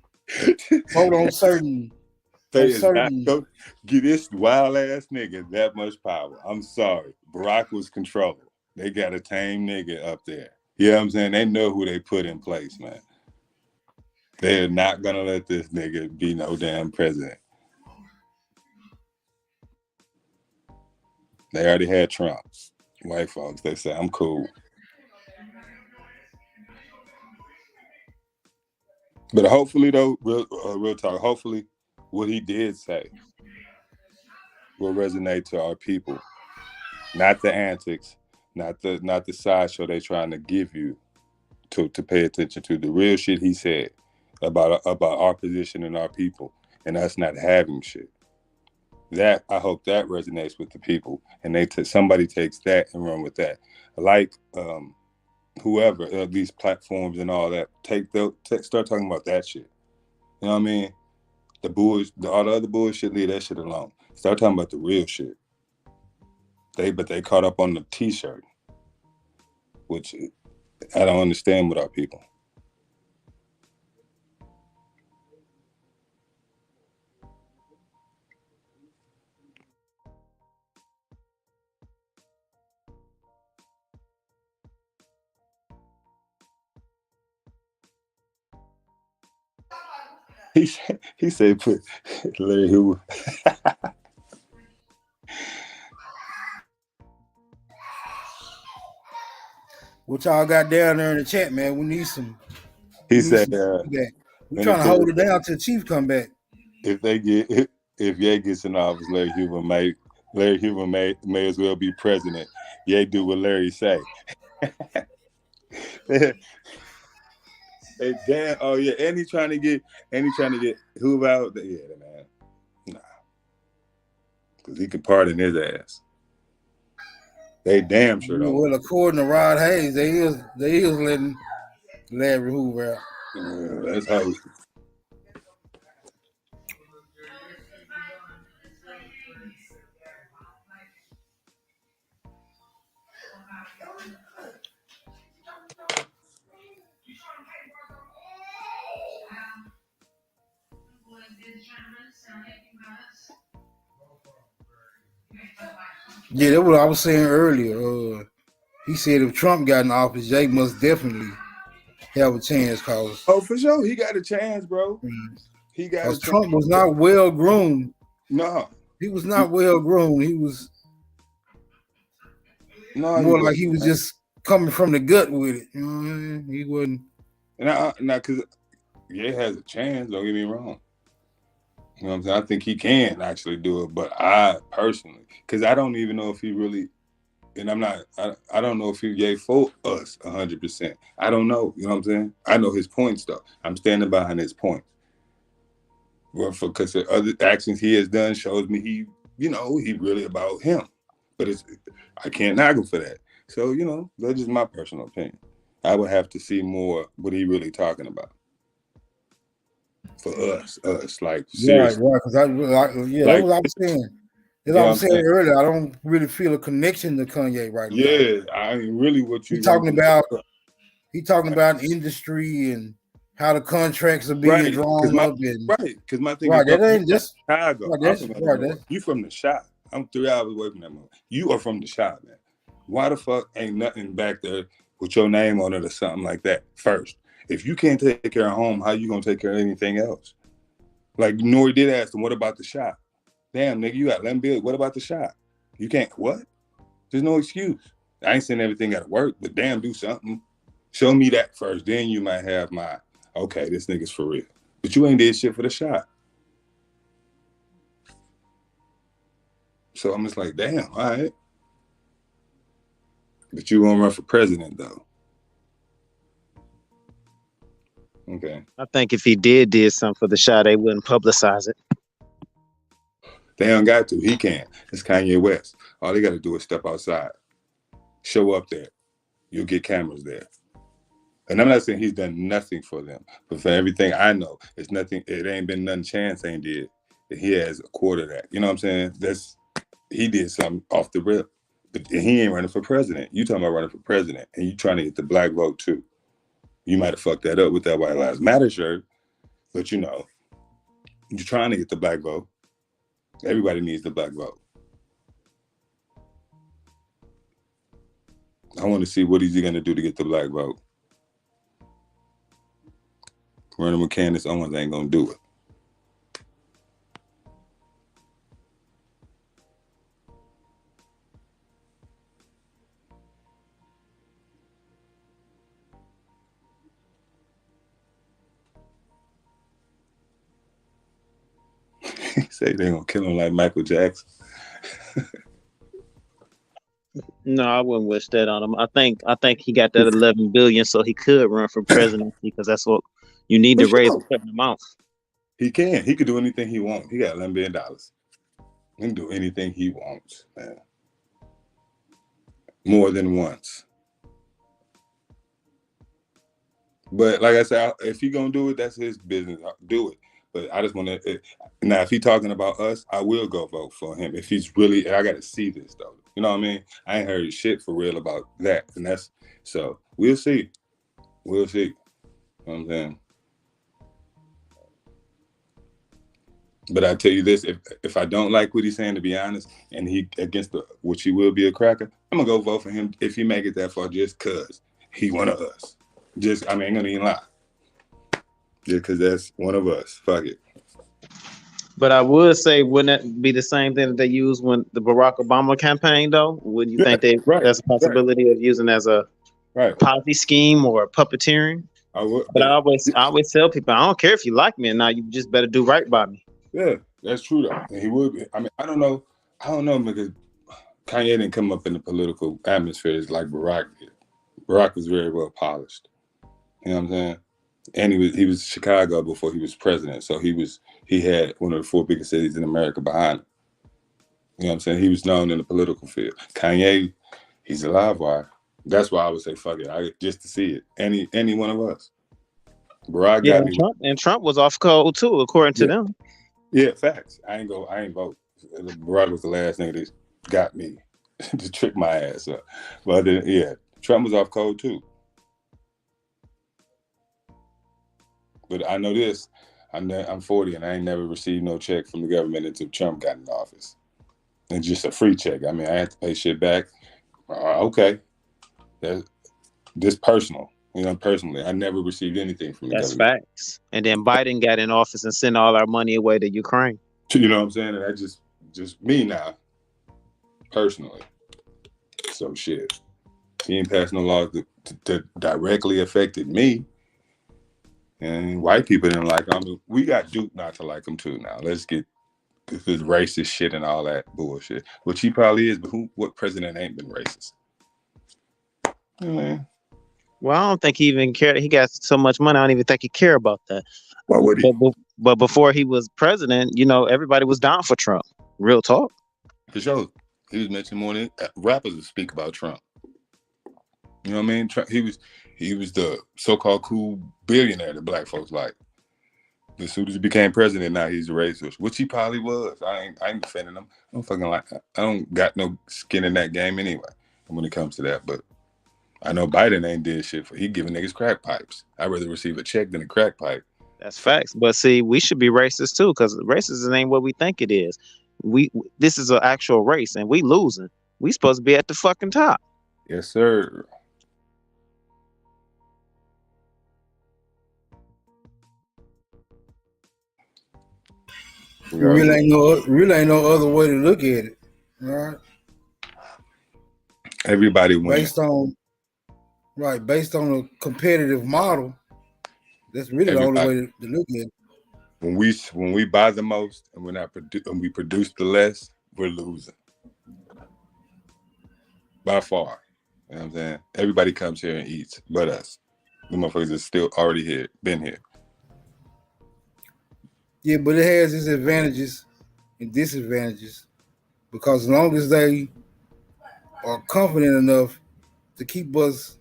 vote on certain. Give this wild ass nigga that much power. I'm sorry. Barack was controlling. They got a tame nigga up there. You know what I'm saying? They know who they put in place, man. They're not gonna let this nigga be no damn president. They already had Trump. White folks, they say, I'm cool. But hopefully, though, real talk, hopefully what he did say will resonate to our people. Not the antics, not the sideshow they're trying to give you to pay attention to. The real shit he said about our position and our people and us not having shit. That I hope that resonates with the people, and somebody takes that and run with that. Like whoever these platforms and all that, start talking about that shit. You know what I mean? All the other bullshit, leave that shit alone. Start talking about the real shit. They caught up on the T-shirt, which I don't understand with our people. He said put Larry Hoover. What y'all got down there in the chat, man? We need some. He said, "We're trying to hold it down till Chief come back." If Ye gets in office, Larry Hoover may as well be president. Ye do what Larry say. Hey, damn! Oh yeah, and he trying to get Hoover out. Yeah, man, nah, because he can pardon his ass. They damn sure don't. Well, according to Rod Hayes, they is letting Larry Hoover out. Yeah, that's how. Yeah, that's what I was saying earlier. He said if Trump got in office, Jay must definitely have a chance. Oh, for sure, he got a chance, bro. He got a chance. Trump was not well groomed. No, he was not well groomed. He was more like he was just coming from the gut with it. You know what I mean? He wasn't. Now, because Ye has a chance. Don't get me wrong. You know what I'm saying? I think he can actually do it, but I personally, because I don't even know if he really, and I don't know if he Ye for us 100%. I don't know. You know what I'm saying? I know his points though. I'm standing behind his points. Well, because the other actions he has done shows me he really about him. But I can't knock him for that. So, that's just my personal opinion. I would have to see more what he really talking about. For us, like seriously. Right, because that's Like, what I was saying. As you I know what was I'm saying saying? earlier, I don't really feel a connection to Kanye right now. Yeah, I mean, really, what He you talking want? about industry and how the contracts are being Right, drawn up, and because my thing right, is, bro, that you ain't from just Chicago. right. I'm That's from right. Illinois. You from the shop. I'm 3 hours away from that mother. You are from the shop, man. Why the fuck ain't nothing back there with your name on it or something like that? First, if you can't take care of home, how you gonna take care of anything else? Like Nori did ask him, what about the shop? Damn, nigga, you got 11 bills. What about the shop? You can't, what? There's no excuse. I ain't saying everything got to work, but damn, do something. Show me that first. Then you might have my, okay, this nigga's for real. But you ain't did shit for the shop. So I'm just like, damn, all right. But you won't run for president, though. Okay. I think if he did something for the shot, they wouldn't publicize it. They don't got to. He can. It's Kanye West. All they got to do is step outside. Show up there. You'll get cameras there. And I'm not saying he's done nothing for them. But for everything I know, it's nothing. It ain't been nothing Chance ain't did. He has a quarter of that. You know what I'm saying? He did something off the rip. But he ain't running for president. You talking about running for president. And you trying to get the black vote too. You might have fucked that up with that White Lives Matter shirt. But you know, you're trying to get the black vote. Everybody needs the black vote. I want to see what is he going to do to get the black vote. Running with Candace Owens ain't going to do it. He say they going to kill him like Michael Jackson. No, I wouldn't wish that on him. I think he got that 11 billion so he could run for presidency because that's what you need to raise a certain amount. He can. He could do anything he wants. He got $11 billion. He can do anything he wants, man. More than once. But like I said, if he gonna do it, that's his business. Do it. But I just want to. Now, if he's talking about us, I will go vote for him. If he's really, I got to see this though. You know what I mean? I ain't heard shit for real about that, and that's so. We'll see. We'll see. You know what I'm saying? But I tell you this: if I don't like what he's saying, to be honest, and he which he will be a cracker, I'm gonna go vote for him if he make it that far, just cause he one of us. I ain't gonna even lie. Just because that's one of us. Fuck it. But I would say, wouldn't that be the same thing that they used when the Barack Obama campaign, though? Would you think there's a possibility of using as a policy scheme or puppeteering? But I always tell people, I don't care if you like me or not, you just better do right by me. Yeah, that's true though. And he would be. I mean, I don't know because Kanye didn't come up in the political atmosphere like Barack did. Barack was very well polished. You know what I'm saying? And he was Chicago before he was president. So he had one of the 4 biggest cities in America behind him. You know what I'm saying? He was known in the political field. Kanye, he's a live wire. That's why I would say fuck it. Just to see it. Any one of us. Barack got me. And Trump was off code too, according to them. Yeah, facts. I ain't vote. Barack was the last thing that got me to trick my ass up. But Trump was off code too. But I know this. I'm 40 and I ain't never received no check from the government until Trump got in office. And just a free check. I mean, I had to pay shit back. Okay. This personal. Personally, I never received anything from the government. That's facts. And then Biden got in office and sent all our money away to Ukraine. You know what I'm saying? And that's just me now. Personally. So shit. He ain't passed no laws that directly affected me. And white people didn't like him. We got Duke not to like him too now. Let's get this racist shit and all that bullshit. Which he probably is, but what president ain't been racist? Well, I don't think he even cared. He got so much money, I don't even think he care about that. Why would he? But before he was president, everybody was down for Trump. Real talk. For sure. He was mentioned more than rappers would speak about Trump. You know what I mean? He was the so-called cool billionaire that black folks like. As soon as he became president, now he's a racist, which he probably was. I ain't defending him. I don't fucking like. I don't got no skin in that game anyway. When it comes to that, but I know Biden ain't did shit for. He giving niggas crack pipes. I'd rather receive a check than a crack pipe. That's facts. But see, we should be racist too, because racism ain't what we think it is. This is an actual race, and we losing. We supposed to be at the fucking top. Yes, sir. Really ain't no other way to look at it. All right. Everybody wins. Based on a competitive model, that's really the only way to look at it. When we buy the most and we produce the less, we're losing. By far. You know what I'm saying? Everybody comes here and eats but us. The motherfuckers are still already here, been here. Yeah, but it has its advantages and disadvantages, because as long as they are confident enough to keep us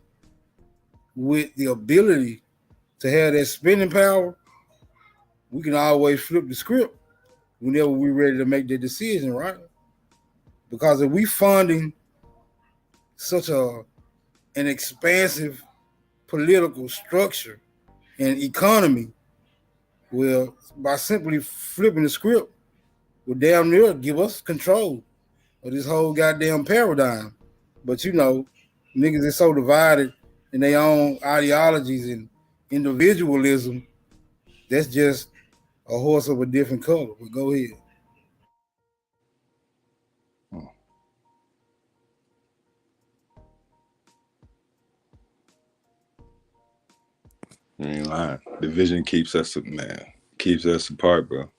with the ability to have that spending power, we can always flip the script whenever we're ready to make the decision, right? Because if we funding such an expansive political structure and economy, well, by simply flipping the script, will damn near give us control of this whole goddamn paradigm. But you know, niggas is so divided in their own ideologies and individualism, that's just a horse of a different color. But go ahead. You ain't lying. Division keeps us apart, bro.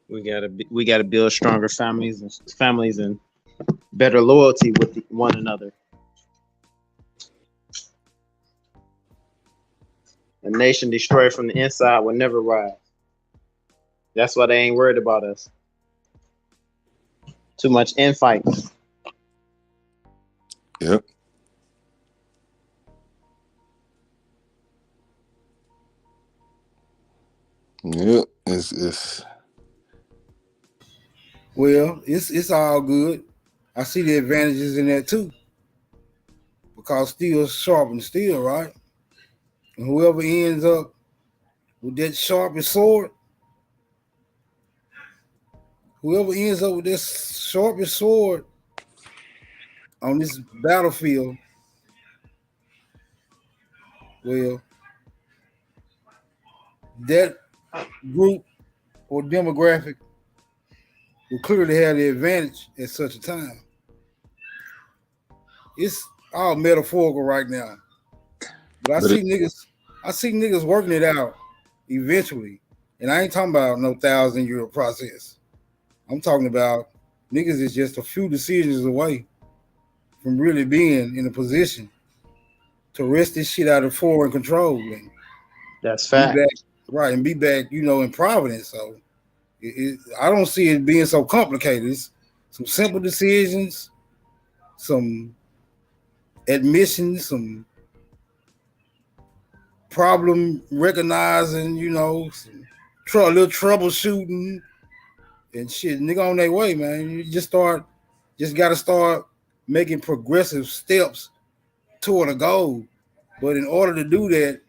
We gotta build stronger families and better loyalty with one another. A nation destroyed from the inside will never rise. That's why they ain't worried about us. Too much infighting. Yep. Yep. It's Well, it's all good. I see the advantages in that too, because steel sharpens steel, right? And whoever ends up with that sharpest sword, on this battlefield, well, that group or demographic will clearly have the advantage at such a time. It's all metaphorical right now, but I see niggas working it out eventually, and I ain't talking about no 1,000-year process. I'm talking about niggas is just a few decisions away from really being in a position to wrest this shit out of foreign control. And that's fact. And be back, in Providence. So I don't see it being so complicated. It's some simple decisions, some admissions, some problem recognizing, some little troubleshooting and shit. Nigga on their way, man. You just gotta start making progressive steps toward a goal. But in order to do that,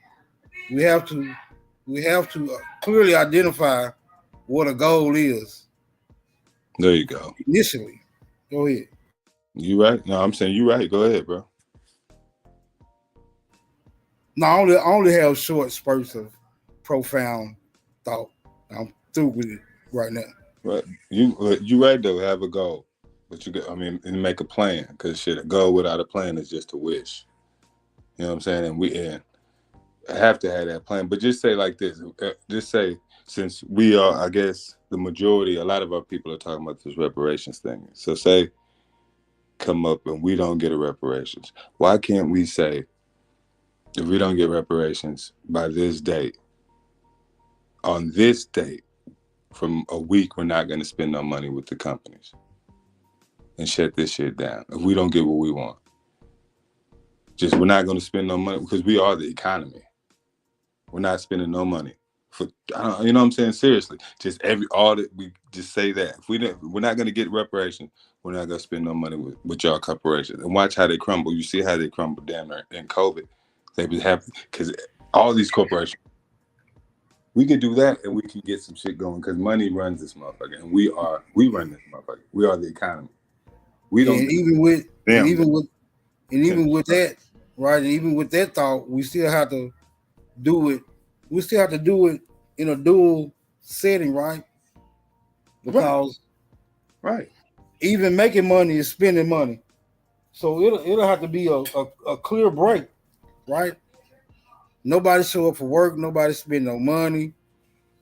we have to clearly identify what a goal is. There you go. Initially. Go ahead. You right? No, I'm saying you right. Go ahead, bro. No, I only have short spurts of profound thought. I'm through with it right now. Right. You right though. Have a goal, but and make a plan, because shit, a goal without a plan is just a wish. You know what I'm saying? And we have to have that plan. But just say like this. Just say, since we are, I guess, the majority, a lot of our people are talking about this reparations thing. So say, come up and we don't get a reparations. Why can't we say, If we don't get reparations by this date, on this date, from a week, we're not going to spend no money with the companies and shut this shit down. If we don't get what we want, we're not going to spend no money because we are the economy. We're not spending no money for, you know what I'm saying? Seriously, just all that we just say that if we're not going to get reparations, we're not going to spend no money with y'all corporations. And watch how they crumble. You see how they crumble down there in COVID. They was happy because all these corporations. We could do that and we can get some shit going because money runs this motherfucker, and we run this motherfucker. We are the economy. We don't. And even with that, right? And even with that thought, we still have to do it. We still have to do it in a dual setting, right? Because right, even making money is spending money, so it'll have to be a clear break, right? Nobody show up for work. Nobody spend no money.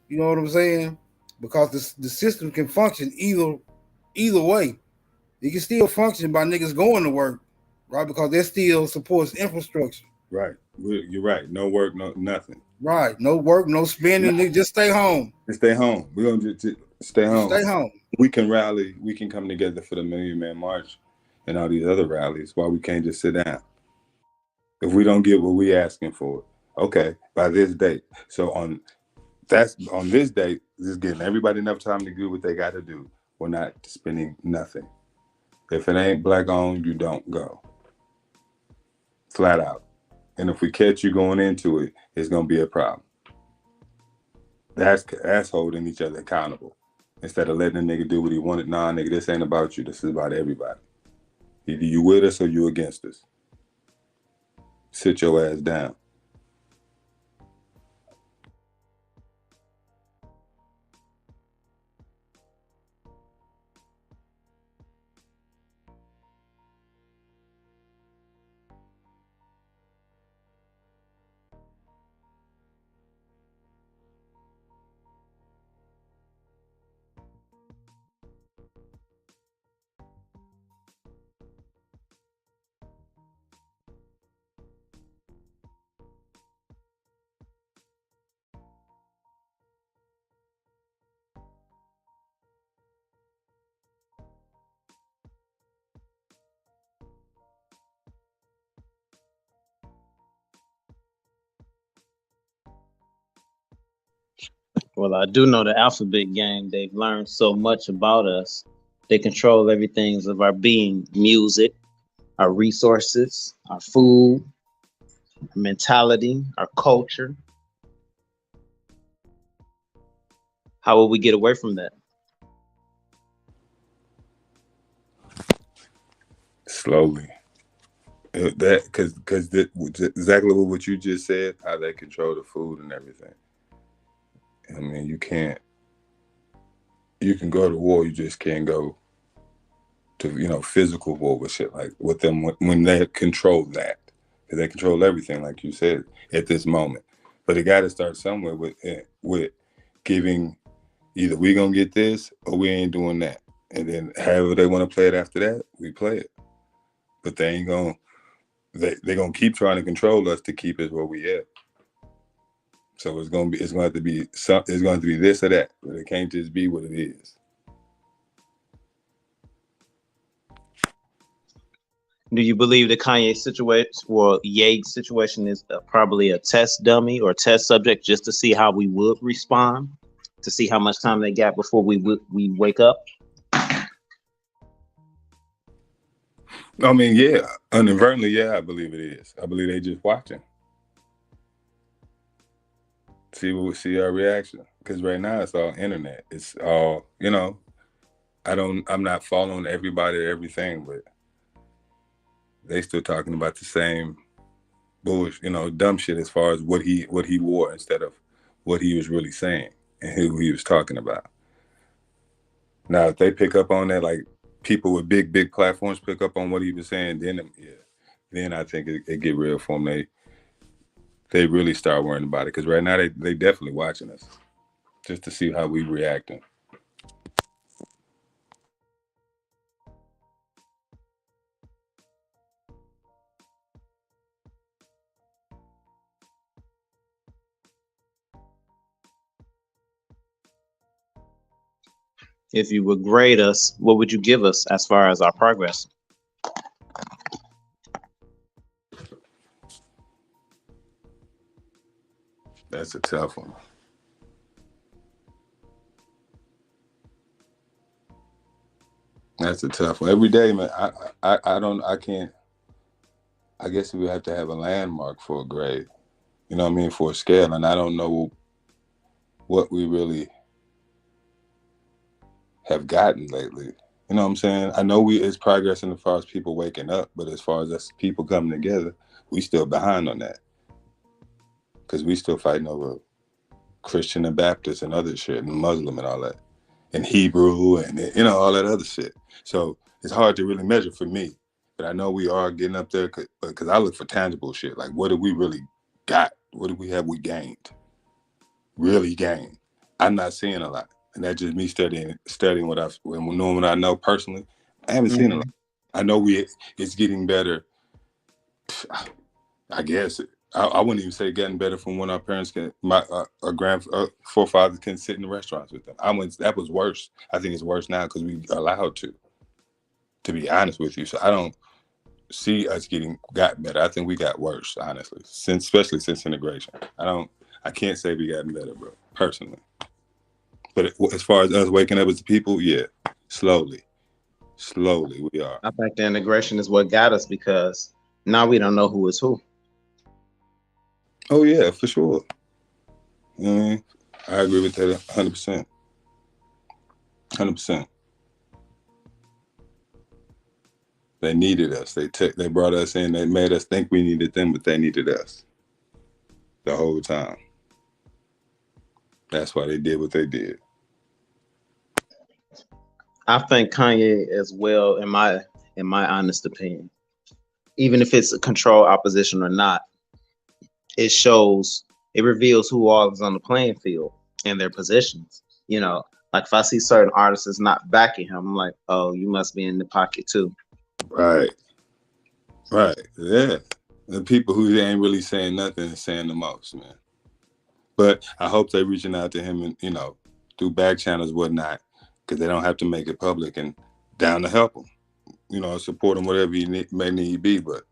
You know what I'm saying? Because the system can function either way. It can still function by niggas going to work, right? Because that still supports infrastructure. Right. You're right. No work, no nothing. Right. No work, no spending. Nigga, just stay home. Just stay home. We're gonna just stay home. Stay home. We can rally. We can come together for the Million Man March and all these other rallies. Why we can't just sit down? If we don't get what we asking for, okay, by this date. So on this date, this is getting everybody enough time to do what they got to do. We're not spending nothing. If it ain't black owned, you don't go. Flat out. And if we catch you going into it, it's gonna be a problem. That's holding each other accountable. Instead of letting a nigga do what he wanted. Nah, nigga, this ain't about you. This is about everybody. Either you with us or you against us. Sit your ass down. Well, I do know the alphabet gang, they've learned so much about us. They control everything of our being, music, our resources, our food, our mentality, our culture. How will we get away from that? Slowly. Because exactly what you just said, how they control the food and everything. I mean, you can go to war, you just can't go to, physical war with shit like with them when they control that. Because they control everything, like you said, at this moment. But it got to start somewhere with giving either we gonna get this or we ain't doing that. And then however they want to play it after that, we play it. But they ain't gonna they're gonna keep trying to control us to keep us where we at. So it's going to have to be this or that, but it can't just be what it is. Do you believe the Kanye situation or Ye situation is probably a test dummy or test subject just to see how we would respond, to see how much time they got before we wake up? I mean, yeah, inadvertently, yeah, I believe it is. I believe they just watching. See our reaction, because right now it's all internet. It's all I'm not following everybody or everything, but they still talking about the same bullshit, dumb shit as far as what he wore instead of what he was really saying and who he was talking about. Now, if they pick up on that, like people with big platforms pick up on what he was saying, then I think it get real for them. They really start worrying about it, because right now they definitely watching us just to see how we reacting. If you would grade us, what would you give us as far as our progress? That's a tough one. That's a tough one. Every day, man. I can't. I guess we have to have a landmark for a grade. You know what I mean? For a scale, and I don't know what we really have gotten lately. You know what I'm saying? I know it's progressing as far as people waking up, but as far as us people coming together, we still behind on that. Because we still fighting over Christian and Baptist and other shit and Muslim and all that. And Hebrew and, all that other shit. So it's hard to really measure for me. But I know we are getting up there because I look for tangible shit. Like, what do we really got? What do we have we gained? Really gained? I'm not seeing a lot. And that's just me studying knowing what I know personally. I haven't seen a lot. I know it's getting better. I guess I wouldn't even say getting better from when our parents our forefathers can sit in the restaurants with them. That was worse. I think it's worse now because we are allowed to be honest with you. So I don't see us got better. I think we got worse, honestly, especially since integration. I can't say we gotten better, bro, personally. But as far as us waking up as people, yeah, slowly we are. I think the integration is what got us because now we don't know who is who. Oh yeah, for sure. You know what I mean? I agree with that 100%. 100%. They needed us. They brought us in. They made us think we needed them, but they needed us the whole time. That's why they did what they did. I think Kanye as well, in my honest opinion, even if it's a controlled opposition or not, it reveals who all is on the playing field and their positions. Like if I see certain artists is not backing him, I'm like, oh, you must be in the pocket too. Right. Yeah. The people who ain't really saying nothing is saying the most, man. But I hope they're reaching out to him and, through back channels, whatnot, because they don't have to make it public and down to help him, support him, whatever he may need to be. But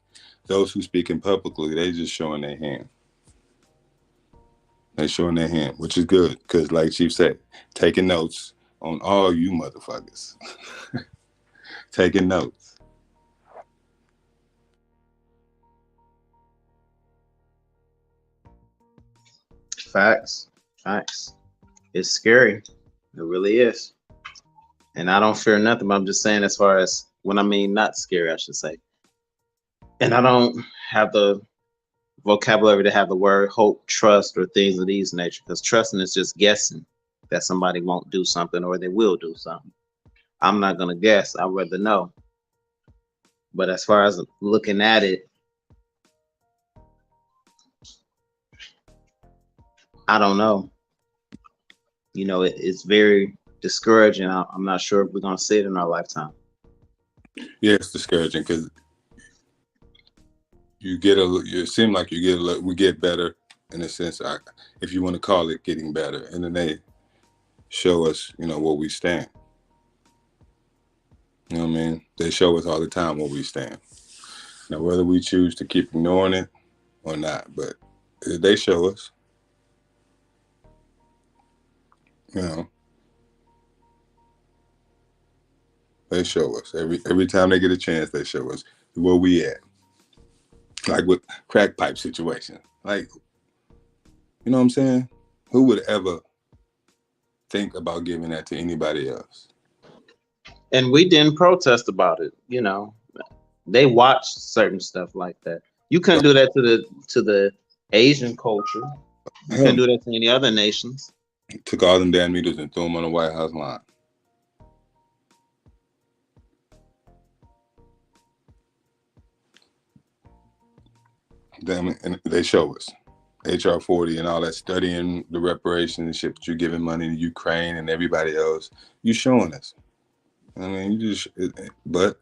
those who speaking publicly, they just showing their hand. They're showing their hand, which is good, because like Chief said, taking notes on all you motherfuckers. Taking notes. Facts. It's scary. It really is. And I don't fear nothing, but I'm just saying as far as when I mean not scary, I should say. And I don't have the vocabulary to have the word hope, trust, or things of these nature, because trusting is just guessing that somebody won't do something or they will do something. I'm not going to guess. I'd rather know. But as far as looking at it, I don't know. It's very discouraging. I'm not sure if we're going to see it in our lifetime. Yeah, it's discouraging because it seems like we get better in a sense, if you want to call it getting better. And then they show us, where we stand. You know what I mean? They show us all the time where we stand. Now, whether we choose to keep ignoring it or not, but they show us. They show us. Every time they get a chance, they show us where we at. Like with crack pipe situation. Like, you know what I'm saying? Who would ever think about giving that to anybody else? And we didn't protest about it. They watched certain stuff like that. You couldn't do that to the Asian culture. You couldn't do that to any other nations. Took all them damn meters and threw them on the White House lawn. Damn it, and they show us HR 40 and all that, studying the reparations and shit that you're giving money to Ukraine and everybody else. You showing us. I mean, but.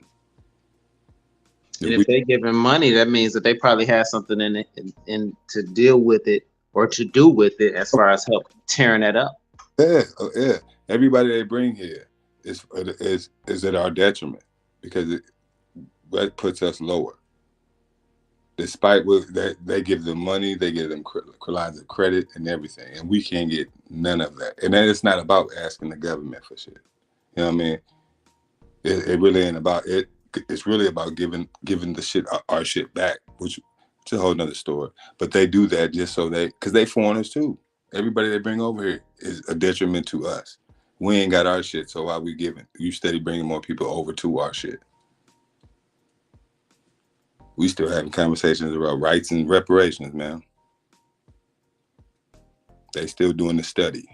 And if they're giving money, that means that they probably have something in to deal with it or to do with it as far as help tearing that up. Yeah. Everybody they bring here, is at our detriment because that puts us lower. Despite what they give them money, they give them lines of credit and everything, and we can't get none of that. And then it's not about asking the government for shit. You know what I mean? It really ain't about it. It's really about giving the shit our shit back, which is a whole nother story. But they do that just so because they foreigners too. Everybody they bring over here is a detriment to us. We ain't got our shit, so why we giving? You steady bringing more people over to our shit. We still having conversations about rights and reparations, man. They still doing the study.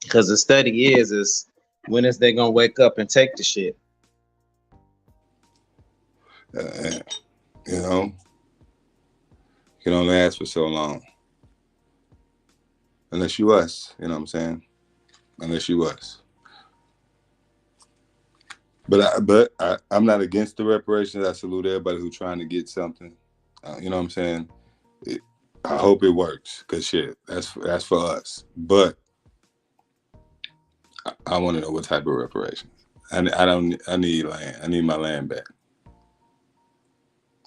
Because the study is when is they gonna wake up and take the shit? You know, you can only ask for so long. Unless you us, you know what I'm saying? Unless you us. But I'm not against the reparations. I salute everybody who's trying to get something. You know what I'm saying? I hope it works, cause shit, that's for us. But I want to know what type of reparations. I need land. I need my land back.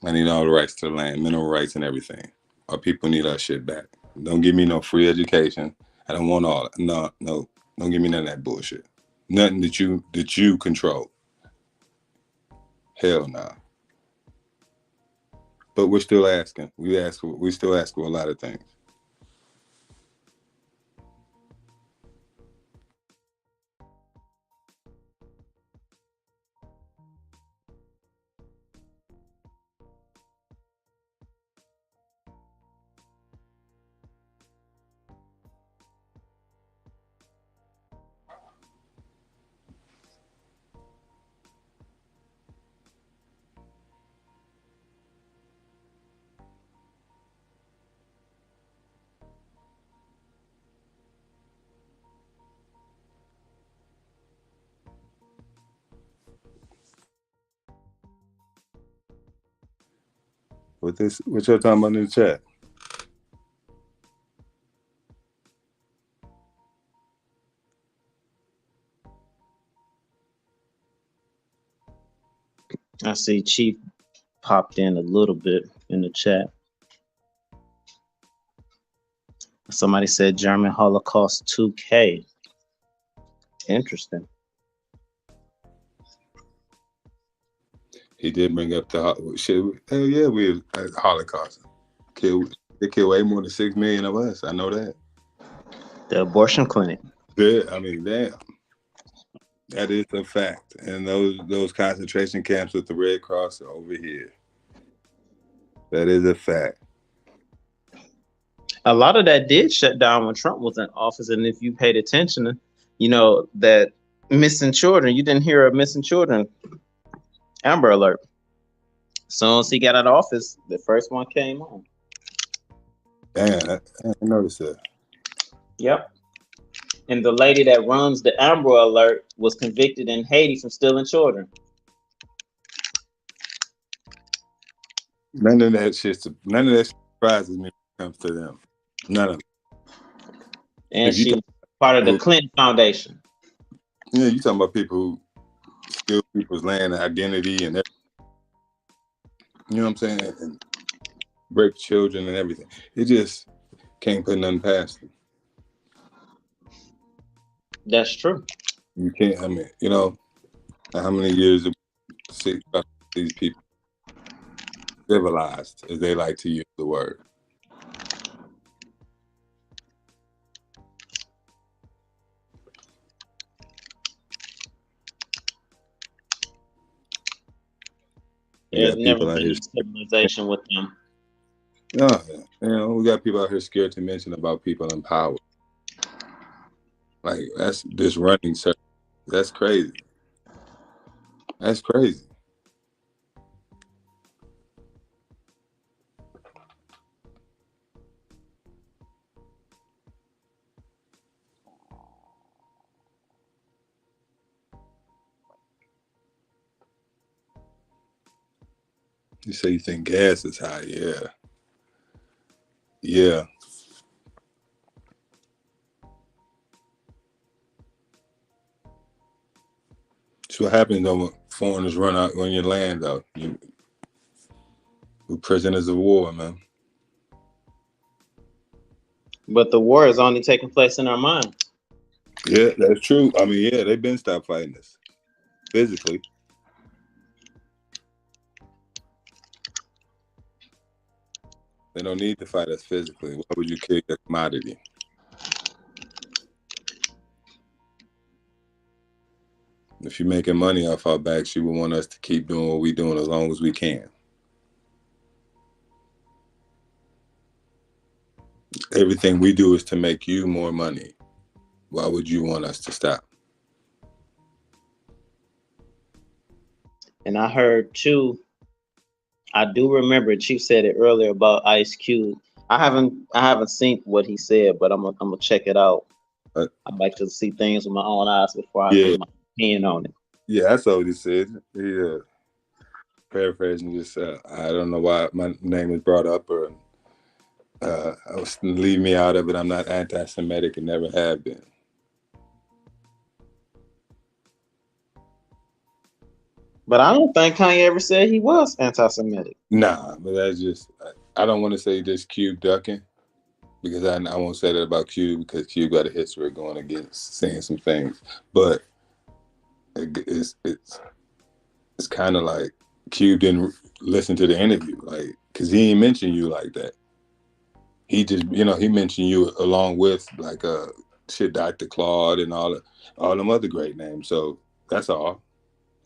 I need all the rights to the land, mineral rights and everything. Our people need our shit back. Don't give me no free education. I don't want all that. No. Don't give me none of that bullshit. Nothing that you control. Hell no. But we're still asking. We still ask for a lot of things. What y'all talking about in the chat? I see Chief popped in a little bit in the chat. Somebody said German Holocaust 2K. Interesting. He did bring up the shit. Hell yeah, we Holocaust. They killed way more than 6 million of us. I know that. The abortion clinic. Yeah, I mean, damn. That is a fact. And those concentration camps with the Red Cross are over here. That is a fact. A lot of that did shut down when Trump was in office, and if you paid attention, you know that missing children. You didn't hear of missing children. Amber Alert. As soon as he got out of office, the first one came on. Damn, I noticed that. Yep. And the lady that runs the Amber Alert was convicted in Haiti for stealing children. None of that shit surprises me when it comes to them. None of it. And she was part of the Clinton Foundation. Yeah, you talking about people who steal people's land and identity and everything. You know what I'm saying? And rape children and everything. It just can't put nothing past them. That's true. You can't, I mean, you know, how many years have we seen these people civilized, as they like to use the word? There's never been a civilization with them. No, you know, we got people out here scared to mention about people in power. Like, that's this running circle. That's crazy. That's crazy. You say you think gas is high. Yeah. Yeah. That's what happens though when foreigners run out on your land though. We're prisoners of war, man. But the war is only taking place in our minds. Yeah, that's true. I mean, yeah, they've been stopped fighting us physically. They don't need to fight us physically. Why would you kill a commodity? If you're making money off our backs, you would want us to keep doing what we're doing as long as we can. Everything we do is to make you more money. Why would you want us to stop? And I heard too, I do remember Chief said it earlier about Ice Cube. I haven't seen what he said, but I'm gonna check it out. I'd like to see things with my own eyes before I give my opinion on it. Yeah, that's all he said. He paraphrasing just I don't know why my name was brought up or leave me out of it. I'm not anti-Semitic and never have been. But I don't think Kanye ever said he was anti-Semitic. Nah, but that's just, I don't want to say just Cube ducking, because I won't say that about Cube, because Cube got a history of going against saying some things. But it's kind of like Cube didn't listen to the interview, like, because he didn't mention you like that. He just, he mentioned you along with like shit, Dr. Claude and all them other great names. So that's all.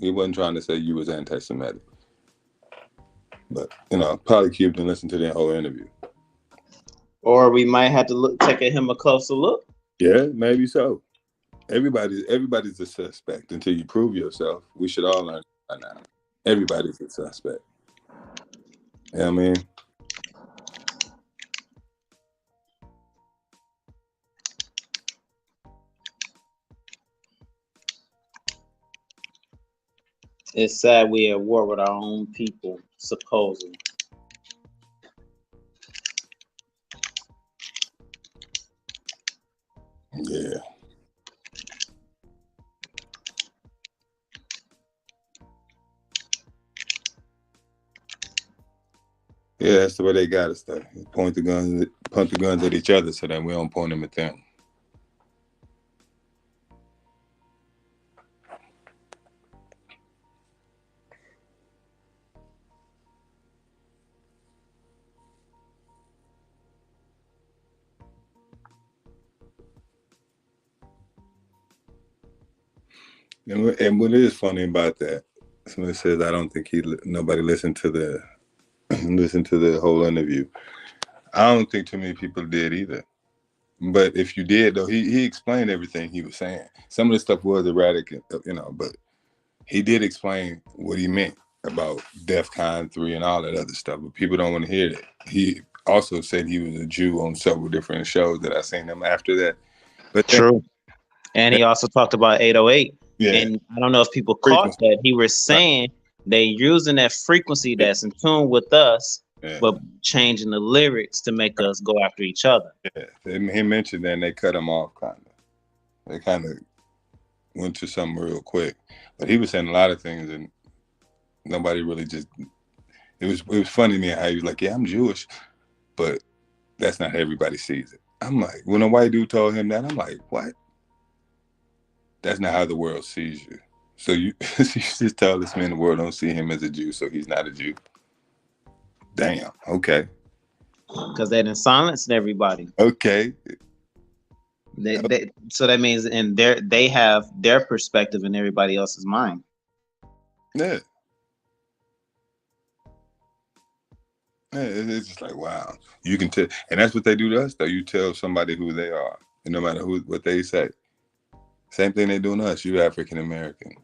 He wasn't trying to say you was anti-Semitic. But, probably Cube didn't listen to the whole interview. Or we might have to take at him a closer look. Yeah, maybe so. Everybody's a suspect until you prove yourself. We should all learn by now. Everybody's a suspect. You know what I mean? It's sad we're at war with our own people, supposedly. Yeah. Yeah, that's the way they got us though. Point the guns at each other so that we don't point them at them. And what is funny about that, somebody says, I don't think nobody listened to the whole interview. I don't think too many people did either. But if you did, though, he explained everything he was saying. Some of the stuff was erratic, but he did explain what he meant about DEFCON 3 and all that other stuff. But people don't want to hear that. He also said he was a Jew on several different shows that I seen him after that. But true. And he also talked about 808. Yeah. And I don't know if people caught that. He was saying they using that frequency that's in tune with us, but changing the lyrics to make us go after each other. Yeah. He mentioned that and they cut him off kind of. They kind of went to something real quick. But he was saying a lot of things and nobody really just, it was funny to me how he was like, yeah, I'm Jewish, but that's not how everybody sees it. I'm like, when a white dude told him that, I'm like, what? That's not how the world sees you. So you just tell this man the world don't see him as a Jew, so he's not a Jew. Damn. Okay. Because they done silenced everybody. Okay. So that means they have their perspective in everybody else's mind. Yeah. Yeah, it's just like, wow. You can tell, and that's what they do to us, though. You tell somebody who they are, and no matter what they say. Same thing they do to us. You're African American.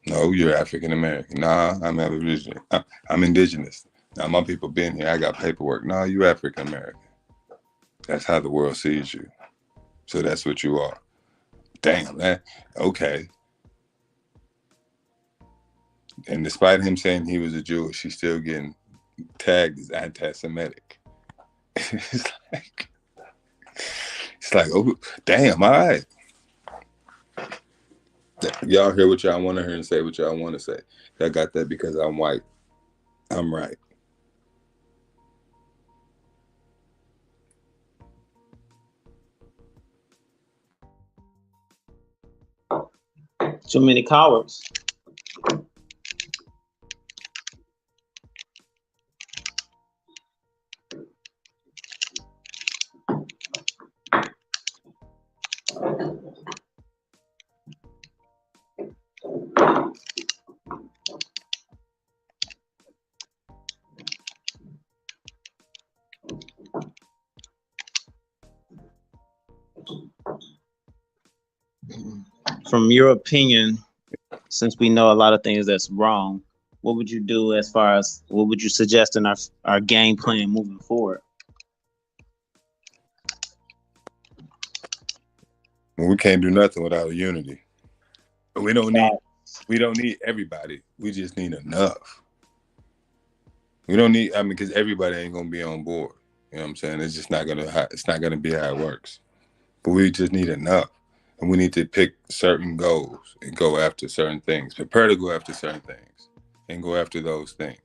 No, you're African American. Nah, I'm Aboriginal. I'm indigenous. Now my people been here. I got paperwork. Nah, you African American. That's how the world sees you. So that's what you are. Damn, man. Okay. And despite him saying he was a Jewish, he's still getting tagged as anti-Semitic. It's like, oh, damn, all right. Y'all hear what y'all want to hear and say what y'all want to say. I got that because I'm white. I'm right. Too many cowards. From your opinion, since we know a lot of things that's wrong, what would you do as far as what would you suggest in our game plan moving forward? Well, we can't do nothing without unity. We don't need everybody. We just need enough. We don't need, because everybody ain't gonna be on board. You know what I'm saying? It's just not gonna be how it works. But we just need enough. And we need to pick certain goals and go after certain things. Prepare to go after certain things and go after those things.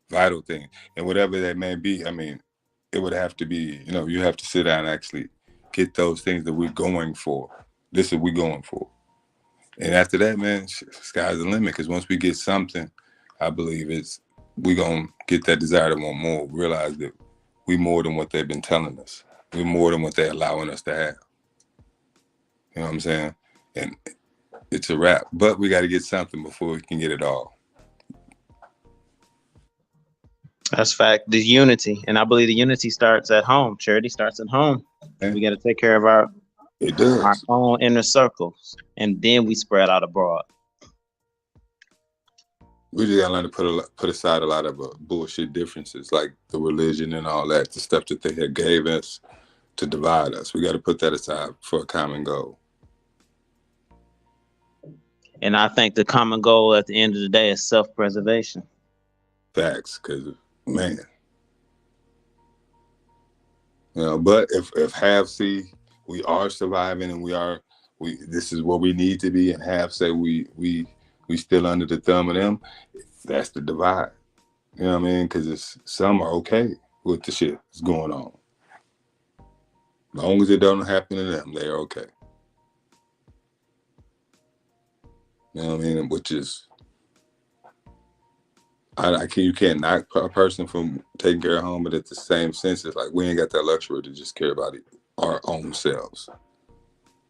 Vital things. And whatever that may be, it would have to be, you have to sit down and actually get those things that we're going for. This is what we're going for. And after that, man, sky's the limit. Because once we get something, I believe we're going to get that desire to want more. Realize that we more than what they've been telling us. We're more than what they're allowing us to have. You know what I'm saying? And it's a wrap. But we got to get something before we can get it all. That's fact. The unity. And I believe the unity starts at home. Charity starts at home. And we got to take care of our own inner circles. And then we spread out abroad. We just got to learn to put aside a lot of bullshit differences, like the religion and all that, the stuff that they had gave us to divide us. We got to put that aside for a common goal. And I think the common goal at the end of the day is self-preservation. Facts, because, man. But if half see we are surviving and this is where we need to be, and half say we still under the thumb of them, that's the divide. You know what I mean? Because some are okay with the shit that's going on. As long as it don't happen to them, they're okay. You know what I mean? Which is, you can't knock a person from taking care of home, but at the same sense, it's like we ain't got that luxury to just care about our own selves.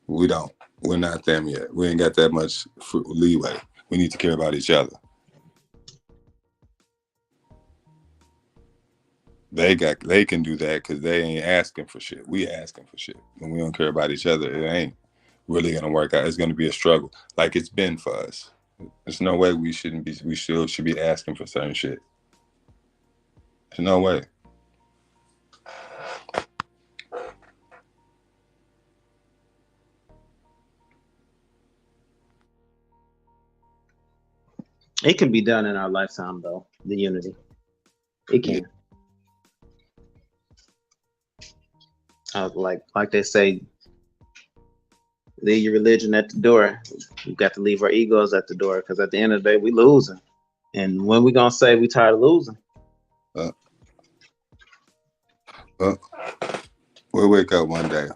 We don't. We're not them yet. We ain't got that much leeway. We need to care about each other. They can do that because they ain't asking for shit. We asking for shit. When we don't care about each other, it ain't really gonna work out. It's gonna be a struggle, like it's been for us. There's no way we still should be asking for certain shit. There's no way. It can be done in our lifetime, though. The unity, it can. Like they say, leave your religion at the door. We've got to leave our egos at the door, because at the end of the day, we losing. And when we gonna say we tired of losing? We'll wake up one day.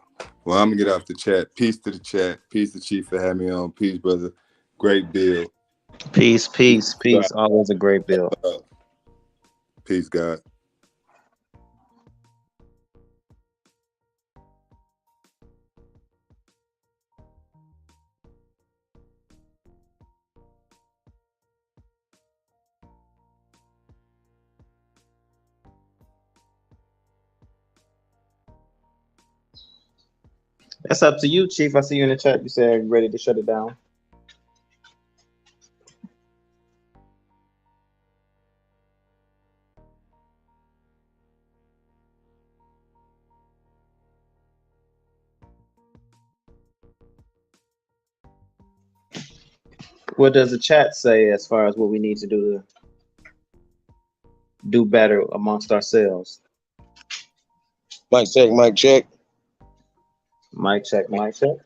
Well, I'm gonna get off the chat. Peace to the chat. Peace to Chief for having me on. Peace, brother. Great bill. Peace. Always a great bill. Peace, God. That's up to you, Chief. I see you in the chat. You said ready to shut it down. What does the chat say as far as what we need to do better amongst ourselves? Mic check, mic check. Mic check, mic check.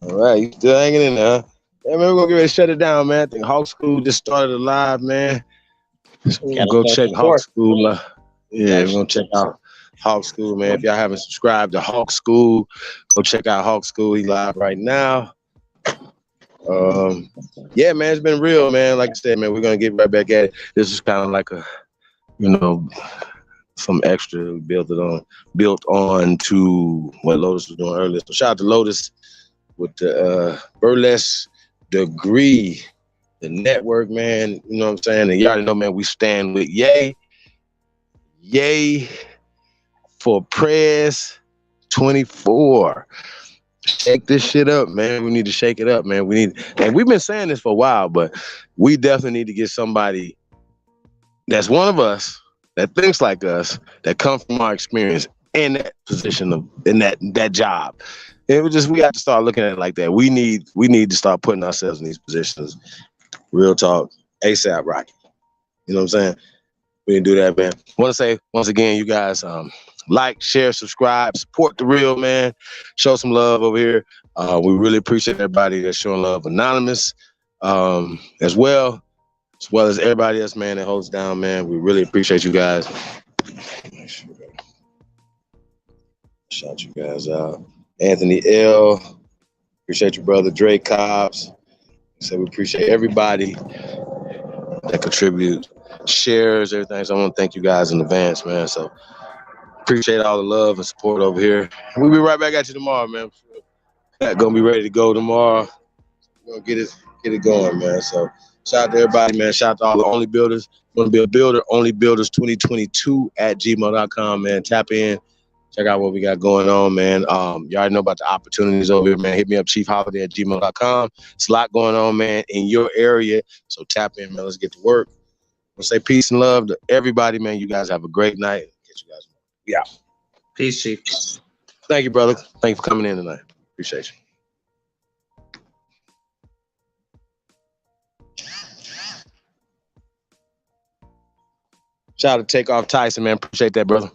All right, you still hanging in there? Yeah, man, we're gonna get ready to shut it down, man. I think Hawk School just started a live, man. So we'll go check Hawk School. Yeah, we're gonna check out Hawk School, man. If y'all haven't subscribed to Hawk School, go check out Hawk School. He live right now. Yeah, man, it's been real, man. Like I said, man, we're gonna get right back at it. This is kind of like a, some extra built on to what Lotus was doing earlier. So shout out to Lotus with the Burlesque degree, the network, man. You know what I'm saying? And you already know, man, we stand with Yay for Press 24. Shake this shit up, man. We need to shake it up, man. And we've been saying this for a while, but we definitely need to get somebody that's one of us, that thinks like us, that come from our experience in that position in that job. It was just, we have to start looking at it like that. We need to start putting ourselves in these positions. Real talk, ASAP Rocky. You know what I'm saying? We didn't do that, man. I want to say once again, you guys, like, share, subscribe, support the real, man. Show some love over here. We really appreciate everybody that's showing love. Anonymous, as well as everybody else, man, that holds down, man. We really appreciate you guys. Shout you guys out. Anthony L. Appreciate you, brother. Dre Cobbs. So we appreciate everybody that contributes, shares, everything. So I want to thank you guys in advance, man. So appreciate all the love and support over here. We'll be right back at you tomorrow, man. Gonna be ready to go tomorrow. We're gonna get it going, man. So shout out to everybody, man. Shout out to all the Only Builders. Want to be a builder? onlybuilders2022@gmail.com, man. Tap in. Check out what we got going on, man. You already know about the opportunities over here, man. Hit me up, chiefholiday@gmail.com. It's a lot going on, man, in your area. So tap in, man. Let's get to work. I'll say peace and love to everybody, man. You guys have a great night. Catch you guys. Yeah. Peace, Chief. Thank you, brother. Thank you for coming in tonight. Appreciate you. Shout out to Takeoff Tyson, man. Appreciate that, brother.